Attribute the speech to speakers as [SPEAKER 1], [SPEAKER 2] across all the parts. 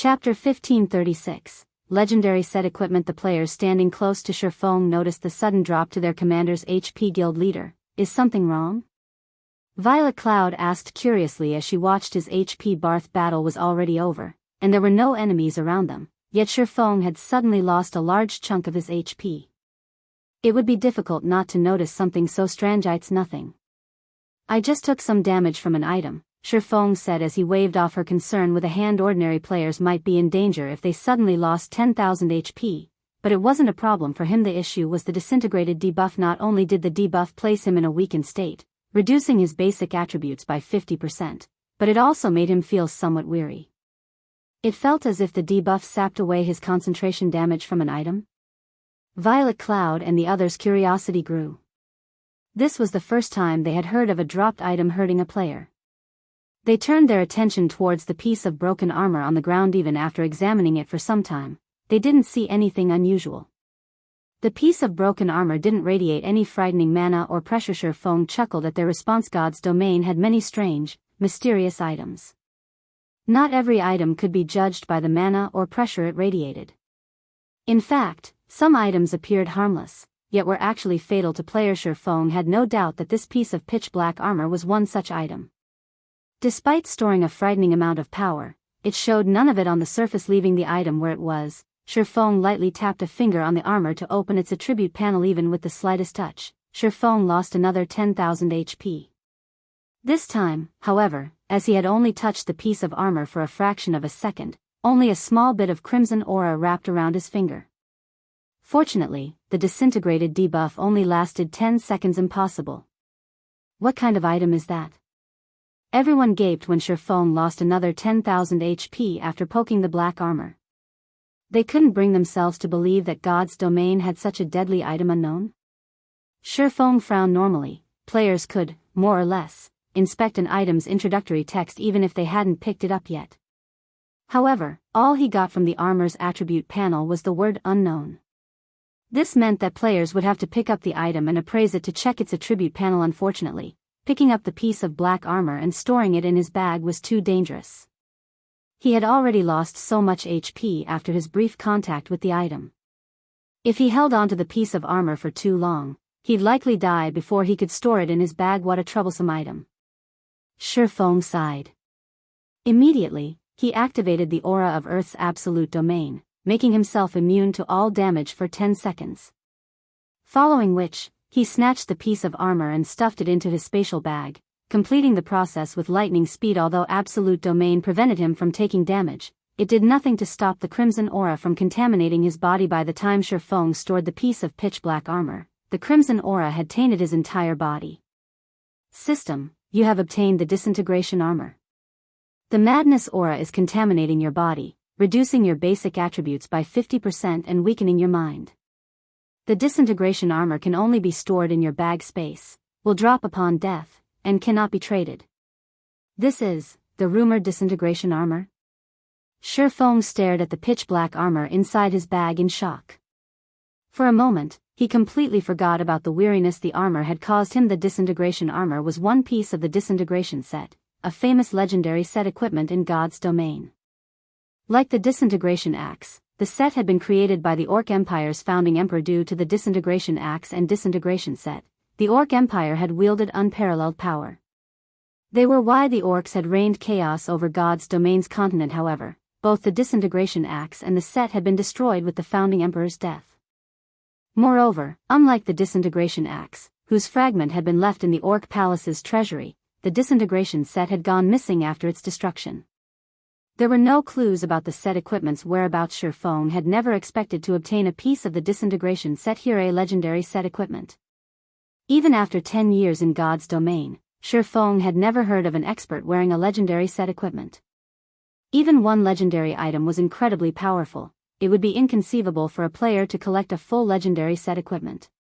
[SPEAKER 1] Chapter 1536, Legendary Set Equipment. The players standing close to Feng noticed the sudden drop to their commander's HP. Guild leader, is something wrong? Violet Cloud asked curiously as she watched his HP. Barth battle was already over, and there were no enemies around them, yet Feng had suddenly lost a large chunk of his HP. It would be difficult not to notice something so strange. It's nothing. I just took some damage from an item, Feng said as he waved off her concern with a hand. Ordinary players might be in danger if they suddenly lost 10,000 HP, but it wasn't a problem for him. The issue was the disintegrated debuff. Not only did the debuff place him in a weakened state, reducing his basic attributes by 50%, but it also made him feel somewhat weary. It felt as if the debuff sapped away his concentration damage from an item. Violet Cloud and the others' curiosity grew. This was the first time they had heard of a dropped item hurting a player. They turned their attention towards the piece of broken armor on the ground. Even after examining it for some time, they didn't see anything unusual. The piece of broken armor didn't radiate any frightening mana or pressure. Feng chuckled at their response. God's domain had many strange, mysterious items. Not every item could be judged by the mana or pressure it radiated. In fact, some items appeared harmless, yet were actually fatal to players. Feng had no doubt that this piece of pitch black armor was one such item. Despite storing a frightening amount of power, it showed none of it on the surface. Leaving the item where it was, Feng lightly tapped a finger on the armor to open its attribute panel. Even with the slightest touch, Feng lost another 10,000 HP. This time, however, as he had only touched the piece of armor for a fraction of a second, only a small bit of crimson aura wrapped around his finger. Fortunately, the disintegrated debuff only lasted 10 seconds. Impossible. What kind of item is that? Everyone gaped when Feng lost another 10,000 HP after poking the black armor. They couldn't bring themselves to believe that God's domain had such a deadly item. Unknown? Feng frowned. Normally, players could, more or less, inspect an item's introductory text even if they hadn't picked it up yet. However, all he got from the armor's attribute panel was the word unknown. This meant that players would have to pick up the item and appraise it to check its attribute panel. Unfortunately, picking up the piece of black armor and storing it in his bag was too dangerous. He had already lost so much HP after his brief contact with the item. If he held onto the piece of armor for too long, he'd likely die before he could store it in his bag. What a troublesome item. Feng sighed. Immediately, he activated the aura of Earth's absolute domain, making himself immune to all damage for 10 seconds. Following which, he snatched the piece of armor and stuffed it into his spatial bag, completing the process with lightning speed. Although absolute domain prevented him from taking damage, it did nothing to stop the crimson aura from contaminating his body. By the time Feng stored the piece of pitch black armor, the crimson aura had tainted his entire body. System, you have obtained the disintegration armor. The madness aura is contaminating your body, reducing your basic attributes by 50% and weakening your mind. The disintegration armor can only be stored in your bag space, will drop upon death, and cannot be traded. This is the rumored disintegration armor? Feng stared at the pitch black armor inside his bag in shock. For a moment, he completely forgot about the weariness the armor had caused him. The disintegration armor was one piece of the disintegration set, a famous legendary set equipment in God's domain. Like the disintegration axe, the set had been created by the Orc Empire's founding emperor. Due to the disintegration axe and disintegration set, the Orc Empire had wielded unparalleled power. They were why the Orcs had reigned chaos over God's domain's continent. However, both the disintegration axe and the set had been destroyed with the founding emperor's death. Moreover, unlike the disintegration axe, whose fragment had been left in the Orc Palace's treasury, the disintegration set had gone missing after its destruction. There were no clues about the set equipment's whereabouts. Feng had never expected to obtain a piece of the disintegration set. Here, a legendary set equipment. Even after 10 years in God's domain, Feng had never heard of an expert wearing a legendary set equipment. Even one legendary item was incredibly powerful. It would be inconceivable for a player to collect a full legendary set equipment.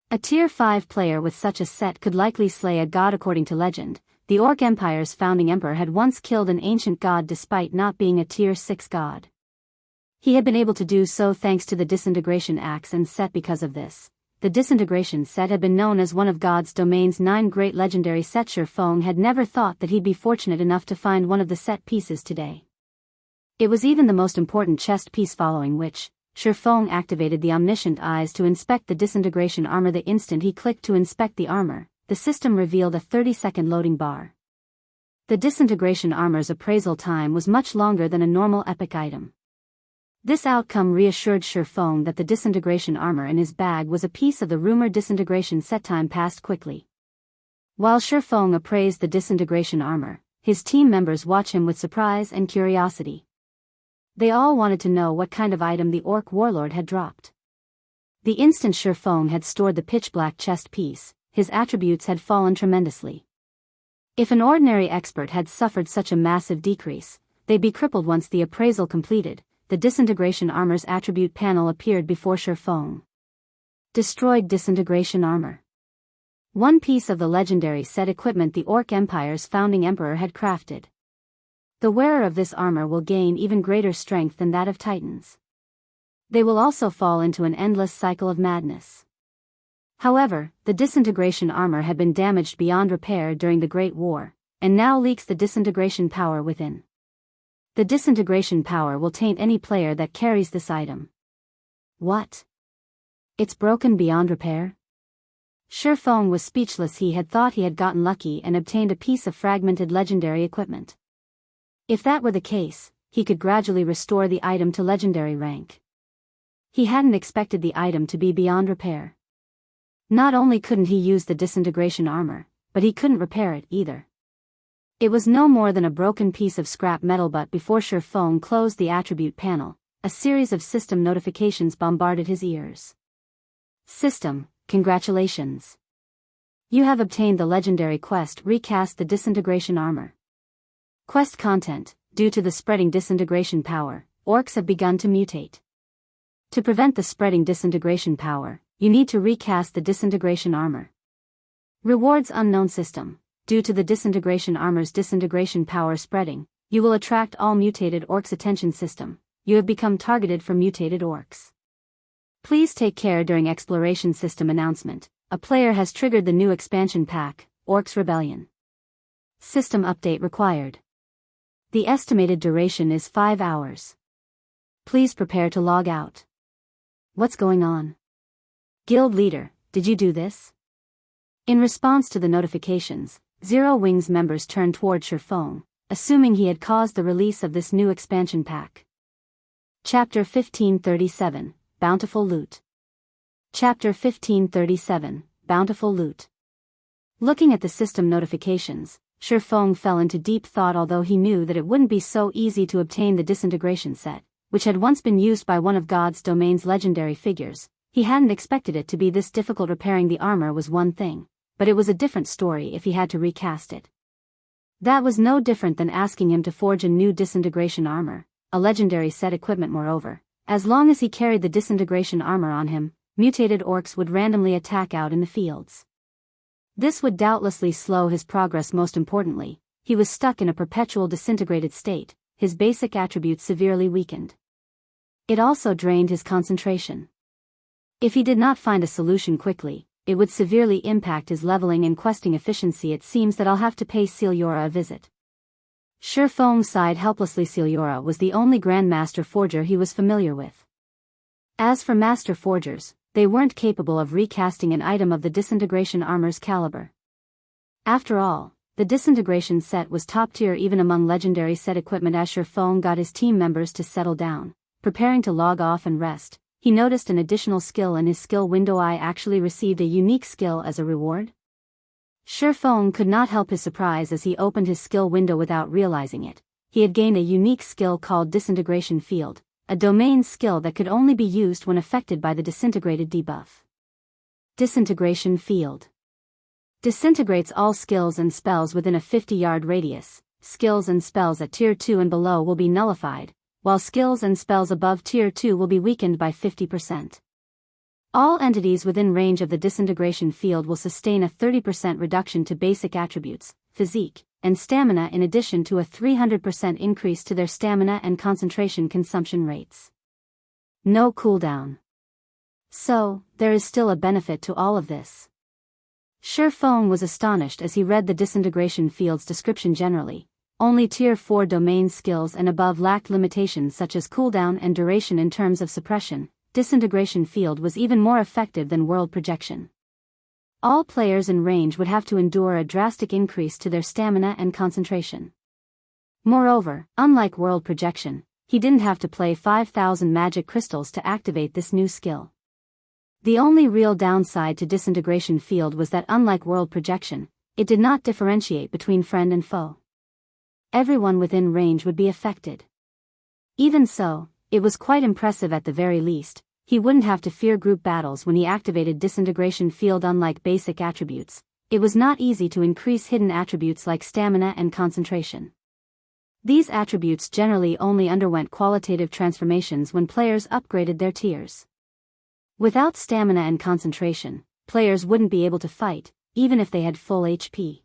[SPEAKER 1] A tier 5 player with such a set could likely slay a god. According to legend, the Orc Empire's founding emperor had once killed an ancient god despite not being a tier 6 god. He had been able to do so thanks to the disintegration axe and set. Because of this, the disintegration set had been known as one of God's domain's 9 great legendary sets. Feng had never thought that he'd be fortunate enough to find one of the set pieces today. It was even the most important chest piece, following which, Feng activated the omniscient eyes to inspect the disintegration armor. The instant he clicked to inspect the armor, the system revealed a 30-second loading bar. The disintegration armor's appraisal time was much longer than a normal epic item. This outcome reassured Feng that the disintegration armor in his bag was a piece of the rumored disintegration set. Time passed quickly. While Feng appraised the disintegration armor, his team members watched him with surprise and curiosity. They all wanted to know what kind of item the orc warlord had dropped. The instant Feng had stored the pitch-black chest piece, his attributes had fallen tremendously. If an ordinary expert had suffered such a massive decrease, they'd be crippled. Once the appraisal completed, the disintegration armor's attribute panel appeared before Feng. Destroyed disintegration armor. One piece of the legendary set equipment the Orc Empire's founding emperor had crafted. The wearer of this armor will gain even greater strength than that of Titans. They will also fall into an endless cycle of madness. However, the disintegration armor had been damaged beyond repair during the Great War, and now leaks the disintegration power within. The disintegration power will taint any player that carries this item. What? It's broken beyond repair? Feng was speechless. He had thought he had gotten lucky and obtained a piece of fragmented legendary equipment. If that were the case, he could gradually restore the item to legendary rank. He hadn't expected the item to be beyond repair. Not only couldn't he use the disintegration armor, but he couldn't repair it either. It was no more than a broken piece of scrap metal. But before Feng closed the attribute panel, a series of system notifications bombarded his ears. System, congratulations. You have obtained the legendary quest Recast the Disintegration Armor. Quest content: due to the spreading disintegration power, orcs have begun to mutate. To prevent the spreading disintegration power, you need to recast the disintegration armor. Rewards: unknown system. Due to the disintegration armor's disintegration power spreading, you will attract all mutated orcs. Attention system. You have become targeted for mutated orcs. Please take care during exploration. System announcement. A player has triggered the new expansion pack, Orcs Rebellion. System update required. The estimated duration is 5 hours. Please prepare to log out. What's going on? Guild leader, did you do this? In response to the notifications, Zero Wings members turned toward Feng, assuming he had caused the release of this new expansion pack. Chapter 1537, Bountiful Loot. Chapter 1537, Bountiful Loot. Looking at the system notifications, Feng fell into deep thought. Although he knew that it wouldn't be so easy to obtain the disintegration set, which had once been used by one of God's domain's legendary figures, he hadn't expected it to be this difficult. Repairing the armor was one thing, but it was a different story if he had to recast it. That was no different than asking him to forge a new disintegration armor, a legendary set equipment. Moreover, as long as he carried the disintegration armor on him, mutated orcs would randomly attack out in the fields. This would doubtlessly slow his progress. Most importantly, he was stuck in a perpetual disintegrated state, his basic attributes severely weakened. It also drained his concentration. If he did not find a solution quickly, it would severely impact his leveling and questing efficiency. It seems that I'll have to pay Xianxia a visit. Feng sighed helplessly. Xianxia was the only Grandmaster Forger he was familiar with. As for Master Forgers, they weren't capable of recasting an item of the disintegration armor's caliber. After all, the disintegration set was top tier even among legendary set equipment. As Feng got his team members to settle down, preparing to log off and rest, he noticed an additional skill in his skill window. I actually received a unique skill as a reward. Feng could not help his surprise as he opened his skill window without realizing it. He had gained a unique skill called Disintegration Field, a domain skill that could only be used when affected by the disintegrated debuff. Disintegration Field disintegrates all skills and spells within a 50-yard radius. Skills and spells at Tier 2 and below will be nullified, while skills and spells above Tier 2 will be weakened by 50%. All entities within range of the disintegration field will sustain a 30% reduction to basic attributes, physique, and stamina, in addition to a 300% increase to their stamina and concentration consumption rates. No cooldown. So, there is still a benefit to all of this. Feng was astonished as he read the disintegration field's description. Generally, only Tier 4 domain skills and above lacked limitations such as cooldown and duration in terms of suppression. Disintegration Field was even more effective than World Projection. All players in range would have to endure a drastic increase to their stamina and concentration. Moreover, unlike World Projection, he didn't have to play 5,000 magic crystals to activate this new skill. The only real downside to Disintegration Field was that unlike World Projection, it did not differentiate between friend and foe. Everyone within range would be affected. Even so, it was quite impressive at the very least. He wouldn't have to fear group battles when he activated Disintegration Field. Unlike basic attributes, it was not easy to increase hidden attributes like stamina and concentration. These attributes generally only underwent qualitative transformations when players upgraded their tiers. Without stamina and concentration, players wouldn't be able to fight, even if they had full HP.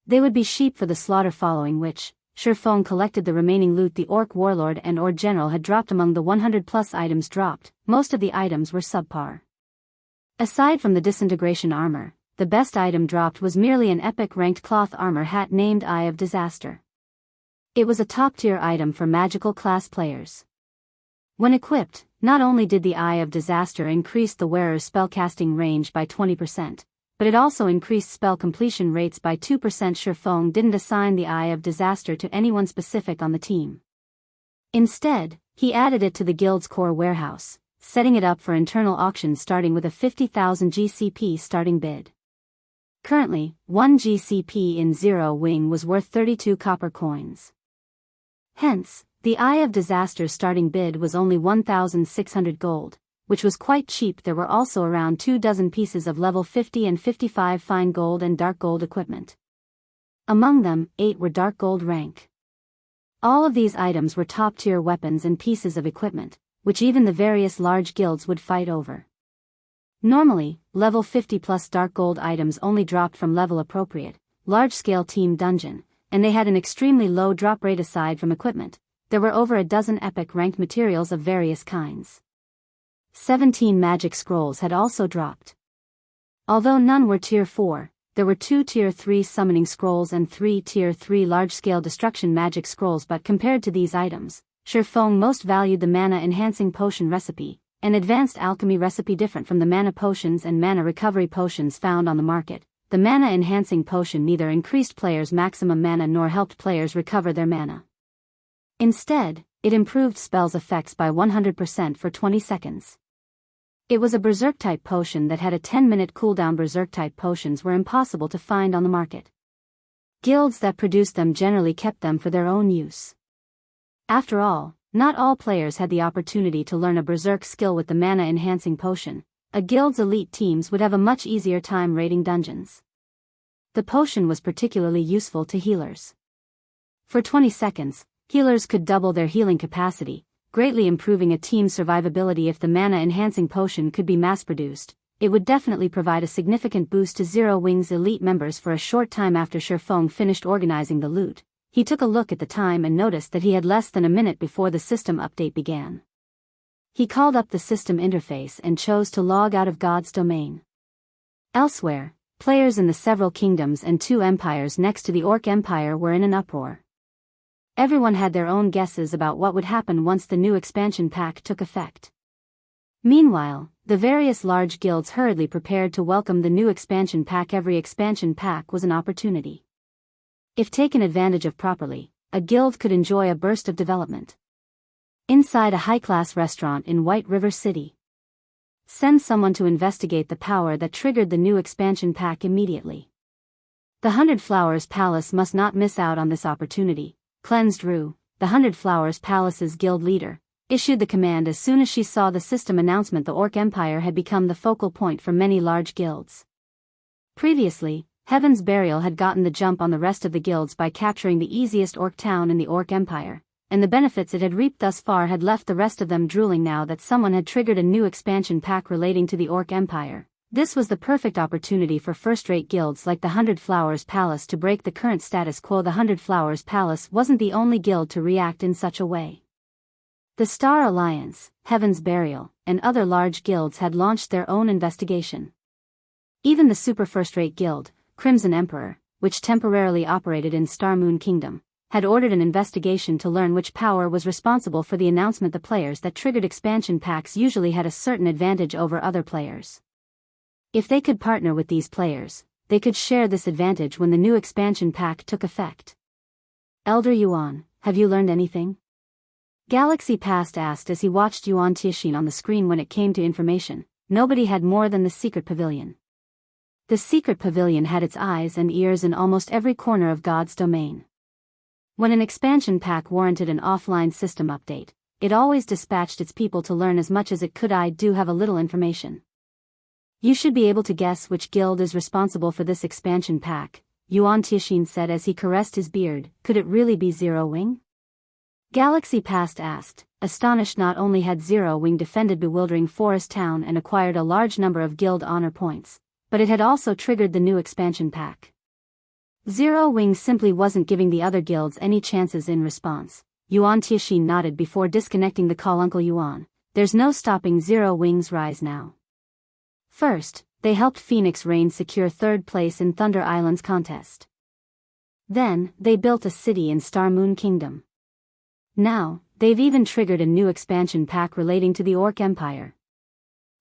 [SPEAKER 1] They would be sheep for the slaughter, following which, Feng collected the remaining loot the Orc Warlord and Ord General had dropped. Among the 100+ items dropped, most of the items were subpar. Aside from the disintegration armor, the best item dropped was merely an epic ranked cloth armor hat named Eye of Disaster. It was a top-tier item for magical class players. When equipped, not only did the Eye of Disaster increase the wearer's spellcasting range by 20%, but it also increased spell completion rates by 2%. Feng didn't assign the Eye of Disaster to anyone specific on the team. Instead, he added it to the guild's core warehouse, setting it up for internal auctions starting with a 50,000 GCP starting bid. Currently, 1 GCP in Zero Wing was worth 32 copper coins. Hence, the Eye of Disaster's starting bid was only 1,600 gold, which was quite cheap. There were also around 24 pieces of level 50 and 55 fine gold and dark gold equipment. Among them, 8 were dark gold rank. All of these items were top-tier weapons and pieces of equipment, which even the various large guilds would fight over. Normally, level 50+ dark gold items only dropped from level-appropriate, large-scale team dungeon, and they had an extremely low drop rate. Aside from equipment, there were over a dozen epic ranked materials of various kinds. 17 magic scrolls had also dropped. Although none were tier 4, there were 2 tier 3 summoning scrolls and 3 tier 3 large-scale destruction magic scrolls. But compared to these items, Feng most valued the mana-enhancing potion recipe, an advanced alchemy recipe different from the mana potions and mana recovery potions found on the market. The mana-enhancing potion neither increased players' maximum mana nor helped players recover their mana. Instead, it improved spells' effects by 100% for 20 seconds. It was a Berserk-type potion that had a 10-minute cooldown. Berserk-type potions were impossible to find on the market. Guilds that produced them generally kept them for their own use. After all, not all players had the opportunity to learn a Berserk skill with the mana-enhancing potion. A guild's elite teams would have a much easier time raiding dungeons. The potion was particularly useful to healers. For 20 seconds, healers could double their healing capacity, greatly improving a team's survivability. If the mana-enhancing potion could be mass-produced, it would definitely provide a significant boost to Zero Wing's elite members. For a short time after Feng finished organizing the loot, he took a look at the time and noticed that he had less than a minute before the system update began. He called up the system interface and chose to log out of God's domain. Elsewhere, players in the several kingdoms and 2 empires next to the Orc Empire were in an uproar. Everyone had their own guesses about what would happen once the new expansion pack took effect. Meanwhile, the various large guilds hurriedly prepared to welcome the new expansion pack. Every expansion pack was an opportunity. If taken advantage of properly, a guild could enjoy a burst of development. Inside a high-class restaurant in White River City. Send someone to investigate the power that triggered the new expansion pack immediately. The 100 Flowers Palace must not miss out on this opportunity. Cleansed Rue, the 100 Flowers Palace's guild leader, issued the command as soon as she saw the system announcement. The Orc Empire had become the focal point for many large guilds. Previously, Heaven's Burial had gotten the jump on the rest of the guilds by capturing the easiest orc town in the Orc Empire, and the benefits it had reaped thus far had left the rest of them drooling. Now that someone had triggered a new expansion pack relating to the Orc Empire, this was the perfect opportunity for first-rate guilds like the 100 Flowers Palace to break the current status quo. The 100 Flowers Palace wasn't the only guild to react in such a way. The Star Alliance, Heaven's Burial, and other large guilds had launched their own investigation. Even the super first-rate guild, Crimson Emperor, which temporarily operated in Star Moon Kingdom, had ordered an investigation to learn which power was responsible for the announcement the players that triggered expansion packs usually had a certain advantage over other players. If they could partner with these players, they could share this advantage when the new expansion pack took effect. Elder Yuan, have you learned anything? Galaxy Past asked as he watched Yuan Tixin on the screen. When it came to information, nobody had more than the secret pavilion. The secret pavilion had its eyes and ears in almost every corner of God's domain. When an expansion pack warranted an offline system update, it always dispatched its people to learn as much as it could. I do have a little information. You should be able to guess which guild is responsible for this expansion pack, Yuan Tixin said as he caressed his beard. Could it really be Zero Wing? Galaxy Past asked, astonished. Not only had Zero Wing defended bewildering Forest Town and acquired a large number of guild honor points, but it had also triggered the new expansion pack. Zero Wing simply wasn't giving the other guilds any chances. In response, Yuan Tixin nodded before disconnecting the call. Uncle Yuan, there's no stopping Zero Wing's rise now. First, they helped Phoenix Rain secure third place in Thunder Island's contest. Then, they built a city in Star Moon Kingdom. Now, they've even triggered a new expansion pack relating to the Orc Empire.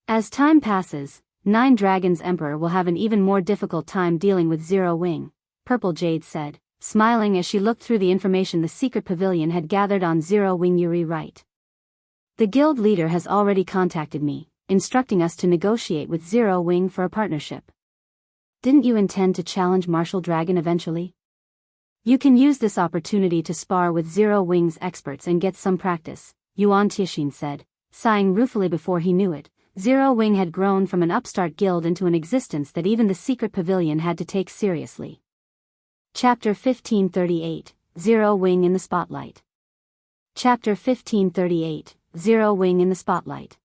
[SPEAKER 1] As time passes, Nine Dragons Emperor will have an even more difficult time dealing with Zero Wing, Purple Jade said, smiling as she looked through the information the secret pavilion had gathered on Zero Wing. Yuri right. The guild leader has already contacted me, instructing us to negotiate with Zero Wing for a partnership. Didn't you intend to challenge Martial Dragon eventually? You can use this opportunity to spar with Zero Wing's experts and get some practice, Yuan Tixin said, sighing ruefully. Before he knew it, Zero Wing had grown from an upstart guild into an existence that even the secret pavilion had to take seriously. Chapter 1538, Zero Wing in the Spotlight. Chapter 1538, Zero Wing in the Spotlight.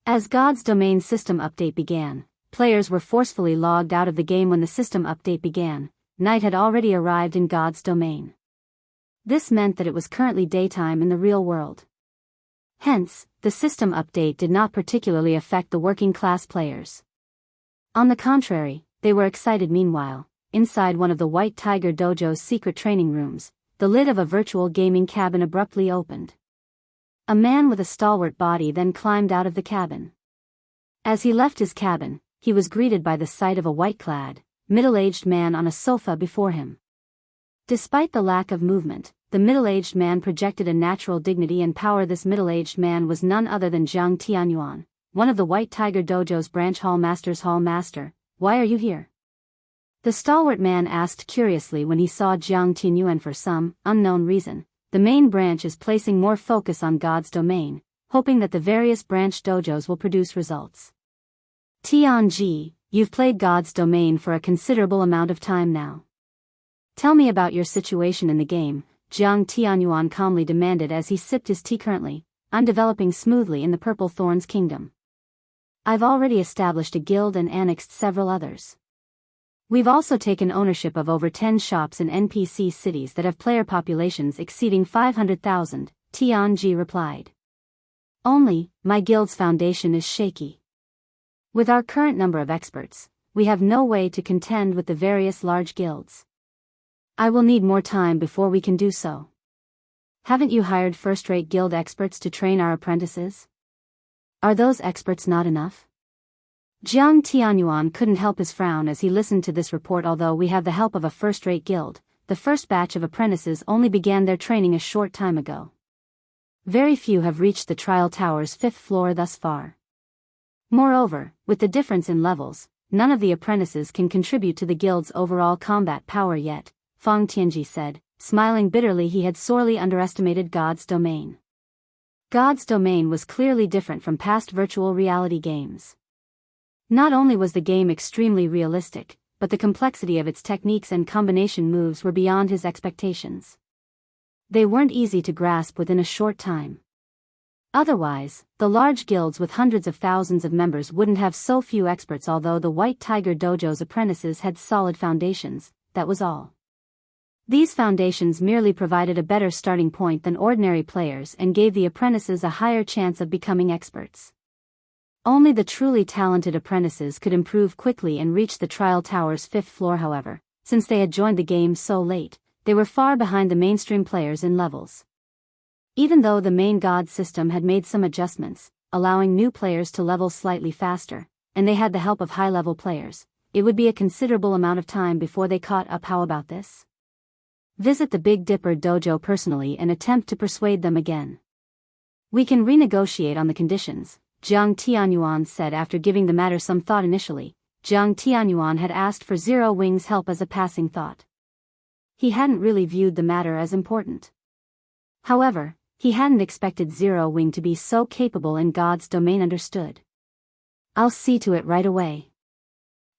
[SPEAKER 1] As God's Domain system update began, players were forcefully logged out of the game. When the system update began, night had already arrived in God's domain. This meant that it was currently daytime in the real world. Hence, the system update did not particularly affect the working-class players. On the contrary, they were excited. Meanwhile, inside one of the White Tiger Dojo's secret training rooms, the lid of a virtual gaming cabin abruptly opened. A man with a stalwart body then climbed out of the cabin. As he left his cabin, he was greeted by the sight of a white-clad, middle-aged man on a sofa before him. Despite the lack of movement, the middle-aged man projected a natural dignity and power. This middle-aged man was none other than Jiang Tianyuan, one of the White Tiger Dojo's branch hall masters. Hall master, why are you here? The stalwart man asked curiously when he saw Jiang Tianyuan. For some unknown reason, the main branch is placing more focus on God's domain, hoping that the various branch dojos will produce results. Tianji, you've played God's domain for a considerable amount of time now. Tell me about your situation in the game, Jiang Tianyuan calmly demanded as he sipped his tea. Currently, I'm developing smoothly in the Purple Thorns Kingdom. I've already established a guild and annexed several others. We've also taken ownership of over 10 shops in NPC cities that have player populations exceeding 500,000, Tianji replied. Only, my guild's foundation is shaky. With our current number of experts, we have no way to contend with the various large guilds. I will need more time before we can do so. Haven't you hired first-rate guild experts to train our apprentices? Are those experts not enough? Jiang Tianyuan couldn't help his frown as he listened to this report. Although we have the help of a first-rate guild, the first batch of apprentices only began their training a short time ago. Very few have reached the trial tower's 5th floor thus far. Moreover, with the difference in levels, none of the apprentices can contribute to the guild's overall combat power yet, Feng Tianji said, smiling bitterly. He had sorely underestimated God's domain. God's domain was clearly different from past virtual reality games. Not only was the game extremely realistic, but the complexity of its techniques and combination moves were beyond his expectations. They weren't easy to grasp within a short time. Otherwise, the large guilds with hundreds of thousands of members wouldn't have so few experts. Although the White Tiger Dojo's apprentices had solid foundations, that was all. These foundations merely provided a better starting point than ordinary players and gave the apprentices a higher chance of becoming experts. Only the truly talented apprentices could improve quickly and reach the trial tower's 5th floor. However, since they had joined the game so late, they were far behind the mainstream players in levels. Even though the main god system had made some adjustments, allowing new players to level slightly faster, and they had the help of high-level players, it would be a considerable amount of time before they caught up. How about this? Visit the Big Dipper dojo personally and attempt to persuade them again. We can renegotiate on the conditions, Jiang Tianyuan said after giving the matter some thought initially. Jiang Tianyuan had asked for Zero Wing's help as a passing thought. He hadn't really viewed the matter as important. However, he hadn't expected Zero Wing to be so capable in God's domain. Understood. I'll see to it right away.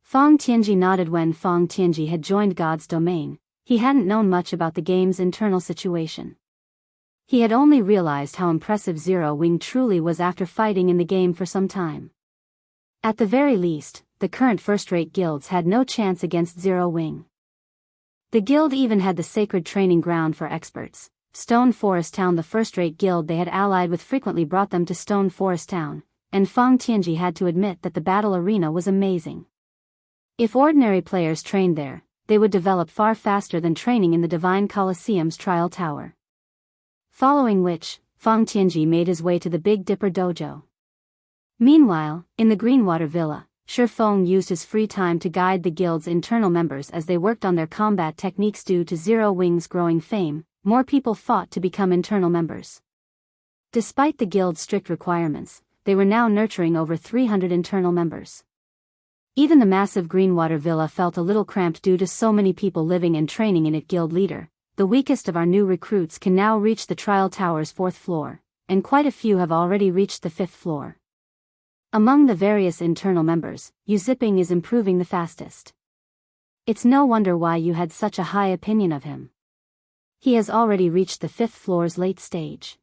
[SPEAKER 1] Feng Tianji nodded. When Feng Tianji had joined God's domain, he hadn't known much about the game's internal situation. He had only realized how impressive Zero Wing truly was after fighting in the game for some time. At the very least, the current first-rate guilds had no chance against Zero Wing. The guild even had the sacred training ground for experts. Stone Forest Town, the first-rate guild they had allied with, frequently brought them to Stone Forest Town, and Feng Tianji had to admit that the battle arena was amazing. If ordinary players trained there, they would develop far faster than training in the Divine Colosseum's Trial Tower. Following which, Feng Tianji made his way to the Big Dipper dojo. Meanwhile, in the Greenwater Villa, Feng used his free time to guide the guild's internal members as they worked on their combat techniques. Due to Zero Wing's growing fame, more people fought to become internal members. Despite the guild's strict requirements, they were now nurturing over 300 internal members. Even the massive Greenwater Villa felt a little cramped due to so many people living and training in it. Guild leader, the weakest of our new recruits can now reach the Trial Tower's 4th floor, and quite a few have already reached the 5th floor. Among the various internal members, Yu Zipping is improving the fastest. It's no wonder why you had such a high opinion of him. He has already reached the 5th floor's late stage.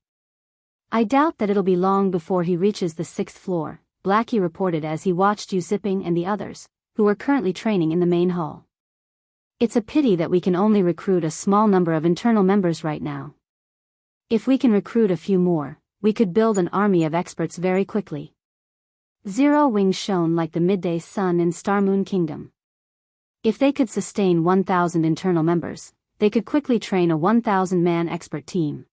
[SPEAKER 1] I doubt that it'll be long before he reaches the 6th floor, Blackie reported as he watched Yu Zipping and the others, who were currently training in the main hall. It's a pity that we can only recruit a small number of internal members right now. If we can recruit a few more, we could build an army of experts very quickly. Zero Wing shone like the midday sun in Star Moon Kingdom. If they could sustain 1,000 internal members, they could quickly train a 1,000-man expert team.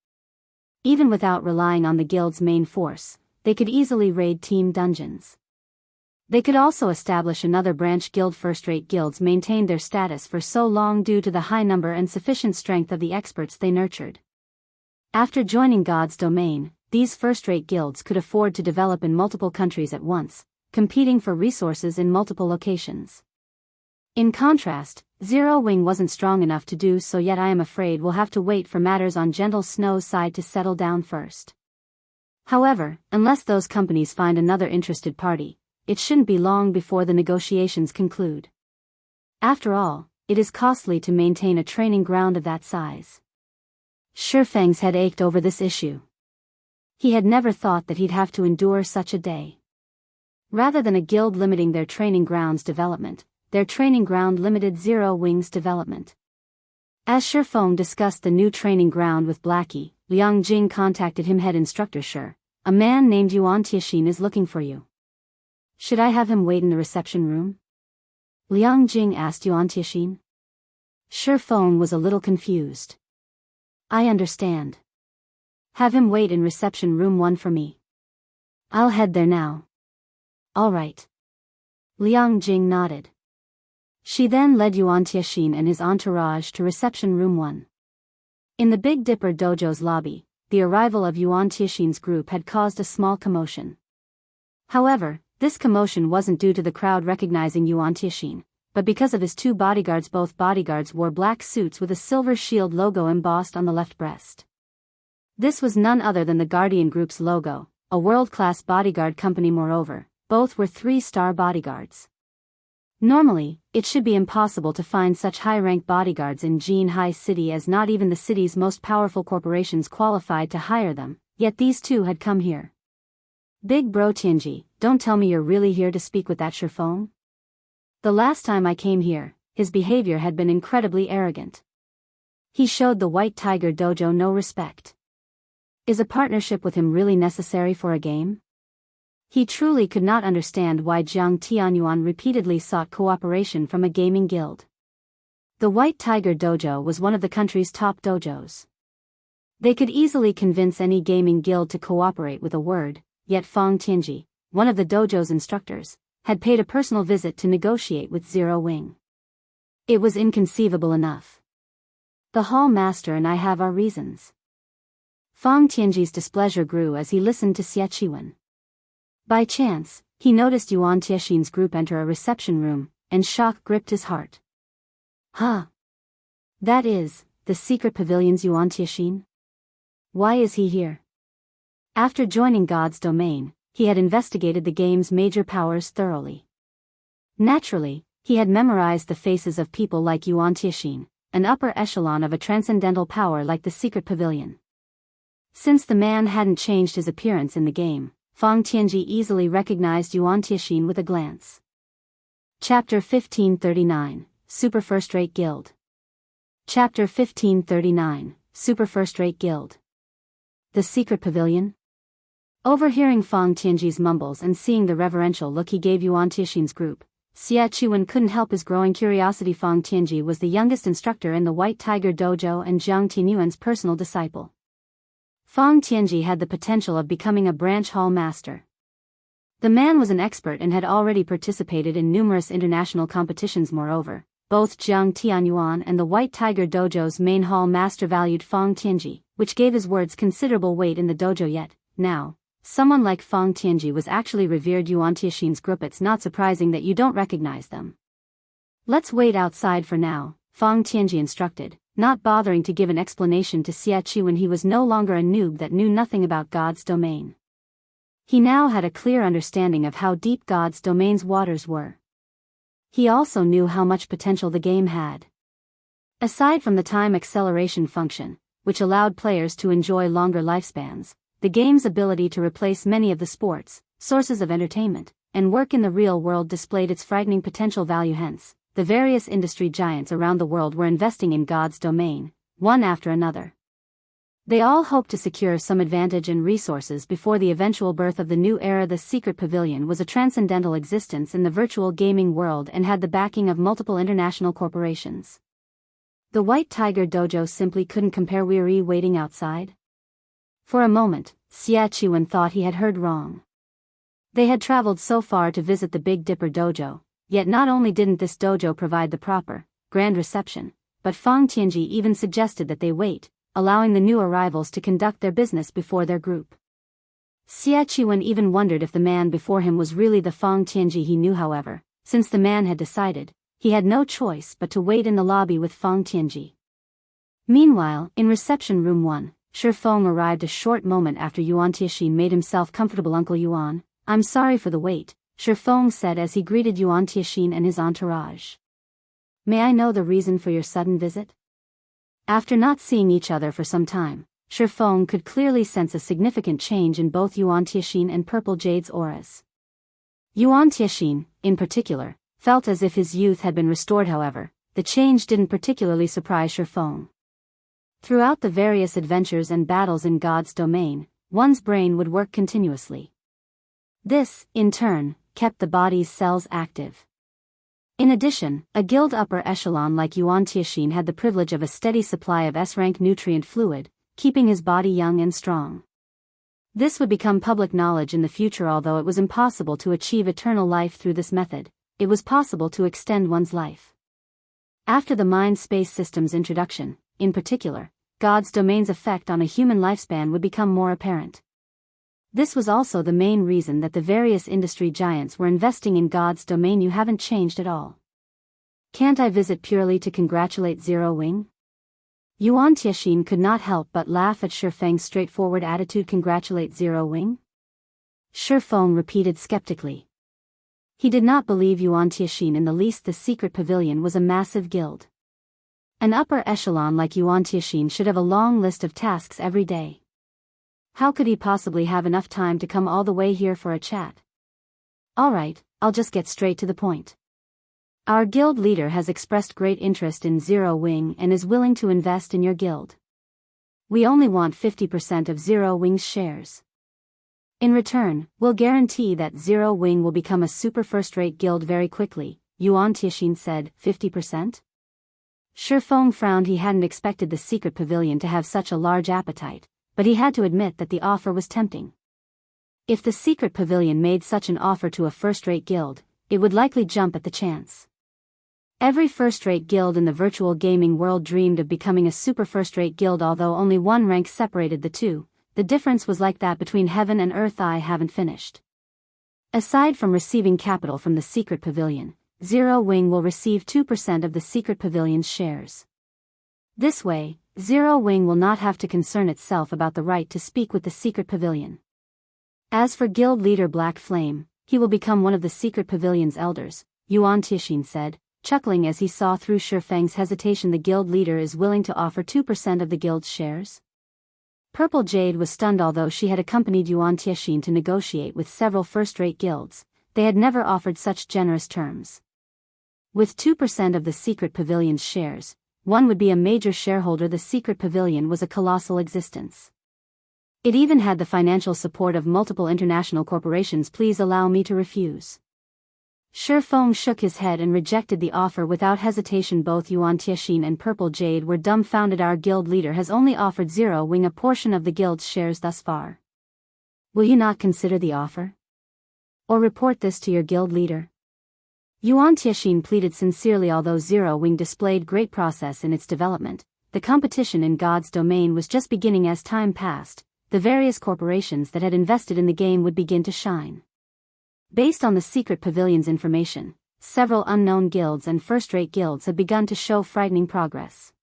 [SPEAKER 1] Even without relying on the guild's main force, they could easily raid team dungeons. They could also establish another branch guild. First-rate guilds maintained their status for so long due to the high number and sufficient strength of the experts they nurtured. After joining God's domain, these first-rate guilds could afford to develop in multiple countries at once, competing for resources in multiple locations. In contrast, Zero Wing wasn't strong enough to do so yet. I am afraid we'll have to wait for matters on Gentle Snow's side to settle down first. However, unless those companies find another interested party, it shouldn't be long before the negotiations conclude. After all, it is costly to maintain a training ground of that size. Feng's head ached over this issue. He had never thought that he'd have to endure such a day. Rather than a guild limiting their training ground's development, their training ground limited Zero Wing's development. As Feng discussed the new training ground with Blackie, Liang Jing contacted him. Head instructor a man named Yuan Tianxin is looking for you. Should I have him wait in the reception room? Liang Jing asked Yuan Tianxin. Feng was a little confused. I understand. Have him wait in reception room 1 for me. I'll head there now. All right. Liang Jing nodded. She then led Yuan Tianxin and his entourage to reception room 1. In the Big Dipper dojo's lobby, the arrival of Yuan Tianxin's group had caused a small commotion. However, this commotion wasn't due to the crowd recognizing Yuan Tianxin, but because of his 2 bodyguards. Both bodyguards wore black suits with a silver shield logo embossed on the left breast. This was none other than the Guardian Group's logo, a world-class bodyguard company. Moreover, both were 3-star bodyguards. Normally, it should be impossible to find such high-rank bodyguards in Jianghu City, as not even the city's most powerful corporations qualified to hire them, yet these 2 had come here. Big Bro Tianji, don't tell me you're really here to speak with that Feng? The last time I came here, his behavior had been incredibly arrogant. He showed the White Tiger Dojo no respect. Is a partnership with him really necessary for a game? He truly could not understand why Jiang Tianyuan repeatedly sought cooperation from a gaming guild. The White Tiger Dojo was one of the country's top dojos. They could easily convince any gaming guild to cooperate with a word, yet Feng Tianji, one of the dojo's instructors, had paid a personal visit to negotiate with Zero Wing. It was inconceivable enough. The hall master and I have our reasons. Feng Tianji's displeasure grew as he listened to Xie Qiwen. By chance, he noticed Yuan Tiexin's group enter a reception room, and shock gripped his heart. Huh? That is, the secret pavilion's Yuan Tiexin? Why is he here? After joining God's domain, he had investigated the game's major powers thoroughly. Naturally, he had memorized the faces of people like Yuan Tiexin, an upper echelon of a transcendental power like the secret pavilion. Since the man hadn't changed his appearance in the game, Feng Tianji easily recognized Yuan Tiexin with a glance. Chapter 1539, Super First-Rate Guild. Chapter 1539, Super First-Rate Guild. The Secret Pavilion? Overhearing Feng Tianji's mumbles and seeing the reverential look he gave Yuan Tiexin's group, Xie Qiwen couldn't help his growing curiosity. Feng Tianji was the youngest instructor in the White Tiger Dojo and Jiang Tianyuan's personal disciple. Feng Tianji had the potential of becoming a branch hall master. The man was an expert and had already participated in numerous international competitions. Moreover, both Jiang Tianyuan and the White Tiger Dojo's main hall master valued Feng Tianji, which gave his words considerable weight in the dojo. Yet, now, someone like Feng Tianji was actually revered Yuan Tiexin's group. It's not surprising that you don't recognize them. Let's wait outside for now, Feng Tianji instructed, not bothering to give an explanation to Xie Qiwen. He was no longer a noob that knew nothing about God's domain. He now had a clear understanding of how deep God's domain's waters were. He also knew how much potential the game had. Aside from the time acceleration function, which allowed players to enjoy longer lifespans, the game's ability to replace many of the sports, sources of entertainment, and work in the real world displayed its frightening potential value. Hence, the various industry giants around the world were investing in God's domain, one after another. They all hoped to secure some advantage and resources before the eventual birth of the new era. The Secret Pavilion was a transcendental existence in the virtual gaming world and had the backing of multiple international corporations. The White Tiger Dojo simply couldn't compare. Weary waiting outside? For a moment, Xie Qiwen thought he had heard wrong. They had traveled so far to visit the Big Dipper Dojo, yet not only didn't this dojo provide the proper, grand reception, but Feng Tianji even suggested that they wait, allowing the new arrivals to conduct their business before their group. Xie Qiwen even wondered if the man before him was really the Feng Tianji he knew. However, since the man had decided, he had no choice but to wait in the lobby with Feng Tianji. Meanwhile, in reception room 1, Feng arrived a short moment after Yuan Tiexin made himself comfortable. Uncle Yuan, I'm sorry for the wait, Feng said as he greeted Yuan Tiexin and his entourage. May I know the reason for your sudden visit? After not seeing each other for some time, Feng could clearly sense a significant change in both Yuan Tiexin and Purple Jade's auras. Yuan Tiexin, in particular, felt as if his youth had been restored. However, the change didn't particularly surprise Feng. Throughout the various adventures and battles in God's domain, one's brain would work continuously. This, in turn, kept the body's cells active. In addition, a guild upper echelon like Yuan Tiexin had the privilege of a steady supply of S-rank nutrient fluid, keeping his body young and strong. This would become public knowledge in the future. Although it was impossible to achieve eternal life through this method, it was possible to extend one's life. After the mind-space system's introduction, in particular, God's domain's effect on a human lifespan would become more apparent. This was also the main reason that the various industry giants were investing in God's domain. You haven't changed at all. Can't I visit purely to congratulate Zero Wing? Yuan Tiexin could not help but laugh at Feng's straightforward attitude. Congratulate Zero Wing? Feng repeated skeptically. He did not believe Yuan Tiexin in the least. The Secret Pavilion was a massive guild. An upper echelon like Yuan Tiexin should have a long list of tasks every day. How could he possibly have enough time to come all the way here for a chat? Alright, I'll just get straight to the point. Our guild leader has expressed great interest in Zero Wing and is willing to invest in your guild. We only want 50% of Zero Wing's shares. In return, we'll guarantee that Zero Wing will become a super first-rate guild very quickly, Yuan Tiexin said. 50%? Feng frowned. He hadn't expected the secret pavilion to have such a large appetite, but he had to admit that the offer was tempting. If the secret pavilion made such an offer to a first-rate guild, it would likely jump at the chance. Every first-rate guild in the virtual gaming world dreamed of becoming a super first-rate guild, although only one rank separated the two. The difference was like that between heaven and earth. I haven't finished. Aside from receiving capital from the secret pavilion, Zero Wing will receive 2% of the secret pavilion's shares. This way, Zero Wing will not have to concern itself about the right to speak with the secret pavilion. As for guild leader Black Flame, he will become one of the secret pavilion's elders, Yuan Tixin said, chuckling as he saw through Feng's hesitation. The guild leader is willing to offer 2% of the guild's shares? Purple Jade was stunned. Although she had accompanied Yuan Tixin to negotiate with several first-rate guilds, they had never offered such generous terms. With 2% of the secret pavilion's shares, one would be a major shareholder. The secret pavilion was a colossal existence. It even had the financial support of multiple international corporations. Please allow me to refuse. Feng shook his head and rejected the offer without hesitation. Both Yuan Tixin and Purple Jade were dumbfounded. Our guild leader has only offered Zero Wing a portion of the guild's shares thus far. Will you not consider the offer? Or report this to your guild leader? Yuan Tixin pleaded sincerely. Although Zero Wing displayed great process in its development, the competition in God's domain was just beginning. As time passed, the various corporations that had invested in the game would begin to shine. Based on the secret pavilion's information, several unknown guilds and first-rate guilds had begun to show frightening progress.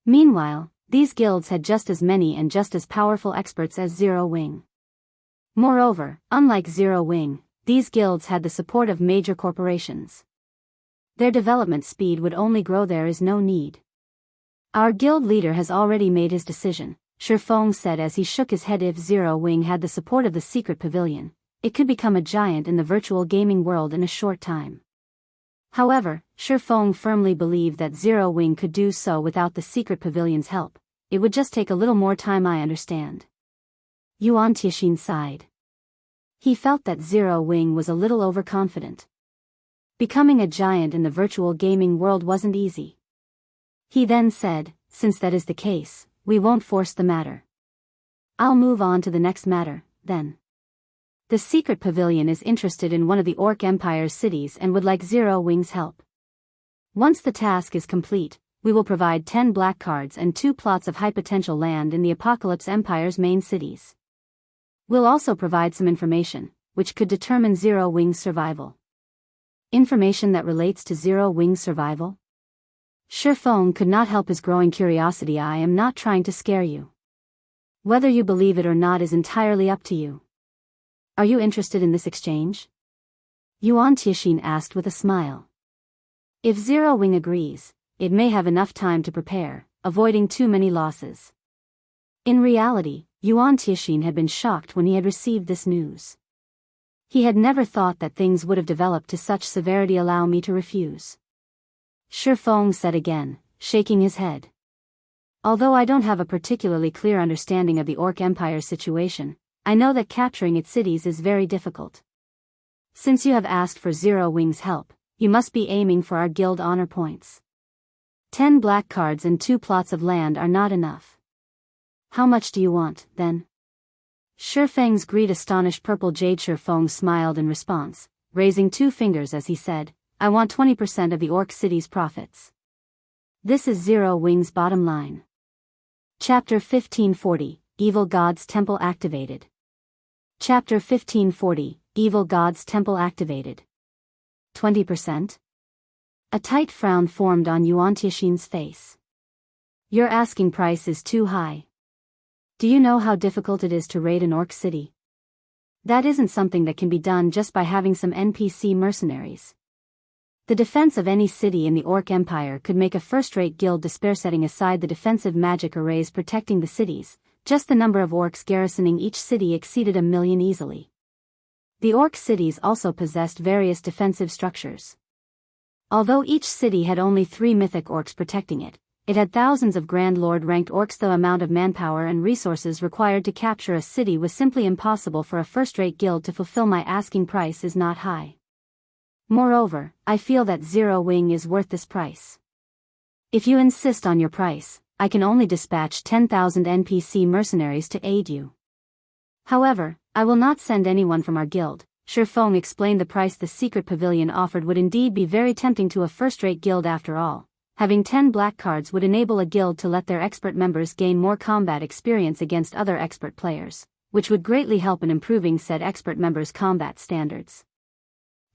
[SPEAKER 1] Meanwhile, these guilds had just as many and just as powerful experts as Zero Wing. Moreover, unlike Zero Wing, these guilds had the support of major corporations. Their development speed would only grow. There is no need. Our guild leader has already made his decision, Feng said as he shook his head. If Zero Wing had the support of the secret pavilion, it could become a giant in the virtual gaming world in a short time. However, Feng firmly believed that Zero Wing could do so without the secret pavilion's help. It would just take a little more time. I understand. Yuan Tixin sighed. He felt that Zero Wing was a little overconfident. Becoming a giant in the virtual gaming world wasn't easy. He then said, since that is the case, we won't force the matter. I'll move on to the next matter, then. The secret pavilion is interested in one of the Orc Empire's cities and would like Zero Wing's help. Once the task is complete, we will provide 10 black cards and 2 plots of high-potential land in the Apocalypse Empire's main cities. We'll also provide some information, which could determine Zero Wing's survival. Information that relates to Zero Wing's survival? Feng could not help his growing curiosity. I am not trying to scare you. Whether you believe it or not is entirely up to you. Are you interested in this exchange? Yuan Tixin asked with a smile. If Zero Wing agrees, it may have enough time to prepare, avoiding too many losses. In reality, Yuan Tixin had been shocked when he had received this news. He had never thought that things would have developed to such severity. Allow me to refuse. Feng said again, shaking his head. Although I don't have a particularly clear understanding of the Orc Empire's situation, I know that capturing its cities is very difficult. Since you have asked for Zero Wing's help, you must be aiming for our guild honor points. 10 black cards and 2 plots of land are not enough. How much do you want, then? Feng's greed astonished Purple Jade. Feng smiled in response, raising 2 fingers as he said, I want 20% of the Orc city's profits. This is Zero Wing's bottom line. Chapter 1540, Evil God's Temple activated. Chapter 1540, Evil God's Temple activated. 20%? A tight frown formed on Yuan Tixin's face. Your asking price is too high. Do you know how difficult it is to raid an orc city? That isn't something that can be done just by having some NPC mercenaries. The defense of any city in the Orc Empire could make a first-rate guild despair. Setting aside the defensive magic arrays protecting the cities, just the number of orcs garrisoning each city exceeded 1 million easily. The orc cities also possessed various defensive structures. Although each city had only 3 mythic orcs protecting it, it had thousands of Grand Lord-ranked orcs. The amount of manpower and resources required to capture a city was simply impossible for a first-rate guild to fulfill. My asking price is not high. Moreover, I feel that Zero Wing is worth this price. If you insist on your price, I can only dispatch 10,000 NPC mercenaries to aid you. However, I will not send anyone from our guild. Feng explained the price the secret pavilion offered would indeed be very tempting to a first-rate guild after all. Having 10 black cards would enable a guild to let their expert members gain more combat experience against other expert players, which would greatly help in improving said expert members' combat standards.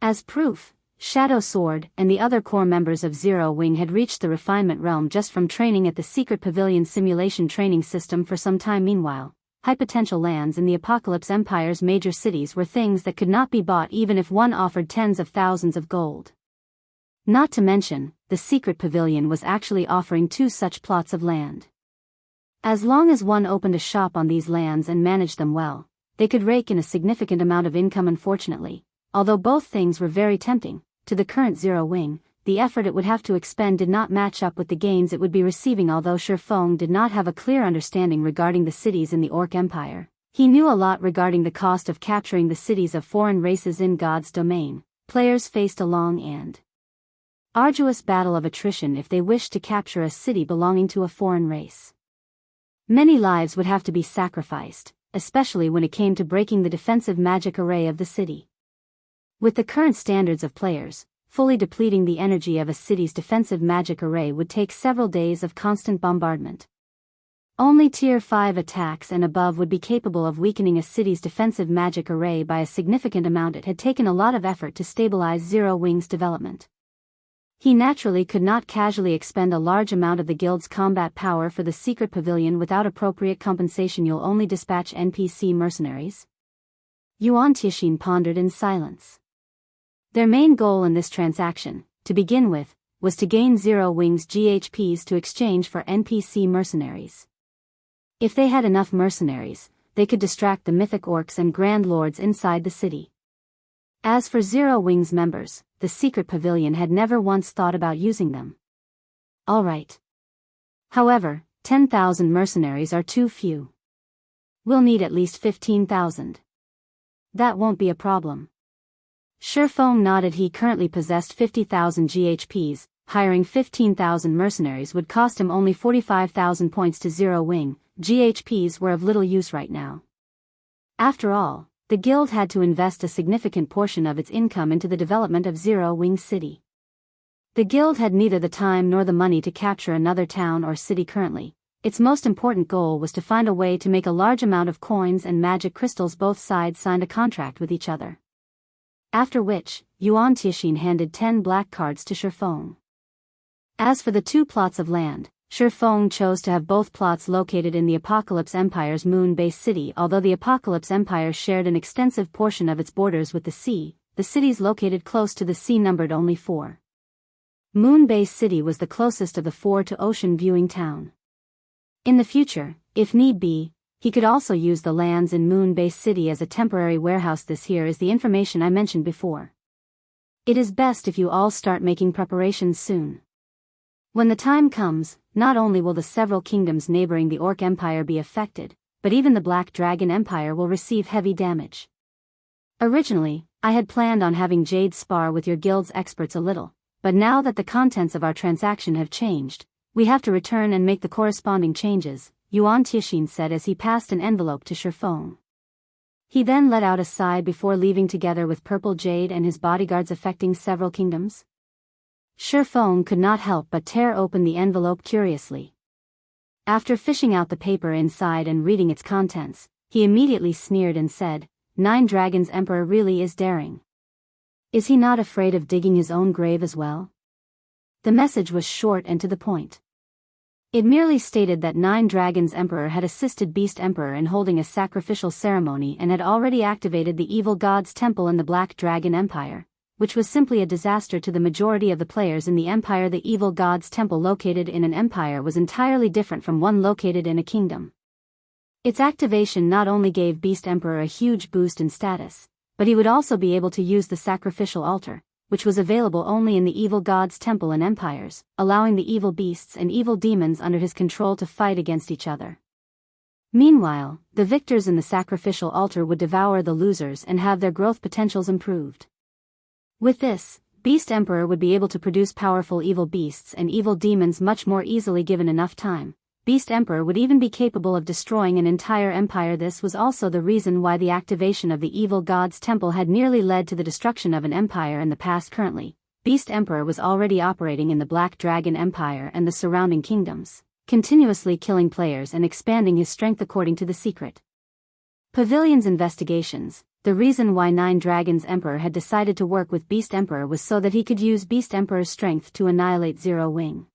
[SPEAKER 1] As proof, Shadow Sword and the other core members of Zero Wing had reached the refinement realm just from training at the secret pavilion simulation training system for some time. Meanwhile, high potential lands in the Apocalypse Empire's major cities were things that could not be bought even if one offered tens of thousands of gold. Not to mention, the secret pavilion was actually offering 2 such plots of land. As long as one opened a shop on these lands and managed them well, they could rake in a significant amount of income. Unfortunately, although both things were very tempting, to the current Zero Wing, the effort it would have to expend did not match up with the gains it would be receiving. Although Feng did not have a clear understanding regarding the cities in the Orc Empire, he knew a lot regarding the cost of capturing the cities of foreign races in God's domain. Players faced a long and arduous battle of attrition if they wished to capture a city belonging to a foreign race. Many lives would have to be sacrificed, especially when it came to breaking the defensive magic array of the city. With the current standards of players, fully depleting the energy of a city's defensive magic array would take several days of constant bombardment. Only Tier 5 attacks and above would be capable of weakening a city's defensive magic array by a significant amount. It had taken a lot of effort to stabilize Zero Wing's development. He naturally could not casually expend a large amount of the guild's combat power for the secret pavilion without appropriate compensation. You'll only dispatch NPC mercenaries? Yuan Tixin pondered in silence. Their main goal in this transaction, to begin with, was to gain Zero Wing's GHPs to exchange for NPC mercenaries. If they had enough mercenaries, they could distract the mythic orcs and grand lords inside the city. As for Zero Wing's members, the secret pavilion had never once thought about using them. Alright. However, 10,000 mercenaries are too few. We'll need at least 15,000. That won't be a problem. Feng nodded. He currently possessed 50,000 GHPs, hiring 15,000 mercenaries would cost him only 45,000 points to Zero Wing. GHPs were of little use right now. After all, the guild had to invest a significant portion of its income into the development of Zero Wing City. The guild had neither the time nor the money to capture another town or city currently. Its most important goal was to find a way to make a large amount of coins and magic crystals. Both sides signed a contract with each other. After which, Yuan Tixin handed 10 black cards to Feng. As for the 2 plots of land, Feng chose to have both plots located in the Apocalypse Empire's moon-based city. Although the Apocalypse Empire shared an extensive portion of its borders with the sea, the cities located close to the sea numbered only 4. Moon-based city was the closest of the 4 to ocean viewing town. In the future, if need be, he could also use the lands in Moon-based city as a temporary warehouse. This here is the information I mentioned before. It is best if you all start making preparations soon. When the time comes, not only will the several kingdoms neighboring the Orc Empire be affected, but even the Black Dragon Empire will receive heavy damage. Originally, I had planned on having Jade spar with your guild's experts a little, but now that the contents of our transaction have changed, we have to return and make the corresponding changes, Yuan Tixin said as he passed an envelope to Feng. He then let out a sigh before leaving together with Purple Jade and his bodyguards affecting several kingdoms. Feng could not help but tear open the envelope curiously. After fishing out the paper inside and reading its contents, he immediately sneered and said, 9 Dragons Emperor really is daring. Is he not afraid of digging his own grave as well? The message was short and to the point. It merely stated that 9 Dragons Emperor had assisted Beast Emperor in holding a sacrificial ceremony and had already activated the evil god's temple in the Black Dragon Empire, which was simply a disaster to the majority of the players in the empire. The evil god's temple located in an empire was entirely different from one located in a kingdom. Its activation not only gave Beast Emperor a huge boost in status, but he would also be able to use the sacrificial altar, which was available only in the evil god's temple and empires, allowing the evil beasts and evil demons under his control to fight against each other. Meanwhile, the victors in the sacrificial altar would devour the losers and have their growth potentials improved. With this, Beast Emperor would be able to produce powerful evil beasts and evil demons much more easily given enough time. Beast Emperor would even be capable of destroying an entire empire. This was also the reason why the activation of the evil god's temple had nearly led to the destruction of an empire in the past. Currently, Beast Emperor was already operating in the Black Dragon Empire and the surrounding kingdoms, continuously killing players and expanding his strength according to the secret Pavilion's investigations. The reason why Nine Dragons Emperor had decided to work with Beast Emperor was so that he could use Beast Emperor's strength to annihilate Zero Wing.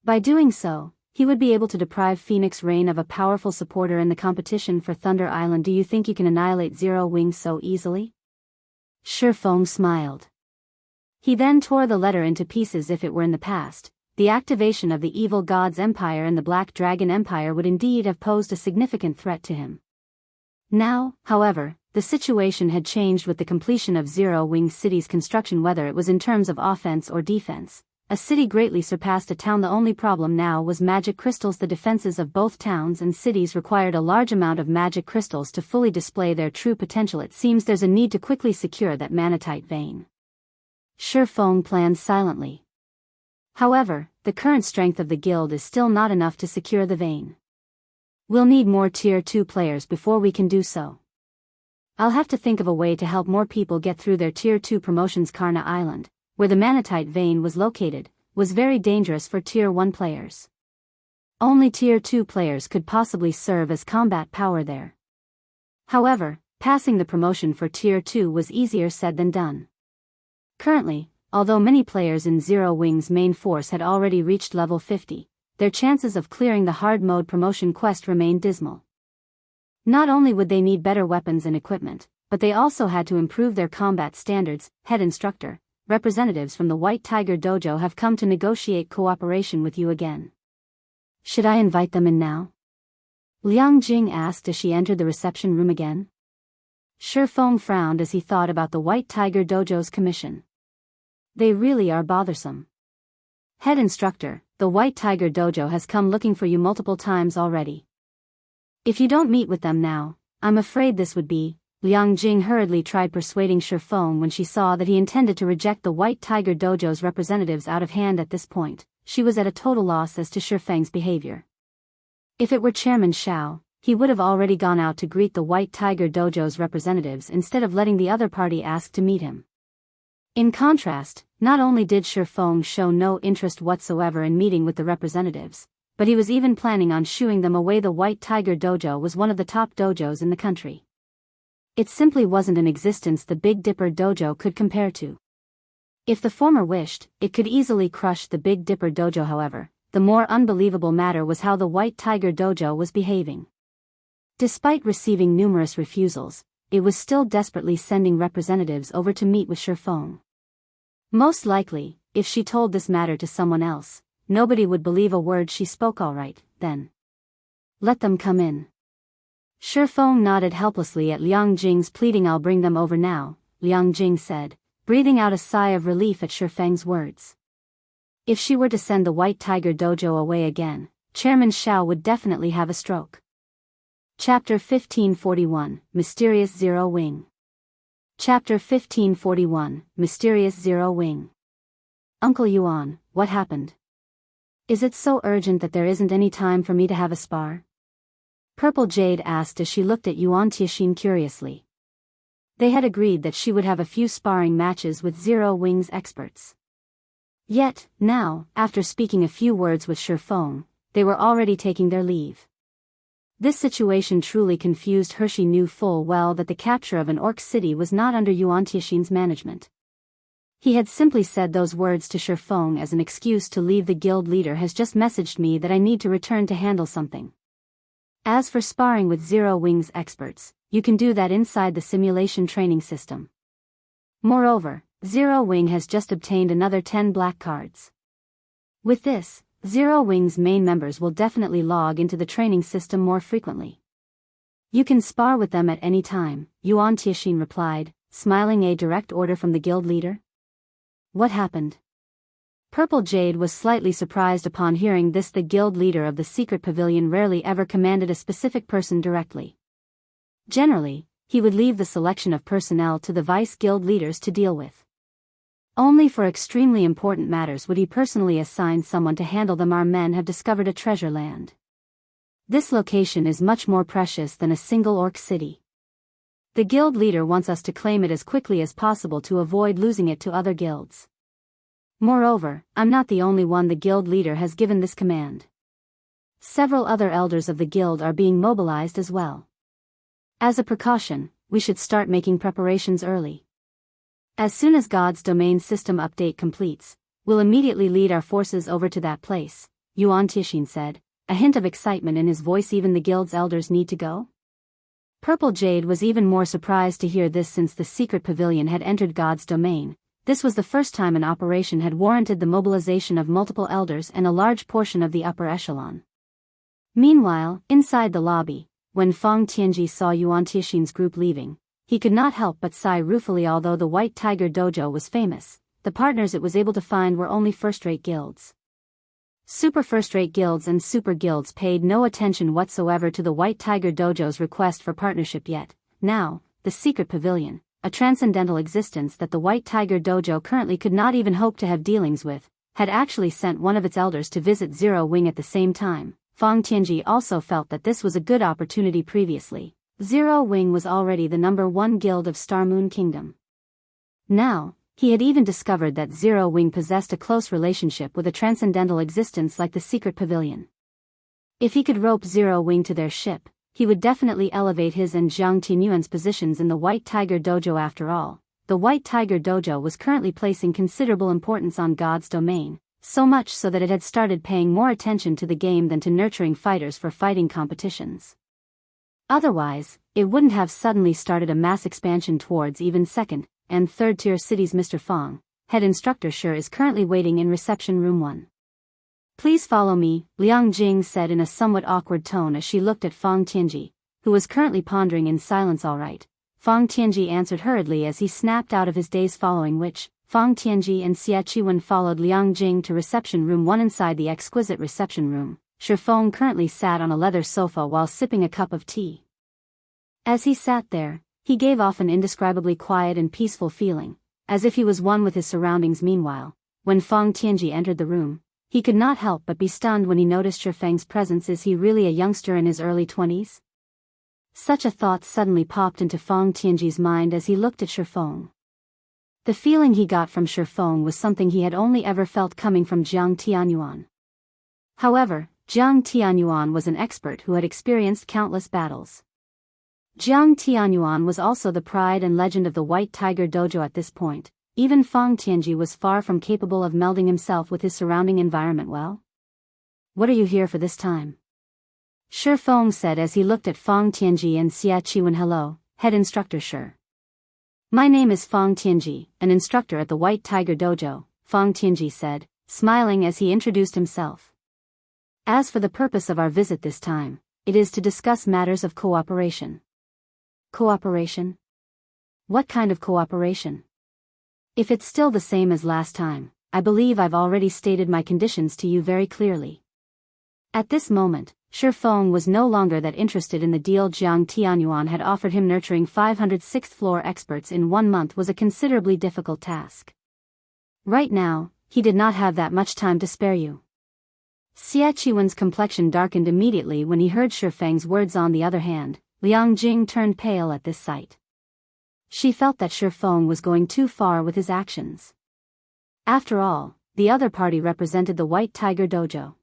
[SPEAKER 1] By doing so, he would be able to deprive Phoenix Rain of a powerful supporter in the competition for Thunder Island. Do you think you can annihilate Zero Wing so easily? Feng smiled. He then tore the letter into pieces. If it were in the past, the activation of the evil god's empire and the Black Dragon Empire would indeed have posed a significant threat to him. Now, however, the situation had changed with the completion of Zero Wing City's construction. Whether it was in terms of offense or defense, a city greatly surpassed a town. The only problem now was magic crystals. The defenses of both towns and cities required a large amount of magic crystals to fully display their true potential. It seems there's a need to quickly secure that manatite vein. Feng planned silently. However, the current strength of the guild is still not enough to secure the vein. We'll need more Tier 2 players before we can do so. I'll have to think of a way to help more people get through their Tier 2 promotions. Karna Island, where the manatite vein was located, was very dangerous for Tier 1 players. Only Tier 2 players could possibly serve as combat power there. However, passing the promotion for Tier 2 was easier said than done. Currently, although many players in Zero Wing's main force had already reached level 50, their chances of clearing the hard mode promotion quest remained dismal. Not only would they need better weapons and equipment, but they also had to improve their combat standards. Head instructor, representatives from the White Tiger Dojo have come to negotiate cooperation with you again. Should I invite them in now? Liang Jing asked as she entered the reception room again. Feng frowned as he thought about the White Tiger Dojo's commission. They really are bothersome. Head instructor, the White Tiger Dojo has come looking for you multiple times already. If you don't meet with them now, I'm afraid this would be. Liang Jing hurriedly tried persuading Feng when she saw that he intended to reject the White Tiger Dojo's representatives out of hand. At this point, she was at a total loss as to Feng's behavior. If it were Chairman Xiao, he would have already gone out to greet the White Tiger Dojo's representatives instead of letting the other party ask to meet him. In contrast, not only did Feng show no interest whatsoever in meeting with the representatives, but he was even planning on shooing them away. The White Tiger Dojo was one of the top dojos in the country. It simply wasn't an existence the Big Dipper Dojo could compare to. If the former wished, it could easily crush the Big Dipper Dojo. However, the more unbelievable matter was how the White Tiger Dojo was behaving. Despite receiving numerous refusals, it was still desperately sending representatives over to meet with Feng. Most likely, if she told this matter to someone else, nobody would believe a word she spoke. All right, then. Let them come in. Feng nodded helplessly at Liang Jing's pleading. I'll bring them over now, Liang Jing said, breathing out a sigh of relief at Feng's words. If she were to send the White Tiger Dojo away again, Chairman Xiao would definitely have a stroke. Chapter 1541, Mysterious Zero Wing. Chapter 1541, Mysterious Zero Wing. Uncle Yuan, what happened? Is it so urgent that there isn't any time for me to have a spar? Purple Jade asked as she looked at Yuan Tixin curiously. They had agreed that she would have a few sparring matches with Zero Wing's experts. Yet, now, after speaking a few words with Feng, they were already taking their leave. This situation truly confused her. She knew full well that the capture of an orc city was not under Yuan Tixin's management. He had simply said those words to Feng as an excuse to leave. The guild leader has just messaged me that I need to return to handle something. As for sparring with Zero Wing's experts, you can do that inside the simulation training system. Moreover, Zero Wing has just obtained another 10 black cards. With this, Zero Wing's main members will definitely log into the training system more frequently. You can spar with them at any time, Yuan Tixin replied, smiling. A direct order from the guild leader? What happened? Purple Jade was slightly surprised upon hearing this. The guild leader of the secret pavilion rarely ever commanded a specific person directly. Generally, he would leave the selection of personnel to the vice guild leaders to deal with. Only for extremely important matters would he personally assign someone to handle them. Our men have discovered a treasure land. This location is much more precious than a single orc city. The guild leader wants us to claim it as quickly as possible to avoid losing it to other guilds. Moreover, I'm not the only one the guild leader has given this command. Several other elders of the guild are being mobilized as well. As a precaution, we should start making preparations early. As soon as God's domain system update completes, we'll immediately lead our forces over to that place, Yuan Tixin said, a hint of excitement in his voice. Even the guild's elders need to go? Purple Jade was even more surprised to hear this since the secret pavilion had entered God's domain. This was the first time an operation had warranted the mobilization of multiple elders and a large portion of the upper echelon. Meanwhile, inside the lobby, when Feng Tianji saw Yuan Tixin's group leaving, he could not help but sigh ruefully. Although the White Tiger Dojo was famous, the partners it was able to find were only first-rate guilds. Super first-rate guilds and super guilds paid no attention whatsoever to the White Tiger Dojo's request for partnership yet. Now, the secret pavilion, a transcendental existence that the White Tiger Dojo currently could not even hope to have dealings with, had actually sent one of its elders to visit Zero Wing at the same time. Feng Tianji also felt that this was a good opportunity. Previously, Zero Wing was already the #1 guild of Star Moon Kingdom. Now, he had even discovered that Zero Wing possessed a close relationship with a transcendental existence like the secret pavilion. If he could rope Zero Wing to their ship, he would definitely elevate his and Jiang Tianyuan's positions in the White Tiger Dojo. After all, the White Tiger Dojo was currently placing considerable importance on God's domain, so much so that it had started paying more attention to the game than to nurturing fighters for fighting competitions. Otherwise, it wouldn't have suddenly started a mass expansion towards even second and third-tier cities. Mr. Feng, head instructor Shi, is currently waiting in reception room 1. Please follow me, Liang Jing said in a somewhat awkward tone as she looked at Feng Tianji, who was currently pondering in silence. All right, Feng Tianji answered hurriedly as he snapped out of his daze, following which, Feng Tianji and Xia Qiwen followed Liang Jing to reception room 1. Inside the exquisite reception room, Shi Feng currently sat on a leather sofa while sipping a cup of tea. As he sat there, he gave off an indescribably quiet and peaceful feeling, as if he was one with his surroundings. Meanwhile, when Feng Tianji entered the room, he could not help but be stunned when he noticed Shi Feng's presence. Is he really a youngster in his early 20s? Such a thought suddenly popped into Feng Tianji's mind as he looked at Shi Feng. The feeling he got from Shi Feng was something he had only ever felt coming from Jiang Tianyuan. However, Jiang Tianyuan was an expert who had experienced countless battles. Jiang Tianyuan was also the pride and legend of the White Tiger Dojo. At this point, even Feng Tianji was far from capable of melding himself with his surrounding environment well. What are you here for this time? Shi Feng said as he looked at Feng Tianji and Xia Qiwen. Hello, head instructor Shi. My name is Feng Tianji, an instructor at the White Tiger Dojo, Feng Tianji said, smiling as he introduced himself. As for the purpose of our visit this time, it is to discuss matters of cooperation. Cooperation? What kind of cooperation? If it's still the same as last time, I believe I've already stated my conditions to you very clearly. At this moment, Shi Feng was no longer that interested in the deal. Jiang Tianyuan had offered him nurturing 506th floor experts in 1 month was a considerably difficult task. Right now, he did not have that much time to spare you. Xia Qiwen's complexion darkened immediately when he heard Shi Feng's words. On the other hand, Liang Jing turned pale at this sight. She felt that Shi Feng was going too far with his actions. After all, the other party represented the White Tiger Dojo.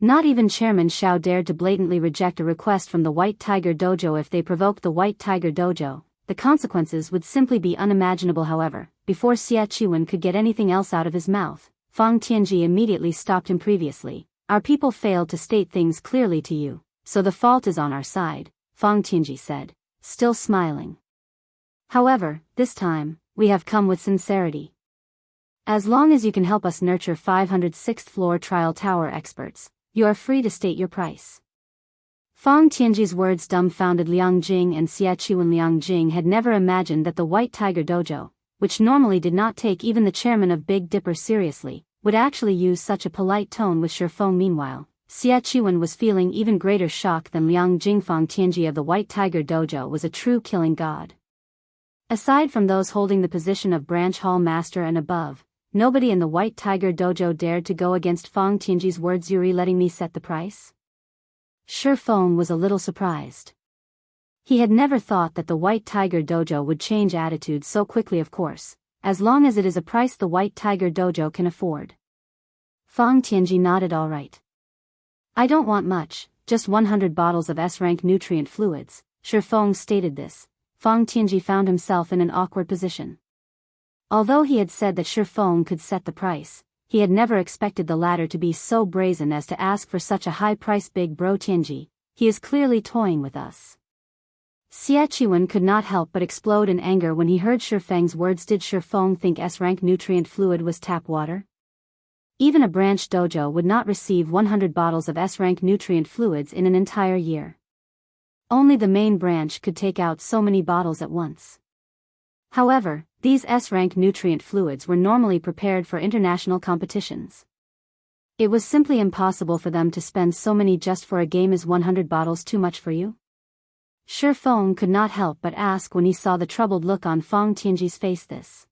[SPEAKER 1] Not even Chairman Xiao dared to blatantly reject a request from the White Tiger Dojo. If they provoked the White Tiger Dojo, the consequences would simply be unimaginable. However, before Xia Qiwen could get anything else out of his mouth, Feng Tianji immediately stopped him. Previously, our people failed to state things clearly to you, so the fault is on our side, Feng Tianji said, still smiling. However, this time, we have come with sincerity. As long as you can help us nurture 506th floor trial tower experts, you are free to state your price. Feng Tianji's words dumbfounded Liang Jing and Xia Qiwen. Liang Jing had never imagined that the White Tiger Dojo, which normally did not take even the chairman of Big Dipper seriously, would actually use such a polite tone with Shi Feng. Meanwhile, Xia Qiwen was feeling even greater shock than Liang Jing. Feng Tianji of the White Tiger Dojo was a true killing god. Aside from those holding the position of branch hall master and above, nobody in the White Tiger Dojo dared to go against Feng Tianji's words. "You're letting me set the price?" Feng was a little surprised. He had never thought that the White Tiger Dojo would change attitudes so quickly. "Of course, as long as it is a price the White Tiger Dojo can afford." Feng Tianji nodded. "All right. I don't want much, just 100 bottles of S-rank nutrient fluids." Feng stated this. Feng Tianji found himself in an awkward position. Although he had said that Feng could set the price, he had never expected the latter to be so brazen as to ask for such a high price. "Big bro Tianji, he is clearly toying with us." Xianxia could not help but explode in anger when he heard Feng's words. Did Feng think S-rank nutrient fluid was tap water? Even a branch dojo would not receive 100 bottles of S-rank nutrient fluids in an entire year. Only the main branch could take out so many bottles at once. However, these S-rank nutrient fluids were normally prepared for international competitions. It was simply impossible for them to spend so many just for a game. "Is 100 bottles too much for you?" Feng could not help but ask when he saw the troubled look on Feng Tianji's face. "This.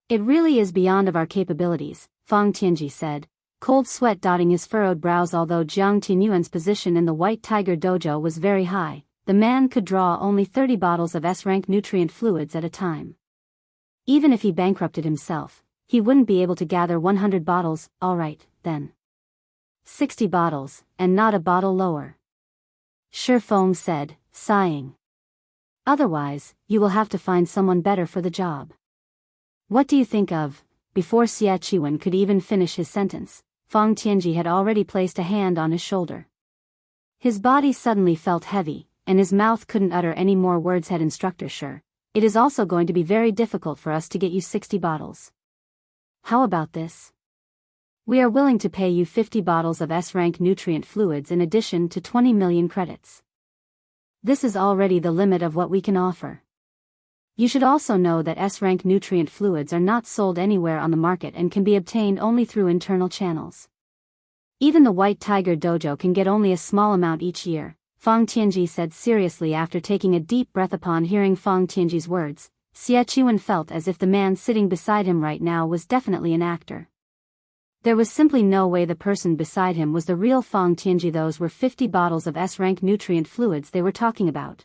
[SPEAKER 1] It really is beyond of our capabilities," Feng Tianji said, cold sweat dotting his furrowed brows. Although Jiang Tianyuan's position in the White Tiger Dojo was very high, the man could draw only 30 bottles of S-rank nutrient fluids at a time. Even if he bankrupted himself, he wouldn't be able to gather 100 bottles. "All right, then. 60 bottles, and not a bottle lower," Feng said, sighing. "Otherwise, you will have to find someone better for the job. What do you think of?" Before Xianxia could even finish his sentence, Feng Tianji had already placed a hand on his shoulder. His body suddenly felt heavy, and his mouth couldn't utter any more words. "Head instructor, sure. It is also going to be very difficult for us to get you 60 bottles. How about this? We are willing to pay you 50 bottles of S-rank nutrient fluids in addition to 20 million credits. This is already the limit of what we can offer. You should also know that S-rank nutrient fluids are not sold anywhere on the market and can be obtained only through internal channels. Even the White Tiger Dojo can get only a small amount each year," Feng Tianji said seriously. After taking a deep breath upon hearing Feng Tianji's words, Xianxia felt as if the man sitting beside him right now was definitely an actor. There was simply no way the person beside him was the real Feng Tianji. Those were 50 bottles of S-rank nutrient fluids they were talking about.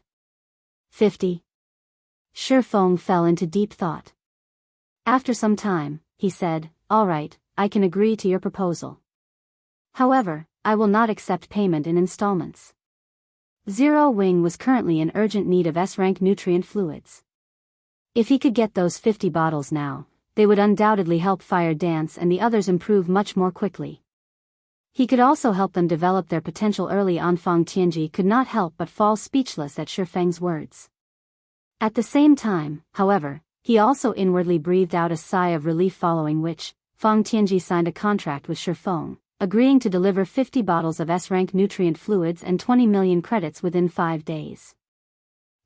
[SPEAKER 1] 50? Feng fell into deep thought. After some time, he said, "All right, I can agree to your proposal. However, I will not accept payment in installments." Zero Wing was currently in urgent need of S-rank nutrient fluids. If he could get those 50 bottles now, they would undoubtedly help Fire Dance and the others improve much more quickly. He could also help them develop their potential early on. Feng Tianji could not help but fall speechless at Feng's words. At the same time, however, he also inwardly breathed out a sigh of relief, following which, Feng Tianji signed a contract with Feng, agreeing to deliver 50 bottles of S-rank nutrient fluids and 20 million credits within 5 days.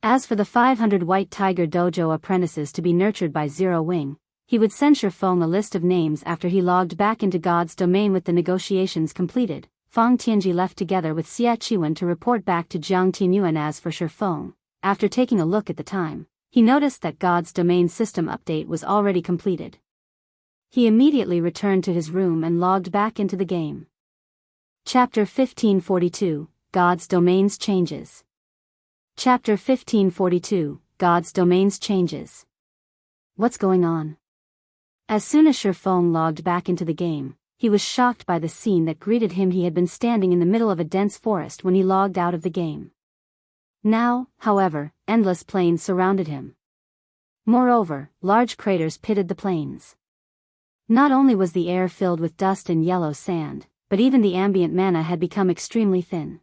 [SPEAKER 1] As for the 500 White Tiger Dojo apprentices to be nurtured by Zero Wing, he would send Feng a list of names after he logged back into God's domain. With the negotiations completed, Feng Tianji left together with Xianxia to report back to Jiang Tianyuan. As for Feng, after taking a look at the time, he noticed that God's domain system update was already completed. He immediately returned to his room and logged back into the game. Chapter 1542, God's Domains Changes. Chapter 1542, God's Domains Changes. What's going on? As soon as Feng logged back into the game, he was shocked by the scene that greeted him. He had been standing in the middle of a dense forest when he logged out of the game. Now, however, endless plains surrounded him. Moreover, large craters pitted the plains. Not only was the air filled with dust and yellow sand, but even the ambient mana had become extremely thin.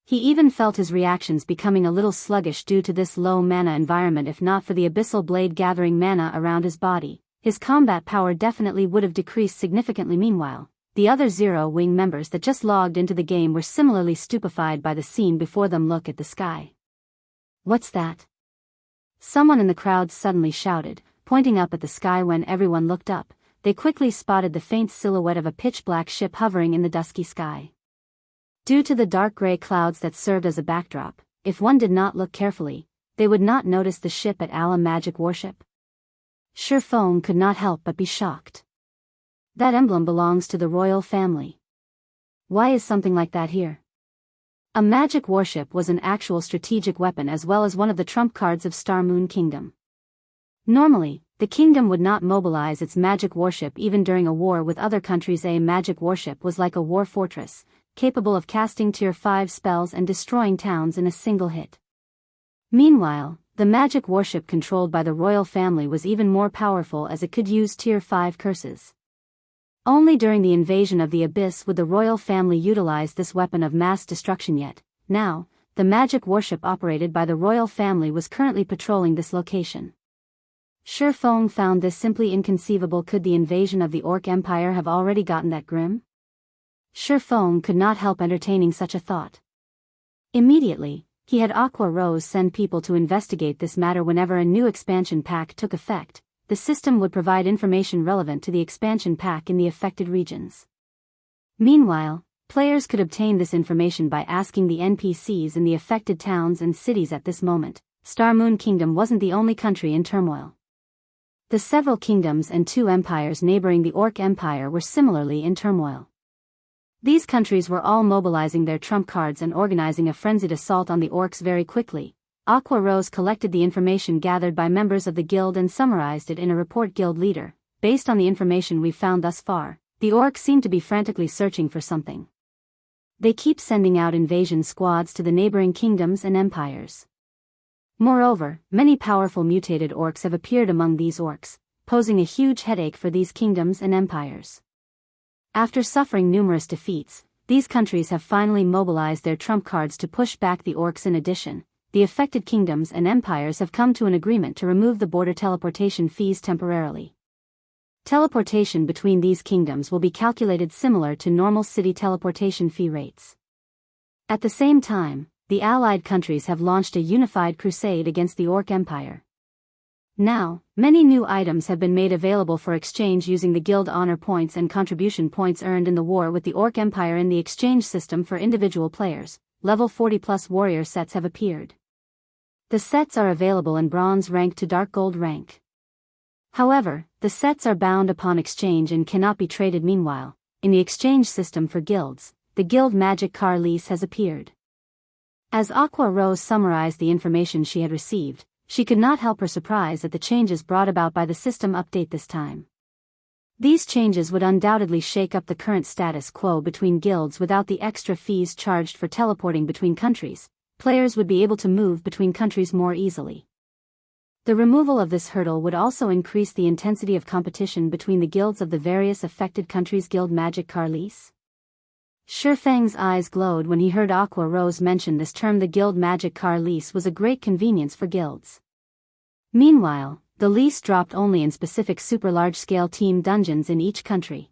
[SPEAKER 1] He even felt his reactions becoming a little sluggish due to this low mana environment. If not for the abyssal blade gathering mana around his body, his combat power definitely would have decreased significantly. Meanwhile, the other Zero Wing members that just logged into the game were similarly stupefied by the scene before them. Look at the sky. What's that? Someone in the crowd suddenly shouted, pointing up at the sky. When everyone looked up, they quickly spotted the faint silhouette of a pitch-black ship hovering in the dusky sky. Due to the dark gray clouds that served as a backdrop, if one did not look carefully, they would not notice the ship at Ala magic warship? Feng could not help but be shocked. That emblem belongs to the royal family. Why is something like that here? A magic warship was an actual strategic weapon as well as one of the trump cards of Star Moon Kingdom. Normally, the kingdom would not mobilize its magic warship even during a war with other countries. A magic warship was like a war fortress, capable of casting tier 5 spells and destroying towns in a single hit. Meanwhile, the magic warship controlled by the royal family was even more powerful as it could use tier 5 curses. Only during the invasion of the Abyss would the royal family utilize this weapon of mass destruction. Yet, now, the magic warship operated by the royal family was currently patrolling this location. Feng found this simply inconceivable. Could the invasion of the Orc Empire have already gotten that grim? Feng could not help entertaining such a thought. Immediately, he had Aqua Rose send people to investigate this matter. Whenever a new expansion pack took effect, the system would provide information relevant to the expansion pack in the affected regions. Meanwhile, players could obtain this information by asking the NPCs in the affected towns and cities. At this moment, Star Moon Kingdom wasn't the only country in turmoil. The several kingdoms and 2 empires neighboring the Orc Empire were similarly in turmoil. These countries were all mobilizing their trump cards and organizing a frenzied assault on the orcs very quickly. Aqua Rose collected the information gathered by members of the guild and summarized it in a report. Guild leader, based on the information we've found thus far, the orcs seem to be frantically searching for something. They keep sending out invasion squads to the neighboring kingdoms and empires. Moreover, many powerful mutated orcs have appeared among these orcs, posing a huge headache for these kingdoms and empires. After suffering numerous defeats, these countries have finally mobilized their trump cards to push back the orcs. In addition, the affected kingdoms and empires have come to an agreement to remove the border teleportation fees temporarily. Teleportation between these kingdoms will be calculated similar to normal city teleportation fee rates. At the same time, the allied countries have launched a unified crusade against the Orc Empire. Now, many new items have been made available for exchange using the guild honor points and contribution points earned in the war with the Orc Empire. In the exchange system for individual players, level 40+ warrior sets have appeared. The sets are available in bronze rank to dark gold rank. However, the sets are bound upon exchange and cannot be traded. Meanwhile, in the exchange system for guilds, the guild magic car lease has appeared. As Aqua Rose summarized the information she had received, she could not help her surprise at the changes brought about by the system update this time. These changes would undoubtedly shake up the current status quo between guilds. Without the extra fees charged for teleporting between countries, players would be able to move between countries more easily. The removal of this hurdle would also increase the intensity of competition between the guilds of the various affected countries. Guild magic car lease? Feng's eyes glowed when he heard Aqua Rose mention this term. The guild magic car lease was a great convenience for guilds. Meanwhile, the lease dropped only in specific super large-scale team dungeons in each country.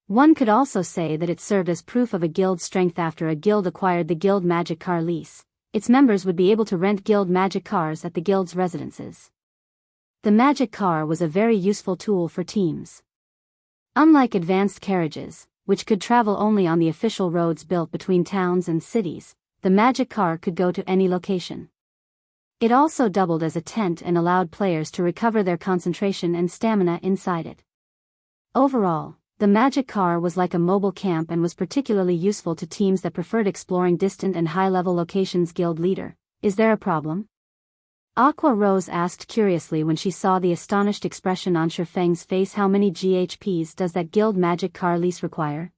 [SPEAKER 1] One could also say that it served as proof of a guild's strength. After a guild acquired the guild magic car lease, its members would be able to rent guild magic cars at the guild's residences. The magic car was a very useful tool for teams. Unlike advanced carriages, which could travel only on the official roads built between towns and cities, the magic car could go to any location. It also doubled as a tent and allowed players to recover their concentration and stamina inside it. Overall, the magic car was like a mobile camp and was particularly useful to teams that preferred exploring distant and high-level locations. Guild leader, is there a problem? Aqua Rose asked curiously when she saw the astonished expression on Feng's face. How many GHPs does that guild magic car lease require?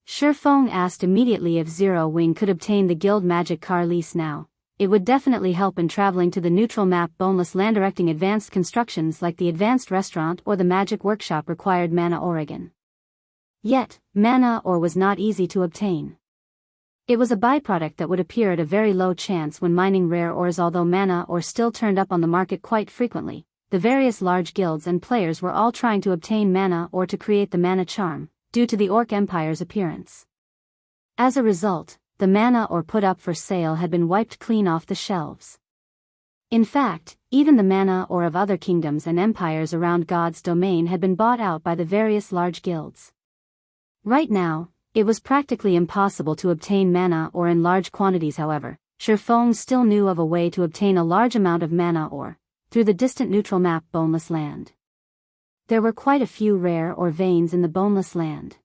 [SPEAKER 1] Feng asked immediately if Zero Wing could obtain the guild magic car lease now. It would definitely help in traveling to the neutral map boneless land. Directing advanced constructions like the advanced restaurant or the magic workshop required mana Oregon. Yet, mana ore was not easy to obtain. It was a byproduct that would appear at a very low chance when mining rare ores. Although mana ore still turned up on the market quite frequently, the various large guilds and players were all trying to obtain mana ore to create the mana charm, due to the Orc Empire's appearance. As a result, the mana ore put up for sale had been wiped clean off the shelves. In fact, even the mana ore of other kingdoms and empires around God's domain had been bought out by the various large guilds. Right now, it was practically impossible to obtain mana ore in large quantities. However, Feng still knew of a way to obtain a large amount of mana ore, through the distant neutral map Boneless Land. There were quite a few rare ore veins in the Boneless Land.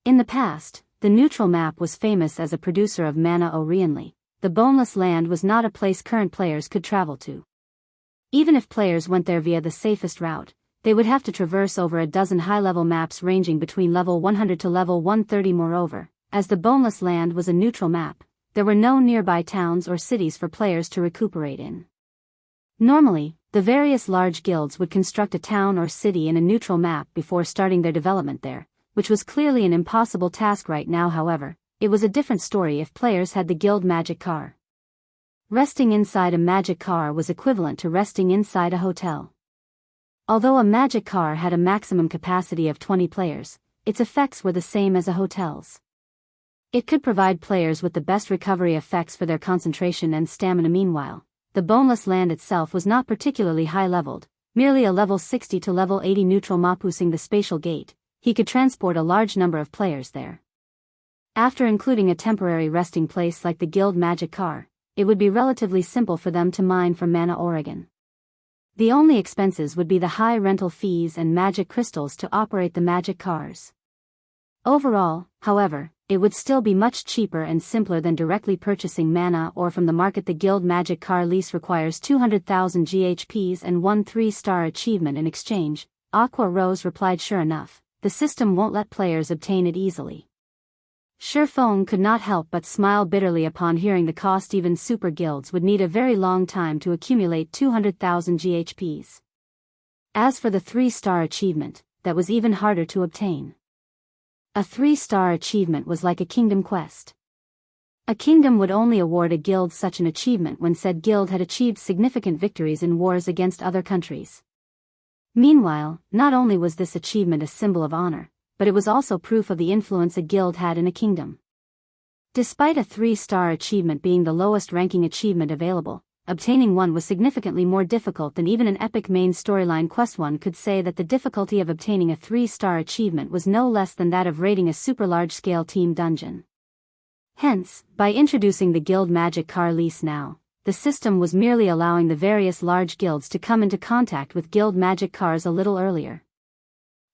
[SPEAKER 1] In the past, the neutral map was famous as a producer of mana ore. The Boneless Land was not a place current players could travel to. Even if players went there via the safest route, they would have to traverse over a dozen high-level maps ranging between level 100 to level 130. Moreover, as the Boneless Land was a neutral map, there were no nearby towns or cities for players to recuperate in. Normally, the various large guilds would construct a town or city in a neutral map before starting their development there, which was clearly an impossible task right now. However, it was a different story if players had the guild magic car. Resting inside a magic car was equivalent to resting inside a hotel. Although a magic car had a maximum capacity of 20 players, its effects were the same as a hotel's. It could provide players with the best recovery effects for their concentration and stamina. Meanwhile, the Boneless Land itself was not particularly high-leveled, merely a level 60 to level 80 neutral map. Using the spatial gate, he could transport a large number of players there. After including a temporary resting place like the guild magic car, it would be relatively simple for them to mine for mana ore. The only expenses would be the high rental fees and magic crystals to operate the magic cars. Overall, however, it would still be much cheaper and simpler than directly purchasing mana ore from the market. The guild magic car lease requires 200,000 GHPs and 1 3-star achievement in exchange. Aqua Rose replied, sure enough, the system won't let players obtain it easily. Feng could not help but smile bitterly upon hearing the cost. Even super guilds would need a very long time to accumulate 200,000 GHPs. As for the 3-star achievement, that was even harder to obtain. A 3-star achievement was like a kingdom quest. A kingdom would only award a guild such an achievement when said guild had achieved significant victories in wars against other countries. Meanwhile, not only was this achievement a symbol of honor, but it was also proof of the influence a guild had in a kingdom. Despite a 3-star achievement being the lowest ranking achievement available, obtaining one was significantly more difficult than even an epic main storyline quest. One could say that the difficulty of obtaining a 3-star achievement was no less than that of raiding a super large-scale team dungeon. Hence, by introducing the guild magic car lease now, the system was merely allowing the various large guilds to come into contact with guild magic cars a little earlier.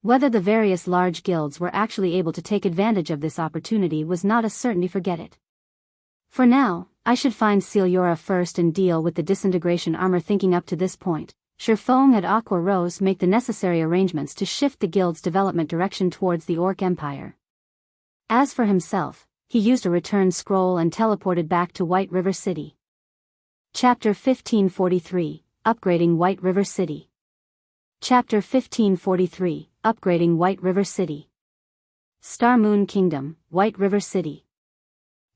[SPEAKER 1] Whether the various large guilds were actually able to take advantage of this opportunity was not a certainty. Forget it. For now, I should find Xianxia first and deal with the disintegration armor. Thinking up to this point, Feng had Aqua Rose make the necessary arrangements to shift the guild's development direction towards the Orc Empire. As for himself, he used a return scroll and teleported back to White River City. Chapter 1543, Upgrading White River City. Chapter 1543, Upgrading White River City. Star Moon Kingdom, White River City.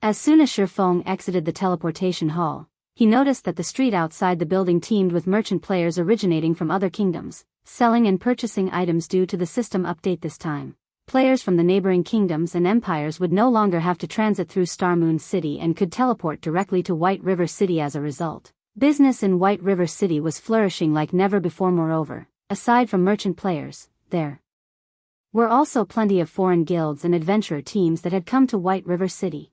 [SPEAKER 1] As soon as Feng exited the teleportation hall, he noticed that the street outside the building teemed with merchant players originating from other kingdoms, selling and purchasing items. Due to the system update this time, players from the neighboring kingdoms and empires would no longer have to transit through Star Moon City and could teleport directly to White River City. As a result, business in White River City was flourishing like never before. Moreover, aside from merchant players, there were also plenty of foreign guilds and adventurer teams that had come to White River City.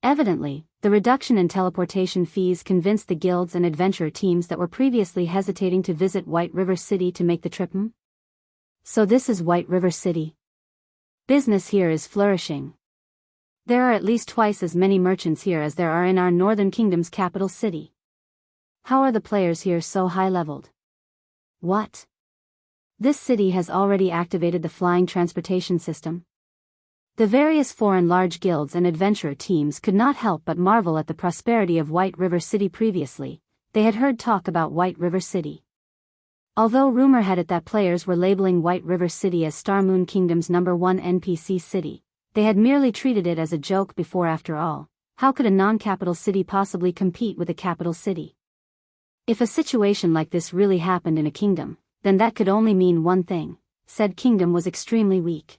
[SPEAKER 1] Evidently, the reduction in teleportation fees convinced the guilds and adventurer teams that were previously hesitating to visit White River City to make the trip. So this is White River City. Business here is flourishing. There are at least twice as many merchants here as there are in our northern kingdom's capital city. How are the players here so high-leveled? What? This city has already activated the flying transportation system. The various foreign large guilds and adventurer teams could not help but marvel at the prosperity of White River City. Previously, they had heard talk about White River City. Although rumor had it that players were labeling White River City as Star Moon Kingdom's #1 NPC city, they had merely treated it as a joke before. After all, how could a non-capital city possibly compete with a capital city? If a situation like this really happened in a kingdom, then that could only mean one thing: said kingdom was extremely weak.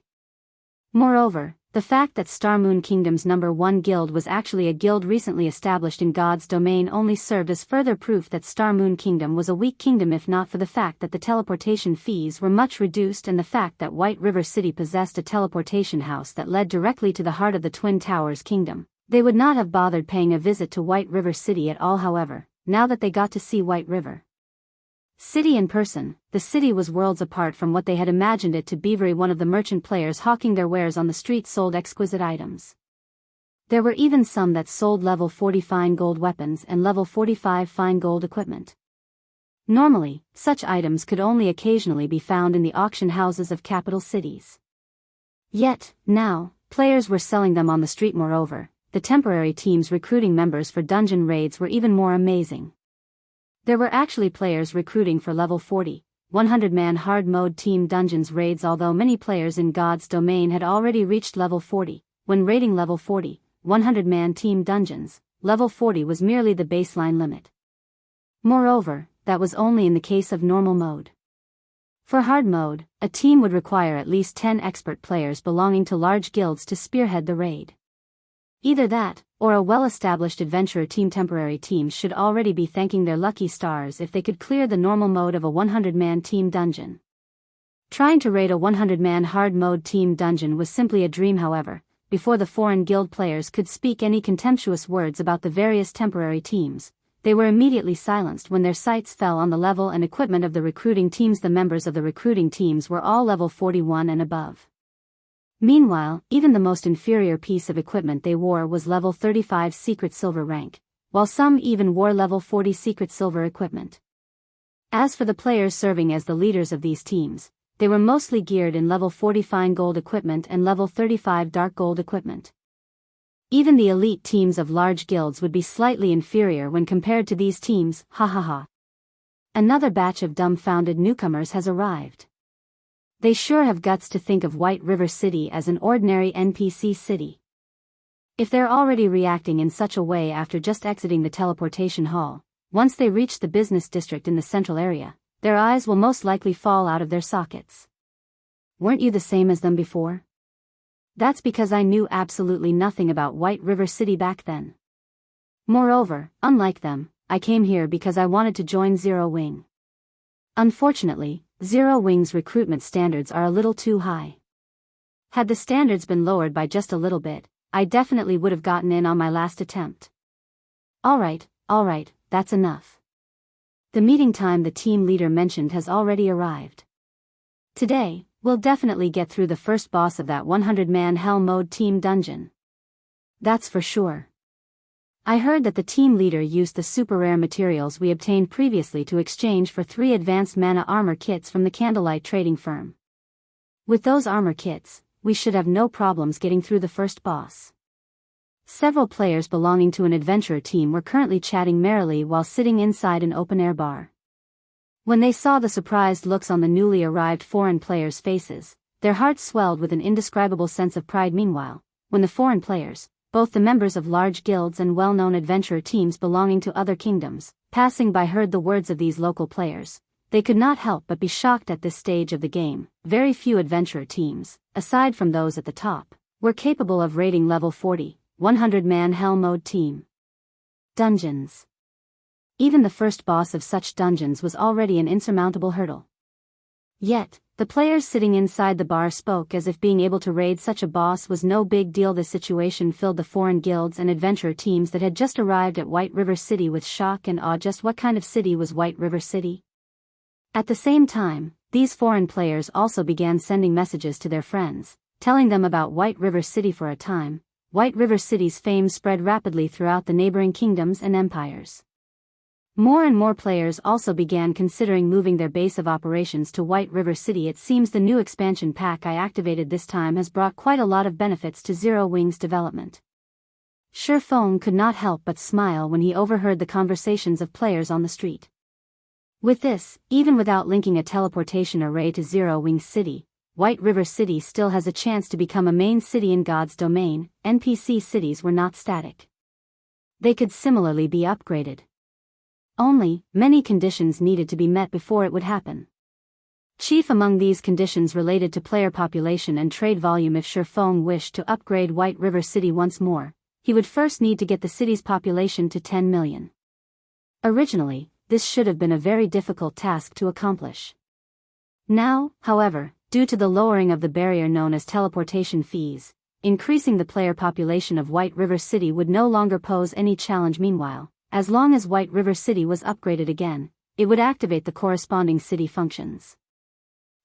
[SPEAKER 1] Moreover, the fact that Star Moon Kingdom's #1 guild was actually a guild recently established in God's domain only served as further proof that Star Moon Kingdom was a weak kingdom, if not for the fact that the teleportation fees were much reduced and the fact that White River City possessed a teleportation house that led directly to the heart of the Twin Towers Kingdom. They would not have bothered paying a visit to White River City at all, however, now that they got to see White River City in person. The city was worlds apart from what they had imagined it to be. Very one of the merchant players hawking their wares on the street sold exquisite items. There were even some that sold level 40 fine gold weapons and level 45 fine gold equipment. Normally, such items could only occasionally be found in the auction houses of capital cities. Yet, now, players were selling them on the street. Moreover, the temporary teams recruiting members for dungeon raids were even more amazing. There were actually players recruiting for level 40, 100-man hard mode team dungeons raids, although many players in God's domain had already reached level 40. When raiding level 40, 100-man team dungeons, level 40 was merely the baseline limit. Moreover, that was only in the case of normal mode. For hard mode, a team would require at least 10 expert players belonging to large guilds to spearhead the raid. Either that, or a well-established adventurer team. Temporary teams should already be thanking their lucky stars if they could clear the normal mode of a 100-man team dungeon. Trying to raid a 100-man hard mode team dungeon was simply a dream. However, before the foreign guild players could speak any contemptuous words about the various temporary teams, they were immediately silenced when their sights fell on the level and equipment of the recruiting teams. The members of the recruiting teams were all level 41 and above. Meanwhile, even the most inferior piece of equipment they wore was level 35 secret silver rank, while some even wore level 40 secret silver equipment. As for the players serving as the leaders of these teams, they were mostly geared in level 40 fine gold equipment and level 35 dark gold equipment. Even the elite teams of large guilds would be slightly inferior when compared to these teams. Ha ha ha. Another batch of dumbfounded newcomers has arrived. They sure have guts to think of White River City as an ordinary NPC city. If they're already reacting in such a way after just exiting the teleportation hall, once they reach the business district in the central area, their eyes will most likely fall out of their sockets. Weren't you the same as them before? That's because I knew absolutely nothing about White River City back then. Moreover, unlike them, I came here because I wanted to join Zero Wing. Unfortunately, Zero Wing's recruitment standards are a little too high. Had the standards been lowered by just a little bit, I definitely would have gotten in on my last attempt. Alright, that's enough. The meeting time the team leader mentioned has already arrived. Today, we'll definitely get through the first boss of that 100-man hell mode team dungeon. That's for sure. I heard that the team leader used the super rare materials we obtained previously to exchange for 3 advanced mana armor kits from the Candlelight trading firm. With those armor kits, we should have no problems getting through the first boss. Several players belonging to an adventurer team were currently chatting merrily while sitting inside an open-air bar. When they saw the surprised looks on the newly arrived foreign players' faces, their hearts swelled with an indescribable sense of pride. Meanwhile, when the foreign players, both the members of large guilds and well-known adventurer teams belonging to other kingdoms, passing by heard the words of these local players, they could not help but be shocked. At this stage of the game, very few adventurer teams, aside from those at the top, were capable of raiding level 40, 100-man hell mode team dungeons. Even the first boss of such dungeons was already an insurmountable hurdle. Yet, the players sitting inside the bar spoke as if being able to raid such a boss was no big deal. This situation filled the foreign guilds and adventurer teams that had just arrived at White River City with shock and awe. Just what kind of city was White River City? At the same time, these foreign players also began sending messages to their friends, telling them about White River City. For a time, White River City's fame spread rapidly throughout the neighboring kingdoms and empires. More and more players also began considering moving their base of operations to White River City. It seems the new expansion pack I activated this time has brought quite a lot of benefits to Zero Wing's development. Feng could not help but smile when he overheard the conversations of players on the street. With this, even without linking a teleportation array to Zero Wing's city, White River City still has a chance to become a main city in God's domain. NPC cities were not static. They could similarly be upgraded. Only, many conditions needed to be met before it would happen. Chief among these conditions related to player population and trade volume. If Feng wished to upgrade White River City once more, he would first need to get the city's population to 10 million. Originally, this should have been a very difficult task to accomplish. Now, however, due to the lowering of the barrier known as teleportation fees, increasing the player population of White River City would no longer pose any challenge. Meanwhile, as long as White River City was upgraded again, it would activate the corresponding city functions.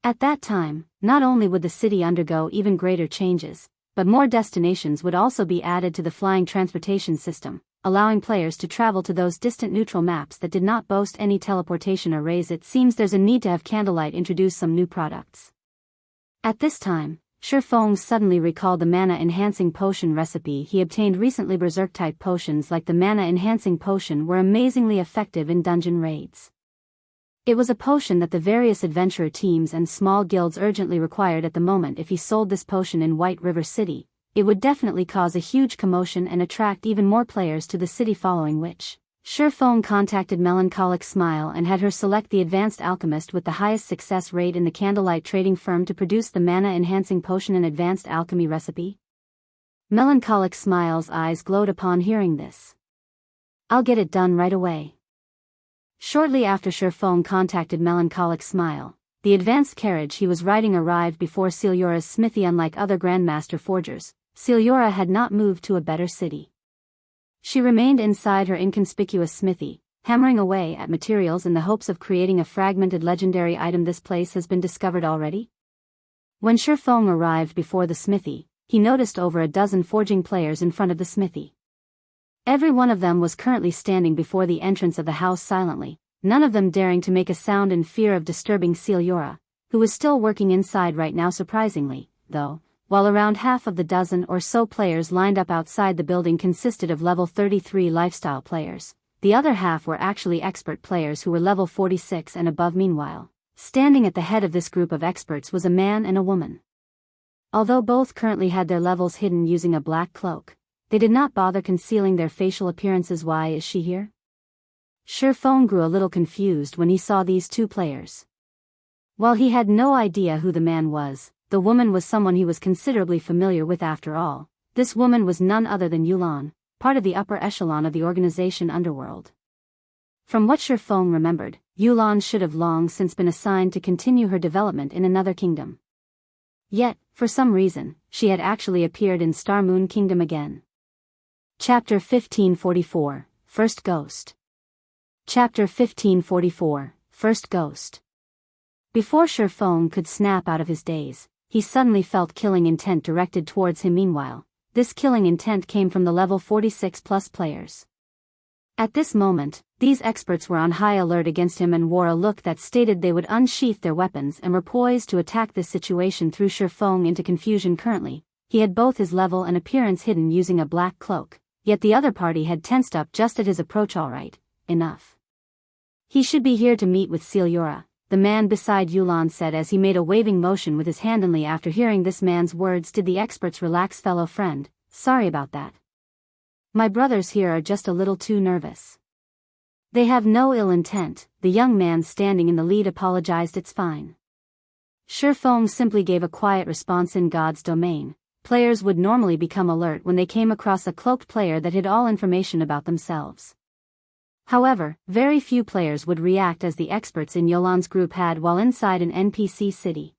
[SPEAKER 1] At that time, not only would the city undergo even greater changes, but more destinations would also be added to the flying transportation system, allowing players to travel to those distant neutral maps that did not boast any teleportation arrays. It seems there's a need to have Candlelight introduce some new products. At this time, Feng suddenly recalled the mana-enhancing potion recipe he obtained recently. Berserk-type potions like the mana-enhancing potion were amazingly effective in dungeon raids. It was a potion that the various adventurer teams and small guilds urgently required at the moment. If he sold this potion in White River City, it would definitely cause a huge commotion and attract even more players to the city, following which, Feng contacted Melancholic Smile and had her select the advanced alchemist with the highest success rate in the Candlelight trading firm to produce the mana-enhancing potion and advanced alchemy recipe. Melancholic Smile's eyes glowed upon hearing this. "I'll get it done right away." Shortly after Feng contacted Melancholic Smile, the advanced carriage he was riding arrived before Xianxia's smithy. Unlike other Grandmaster forgers, Xianxia had not moved to a better city. She remained inside her inconspicuous smithy, hammering away at materials in the hopes of creating a fragmented legendary item. "This place has been discovered already?" When Feng arrived before the smithy, he noticed over a dozen forging players in front of the smithy. Every one of them was currently standing before the entrance of the house silently, none of them daring to make a sound in fear of disturbing Xianxia, who was still working inside right now. Surprisingly, though, while around half of the dozen or so players lined up outside the building consisted of level 33 lifestyle players, the other half were actually expert players who were level 46 and above. Meanwhile, standing at the head of this group of experts was a man and a woman. Although both currently had their levels hidden using a black cloak, they did not bother concealing their facial appearances. "Why is she here?" Feng grew a little confused when he saw these two players. While he had no idea who the man was, the woman was someone he was considerably familiar with. After all, this woman was none other than Yulan, part of the upper echelon of the organization Underworld. From what Feng remembered, Yulan should have long since been assigned to continue her development in another kingdom. Yet, for some reason, she had actually appeared in Star Moon Kingdom again. Chapter 1544, First Ghost. Chapter 1544, First Ghost. Before Feng could snap out of his daze, he suddenly felt killing intent directed towards him. Meanwhile, this killing intent came from the level 46 plus players. At this moment, these experts were on high alert against him and wore a look that stated they would unsheath their weapons and were poised to attack. This situation threw Feng into confusion. Currently, he had both his level and appearance hidden using a black cloak, yet the other party had tensed up just at his approach. "All right, enough. He should be here to meet with Xianxia," the man beside Yulan said as he made a waving motion with his hand. Only after hearing this man's words did the experts relax. "Fellow friend, sorry about that. My brothers here are just a little too nervous." "They have no ill intent," the young man standing in the lead apologized. "It's fine." Feng simply gave a quiet response. In God's domain, players would normally become alert when they came across a cloaked player that hid all information about themselves. However, very few players would react as the experts in Yulan's group had while inside an NPC city.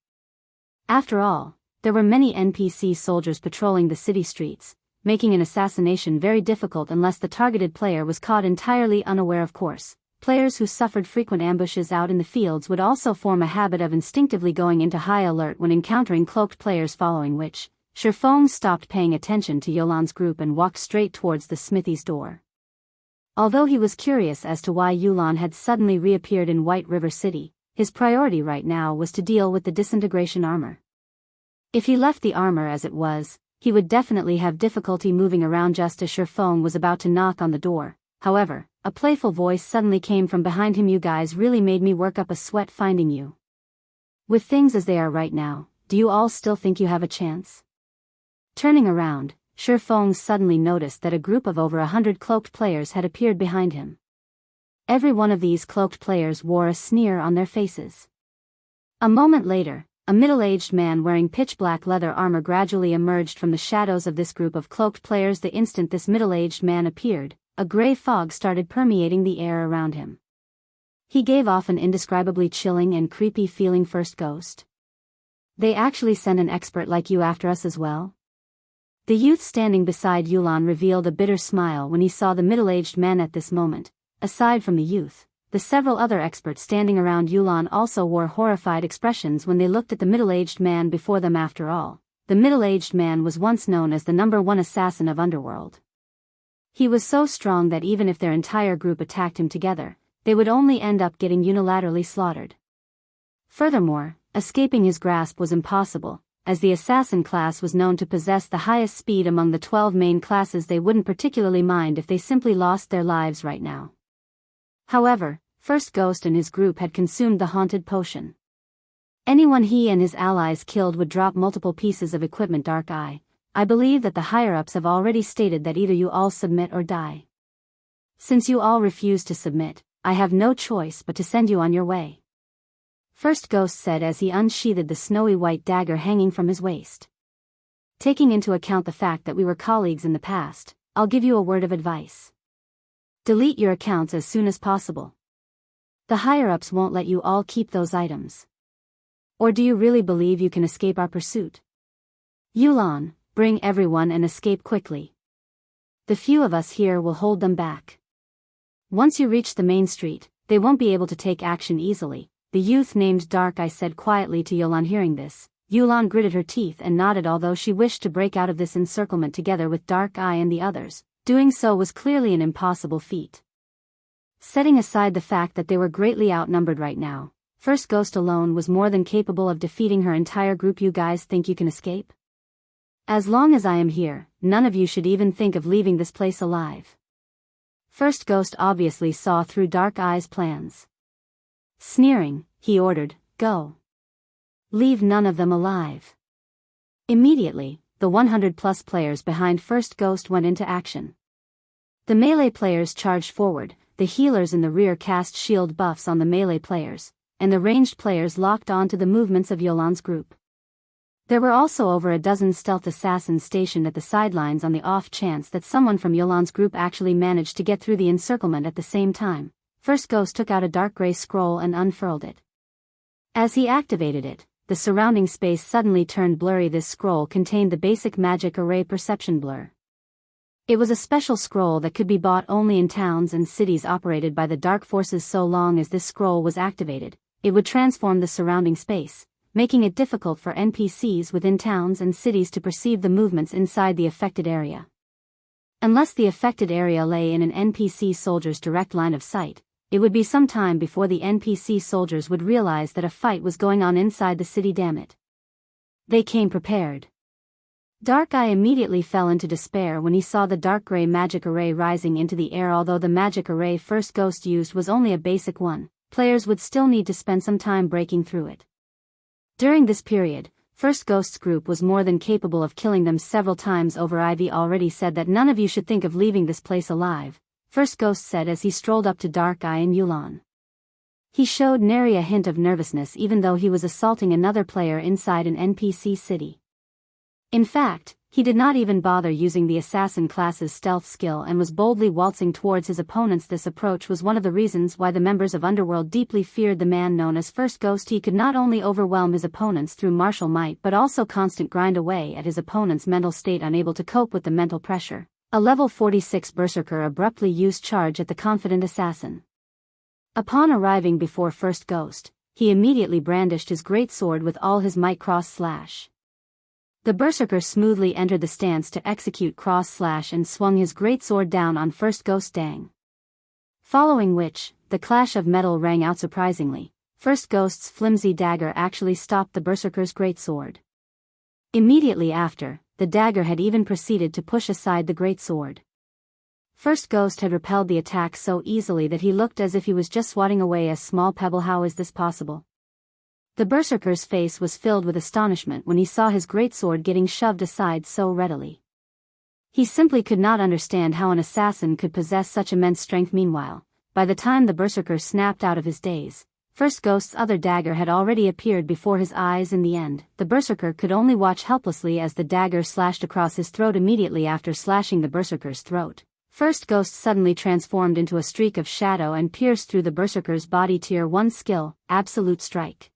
[SPEAKER 1] After all, there were many NPC soldiers patrolling the city streets, making an assassination very difficult unless the targeted player was caught entirely unaware. Of course, players who suffered frequent ambushes out in the fields would also form a habit of instinctively going into high alert when encountering cloaked players, following which, Feng stopped paying attention to Yulan's group and walked straight towards the smithy's door. Although he was curious as to why Yulan had suddenly reappeared in White River City, his priority right now was to deal with the disintegration armor. If he left the armor as it was, he would definitely have difficulty moving around. Just as Feng was about to knock on the door, however, a playful voice suddenly came from behind him. "You guys really made me work up a sweat finding you. With things as they are right now, do you all still think you have a chance?" Turning around, Feng suddenly noticed that a group of over 100 cloaked players had appeared behind him. Every one of these cloaked players wore a sneer on their faces. A moment later, a middle-aged man wearing pitch-black leather armor gradually emerged from the shadows of this group of cloaked players. The instant this middle-aged man appeared, a gray fog started permeating the air around him. He gave off an indescribably chilling and creepy feeling. "First Ghost? They actually sent an expert like you after us as well?" The youth standing beside Yulan revealed a bitter smile when he saw the middle-aged man at this moment. Aside from the youth, the several other experts standing around Yulan also wore horrified expressions when they looked at the middle-aged man before them. After all, the middle-aged man was once known as the #1 assassin of Underworld. He was so strong that even if their entire group attacked him together, they would only end up getting unilaterally slaughtered. Furthermore, escaping his grasp was impossible, as the assassin class was known to possess the highest speed among the 12 main classes. They wouldn't particularly mind if they simply lost their lives right now. However, First Ghost and his group had consumed the haunted potion. Anyone he and his allies killed would drop multiple pieces of equipment. Dark Eye, I believe that the higher-ups have already stated that either you all submit or die. Since you all refuse to submit, I have no choice but to send you on your way. First Ghost said as he unsheathed the snowy white dagger hanging from his waist. Taking into account the fact that we were colleagues in the past, I'll give you a word of advice. Delete your accounts as soon as possible. The higher-ups won't let you all keep those items. Or do you really believe you can escape our pursuit? Yulan, bring everyone and escape quickly. The few of us here will hold them back. Once you reach the main street, they won't be able to take action easily, the youth named Dark Eye said quietly to Yulan. Hearing this, Yulan gritted her teeth and nodded. Although she wished to break out of this encirclement together with Dark Eye and the others, doing so was clearly an impossible feat. Setting aside the fact that they were greatly outnumbered right now, First Ghost alone was more than capable of defeating her entire group. You guys think you can escape? As long as I am here, none of you should even think of leaving this place alive. First Ghost obviously saw through Dark Eye's plans. Sneering, he ordered, "Go. Leave none of them alive." Immediately, the 100+ players behind First Ghost went into action. The melee players charged forward, the healers in the rear cast shield buffs on the melee players, and the ranged players locked on to the movements of Yulan's group. There were also over a dozen stealth assassins stationed at the sidelines on the off chance that someone from Yulan's group actually managed to get through the encirclement at the same time. First Ghost took out a dark gray scroll and unfurled it. As he activated it, the surrounding space suddenly turned blurry. This scroll contained the basic magic array perception blur. It was a special scroll that could be bought only in towns and cities operated by the dark forces. So long as this scroll was activated, it would transform the surrounding space, making it difficult for NPCs within towns and cities to perceive the movements inside the affected area. Unless the affected area lay in an NPC soldier's direct line of sight, it would be some time before the NPC soldiers would realize that a fight was going on inside the city. Damn it. They came prepared. Dark Eye immediately fell into despair when he saw the dark gray magic array rising into the air. Although the magic array First Ghost used was only a basic one, players would still need to spend some time breaking through it. During this period, First Ghost's group was more than capable of killing them several times over. I've already said that none of you should think of leaving this place alive, First Ghost said as he strolled up to Dark Eye and Yulan. He showed nary a hint of nervousness even though he was assaulting another player inside an NPC city. In fact, he did not even bother using the assassin class's stealth skill and was boldly waltzing towards his opponents. This approach was one of the reasons why the members of Underworld deeply feared the man known as First Ghost. He could not only overwhelm his opponents through martial might but also constant grind away at his opponent's mental state. Unable to cope with the mental pressure, a level 46 berserker abruptly used charge at the confident assassin. Upon arriving before First Ghost, he immediately brandished his greatsword with all his might. Cross slash. The berserker smoothly entered the stance to execute cross slash and swung his greatsword down on First Ghost. Dang. Following which, the clash of metal rang out. Surprisingly, First Ghost's flimsy dagger actually stopped the berserker's greatsword. Immediately after, the dagger had even proceeded to push aside the greatsword. First Ghost had repelled the attack so easily that he looked as if he was just swatting away a small pebble. How is this possible? The berserker's face was filled with astonishment when he saw his greatsword getting shoved aside so readily. He simply could not understand how an assassin could possess such immense strength. Meanwhile, by the time the berserker snapped out of his daze, First Ghost's other dagger had already appeared before his eyes. In the end, the berserker could only watch helplessly as the dagger slashed across his throat. Immediately after slashing the berserker's throat, First Ghost suddenly transformed into a streak of shadow and pierced through the berserker's body. Tier 1 skill, Absolute Strike.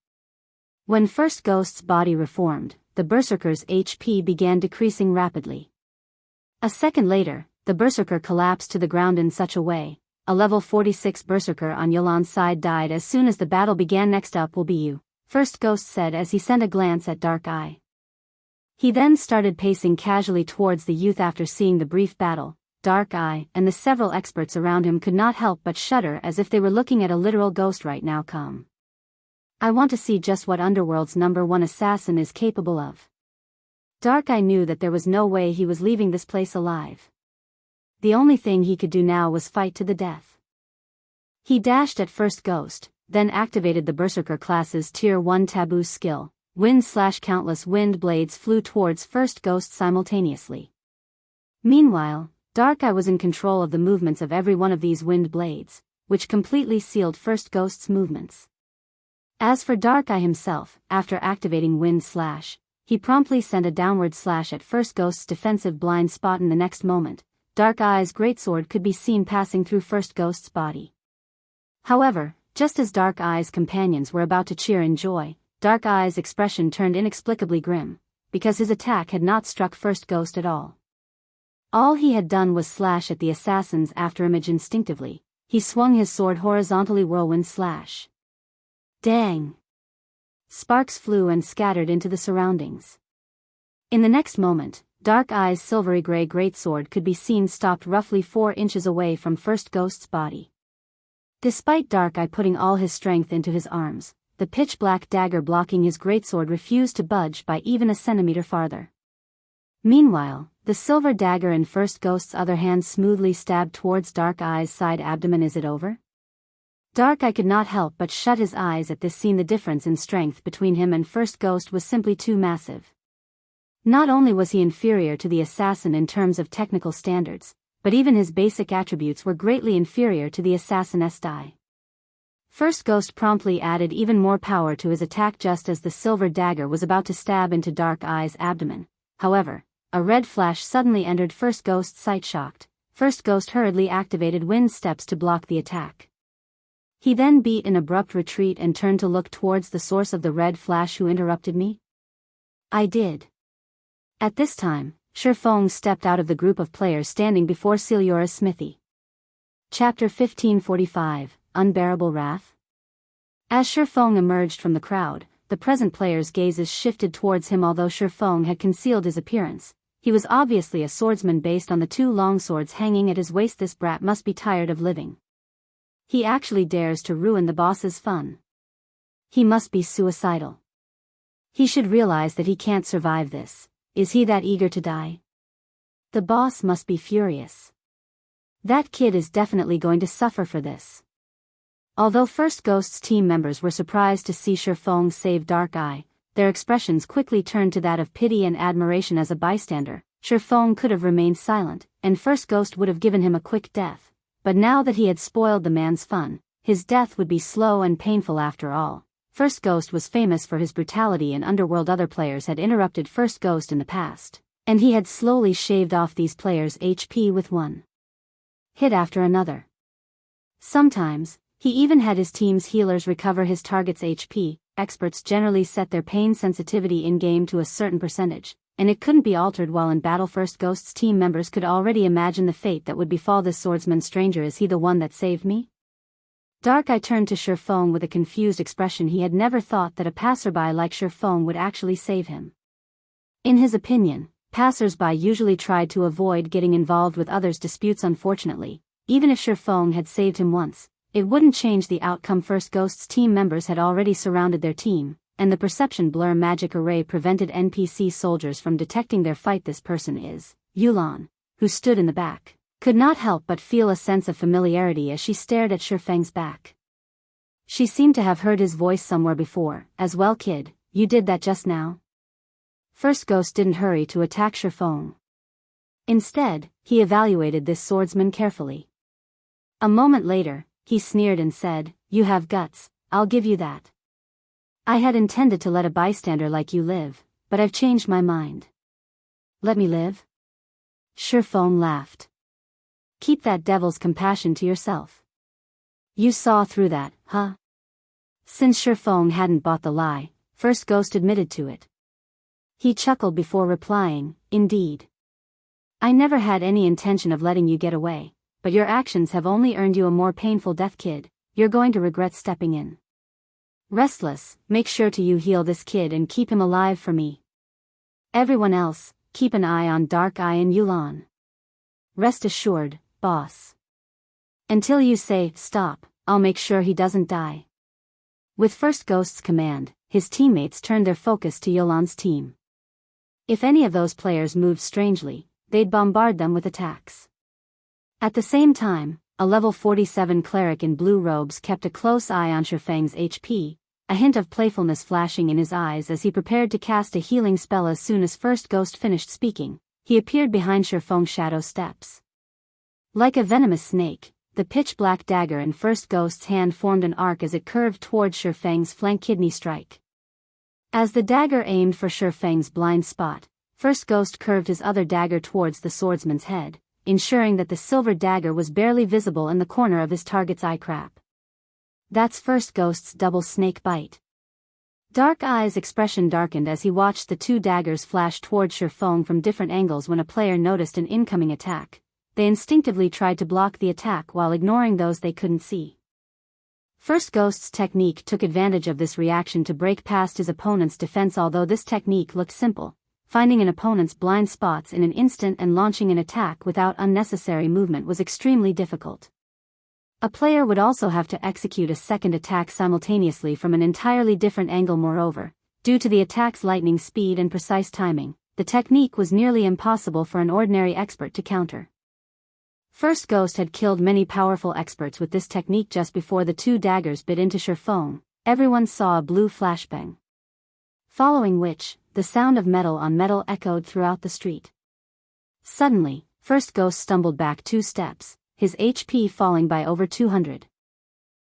[SPEAKER 1] When First Ghost's body reformed, the berserker's HP began decreasing rapidly. A second later, the berserker collapsed to the ground in such a way. A level 46 berserker on Yulan's side died as soon as the battle began. Next up will be you, First Ghost said as he sent a glance at Dark Eye. He then started pacing casually towards the youth after seeing the brief battle. Dark Eye and the several experts around him could not help but shudder as if they were looking at a literal ghost right now. Come. I want to see just what Underworld's #1 assassin is capable of. Dark Eye knew that there was no way he was leaving this place alive. The only thing he could do now was fight to the death. He dashed at First Ghost, then activated the Berserker class's Tier 1 taboo skill. Countless wind blades flew towards First Ghost simultaneously. Meanwhile, Dark Eye was in control of the movements of every one of these wind blades, which completely sealed First Ghost's movements. As for Dark Eye himself, after activating Wind Slash, he promptly sent a downward slash at First Ghost's defensive blind spot. In the next moment, Dark Eye's greatsword could be seen passing through First Ghost's body. However, just as Dark Eye's companions were about to cheer in joy, Dark Eye's expression turned inexplicably grim, because his attack had not struck First Ghost at all. All he had done was slash at the assassin's afterimage. Instinctively, he swung his sword horizontally. Whirlwind slash. Dang! Sparks flew and scattered into the surroundings. In the next moment, Dark Eye's silvery gray greatsword could be seen stopped roughly 4 inches away from First Ghost's body. Despite Dark Eye putting all his strength into his arms, the pitch-black dagger blocking his greatsword refused to budge by even a centimeter farther. Meanwhile, the silver dagger in First Ghost's other hand smoothly stabbed towards Dark Eye's side abdomen. Is it over? Dark Eye could not help but shut his eyes at this scene. The difference in strength between him and First Ghost was simply too massive. Not only was he inferior to the assassin in terms of technical standards, but even his basic attributes were greatly inferior to the assassin's die. First Ghost promptly added even more power to his attack just as the silver dagger was about to stab into Dark Eye's abdomen. However, a red flash suddenly entered First Ghost's sight. Shocked, First Ghost hurriedly activated wind steps to block the attack. He then beat an abrupt retreat and turned to look towards the source of the red flash. Who interrupted me? I did. At this time, Feng stepped out of the group of players standing before Ciliora's smithy. Chapter 1545, Unbearable Wrath. As Feng emerged from the crowd, the present players' gazes shifted towards him. Although Feng had concealed his appearance, he was obviously a swordsman based on the 2 longswords hanging at his waist. This brat must be tired of living. He actually dares to ruin the boss's fun. He must be suicidal. He should realize that he can't survive this. Is he that eager to die? The boss must be furious. That kid is definitely going to suffer for this. Although First Ghost's team members were surprised to see Feng save Dark Eye, their expressions quickly turned to that of pity and admiration. As a bystander, Feng could have remained silent, and First Ghost would have given him a quick death. But now that he had spoiled the man's fun, his death would be slow and painful. After all, First Ghost was famous for his brutality in Underworld. Other players had interrupted First Ghost in the past, and he had slowly shaved off these players' HP with one hit after another. Sometimes, he even had his team's healers recover his target's HP. Experts generally set their pain sensitivity in-game to a certain percentage, and it couldn't be altered while in battle. First Ghost's team members could already imagine the fate that would befall this swordsman. Stranger, is he the one that saved me? Dark Eye turned to Feng with a confused expression. He had never thought that a passerby like Feng would actually save him. In his opinion, passersby usually tried to avoid getting involved with others' disputes. Unfortunately, even if Feng had saved him once, it wouldn't change the outcome. First Ghost's team members had already surrounded their team, and the perception blur magic array prevented NPC soldiers from detecting their fight. This person is Yulan, who stood in the back, could not help but feel a sense of familiarity as she stared at Feng's back. She seemed to have heard his voice somewhere before. As well, kid, you did that just now? First Ghost didn't hurry to attack Feng. Instead, he evaluated this swordsman carefully. A moment later, he sneered and said, "You have guts, I'll give you that. I had intended to let a bystander like you live, but I've changed my mind." "Let me live?" Feng laughed. "Keep that devil's compassion to yourself. You saw through that, huh?" Since Feng hadn't bought the lie, First Ghost admitted to it. He chuckled before replying, "Indeed. I never had any intention of letting you get away, but your actions have only earned you a more painful death, kid. You're going to regret stepping in. Restless, make sure to you heal this kid and keep him alive for me. Everyone else, keep an eye on Dark Eye and Yulan. Rest assured, boss. Until you say, stop, I'll make sure he doesn't die. With First Ghost's command, his teammates turned their focus to Yulan's team. If any of those players moved strangely, they'd bombard them with attacks. At the same time, a level 47 cleric in blue robes kept a close eye on Feng's HP, a hint of playfulness flashing in his eyes as he prepared to cast a healing spell. As soon as First Ghost finished speaking, he appeared behind Feng's shadow steps. Like a venomous snake, the pitch-black dagger in First Ghost's hand formed an arc as it curved toward Feng's flank kidney strike. As the dagger aimed for Feng's blind spot, First Ghost curved his other dagger towards the swordsman's head, ensuring that the silver dagger was barely visible in the corner of his target's eye crap. That's First Ghost's double snake bite. Dark Eye's expression darkened as he watched the two daggers flash toward Feng from different angles. When a player noticed an incoming attack, they instinctively tried to block the attack while ignoring those they couldn't see. First Ghost's technique took advantage of this reaction to break past his opponent's defense. Although this technique looked simple, finding an opponent's blind spots in an instant and launching an attack without unnecessary movement was extremely difficult. A player would also have to execute a second attack simultaneously from an entirely different angle. Moreover, due to the attack's lightning speed and precise timing, the technique was nearly impossible for an ordinary expert to counter. First Ghost had killed many powerful experts with this technique. Just before the two daggers bit into Feng, everyone saw a blue flashbang. Following which, the sound of metal on metal echoed throughout the street. Suddenly, First Ghost stumbled back 2 steps, his HP falling by over 200.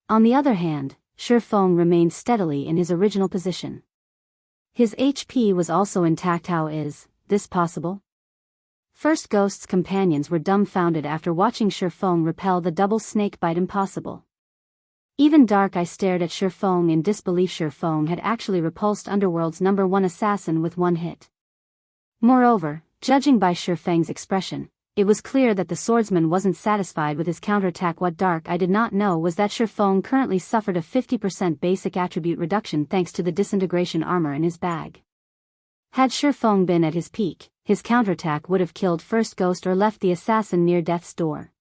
[SPEAKER 1] On the other hand, Feng remained steadily in his original position. His HP was also intact. How is this possible? First Ghost's companions were dumbfounded after watching Feng repel the double snake bite. Impossible. Even Dark Eye stared at Feng in disbelief. Feng had actually repulsed Underworld's #1 assassin with 1 hit. Moreover, judging by Feng's expression, it was clear that the swordsman wasn't satisfied with his counterattack. What Dark Eye did not know was that Feng currently suffered a 50% basic attribute reduction thanks to the disintegration armor in his bag. Had Feng been at his peak, his counterattack would have killed First Ghost or left the assassin near death's door.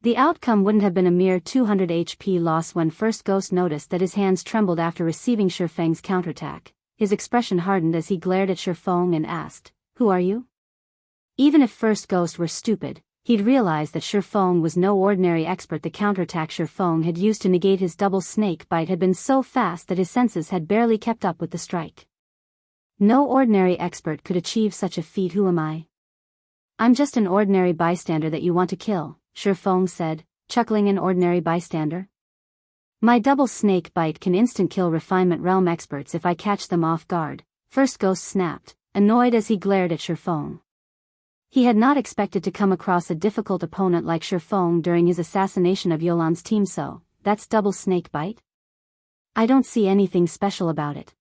[SPEAKER 1] The outcome wouldn't have been a mere 200 HP loss. When First Ghost noticed that his hands trembled after receiving Feng's counterattack, his expression hardened as he glared at Feng and asked, "Who are you?" Even if First Ghost were stupid, he'd realize that Feng was no ordinary expert. The counterattack Feng had used to negate his double snake bite had been so fast that his senses had barely kept up with the strike. No ordinary expert could achieve such a feat. Who am I? I'm just an ordinary bystander that you want to kill, Feng said, chuckling. An ordinary bystander? My double snake bite can instant kill Refinement Realm experts if I catch them off guard, First Ghost snapped, annoyed as he glared at Feng. He had not expected to come across a difficult opponent like Feng during his assassination of Yulan's team. So, that's double snake bite? I don't see anything special about it.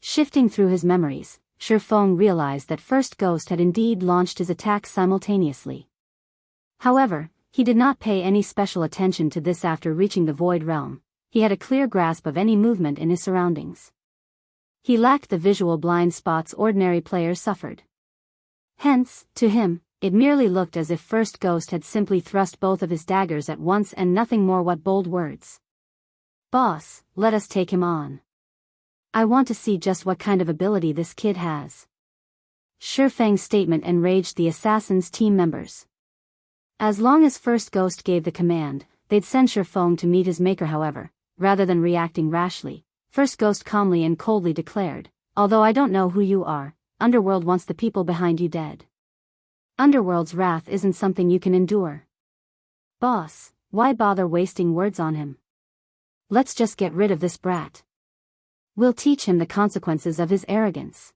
[SPEAKER 1] Shifting through his memories, Feng realized that First Ghost had indeed launched his attacks simultaneously. However, he did not pay any special attention to this. After reaching the Void Realm, he had a clear grasp of any movement in his surroundings. He lacked the visual blind spots ordinary players suffered. Hence, to him, it merely looked as if First Ghost had simply thrust both of his daggers at once and nothing more. What bold words! Boss, let us take him on. I want to see just what kind of ability this kid has. Feng's statement enraged the assassin's team members. As long as First Ghost gave the command, they'd send Feng to meet his maker. However, rather than reacting rashly, First Ghost calmly and coldly declared, "Although I don't know who you are, Underworld wants the people behind you dead. Underworld's wrath isn't something you can endure. Boss, why bother wasting words on him? Let's just get rid of this brat. We'll teach him the consequences of his arrogance."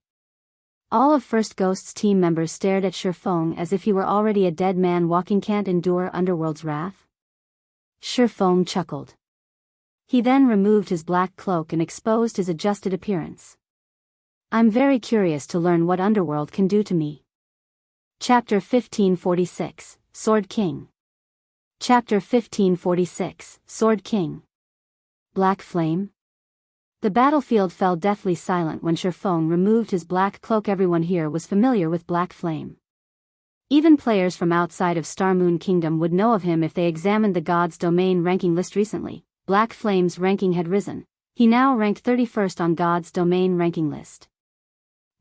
[SPEAKER 1] All of First Ghost's team members stared at Feng as if he were already a dead man walking. Can't endure Underworld's wrath? Feng chuckled. He then removed his black cloak and exposed his adjusted appearance. I'm very curious to learn what Underworld can do to me. Chapter 1546, Sword King. Chapter 1546, Sword King. Black Flame? The battlefield fell deathly silent when Feng removed his black cloak. Everyone here was familiar with Black Flame. Even players from outside of Star Moon Kingdom would know of him if they examined the God's Domain ranking list recently. Black Flame's ranking had risen. He now ranked 31st on God's Domain ranking list.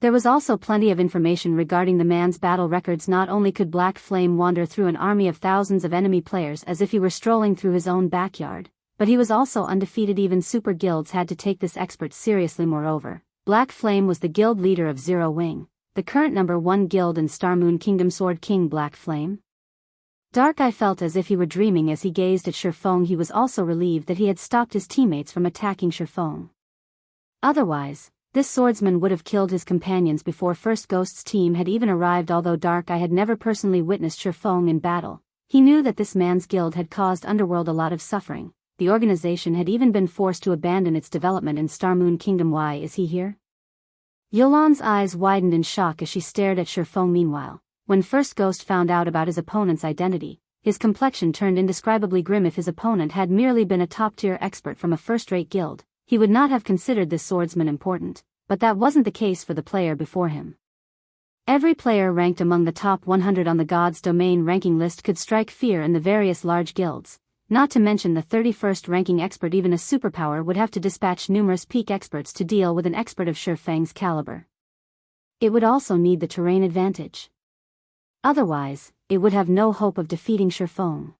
[SPEAKER 1] There was also plenty of information regarding the man's battle records. Not only could Black Flame wander through an army of thousands of enemy players as if he were strolling through his own backyard, but he was also undefeated. Even super guilds had to take this expert seriously. Moreover, Black Flame was the guild leader of Zero Wing, the current #1 guild in Star Moon Kingdom. Sword King Black Flame? Dark Eye felt as if he were dreaming as he gazed at Feng. He was also relieved that he had stopped his teammates from attacking Feng. Otherwise, this swordsman would have killed his companions before First Ghost's team had even arrived. Although Dark Eye had never personally witnessed Feng in battle, he knew that this man's guild had caused Underworld a lot of suffering. The organization had even been forced to abandon its development in Star Moon Kingdom. Why is he here? Yolan's eyes widened in shock as she stared at Feng. Meanwhile, when First Ghost found out about his opponent's identity, his complexion turned indescribably grim. If his opponent had merely been a top-tier expert from a first-rate guild, he would not have considered this swordsman important, but that wasn't the case for the player before him. Every player ranked among the top 100 on the God's Domain ranking list could strike fear in the various large guilds, not to mention the 31st ranking expert. Even a superpower would have to dispatch numerous peak experts to deal with an expert of Feng's caliber. It would also need the terrain advantage. Otherwise, it would have no hope of defeating Feng.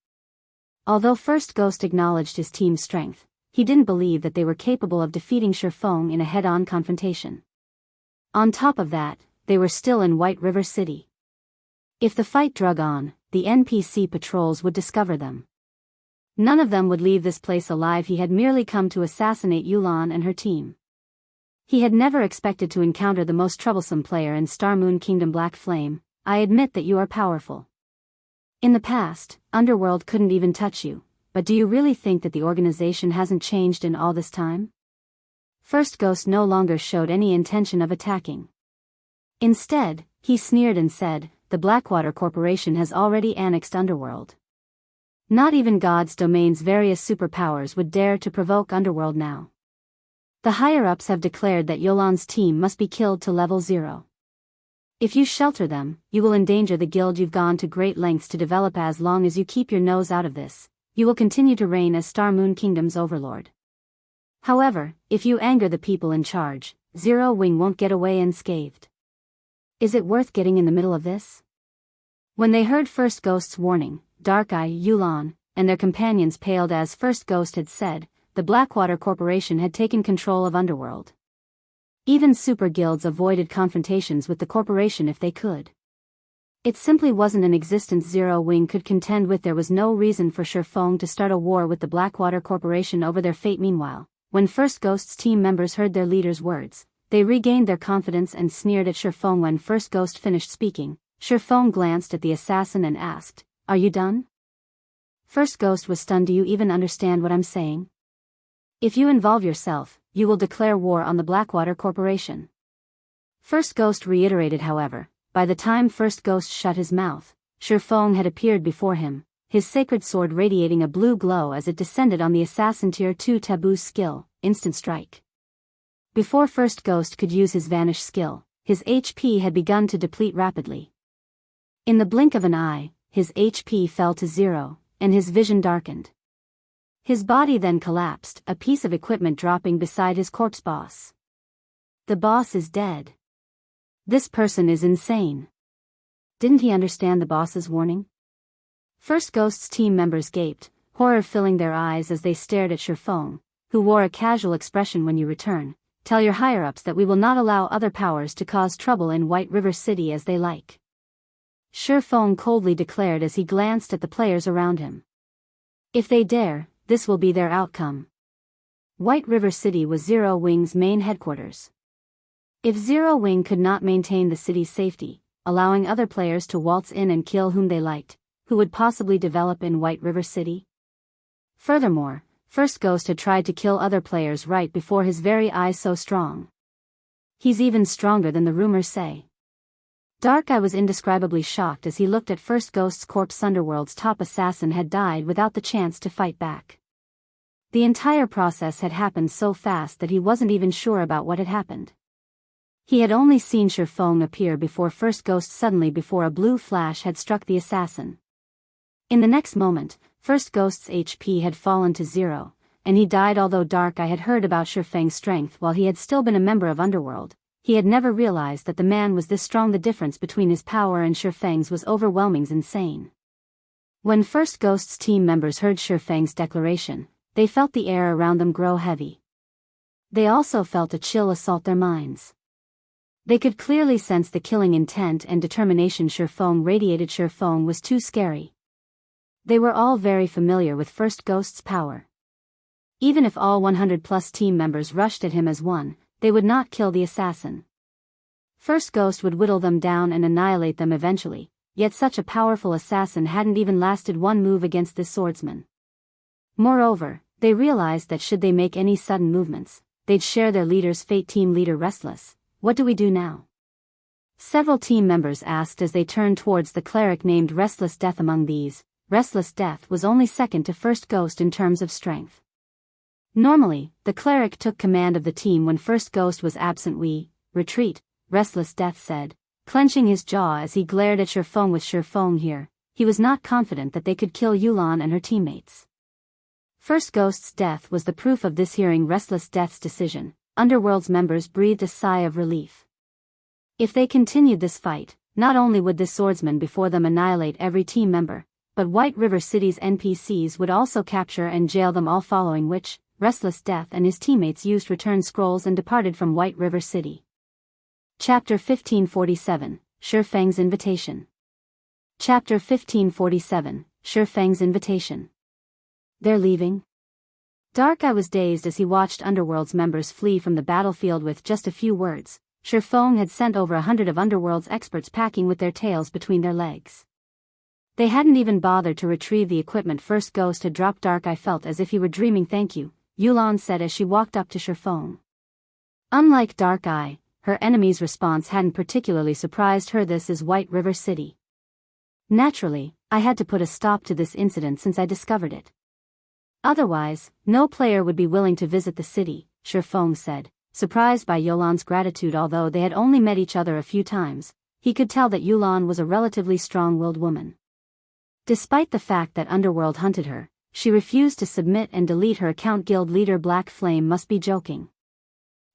[SPEAKER 1] Although First Ghost acknowledged his team's strength, he didn't believe that they were capable of defeating Feng in a head-on confrontation. On top of that, they were still in White River City. If the fight drug on, the NPC patrols would discover them. None of them would leave this place alive. He had merely come to assassinate Yulan and her team. He had never expected to encounter the most troublesome player in Star Moon Kingdom. Black Flame, I admit that you are powerful. In the past, Underworld couldn't even touch you. But do you really think that the organization hasn't changed in all this time? First Ghost no longer showed any intention of attacking. Instead, he sneered and said, the Blackwater Corporation has already annexed Underworld. Not even God's Domain's various superpowers would dare to provoke Underworld now. The higher-ups have declared that Yolan's team must be killed to level 0. If you shelter them, you will endanger the guild you've gone to great lengths to develop. As long as you keep your nose out of this, you will continue to reign as Star Moon Kingdom's overlord. However, if you anger the people in charge, Zero Wing won't get away unscathed. Is it worth getting in the middle of this? When they heard First Ghost's warning, Dark Eye, Yulan, and their companions paled. As First Ghost had said, the Blackwater Corporation had taken control of Underworld. Even super guilds avoided confrontations with the corporation if they could. It simply wasn't an existence Zero Wing could contend with. There was no reason for Feng to start a war with the Blackwater Corporation over their fate. Meanwhile, when First Ghost's team members heard their leader's words, they regained their confidence and sneered at Feng. When First Ghost finished speaking, Feng glanced at the assassin and asked, "Are you done?" First Ghost was stunned. Do you even understand what I'm saying? If you involve yourself, you will declare war on the Blackwater Corporation. First Ghost reiterated. However, by the time First Ghost shut his mouth, Feng had appeared before him, his sacred sword radiating a blue glow as it descended on the assassin Tier 2 Taboo skill, Instant Strike. Before First Ghost could use his Vanish skill, his HP had begun to deplete rapidly. In the blink of an eye, his HP fell to 0, and his vision darkened. His body then collapsed, a piece of equipment dropping beside his corpse. Boss. The boss is dead. This person is insane. Didn't he understand the boss's warning? First Ghost's team members gaped, horror filling their eyes as they stared at Feng, who wore a casual expression. When you return, tell your higher-ups that we will not allow other powers to cause trouble in White River City as they like. Feng coldly declared as he glanced at the players around him. If they dare, this will be their outcome. White River City was Zero Wing's main headquarters. If Zero Wing could not maintain the city's safety, allowing other players to waltz in and kill whom they liked, who would possibly develop in White River City? Furthermore, First Ghost had tried to kill other players right before his very eyes. So strong. He's even stronger than the rumors say. Dark Eye was indescribably shocked as he looked at First Ghost's corpse. Underworld's top assassin had died without the chance to fight back. The entire process had happened so fast that he wasn't even sure about what had happened. He had only seen Feng appear before First Ghost suddenly before a blue flash had struck the assassin. In the next moment, First Ghost's HP had fallen to 0, and he died. Although Dark Eye had heard about Feng's strength while he had still been a member of Underworld, he had never realized that the man was this strong. The difference between his power and Feng's was overwhelming, insane. When First Ghost's team members heard Feng's declaration, they felt the air around them grow heavy. They also felt a chill assault their minds. They could clearly sense the killing intent and determination Feng radiated. Feng was too scary. They were all very familiar with First Ghost's power. Even if all 100+ team members rushed at him as one, they would not kill the assassin. First Ghost would whittle them down and annihilate them eventually, yet such a powerful assassin hadn't even lasted one move against this swordsman. Moreover, they realized that should they make any sudden movements, they'd share their leader's fate. Team leader Restless, what do we do now? Several team members asked as they turned towards the cleric named Restless Death. Among these, Restless Death was only second to First Ghost in terms of strength. Normally, the cleric took command of the team when First Ghost was absent. We retreat, Restless Death said, clenching his jaw as he glared at Feng. With Feng here, he was not confident that they could kill Yulan and her teammates. First Ghost's death was the proof of this. Hearing Restless Death's decision, Underworld's members breathed a sigh of relief. If they continued this fight, not only would this swordsman before them annihilate every team member, but White River City's NPCs would also capture and jail them all, following which, Restless Death and his teammates used return scrolls and departed from White River City. Chapter 1547, Feng's Invitation. Chapter 1547, Feng's Invitation. They're leaving? Dark Eye was dazed as he watched Underworld's members flee from the battlefield with just a few words. Feng had sent over 100 of Underworld's experts packing with their tails between their legs. They hadn't even bothered to retrieve the equipment First Ghost had dropped. Dark Eye felt as if he were dreaming. Thank you, Yulan said as she walked up to Feng. Unlike Dark Eye, her enemy's response hadn't particularly surprised her. This is White River City. Naturally, I had to put a stop to this incident since I discovered it. Otherwise, no player would be willing to visit the city, Feng said, surprised by Yulan's gratitude. Although they had only met each other a few times, he could tell that Yulan was a relatively strong-willed woman. Despite the fact that Underworld hunted her, she refused to submit and delete her account. Guild leader Black Flame must be joking.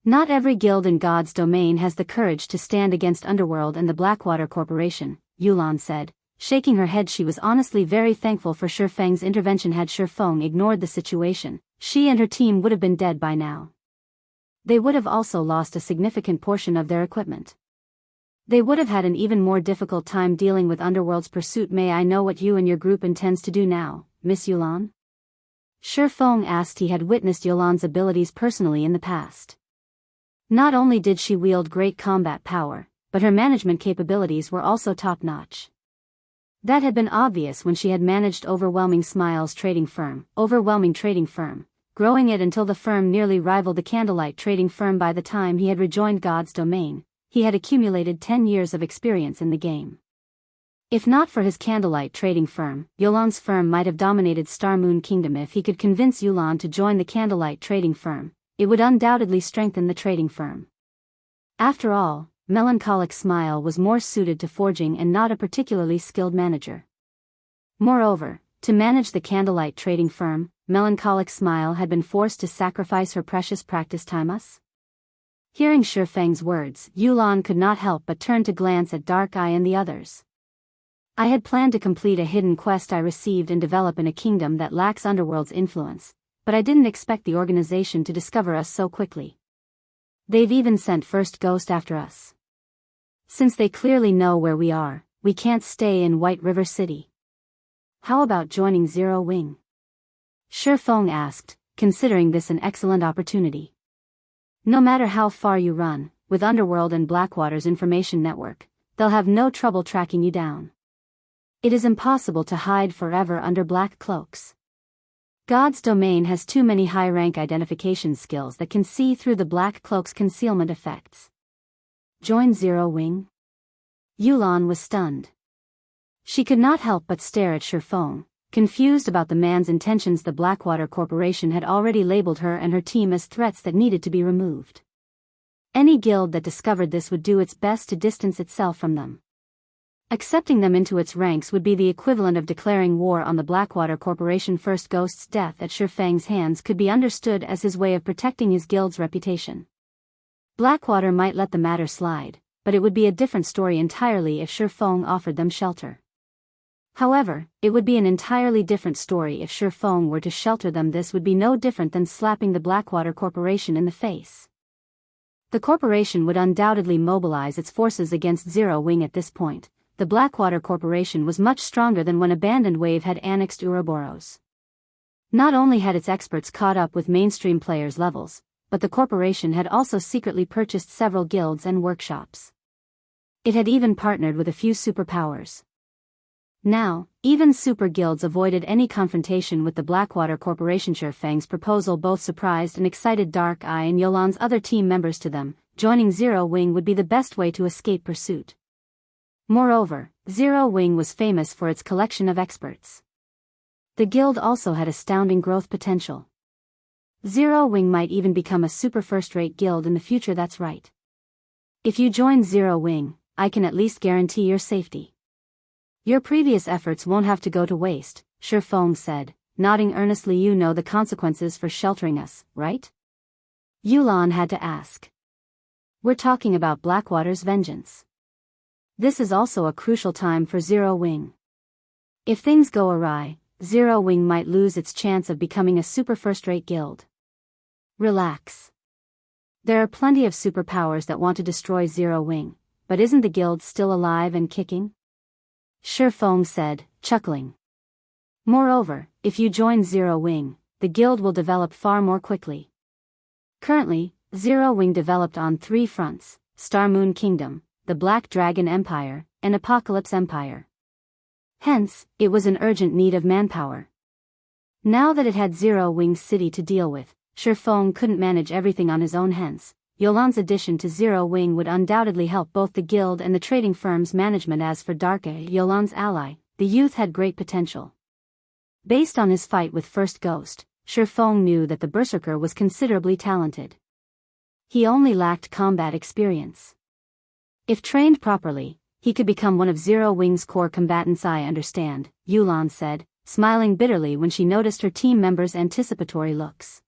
[SPEAKER 1] Not every guild in God's domain has the courage to stand against Underworld and the Blackwater Corporation, Yulan said, shaking her head. She was honestly very thankful for Feng's intervention. Had Feng ignored the situation, she and her team would have been dead by now. They would have also lost a significant portion of their equipment. They would have had an even more difficult time dealing with Underworld's pursuit. May I know what you and your group intends to do now, Miss Yulan? Feng asked. He had witnessed Yulan's abilities personally in the past. Not only did she wield great combat power, but her management capabilities were also top-notch. That had been obvious when she had managed Overwhelming Trading Firm, growing it until the firm nearly rivaled the Candlelight trading firm. By the time he had rejoined God's domain, he had accumulated 10 years of experience in the game. If not for his Candlelight trading firm, Yulan's firm might have dominated Star Moon Kingdom. If he could convince Yulan to join the Candlelight trading firm, it would undoubtedly strengthen the trading firm. After all, Melancholic Smile was more suited to forging and not a particularly skilled manager. Moreover, to manage the Candlelight trading firm, Melancholic Smile had been forced to sacrifice her precious practice time. Hearing Feng's words, Yulan could not help but turn to glance at Dark Eye and the others. I had planned to complete a hidden quest I received and develop in a kingdom that lacks Underworld's influence, but I didn't expect the organization to discover us so quickly. They've even sent First Ghost after us. Since they clearly know where we are, we can't stay in White River City. How about joining Zero Wing? Feng asked, considering this an excellent opportunity. No matter how far you run, with Underworld and Blackwater's information network, they'll have no trouble tracking you down. It is impossible to hide forever under black cloaks. God's domain has too many high-rank identification skills that can see through the black cloak's concealment effects. Join Zero Wing? Yulan was stunned. She could not help but stare at Feng, confused about the man's intentions. The Blackwater Corporation had already labeled her and her team as threats that needed to be removed. Any guild that discovered this would do its best to distance itself from them. Accepting them into its ranks would be the equivalent of declaring war on the Blackwater Corporation. First Ghost's death at Feng's hands could be understood as his way of protecting his guild's reputation. Blackwater might let the matter slide, but it would be a different story entirely if Feng offered them shelter. However, it would be an entirely different story if Feng were to shelter them. This would be no different than slapping the Blackwater Corporation in the face. The corporation would undoubtedly mobilize its forces against Zero Wing at this point. The Blackwater Corporation was much stronger than when Abandoned Wave had annexed Ouroboros. Not only had its experts caught up with mainstream players' levels, but the corporation had also secretly purchased several guilds and workshops. It had even partnered with a few superpowers. Now, even super guilds avoided any confrontation with the Blackwater Corporation. Feng's proposal both surprised and excited Dark Eye and Yolan's other team members. To them, joining Zero Wing would be the best way to escape pursuit. Moreover, Zero Wing was famous for its collection of experts. The guild also had astounding growth potential. Zero Wing might even become a super first-rate guild in the future. That's right. If you join Zero Wing, I can at least guarantee your safety. Your previous efforts won't have to go to waste, Feng said, nodding earnestly. You know the consequences for sheltering us, right? Yulan had to ask. We're talking about Blackwater's vengeance. This is also a crucial time for Zero Wing. If things go awry, Zero Wing might lose its chance of becoming a super first-rate guild. Relax. There are plenty of superpowers that want to destroy Zero Wing, but isn't the guild still alive and kicking? Feng said, chuckling. Moreover, if you join Zero Wing, the guild will develop far more quickly. Currently, Zero Wing developed on 3 fronts: Star Moon Kingdom, the Black Dragon Empire, and Apocalypse Empire. Hence, it was in urgent need of manpower. Now that it had Zero Wing's city to deal with, Feng couldn't manage everything on his own. Hence, Yolan's addition to Zero Wing would undoubtedly help both the guild and the trading firm's management. As for Darka, Yolan's ally, the youth had great potential. Based on his fight with First Ghost, Feng knew that the Berserker was considerably talented. He only lacked combat experience. If trained properly, he could become one of Zero Wing's core combatants. I understand, Yulan said, smiling bitterly when she noticed her team members' anticipatory looks.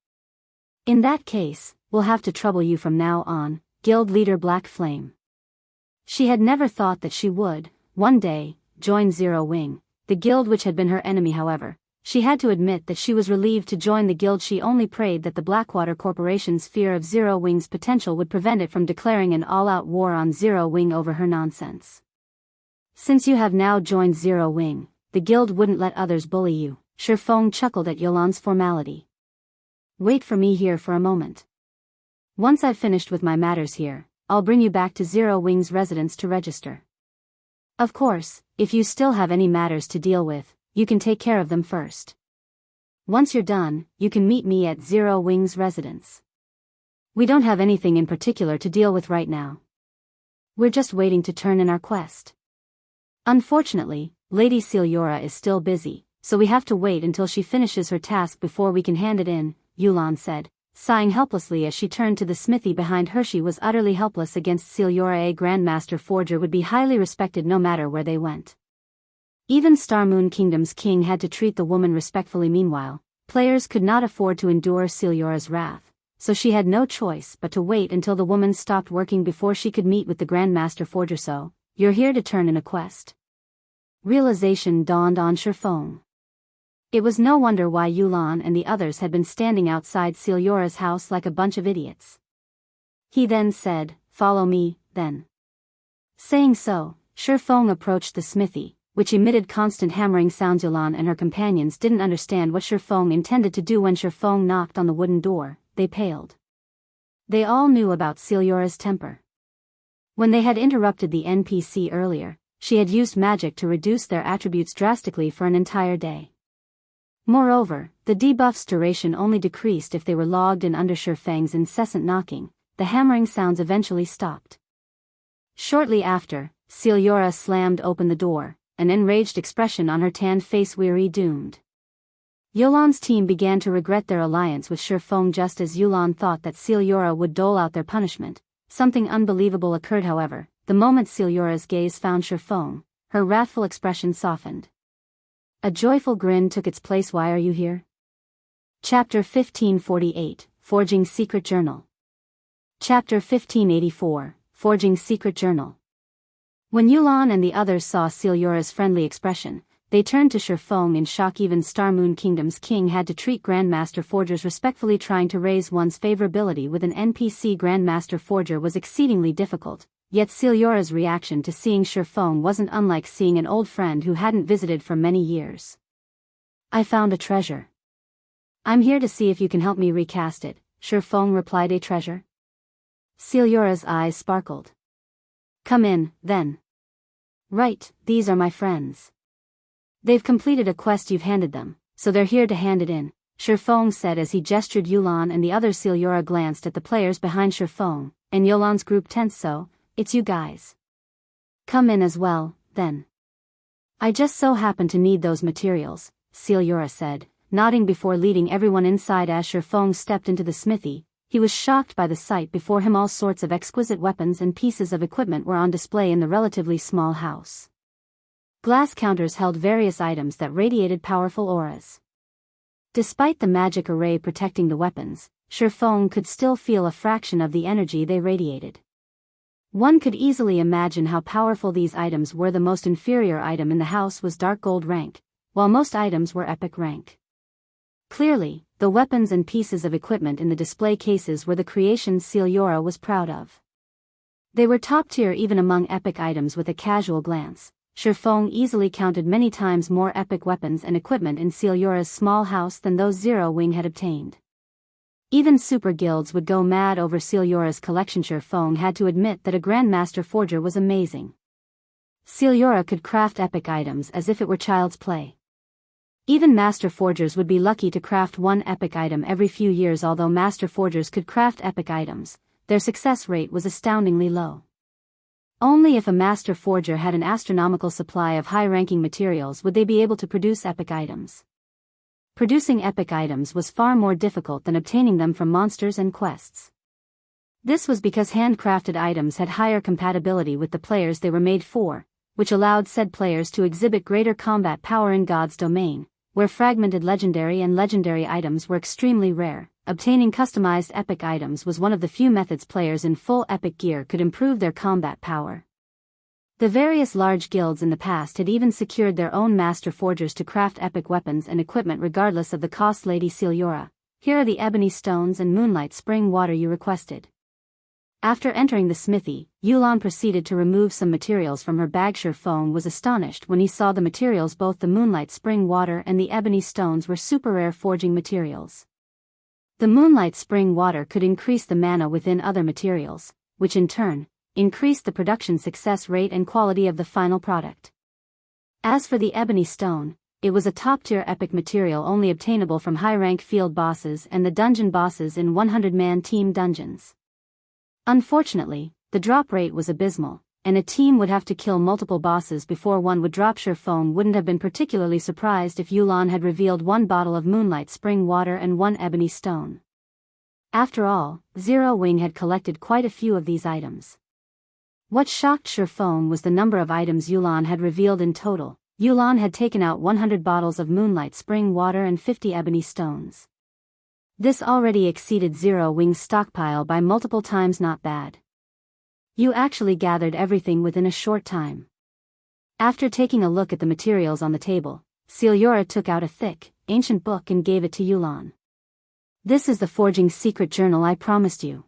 [SPEAKER 1] In that case, we'll have to trouble you from now on, Guild Leader Black Flame. She had never thought that she would, one day, join Zero Wing, the guild which had been her enemy. However, she had to admit that she was relieved to join the guild. She only prayed that the Blackwater Corporation's fear of Zero Wing's potential would prevent it from declaring an all-out war on Zero Wing over her nonsense. Since you have now joined Zero Wing, the guild wouldn't let others bully you, Feng chuckled at Yolan's formality. Wait for me here for a moment. Once I've finished with my matters here, I'll bring you back to Zero Wing's residence to register. Of course, if you still have any matters to deal with, you can take care of them first. Once you're done, you can meet me at Zero Wing's residence. We don't have anything in particular to deal with right now. We're just waiting to turn in our quest. Unfortunately, Lady Celiora is still busy, so we have to wait until she finishes her task before we can hand it in, Yulan said, sighing helplessly as she turned to the smithy behind her. She was utterly helpless against Celiora. A Grandmaster Forger would be highly respected no matter where they went. Even Star Moon Kingdom's king had to treat the woman respectfully. Meanwhile, players could not afford to endure Celiora's wrath, so she had no choice but to wait until the woman stopped working before she could meet with the Grandmaster Forger. So, you're here to turn in a quest? Realization dawned on Feng. It was no wonder why Yulan and the others had been standing outside Celiora's house like a bunch of idiots. He then said, "Follow me, then." Saying so, Feng approached the smithy, which emitted constant hammering sounds. Yulan and her companions didn't understand what Feng intended to do. When Feng knocked on the wooden door, they paled. They all knew about Celiora's temper. When they had interrupted the NPC earlier, she had used magic to reduce their attributes drastically for an entire day. Moreover, the debuff's duration only decreased if they were logged in. Under Feng's incessant knocking, the hammering sounds eventually stopped. Shortly after, Xianxia slammed open the door, an enraged expression on her tanned face. Weary doomed. Yulan's team began to regret their alliance with Feng just as Yulan thought that Xianxia would dole out their punishment. Something unbelievable occurred however. The moment Xianxia's gaze found Feng, her wrathful expression softened. A joyful grin took its place. Why are you here? Chapter 1548, Forging Secret Journal. Chapter 1584, Forging Secret Journal. When Yulan and the others saw Xianxia's friendly expression, they turned to Feng in shock. Even Star Moon Kingdom's king had to treat Grandmaster Forgers respectfully. Trying to raise one's favorability with an NPC Grandmaster Forger was exceedingly difficult, yet Xianxia's reaction to seeing Feng wasn't unlike seeing an old friend who hadn't visited for many years. I found a treasure. I'm here to see if you can help me recast it, Feng replied. A treasure? Xianxia's eyes sparkled. Come in, then. Right, these are my friends. They've completed a quest you've handed them, so they're here to hand it in, Feng said as he gestured. Yulan and the other Xianxia glanced at the players behind Feng, and Yulan's group tensed. So, it's you guys. Come in as well, then. I just so happen to need those materials, Xianxia said, nodding before leading everyone inside. As Feng stepped into the smithy, he was shocked by the sight before him. All sorts of exquisite weapons and pieces of equipment were on display in the relatively small house. Glass counters held various items that radiated powerful auras. Despite the magic array protecting the weapons, Feng could still feel a fraction of the energy they radiated. One could easily imagine how powerful these items were. The most inferior item in the house was dark gold rank, while most items were epic rank. Clearly, the weapons and pieces of equipment in the display cases were the creations Xianxia was proud of. They were top tier even among epic items. With a casual glance, Feng easily counted many times more epic weapons and equipment in Xianxia's small house than those Zero Wing had obtained. Even super guilds would go mad over Xianxia's collection. Feng had to admit that a Grandmaster Forger was amazing. Xianxia could craft epic items as if it were child's play. Even Master Forgers would be lucky to craft one epic item every few years. Although Master Forgers could craft epic items, their success rate was astoundingly low. Only if a Master Forger had an astronomical supply of high-ranking materials would they be able to produce epic items. Producing epic items was far more difficult than obtaining them from monsters and quests. This was because handcrafted items had higher compatibility with the players they were made for, which allowed said players to exhibit greater combat power. In God's domain, where fragmented legendary and legendary items were extremely rare, obtaining customized epic items was one of the few methods players in full epic gear could improve their combat power. The various large guilds in the past had even secured their own Master Forgers to craft epic weapons and equipment regardless of the cost. Lady Xianxia, here are the ebony stones and moonlight spring water you requested. After entering the smithy, Yulan proceeded to remove some materials from her bag. Feng was astonished when he saw the materials. Both the moonlight spring water and the ebony stones were super rare forging materials. The moonlight spring water could increase the mana within other materials, which in turn increased the production success rate and quality of the final product. As for the ebony stone, it was a top-tier epic material only obtainable from high-rank field bosses and the dungeon bosses in 100-man team dungeons. Unfortunately, the drop rate was abysmal, and a team would have to kill multiple bosses before one would drop. Feng wouldn't have been particularly surprised if Yulan had revealed one bottle of moonlight spring water and one ebony stone. After all, Zero Wing had collected quite a few of these items. What shocked Feng was the number of items Yulan had revealed in total. Yulan had taken out 100 bottles of moonlight spring water and 50 ebony stones. This already exceeded Zero Wing's stockpile by multiple times. Not bad. You actually gathered everything within a short time. After taking a look at the materials on the table, Xianxia took out a thick, ancient book and gave it to Yulan. This is the forging secret journal I promised you.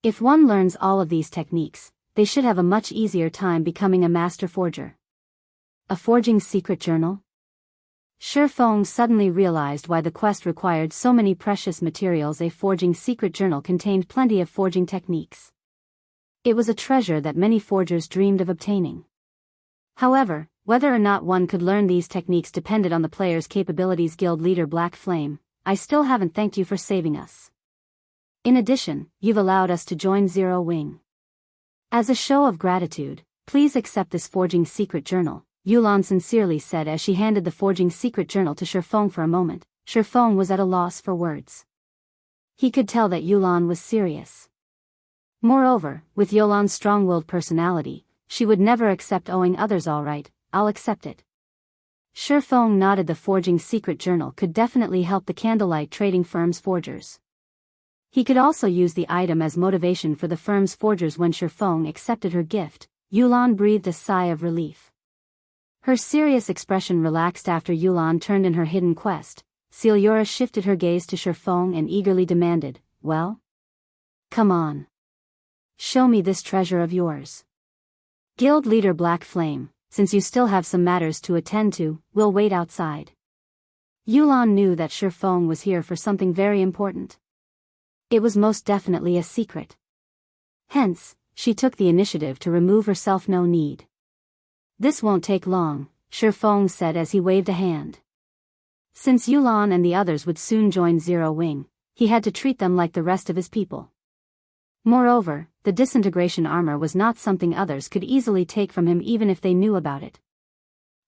[SPEAKER 1] If one learns all of these techniques, they should have a much easier time becoming a master forger. A forging secret journal? Feng suddenly realized why the quest required so many precious materials. A forging secret journal contained plenty of forging techniques. It was a treasure that many forgers dreamed of obtaining. However, whether or not one could learn these techniques depended on the player's capabilities. Guild leader Black Flame, I still haven't thanked you for saving us. In addition, you've allowed us to join Zero Wing. As a show of gratitude, Please accept this forging secret journal, Yulan sincerely said as she handed the forging secret journal to Feng. For a moment, Feng was at a loss for words. He could tell that Yulan was serious. Moreover, with Yulan's strong-willed personality, she would never accept owing others. All right, I'll accept it. Feng nodded. The forging secret journal could definitely help the Candlelight trading firm's forgers. He could also use the item as motivation for the firm's forgers. When Feng accepted her gift, Yulan breathed a sigh of relief. Her serious expression relaxed after Yulan turned in her hidden quest. Xianxia shifted her gaze to Feng and eagerly demanded, well? Come on. Show me this treasure of yours. Guild leader Black Flame, since you still have some matters to attend to, we'll wait outside. Yulan knew that Feng was here for something very important. It was most definitely a secret. Hence, she took the initiative to remove herself. No need. This won't take long, Feng said as he waved a hand. Since Yulan and the others would soon join Zero Wing, he had to treat them like the rest of his people. Moreover, the disintegration armor was not something others could easily take from him even if they knew about it.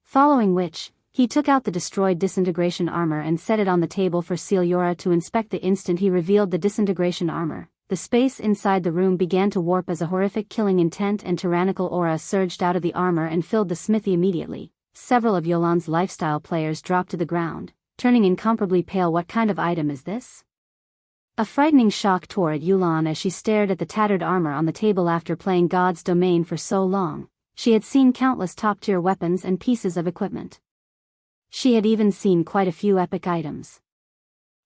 [SPEAKER 1] Following which, he took out the destroyed disintegration armor and set it on the table for Xianxia to inspect. The instant he revealed the disintegration armor, the space inside the room began to warp as a horrific killing intent and tyrannical aura surged out of the armor and filled the smithy immediately. Several of Yulan's lifestyle players dropped to the ground, turning incomparably pale. What kind of item is this? A frightening shock tore at Yulan as she stared at the tattered armor on the table. After playing God's Domain for so long, she had seen countless top-tier weapons and pieces of equipment. She had even seen quite a few epic items.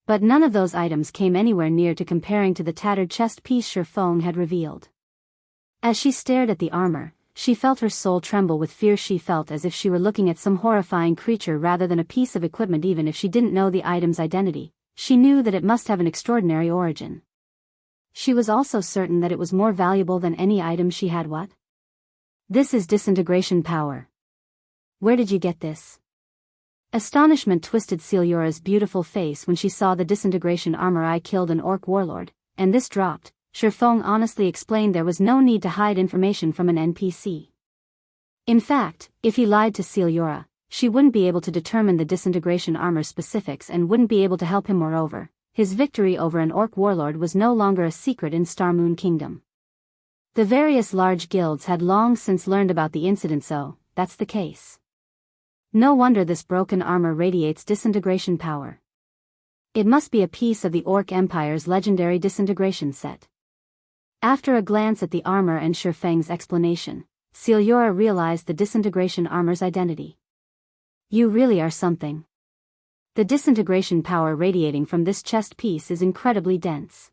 [SPEAKER 1] But none of those items came anywhere near to comparing to the tattered chest piece Feng had revealed. As she stared at the armor, she felt her soul tremble with fear. She felt as if she were looking at some horrifying creature rather than a piece of equipment. Even if she didn't know the item's identity, she knew that it must have an extraordinary origin. She was also certain that it was more valuable than any item she had. What? This is disintegration power. Where did you get this? Astonishment twisted Xianxia's beautiful face when she saw the disintegration armor. I killed an orc warlord, and this dropped. Feng honestly explained there was no need to hide information from an NPC. In fact, if he lied to Xianxia, she wouldn't be able to determine the disintegration armor specifics and wouldn't be able to help him. Moreover, his victory over an orc warlord was no longer a secret in Starmoon Kingdom. The various large guilds had long since learned about the incident. So, that's the case. No wonder this broken armor radiates disintegration power. It must be a piece of the Orc Empire's legendary disintegration set. After a glance at the armor and Feng's explanation, Xianxia realized the disintegration armor's identity. You really are something. The disintegration power radiating from this chest piece is incredibly dense.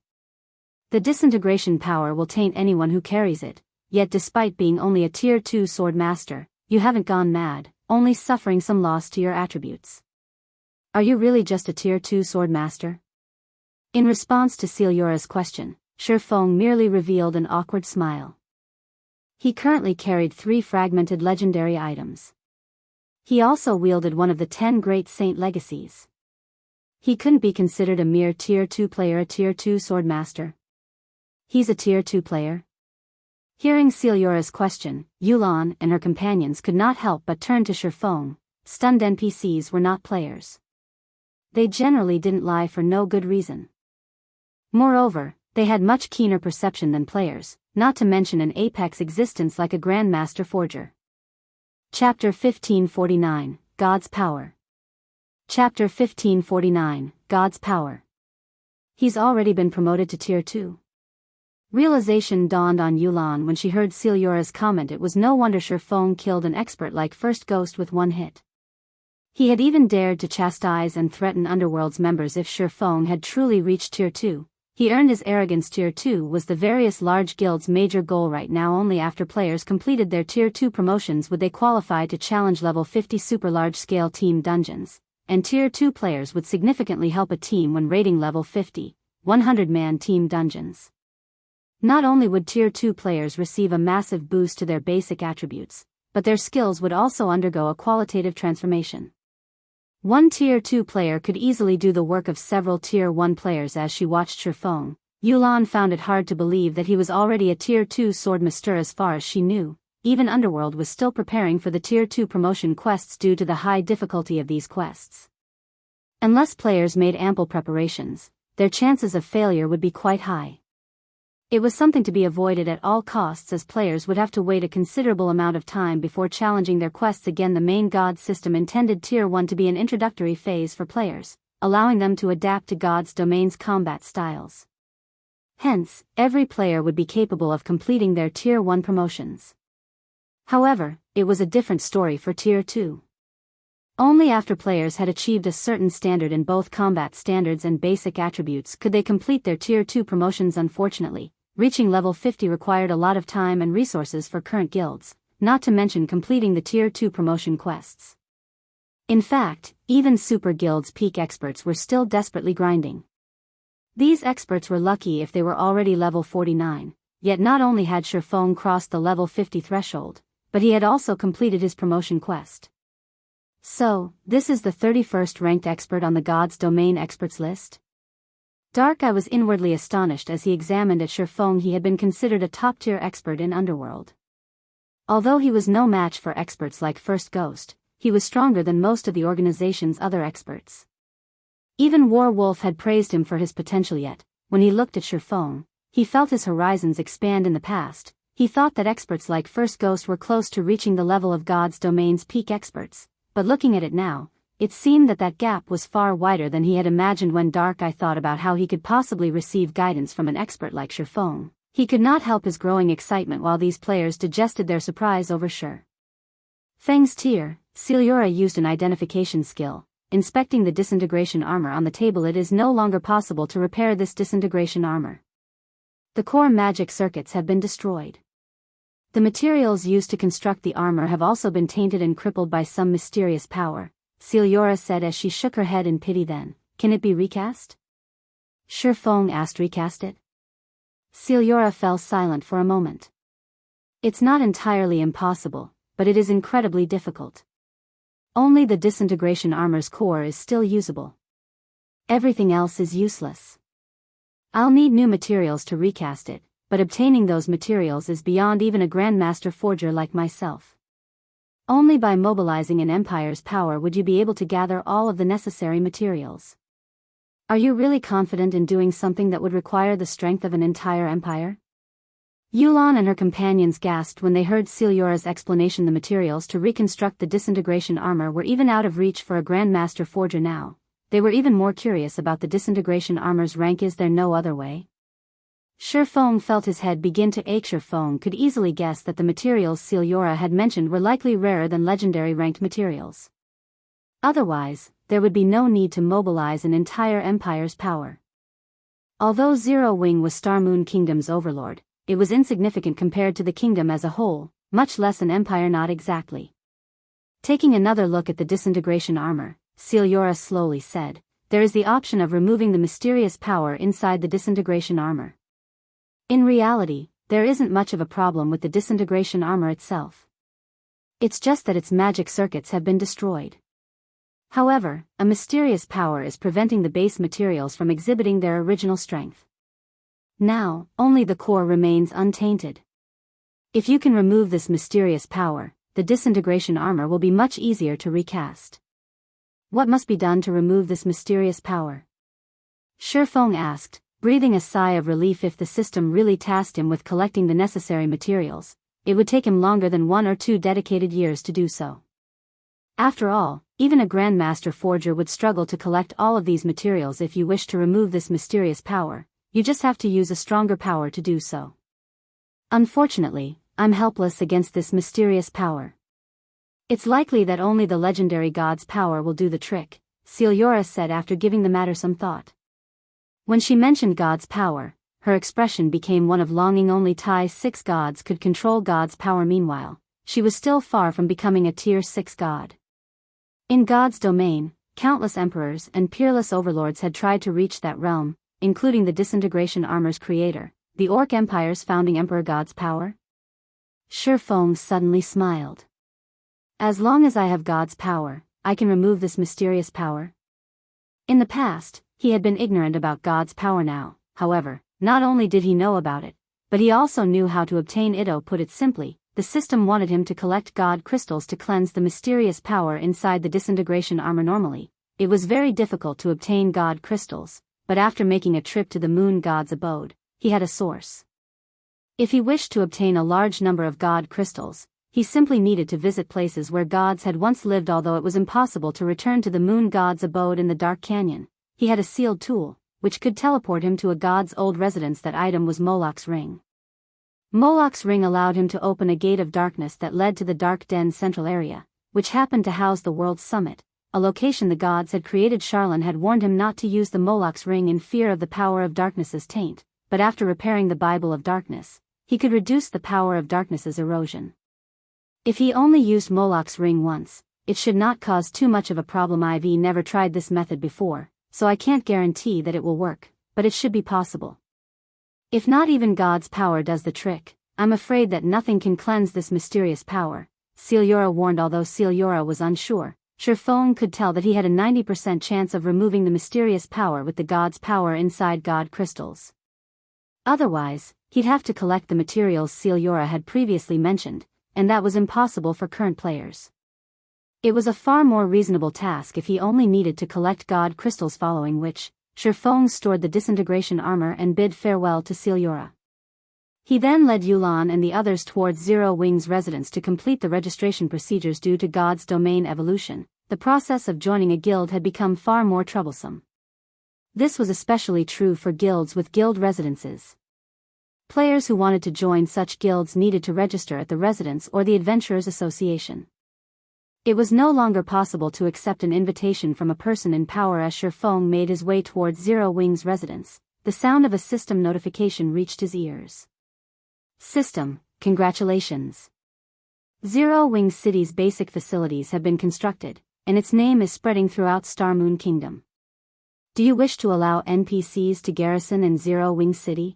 [SPEAKER 1] The disintegration power will taint anyone who carries it, yet despite being only a Tier 2 sword master, you haven't gone mad, only suffering some loss to your attributes. Are you really just a Tier 2 sword master? In response to Xianxia's question, Feng merely revealed an awkward smile. He currently carried 3 fragmented legendary items. He also wielded one of the 10 great saint legacies. He couldn't be considered a mere Tier 2 player. A Tier 2 sword master? He's a Tier 2 player? Hearing Xianxia's question, Yulan and her companions could not help but turn to Feng. Stunned NPCs were not players. They generally didn't lie for no good reason. Moreover, they had much keener perception than players, not to mention an apex existence like a Grandmaster Forger. Chapter 1549, God's Power. Chapter 1549, God's Power. He's already been promoted to Tier 2. Realization dawned on Yulan when she heard Xianxia's comment. It was no wonder Feng killed an expert like First Ghost with one hit. He had even dared to chastise and threaten Underworld's members. If Feng had truly reached Tier 2, he earned his arrogance. Tier 2 was the various large guilds' major goal right now. Only after players completed their Tier 2 promotions would they qualify to challenge level 50 super large-scale team dungeons, and Tier 2 players would significantly help a team when raiding level 50, 100-man team dungeons. Not only would Tier 2 players receive a massive boost to their basic attributes, but their skills would also undergo a qualitative transformation. One Tier 2 player could easily do the work of several Tier 1 players. As she watched Feng, Yulan found it hard to believe that he was already a Tier 2 sword master. As far as she knew, even Underworld was still preparing for the Tier 2 promotion quests due to the high difficulty of these quests. Unless players made ample preparations, their chances of failure would be quite high. It was something to be avoided at all costs, as players would have to wait a considerable amount of time before challenging their quests again. The main god system intended Tier 1 to be an introductory phase for players, allowing them to adapt to God's domain's combat styles. Hence, every player would be capable of completing their Tier 1 promotions. However, it was a different story for Tier 2. Only after players had achieved a certain standard in both combat standards and basic attributes could they complete their Tier 2 promotions. Unfortunately, reaching level 50 required a lot of time and resources for current guilds, not to mention completing the Tier 2 promotion quests. In fact, even super guilds' peak experts were still desperately grinding. These experts were lucky if they were already level 49, yet not only had Feng crossed the level 50 threshold, but he had also completed his promotion quest. So, this is the 31st ranked expert on the God's Domain experts list? Dark Eye was inwardly astonished as he examined at Feng. He had been considered a top-tier expert in Underworld. Although he was no match for experts like First Ghost, he was stronger than most of the organization's other experts. Even War Wolf had praised him for his potential, yet, when he looked at Feng, he felt his horizons expand. In the past, he thought that experts like First Ghost were close to reaching the level of God's Domain's peak experts. But looking at it now, it seemed that gap was far wider than he had imagined. When Dark Eye thought about how he could possibly receive guidance from an expert like Feng, he could not help his growing excitement while these players digested their surprise over Feng's tier. Xianxia used an identification skill, inspecting the disintegration armor on the table. It is no longer possible to repair this disintegration armor. The core magic circuits have been destroyed. The materials used to construct the armor have also been tainted and crippled by some mysterious power, Xianxia said as she shook her head in pity. Then, can it be recast? Feng asked. Recast it? Xianxia fell silent for a moment. It's not entirely impossible, but it is incredibly difficult. Only the disintegration armor's core is still usable. Everything else is useless. I'll need new materials to recast it, but obtaining those materials is beyond even a Grandmaster forger like myself. Only by mobilizing an empire's power would you be able to gather all of the necessary materials. Are you really confident in doing something that would require the strength of an entire empire? Yulan and her companions gasped when they heard Xianxia's explanation. The materials to reconstruct the disintegration armor were even out of reach for a Grandmaster forger now. They were even more curious about the disintegration armor's rank. Is there no other way? Feng felt his head begin to ache. Feng could easily guess that the materials Xianxia had mentioned were likely rarer than legendary ranked materials. Otherwise, there would be no need to mobilize an entire empire's power. Although Zero Wing was Star Moon Kingdom's overlord, it was insignificant compared to the kingdom as a whole, much less an empire. Not exactly. Taking another look at the disintegration armor, Xianxia slowly said, there is the option of removing the mysterious power inside the disintegration armor. In reality, there isn't much of a problem with the disintegration armor itself. It's just that its magic circuits have been destroyed. However, a mysterious power is preventing the base materials from exhibiting their original strength. Now, only the core remains untainted. If you can remove this mysterious power, the disintegration armor will be much easier to recast. What must be done to remove this mysterious power? Feng asked, breathing a sigh of relief. If the system really tasked him with collecting the necessary materials, it would take him longer than 1 or 2 dedicated years to do so. After all, even a Grandmaster forger would struggle to collect all of these materials. If you wish to remove this mysterious power, you just have to use a stronger power to do so. Unfortunately, I'm helpless against this mysterious power. It's likely that only the legendary god's power will do the trick, Xianxia said after giving the matter some thought. When she mentioned God's power, her expression became one of longing. Only Tier 6 gods could control God's power. Meanwhile, she was still far from becoming a Tier 6 god. In God's domain, countless emperors and peerless overlords had tried to reach that realm, including the disintegration armor's creator, the Orc Empire's founding emperor. God's power? Feng suddenly smiled. As long as I have God's power, I can remove this mysterious power. In the past, he had been ignorant about God's power. Now, however, not only did he know about it, but he also knew how to obtain it. Put it simply, the system wanted him to collect god crystals to cleanse the mysterious power inside the disintegration armor. Normally, it was very difficult to obtain god crystals, but after making a trip to the moon god's abode, he had a source. If he wished to obtain a large number of god crystals, he simply needed to visit places where gods had once lived. Although it was impossible to return to the moon god's abode in the dark canyon, he had a sealed tool, which could teleport him to a god's old residence. That item was Moloch's ring. Moloch's ring allowed him to open a gate of darkness that led to the Dark Den's central area, which happened to house the World's Summit, a location the gods had created. Charlene had warned him not to use the Moloch's ring in fear of the power of darkness's taint, but after repairing the Bible of Darkness, he could reduce the power of darkness's erosion. If he only used Moloch's ring once, it should not cause too much of a problem. I've never tried this method before, so I can't guarantee that it will work, but it should be possible. If not even God's power does the trick, I'm afraid that nothing can cleanse this mysterious power, Xianxia warned. Although Xianxia was unsure, Feng could tell that he had a 90% chance of removing the mysterious power with the god's power inside god crystals. Otherwise, he'd have to collect the materials Xianxia had previously mentioned, and that was impossible for current players. It was a far more reasonable task if he only needed to collect god crystals, following which, Feng stored the disintegration armor and bid farewell to Xianxia. He then led Yulan and the others towards Zero Wing's residence to complete the registration procedures. Due to God's domain evolution, the process of joining a guild had become far more troublesome. This was especially true for guilds with guild residences. Players who wanted to join such guilds needed to register at the residence or the Adventurers Association. It was no longer possible to accept an invitation from a person in power. As Feng made his way towards Zero Wing's residence, the sound of a system notification reached his ears. System, congratulations. Zero Wing City's basic facilities have been constructed, and its name is spreading throughout Star Moon Kingdom. Do you wish to allow NPCs to garrison in Zero Wing City?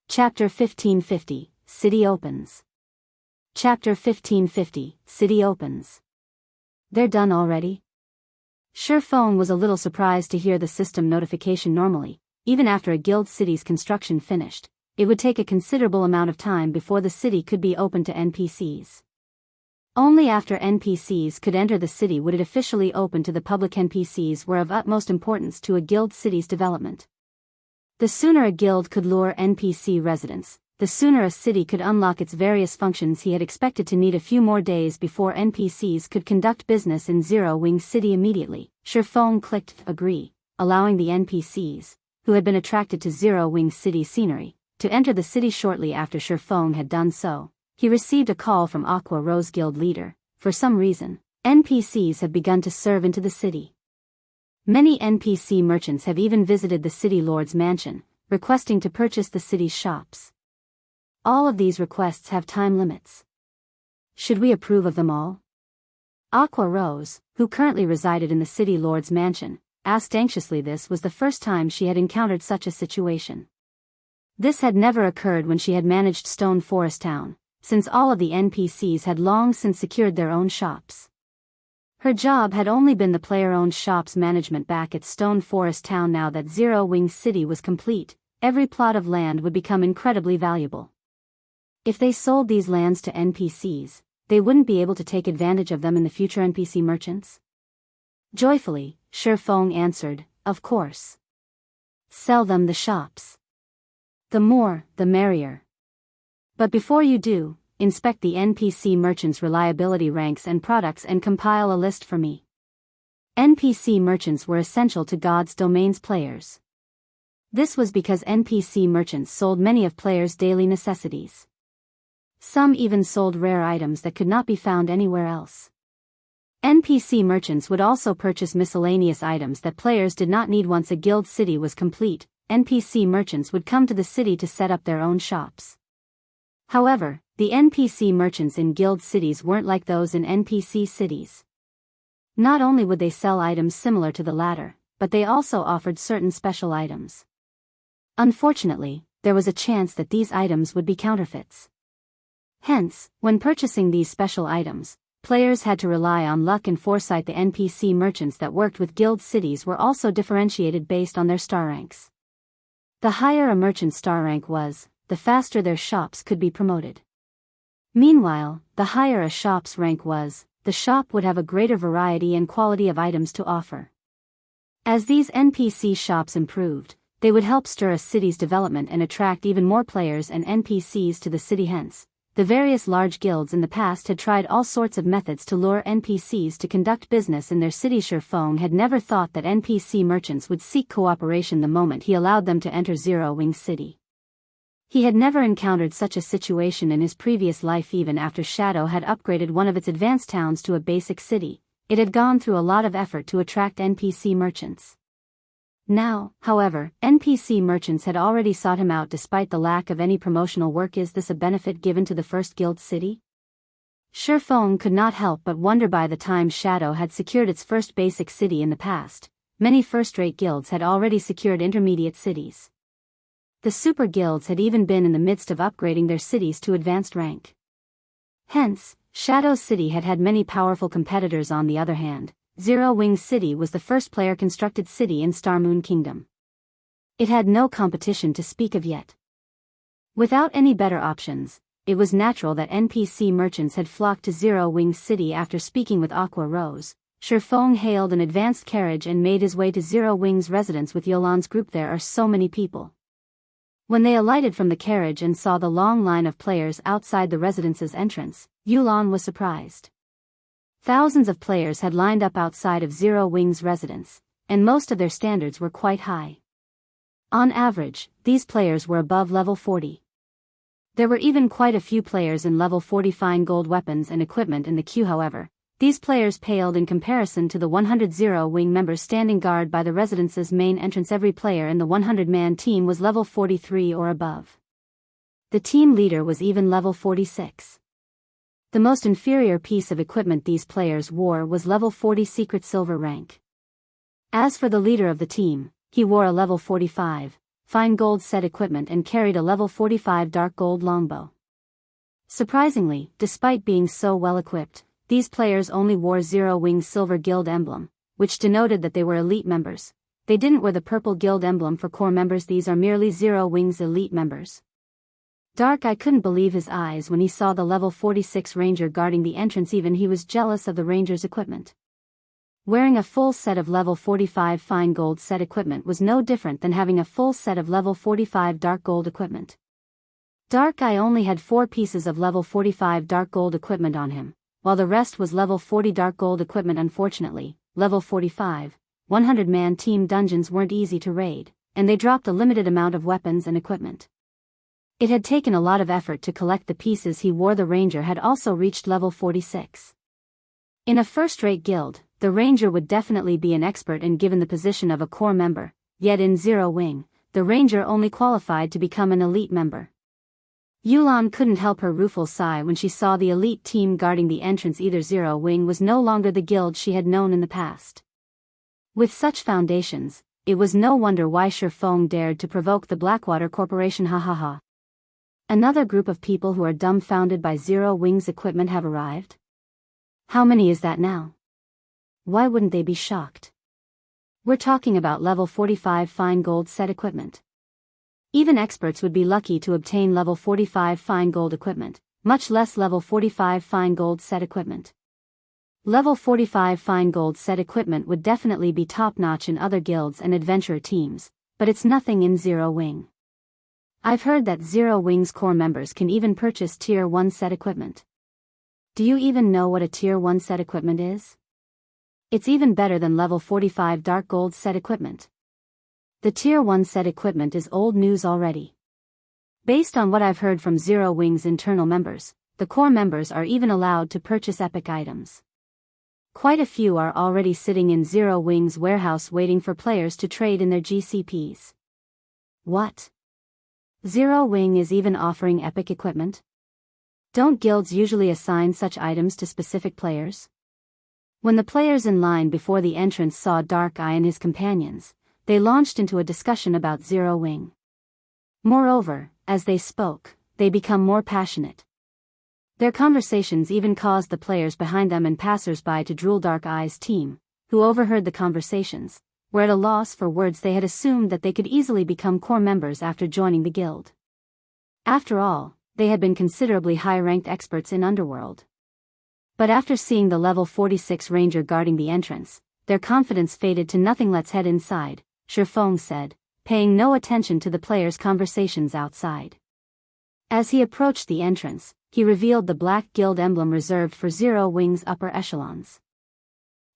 [SPEAKER 1] Chapter 1550, City Opens. Chapter 1550, City Opens. They're done already? Feng was a little surprised to hear the system notification. Normally, even after a guild city's construction finished, it would take a considerable amount of time before the city could be open to NPCs. Only after NPCs could enter the city would it officially open to the public. NPCs were of utmost importance to a guild city's development. The sooner a guild could lure NPC residents, the sooner a city could unlock its various functions. He had expected to need a few more days before NPCs could conduct business in Zero Wing City immediately. Feng clicked agree, allowing the NPCs, who had been attracted to Zero Wing City scenery, to enter the city. Shortly after Feng had done so, he received a call from Aqua Rose Guild leader. For some reason, NPCs have begun to serve into the city. Many NPC merchants have even visited the city lord's mansion, requesting to purchase the city's shops. All of these requests have time limits. Should we approve of them all? Aqua Rose, who currently resided in the city lord's mansion, asked anxiously. This was the first time she had encountered such a situation. This had never occurred when she had managed Stone Forest Town, since all of the NPCs had long since secured their own shops. Her job had only been the player-owned shops management back at Stone Forest Town. Now that Zero Wing City was complete, every plot of land would become incredibly valuable. If they sold these lands to NPCs, they wouldn't be able to take advantage of them in the future. NPC merchants? Joyfully, Feng answered, of course. Sell them the shops. The more, the merrier. But before you do, inspect the NPC merchants' reliability ranks and products and compile a list for me. NPC merchants were essential to God's Domain's players. This was because NPC merchants sold many of players' daily necessities. Some even sold rare items that could not be found anywhere else. NPC merchants would also purchase miscellaneous items that players did not need. Once a guild city was complete, NPC merchants would come to the city to set up their own shops. However, the NPC merchants in guild cities weren't like those in NPC cities. Not only would they sell items similar to the latter, but they also offered certain special items. Unfortunately, there was a chance that these items would be counterfeits. Hence, when purchasing these special items, players had to rely on luck and foresight. The NPC merchants that worked with guild cities were also differentiated based on their star ranks. The higher a merchant's star rank was, the faster their shops could be promoted. Meanwhile, the higher a shop's rank was, the shop would have a greater variety and quality of items to offer. As these NPC shops improved, they would help stir a city's development and attract even more players and NPCs to the city. Hence, the various large guilds in the past had tried all sorts of methods to lure NPCs to conduct business in their city. Feng had never thought that NPC merchants would seek cooperation the moment he allowed them to enter Zero Wing City. He had never encountered such a situation in his previous life. Even after Shadow had upgraded one of its advanced towns to a basic city, it had gone through a lot of effort to attract NPC merchants. Now, however, NPC merchants had already sought him out despite the lack of any promotional work. Is this a benefit given to the first guild city? Feng could not help but wonder. By the time Shadow had secured its first basic city in the past, many first-rate guilds had already secured intermediate cities. The super guilds had even been in the midst of upgrading their cities to advanced rank. Hence, Shadow's city had had many powerful competitors. On the other hand, Zero Wing City was the first player-constructed city in Starmoon Kingdom. It had no competition to speak of yet. Without any better options, it was natural that NPC merchants had flocked to Zero Wing City. After speaking with Aqua Rose, Feng hailed an advanced carriage and made his way to Zero Wing's residence with Yolan's group. There are so many people. When they alighted from the carriage and saw the long line of players outside the residence's entrance, Yulan was surprised. Thousands of players had lined up outside of Zero Wing's residence, and most of their standards were quite high. On average, these players were above level 40. There were even quite a few players in level 40 fine gold weapons and equipment in the queue. However, these players paled in comparison to the 100 Zero Wing members standing guard by the residence's main entrance. Every player in the 100-man team was level 43 or above. The team leader was even level 46. The most inferior piece of equipment these players wore was level 40 secret silver rank. As for the leader of the team, he wore a level 45, fine gold set equipment and carried a level 45 dark gold longbow. Surprisingly, despite being so well equipped, these players only wore Zero Wing's silver guild emblem, which denoted that they were elite members. They didn't wear the purple guild emblem for core members. These are merely Zero Wing's elite members. Dark Eye couldn't believe his eyes when he saw the level 46 ranger guarding the entrance. Even he was jealous of the ranger's equipment. Wearing a full set of level 45 fine gold set equipment was no different than having a full set of level 45 dark gold equipment. Dark Eye only had 4 pieces of level 45 dark gold equipment on him, while the rest was level 40 dark gold equipment. Unfortunately, level 45, 100-man team dungeons weren't easy to raid, and they dropped a limited amount of weapons and equipment. It had taken a lot of effort to collect the pieces he wore. The ranger had also reached level 46. In a first-rate guild, the ranger would definitely be an expert and given the position of a core member, yet in Zero Wing, the ranger only qualified to become an elite member. Yulan couldn't help her rueful sigh when she saw the elite team guarding the entrance. Either Zero Wing was no longer the guild she had known in the past. With such foundations, it was no wonder why Feng dared to provoke the Blackwater Corporation. Ha ha ha. Another group of people who are dumbfounded by Zero Wing's equipment have arrived? How many is that now? Why wouldn't they be shocked? We're talking about level 45 fine gold set equipment. Even experts would be lucky to obtain level 45 fine gold equipment, much less level 45 fine gold set equipment. Level 45 fine gold set equipment would definitely be top-notch in other guilds and adventurer teams, but it's nothing in Zero Wing. I've heard that Zero Wing's core members can even purchase Tier 1 set equipment. Do you even know what a Tier 1 set equipment is? It's even better than level 45 dark gold set equipment. The Tier 1 set equipment is old news already. Based on what I've heard from Zero Wing's internal members, the core members are even allowed to purchase epic items. Quite a few are already sitting in Zero Wing's warehouse waiting for players to trade in their GCPs. What? Zero Wing is even offering epic equipment? Don't guilds usually assign such items to specific players? When the players in line before the entrance saw Dark Eye and his companions, they launched into a discussion about Zero Wing. Moreover, as they spoke, they become more passionate. Their conversations even caused the players behind them and passers-by to drool. Dark Eye's team, who overheard the conversations, were at a loss for words. They had assumed that they could easily become core members after joining the guild. After all, they had been considerably high-ranked experts in Underworld. But after seeing the level 46 ranger guarding the entrance, their confidence faded to nothing. "Let's head inside," Feng said, paying no attention to the players' conversations outside. As he approached the entrance, he revealed the black guild emblem reserved for Zero Wing's upper echelons.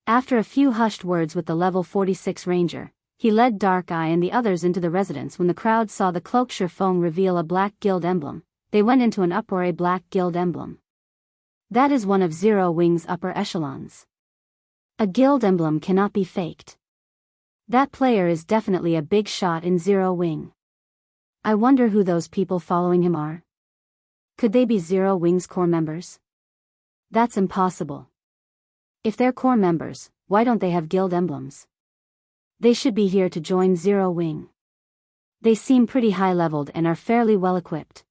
[SPEAKER 1] After a few hushed words with the level 46 ranger, he led Dark Eye and the others into the residence. When the crowd saw the cloaked Feng reveal a black guild emblem, they went into an uproar. "A black guild emblem? That is one of Zero Wing's upper echelons. A guild emblem cannot be faked. That player is definitely a big shot in Zero Wing. I wonder who those people following him are. Could they be Zero Wing's core members? That's impossible. If they're core members, why don't they have guild emblems? They should be here to join Zero Wing. They seem pretty high-leveled and are fairly well-equipped.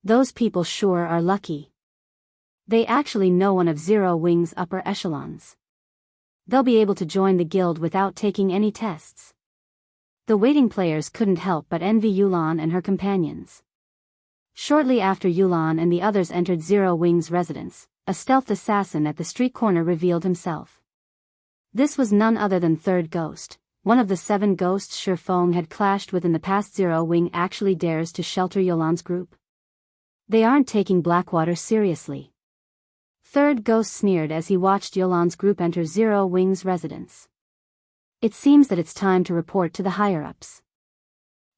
[SPEAKER 1] Those people sure are lucky. They actually know one of Zero Wing's upper echelons. They'll be able to join the guild without taking any tests." The waiting players couldn't help but envy Yulan and her companions. Shortly after Yulan and the others entered Zero Wing's residence, a stealth assassin at the street corner revealed himself. This was none other than Third Ghost, one of the 7 ghosts Feng had clashed with in the past. Zero Wing actually dares to shelter Yulan's group? They aren't taking Blackwater seriously. Third Ghost sneered as he watched Yulan's group enter Zero Wing's residence. It seems that it's time to report to the higher-ups.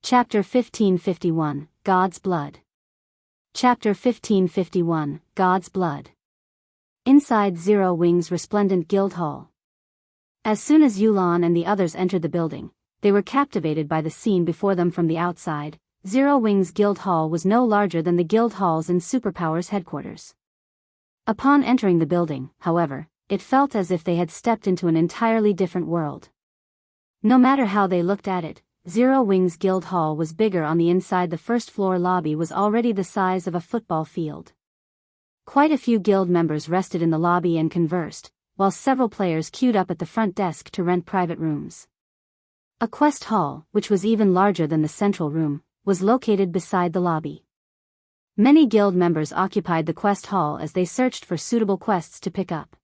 [SPEAKER 1] Chapter 1551, God's Blood. Chapter 1551, God's Blood. Inside Zero Wing's resplendent guild hall. As soon as Yulan and the others entered the building, they were captivated by the scene before them. From the outside, Zero Wing's guild hall was no larger than the guild halls in Superpower's headquarters. Upon entering the building, however, it felt as if they had stepped into an entirely different world. No matter how they looked at it, Zero Wing's guild hall was bigger on the inside. The first-floor lobby was already the size of a football field. Quite a few guild members rested in the lobby and conversed, while several players queued up at the front desk to rent private rooms. A quest hall, which was even larger than the central room, was located beside the lobby. Many guild members occupied the quest hall as they searched for suitable quests to pick up.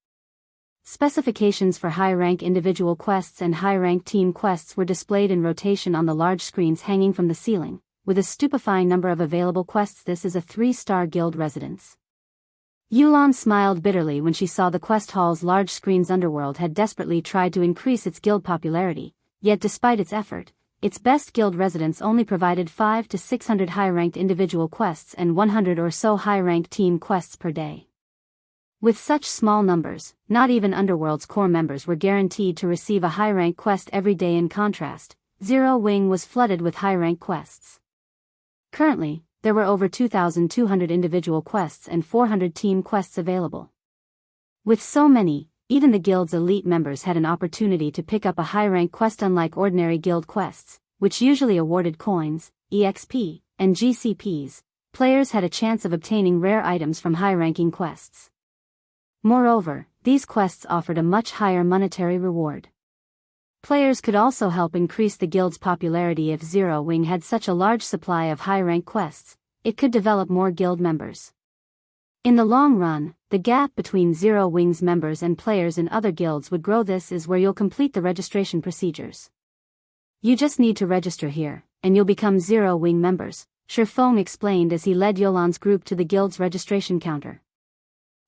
[SPEAKER 1] Specifications for high-rank individual quests and high-rank team quests were displayed in rotation on the large screens hanging from the ceiling, with a stupefying number of available quests. This is a 3-star guild residence. Yulan smiled bitterly when she saw the quest hall's large screens. Underworld had desperately tried to increase its guild popularity, yet despite its effort, its best guild residence only provided 500 to 600 high-ranked individual quests and 100 or so high-ranked team quests per day. With such small numbers, not even Underworld's core members were guaranteed to receive a high-rank quest every day. In contrast, Zero Wing was flooded with high-rank quests. Currently, there were over 2,200 individual quests and 400 team quests available. With so many, even the guild's elite members had an opportunity to pick up a high-rank quest. Unlike ordinary guild quests, which usually awarded coins, EXP, and GCPs, players had a chance of obtaining rare items from high-ranking quests. Moreover, these quests offered a much higher monetary reward. Players could also help increase the guild's popularity. If Zero Wing had such a large supply of high-rank quests, it could develop more guild members. In the long run, the gap between Zero Wing's members and players in other guilds would grow. This is where you'll complete the registration procedures. You just need to register here, and you'll become Zero Wing members, Feng explained as he led Yulan's group to the guild's registration counter.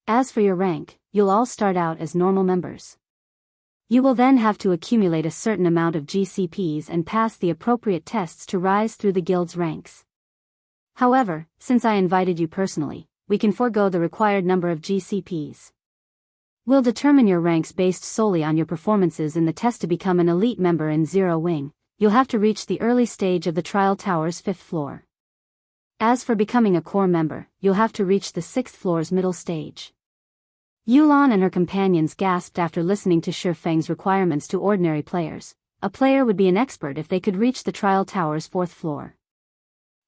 [SPEAKER 1] As for your rank, you'll all start out as normal members. You will then have to accumulate a certain amount of GCPs and pass the appropriate tests to rise through the guild's ranks. However, since I invited you personally, we can forego the required number of GCPs. We'll determine your ranks based solely on your performances in the test. To become an elite member in Zero Wing, you'll have to reach the early stage of the Trial Tower's 5th floor. As for becoming a core member, you'll have to reach the 6th floor's middle stage. Yulan and her companions gasped after listening to Feng's requirements to ordinary players. A player would be an expert if they could reach the Trial Tower's 4th floor.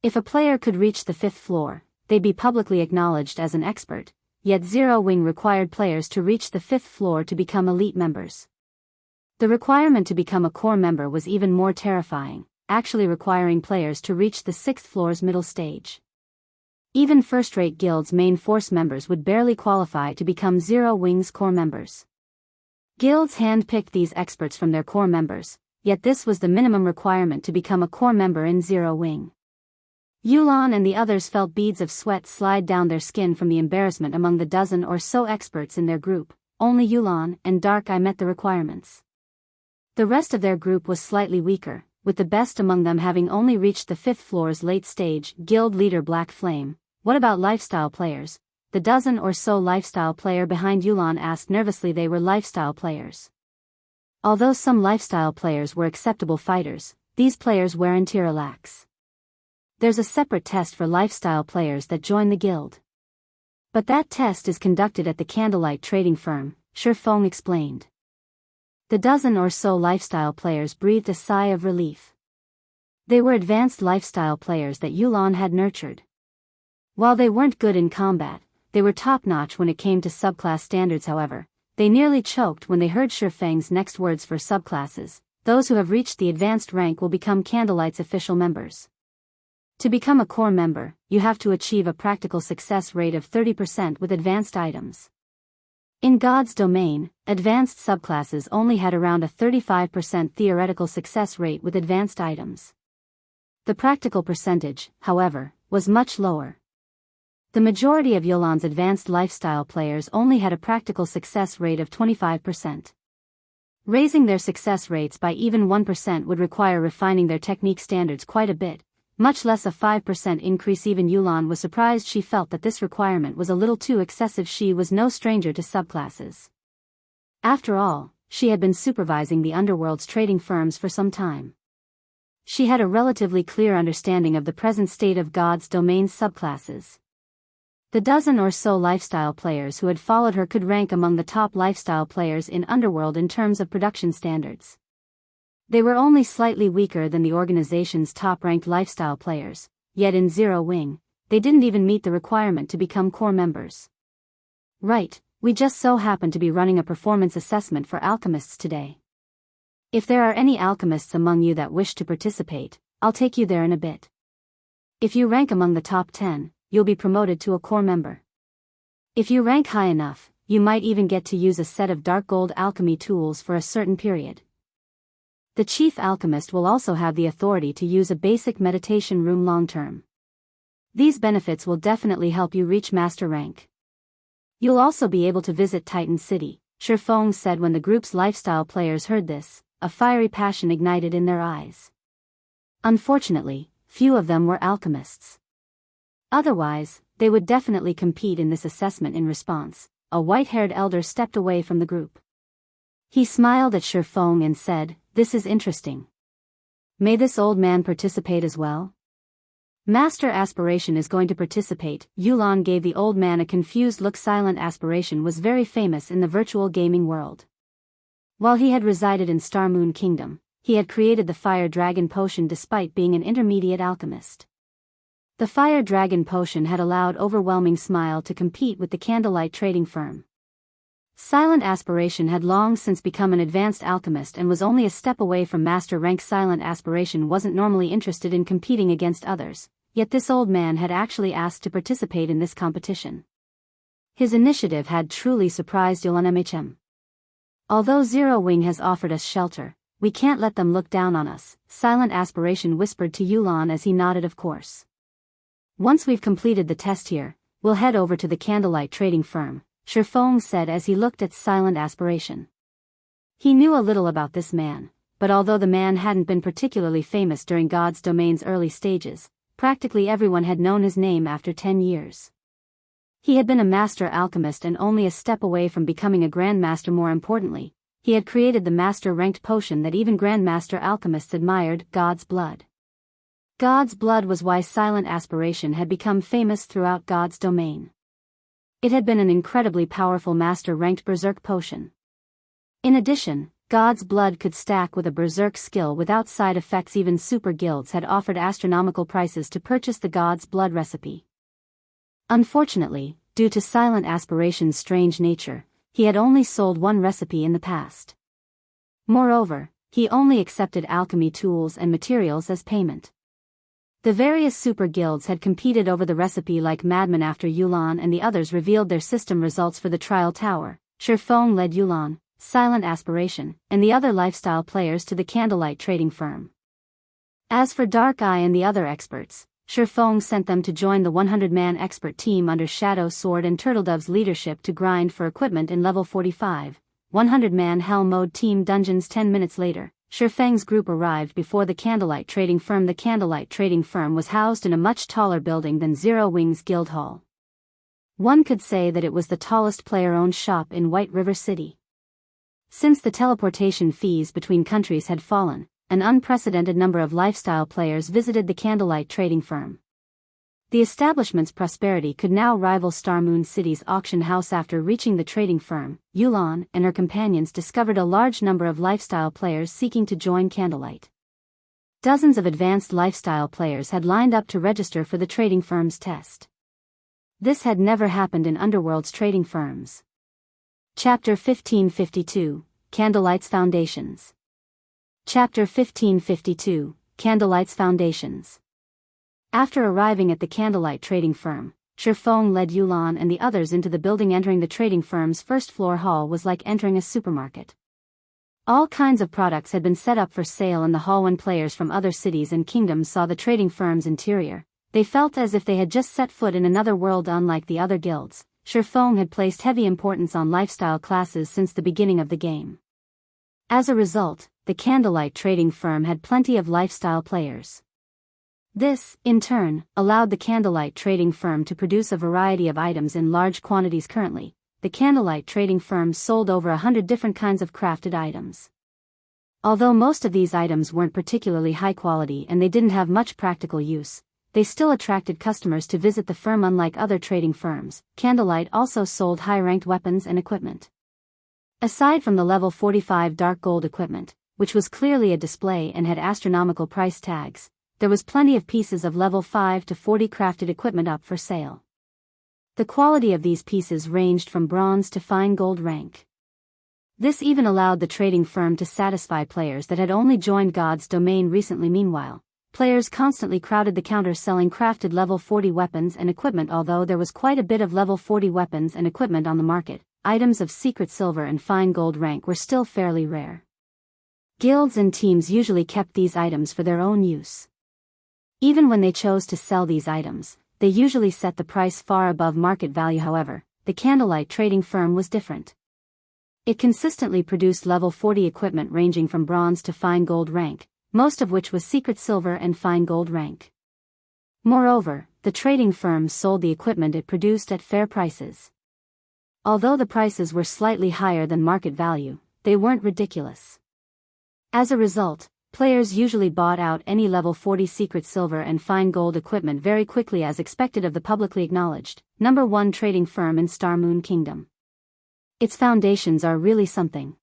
[SPEAKER 1] If a player could reach the 5th floor, they'd be publicly acknowledged as an expert, yet Zero Wing required players to reach the 5th floor to become elite members. The requirement to become a core member was even more terrifying, actually requiring players to reach the 6th floor's middle stage. Even first-rate guilds' main force members would barely qualify to become Zero Wing's core members. Guilds hand-picked these experts from their core members, yet this was the minimum requirement to become a core member in Zero Wing. Yulan and the others felt beads of sweat slide down their skin from the embarrassment among the dozen or so experts in their group. Only Yulan and Dark Eye met the requirements. The rest of their group was slightly weaker, with the best among them having only reached the 5th floor's late stage. Guild leader Black Flame, what about lifestyle players? The dozen or so lifestyle player behind Yulan asked nervously. They were lifestyle players. Although some lifestyle players were acceptable fighters, these players weren't lax. There's a separate test for lifestyle players that join the guild. But that test is conducted at the Candlelight trading firm, Feng explained. The dozen or so lifestyle players breathed a sigh of relief. They were advanced lifestyle players that Yulan had nurtured. While they weren't good in combat, they were top-notch when it came to subclass standards. However, they nearly choked when they heard Feng's next words for subclasses. Those who have reached the advanced rank will become Candlelight's official members. To become a core member, you have to achieve a practical success rate of 30% with advanced items. In God's domain, advanced subclasses only had around a 35% theoretical success rate with advanced items. The practical percentage, however, was much lower. The majority of Yulan's advanced lifestyle players only had a practical success rate of 25%. Raising their success rates by even 1% would require refining their technique standards quite a bit, much less a 5% increase. Even Yulan was surprised. She felt that this requirement was a little too excessive. She was no stranger to subclasses. After all, she had been supervising the underworld's trading firms for some time. She had a relatively clear understanding of the present state of God's domain's subclasses. The dozen or so lifestyle players who had followed her could rank among the top lifestyle players in Underworld in terms of production standards. They were only slightly weaker than the organization's top-ranked lifestyle players, yet in Zero Wing, they didn't even meet the requirement to become core members. Right, we just so happen to be running a performance assessment for alchemists today. If there are any alchemists among you that wish to participate, I'll take you there in a bit. If you rank among the top 10, you'll be promoted to a core member. If you rank high enough, you might even get to use a set of dark gold alchemy tools for a certain period. The chief alchemist will also have the authority to use a basic meditation room long-term. These benefits will definitely help you reach master rank. You'll also be able to visit Titan City, Feng said. When the group's lifestyle players heard this, a fiery passion ignited in their eyes. Unfortunately, few of them were alchemists. Otherwise, they would definitely compete in this assessment. In response, a white-haired elder stepped away from the group. He smiled at Feng and said, "This is interesting. May this old man participate as well?" Master Aspiration is going to participate. Yulan gave the old man a confused look. Silent Aspiration was very famous in the virtual gaming world. While he had resided in Star Moon Kingdom, he had created the Fire Dragon Potion despite being an intermediate alchemist. The Fire Dragon Potion had allowed Overwhelming Smile to compete with the Candlelight trading firm. Silent Aspiration had long since become an advanced alchemist and was only a step away from master rank. Silent Aspiration wasn't normally interested in competing against others, yet this old man had actually asked to participate in this competition. His initiative had truly surprised Yulan. Although Zero Wing has offered us shelter, we can't let them look down on us, Silent Aspiration whispered to Yulan as he nodded. Of course. Once we've completed the test here, we'll head over to the Candlelight trading firm, Feng said as he looked at Silent Aspiration. He knew a little about this man, but although the man hadn't been particularly famous during God's domain's early stages, practically everyone had known his name after 10 years. He had been a master alchemist and only a step away from becoming a grandmaster. More importantly, he had created the master-ranked potion that even grandmaster alchemists admired, God's Blood. God's Blood was why Silent Aspiration had become famous throughout God's domain. It had been an incredibly powerful master-ranked berserk potion. In addition, God's Blood could stack with a berserk skill without side effects. Even super guilds had offered astronomical prices to purchase the God's Blood recipe. Unfortunately, due to Silent Aspiration's strange nature, he had only sold one recipe in the past. Moreover, he only accepted alchemy tools and materials as payment. The various super guilds had competed over the recipe like madmen after Yulan and the others revealed their system results for the trial tower. Feng led Yulan, Silent Aspiration, and the other lifestyle players to the Candlelight trading firm. As for Dark Eye and the other experts, Feng sent them to join the 100-man expert team under Shadow Sword and Turtledove's leadership to grind for equipment in level 45, 100-man Hell Mode team dungeons. 10 minutes later, Feng's group arrived before the Candlelight trading firm. The Candlelight trading firm was housed in a much taller building than Zero Wings Guild Hall. One could say that it was the tallest player-owned shop in White River City. Since the teleportation fees between countries had fallen, an unprecedented number of lifestyle players visited the Candlelight trading firm. The establishment's prosperity could now rival Star Moon City's auction house. After reaching the trading firm, Yulan and her companions discovered a large number of lifestyle players seeking to join Candlelight. Dozens of advanced lifestyle players had lined up to register for the trading firm's test. This had never happened in Underworld's trading firms. Chapter 1552, Candlelight's Foundations. Chapter 1552, Candlelight's Foundations. After arriving at the Candlelight trading firm, Feng led Yulan and the others into the building. Entering the trading firm's first-floor hall was like entering a supermarket. All kinds of products had been set up for sale in the hall. When players from other cities and kingdoms saw the trading firm's interior, they felt as if they had just set foot in another world. Unlike the other guilds, Feng had placed heavy importance on lifestyle classes since the beginning of the game. As a result, the Candlelight trading firm had plenty of lifestyle players. This, in turn, allowed the Candlelight trading firm to produce a variety of items in large quantities. Currently, the Candlelight trading firm sold over 100 different kinds of crafted items. Although most of these items weren't particularly high quality and they didn't have much practical use, they still attracted customers to visit the firm. Unlike other trading firms, Candlelight also sold high-ranked weapons and equipment. Aside from the level 45 dark gold equipment, which was clearly a display and had astronomical price tags, there was plenty of pieces of level 5 to 40 crafted equipment up for sale. The quality of these pieces ranged from bronze to fine gold rank. This even allowed the trading firm to satisfy players that had only joined God's domain recently. Meanwhile, players constantly crowded the counter selling crafted level 40 weapons and equipment. Although there was quite a bit of level 40 weapons and equipment on the market, items of secret silver and fine gold rank were still fairly rare. Guilds and teams usually kept these items for their own use. Even when they chose to sell these items, they usually set the price far above market value. However, the Candlelight trading firm was different. It consistently produced level 40 equipment ranging from bronze to fine gold rank, most of which was secret silver and fine gold rank. Moreover, the trading firm sold the equipment it produced at fair prices. Although the prices were slightly higher than market value, they weren't ridiculous. As a result, players usually bought out any level 40 secret silver and fine gold equipment very quickly, as expected of the publicly acknowledged number 1 trading firm in Star Moon Kingdom. Its foundations are really something.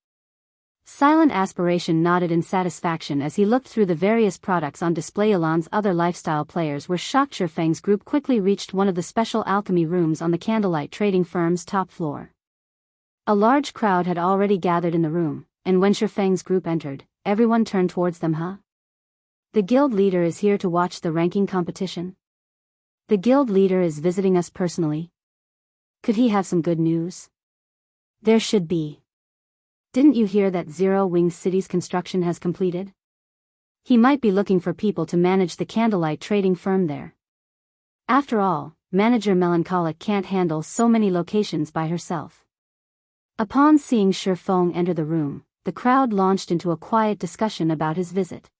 [SPEAKER 1] Silent Aspiration nodded in satisfaction as he looked through the various products on display. Yulan's other lifestyle players were shocked. Feng's group quickly reached one of the special alchemy rooms on the Candlelight trading firm's top floor. A large crowd had already gathered in the room, and when Feng's group entered, everyone turned towards them. Huh? The guild leader is here to watch the ranking competition? The guild leader is visiting us personally? Could he have some good news? There should be. Didn't you hear that Zero Wings City's construction has completed? He might be looking for people to manage the Candlelight trading firm there. After all, Manager Melancholic can't handle so many locations by herself. Upon seeing Feng enter the room, the crowd launched into a quiet discussion about his visit.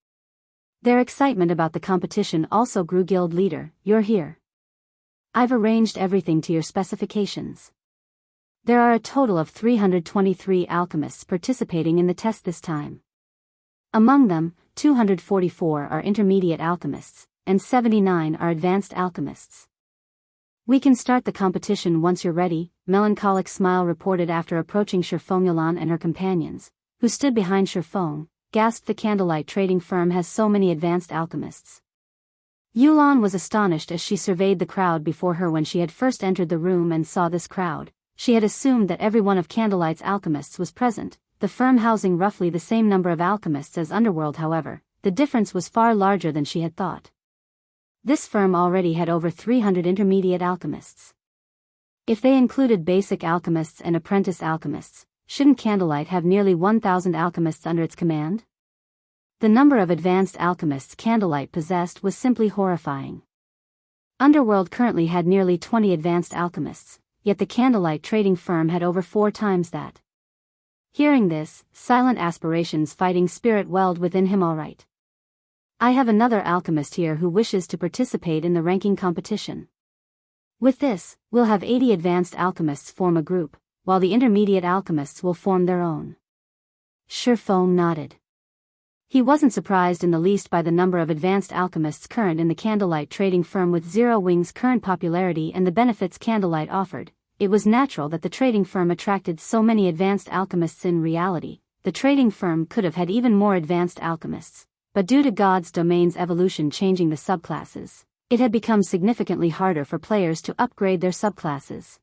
[SPEAKER 1] Their excitement about the competition also grew. Guild leader, you're here. I've arranged everything to your specifications. There are a total of 323 alchemists participating in the test this time. Among them, 244 are intermediate alchemists, and 79 are advanced alchemists. We can start the competition once you're ready, Melancholic Smile reported after approaching Feng. Yulan and her companions, who stood behind Feng, gasped. The Candlelight trading firm has so many advanced alchemists. Yulan was astonished as she surveyed the crowd before her. When she had first entered the room and saw this crowd, she had assumed that every one of Candlelight's alchemists was present, the firm housing roughly the same number of alchemists as Underworld. However, the difference was far larger than she had thought. This firm already had over 300 intermediate alchemists. If they included basic alchemists and apprentice alchemists, shouldn't Candlelight have nearly 1,000 alchemists under its command? The number of advanced alchemists Candlelight possessed was simply horrifying. Underworld currently had nearly 20 advanced alchemists, yet the Candlelight trading firm had over 4 times that. Hearing this, Silent Aspiration's fighting spirit welled within him. All right. I have another alchemist here who wishes to participate in the ranking competition. With this, we'll have 80 advanced alchemists form a group, while the intermediate alchemists will form their own. Feng nodded. He wasn't surprised in the least by the number of advanced alchemists current in the Candlelight trading firm. With Zero Wing's current popularity and the benefits Candlelight offered, it was natural that the trading firm attracted so many advanced alchemists. In reality, the trading firm could have had even more advanced alchemists, but due to God's domain's evolution changing the subclasses, it had become significantly harder for players to upgrade their subclasses.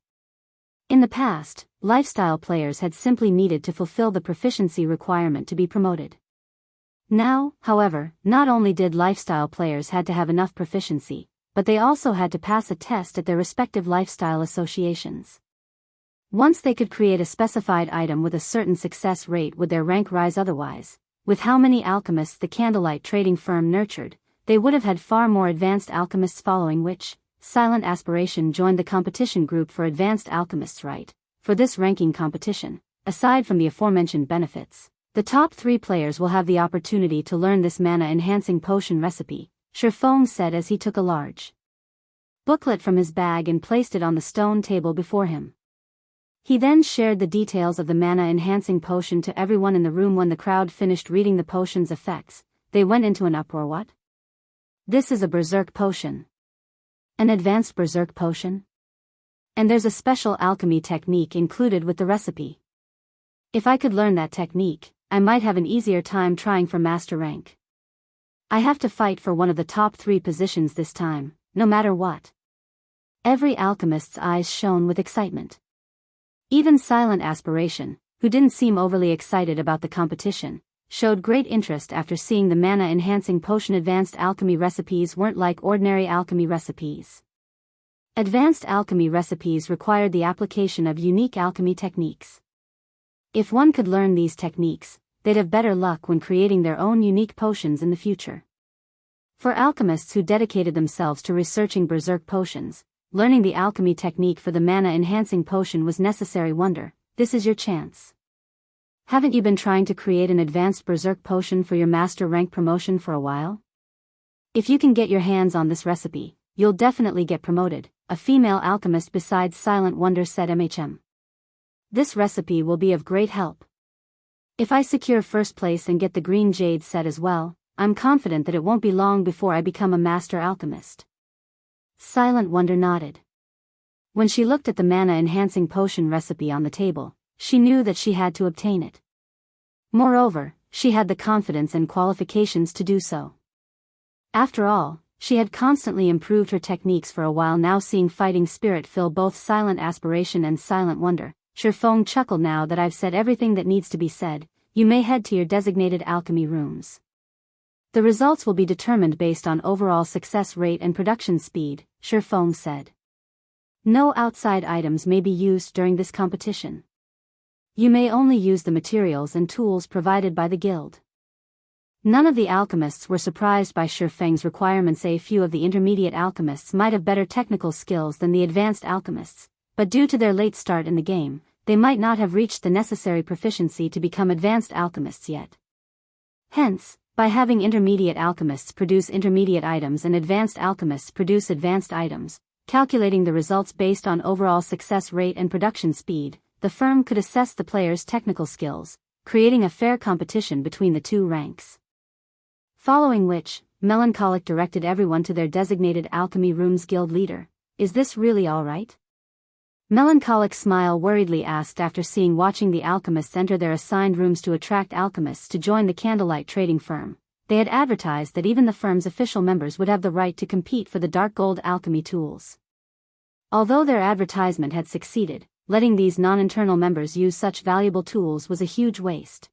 [SPEAKER 1] In the past, lifestyle players had simply needed to fulfill the proficiency requirement to be promoted. Now, however, not only did lifestyle players had to have enough proficiency, but they also had to pass a test at their respective lifestyle associations. Once they could create a specified item with a certain success rate, would their rank rise. Otherwise, with how many alchemists the Candlelight trading firm nurtured, they would have had far more advanced alchemists, following which, Silent Aspiration joined the competition group for advanced alchemists. Right, for this ranking competition, aside from the aforementioned benefits, the top 3 players will have the opportunity to learn this mana-enhancing potion recipe, Feng said as he took a large booklet from his bag and placed it on the stone table before him. He then shared the details of the mana-enhancing potion to everyone in the room. When the crowd finished reading the potion's effects, they went into an uproar. What? This is a berserk potion. An advanced berserk potion? And there's a special alchemy technique included with the recipe. If I could learn that technique, I might have an easier time trying for master rank. I have to fight for one of the top 3 positions this time, no matter what. Every alchemist's eyes shone with excitement. Even Silent Aspiration, who didn't seem overly excited about the competition, showed great interest after seeing the mana-enhancing potion. Advanced alchemy recipes weren't like ordinary alchemy recipes. Advanced alchemy recipes required the application of unique alchemy techniques. If one could learn these techniques, they'd have better luck when creating their own unique potions in the future. For alchemists who dedicated themselves to researching berserk potions, learning the alchemy technique for the mana-enhancing potion was necessary. Wonder, this is your chance. Haven't you been trying to create an advanced berserk potion for your master rank promotion for a while? If you can get your hands on this recipe, you'll definitely get promoted, a female alchemist besides Silent Wonder said. This recipe will be of great help. If I secure first place and get the green jade set as well, I'm confident that it won't be long before I become a master alchemist. Silent Wonder nodded. When she looked at the mana-enhancing potion recipe on the table, she knew that she had to obtain it. Moreover, she had the confidence and qualifications to do so. After all, she had constantly improved her techniques for a while now. Seeing fighting spirit fill both Silent Aspiration and Silent Wonder, Feng chuckled. Now that I've said everything that needs to be said, you may head to your designated alchemy rooms. The results will be determined based on overall success rate and production speed, Feng said. No outside items may be used during this competition. You may only use the materials and tools provided by the guild. None of the alchemists were surprised by Feng's requirements. A few of the intermediate alchemists might have better technical skills than the advanced alchemists, but due to their late start in the game, they might not have reached the necessary proficiency to become advanced alchemists yet. Hence, by having intermediate alchemists produce intermediate items and advanced alchemists produce advanced items, calculating the results based on overall success rate and production speed, the firm could assess the player's technical skills, creating a fair competition between the 2 ranks. Following which, Melancholic directed everyone to their designated alchemy rooms. Guild leader, is this really all right? Melancholic smile worriedly asked after watching the alchemists enter their assigned rooms. To attract alchemists to join the Candlelight trading firm, they had advertised that even the firm's official members would have the right to compete for the dark gold alchemy tools. Although their advertisement had succeeded, letting these non-internal members use such valuable tools was a huge waste.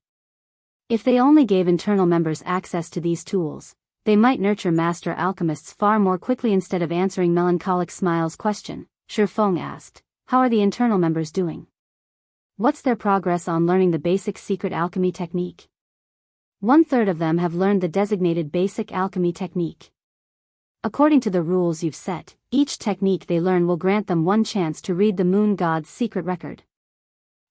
[SPEAKER 1] If they only gave internal members access to these tools, they might nurture master alchemists far more quickly. Instead of answering Melancholic Smile's question, Feng asked, "How are the internal members doing? What's their progress on learning the basic secret alchemy technique?" 1/3 of them have learned the designated basic alchemy technique. According to the rules you've set, each technique they learn will grant them one chance to read the Moon God's secret record.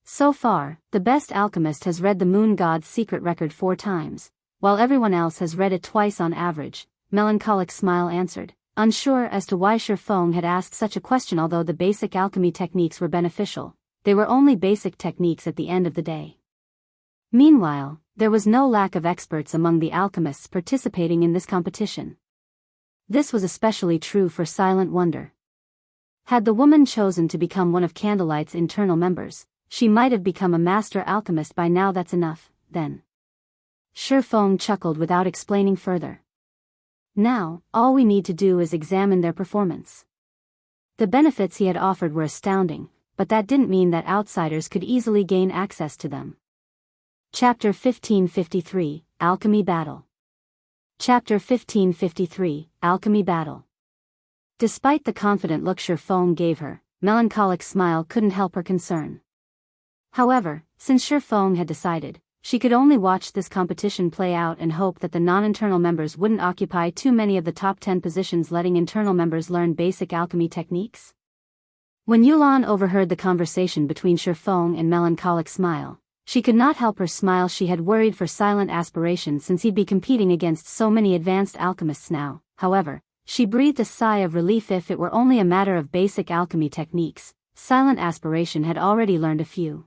[SPEAKER 1] So far, the best alchemist has read the Moon God's secret record 4 times, while everyone else has read it twice on average, Melancholic Smile answered, unsure as to why Feng had asked such a question. Although the basic alchemy techniques were beneficial, they were only basic techniques at the end of the day. Meanwhile, there was no lack of experts among the alchemists participating in this competition. This was especially true for Silent Wonder. Had the woman chosen to become one of Candlelight's internal members, she might have become a master alchemist by now. That's enough, then. Feng chuckled without explaining further. Now, all we need to do is examine their performance. The benefits he had offered were astounding, but that didn't mean that outsiders could easily gain access to them. Chapter 1553, Alchemy Battle. Chapter 1553, Alchemy Battle. Despite the confident look Feng gave her, Melancholic Smile couldn't help her concern. However, since Feng had decided, she could only watch this competition play out and hope that the non-internal members wouldn't occupy too many of the top 10 positions, letting internal members learn basic alchemy techniques. When Yulan overheard the conversation between Feng and Melancholic Smile, she could not help her smile. She had worried for Silent Aspiration since he'd be competing against so many advanced alchemists now. However, she breathed a sigh of relief. If it were only a matter of basic alchemy techniques, Silent Aspiration had already learned a few.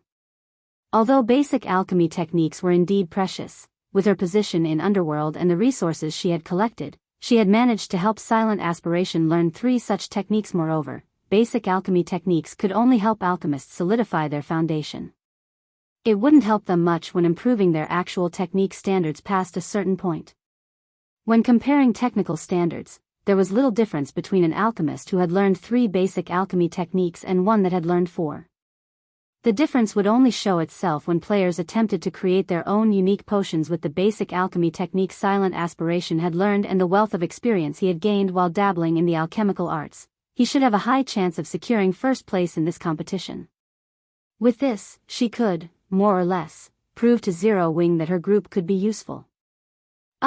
[SPEAKER 1] Although basic alchemy techniques were indeed precious, with her position in Underworld and the resources she had collected, she had managed to help Silent Aspiration learn 3 such techniques. Moreover, basic alchemy techniques could only help alchemists solidify their foundation. It wouldn't help them much when improving their actual technique standards past a certain point. When comparing technical standards, there was little difference between an alchemist who had learned 3 basic alchemy techniques and one that had learned 4. The difference would only show itself when players attempted to create their own unique potions with the basic alchemy technique Silent Aspiration had learned and the wealth of experience he had gained while dabbling in the alchemical arts. He should have a high chance of securing first place in this competition. With this, she could, more or less, prove to Zero Wing that her group could be useful.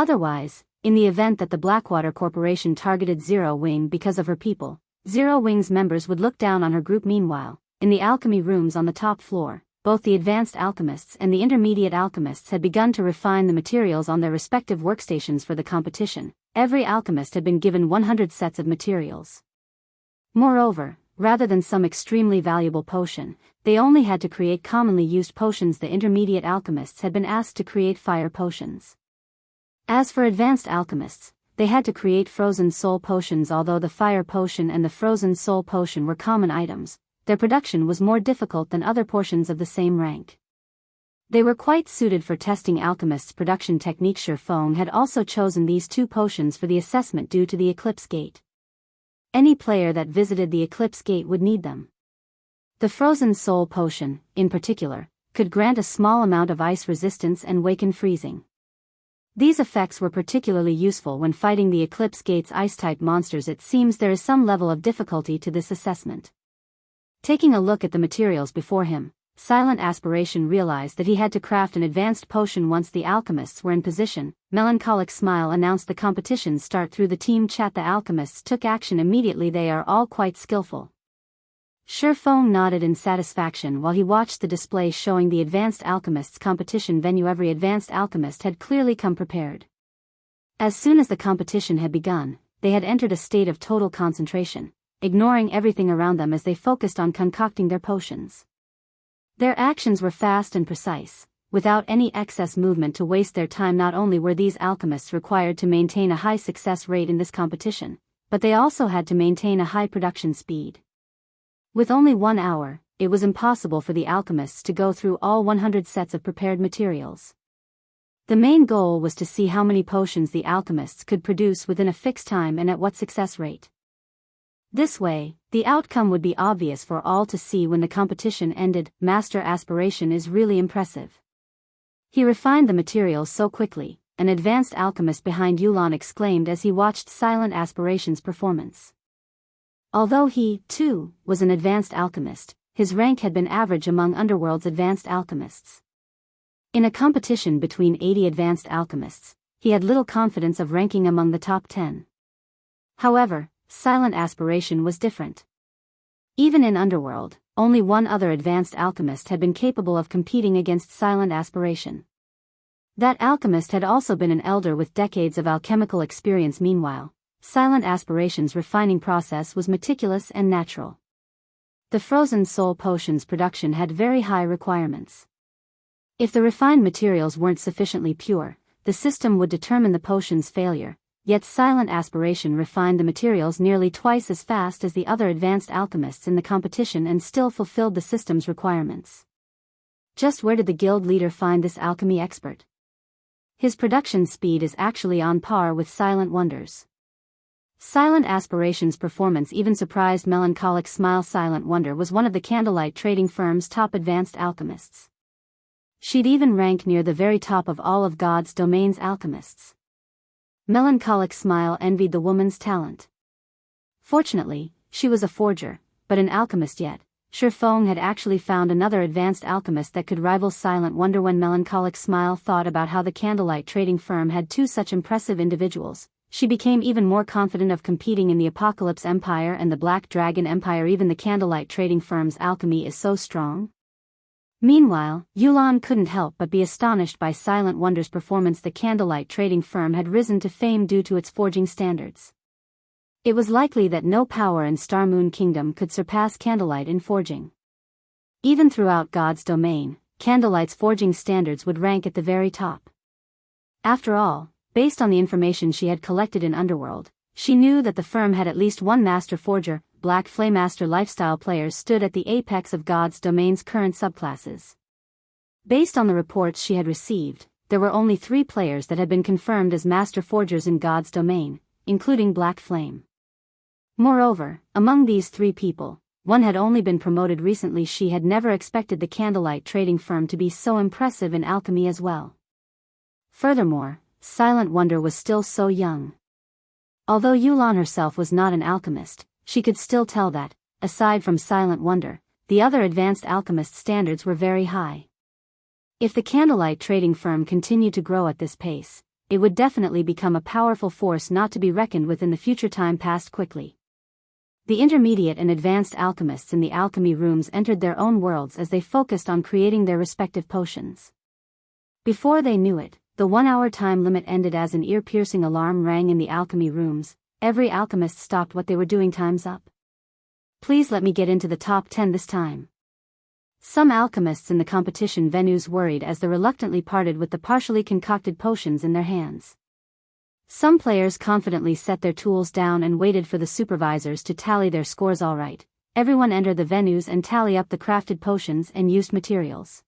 [SPEAKER 1] Otherwise, in the event that the Blackwater Corporation targeted Zero Wing because of her people, Zero Wing's members would look down on her group. Meanwhile, in the alchemy rooms on the top floor, both the advanced alchemists and the intermediate alchemists had begun to refine the materials on their respective workstations for the competition. Every alchemist had been given 100 sets of materials. Moreover, rather than some extremely valuable potion, they only had to create commonly used potions. The intermediate alchemists had been asked to create fire potions. As for advanced alchemists, they had to create frozen soul potions. Although the fire potion and the frozen soul potion were common items, their production was more difficult than other portions of the same rank. They were quite suited for testing alchemists' production techniques. Feng had also chosen these 2 potions for the assessment due to the Eclipse Gate. Any player that visited the Eclipse Gate would need them. The Frozen Soul Potion, in particular, could grant a small amount of ice resistance and waken freezing. These effects were particularly useful when fighting the Eclipse Gate's ice-type monsters. It seems there is some level of difficulty to this assessment. Taking a look at the materials before him, Silent Aspiration realized that he had to craft an advanced potion. Once the alchemists were in position, Melancholic Smile announced the competition's start through the team chat. The alchemists took action immediately. They are all quite skillful. Feng nodded in satisfaction while he watched the display showing the advanced alchemists' competition venue. Every advanced alchemist had clearly come prepared. As soon as the competition had begun, they had entered a state of total concentration, ignoring everything around them as they focused on concocting their potions. Their actions were fast and precise, without any excess movement to waste their time. Not only were these alchemists required to maintain a high success rate in this competition, but they also had to maintain a high production speed. With only 1 hour, it was impossible for the alchemists to go through all 100 sets of prepared materials. The main goal was to see how many potions the alchemists could produce within a fixed time and at what success rate. This way, the outcome would be obvious for all to see when the competition ended. Master Aspiration is really impressive. He refined the materials so quickly, an advanced alchemist behind Yulan exclaimed as he watched Silent Aspiration's performance. Although he, too, was an advanced alchemist, his rank had been average among Underworld's advanced alchemists. In a competition between 80 advanced alchemists, he had little confidence of ranking among the top 10. However, Silent Aspiration was different. Even in Underworld, only one other advanced alchemist had been capable of competing against Silent Aspiration. That alchemist had also been an elder with decades of alchemical experience. Meanwhile, Silent Aspiration's refining process was meticulous and natural. The frozen soul potions production had very high requirements. If the refined materials weren't sufficiently pure, the system would determine the potion's failure, yet Silent Aspiration refined the materials nearly twice as fast as the other advanced alchemists in the competition and still fulfilled the system's requirements. Just where did the guild leader find this alchemy expert? His production speed is actually on par with Silent Wonder's. Silent Aspiration's performance even surprised Melancholic Smile. Silent Wonder was one of the Candlelight trading firm's top advanced alchemists. She'd even rank near the very top of all of God's Domain's alchemists. Melancholic Smile envied the woman's talent. Fortunately, she was a forger, but an alchemist yet. Feng had actually found another advanced alchemist that could rival Silent Wonder. When Melancholic Smile thought about how the Candlelight trading firm had two such impressive individuals, she became even more confident of competing in the Apocalypse Empire and the Black Dragon Empire. Even the Candlelight trading firm's alchemy is so strong. Meanwhile, Yulan couldn't help but be astonished by Silent Wonder's performance. The Candlelight trading firm had risen to fame due to its forging standards. It was likely that no power in Star Moon Kingdom could surpass Candlelight in forging. Even throughout God's domain, Candlelight's forging standards would rank at the very top. After all, based on the information she had collected in Underworld, she knew that the firm had at least one master forger. Black Flaymaster lifestyle players stood at the apex of God's domain's current subclasses. Based on the reports she had received, there were only 3 players that had been confirmed as master forgers in God's domain, including Black Flame. Moreover, among these 3 people, one had only been promoted recently. She had never expected the Candlelight trading firm to be so impressive in alchemy as well. Furthermore, Silent Wonder was still so young. Although Yulan herself was not an alchemist, she could still tell that, aside from Silent Wonder, the other advanced alchemist standards were very high. If the Candlelight trading firm continued to grow at this pace, it would definitely become a powerful force not to be reckoned with in the future. Time passed quickly. The intermediate and advanced alchemists in the alchemy rooms entered their own worlds as they focused on creating their respective potions. Before they knew it, the 1-hour time limit ended as an ear-piercing alarm rang in the alchemy rooms. Every alchemist stopped what they were doing. Time's up. Please let me get into the top 10 this time. Some alchemists in the competition venues worried as they reluctantly parted with the partially concocted potions in their hands. Some players confidently set their tools down and waited for the supervisors to tally their scores. All right, everyone enter the venues and tally up the crafted potions and used materials.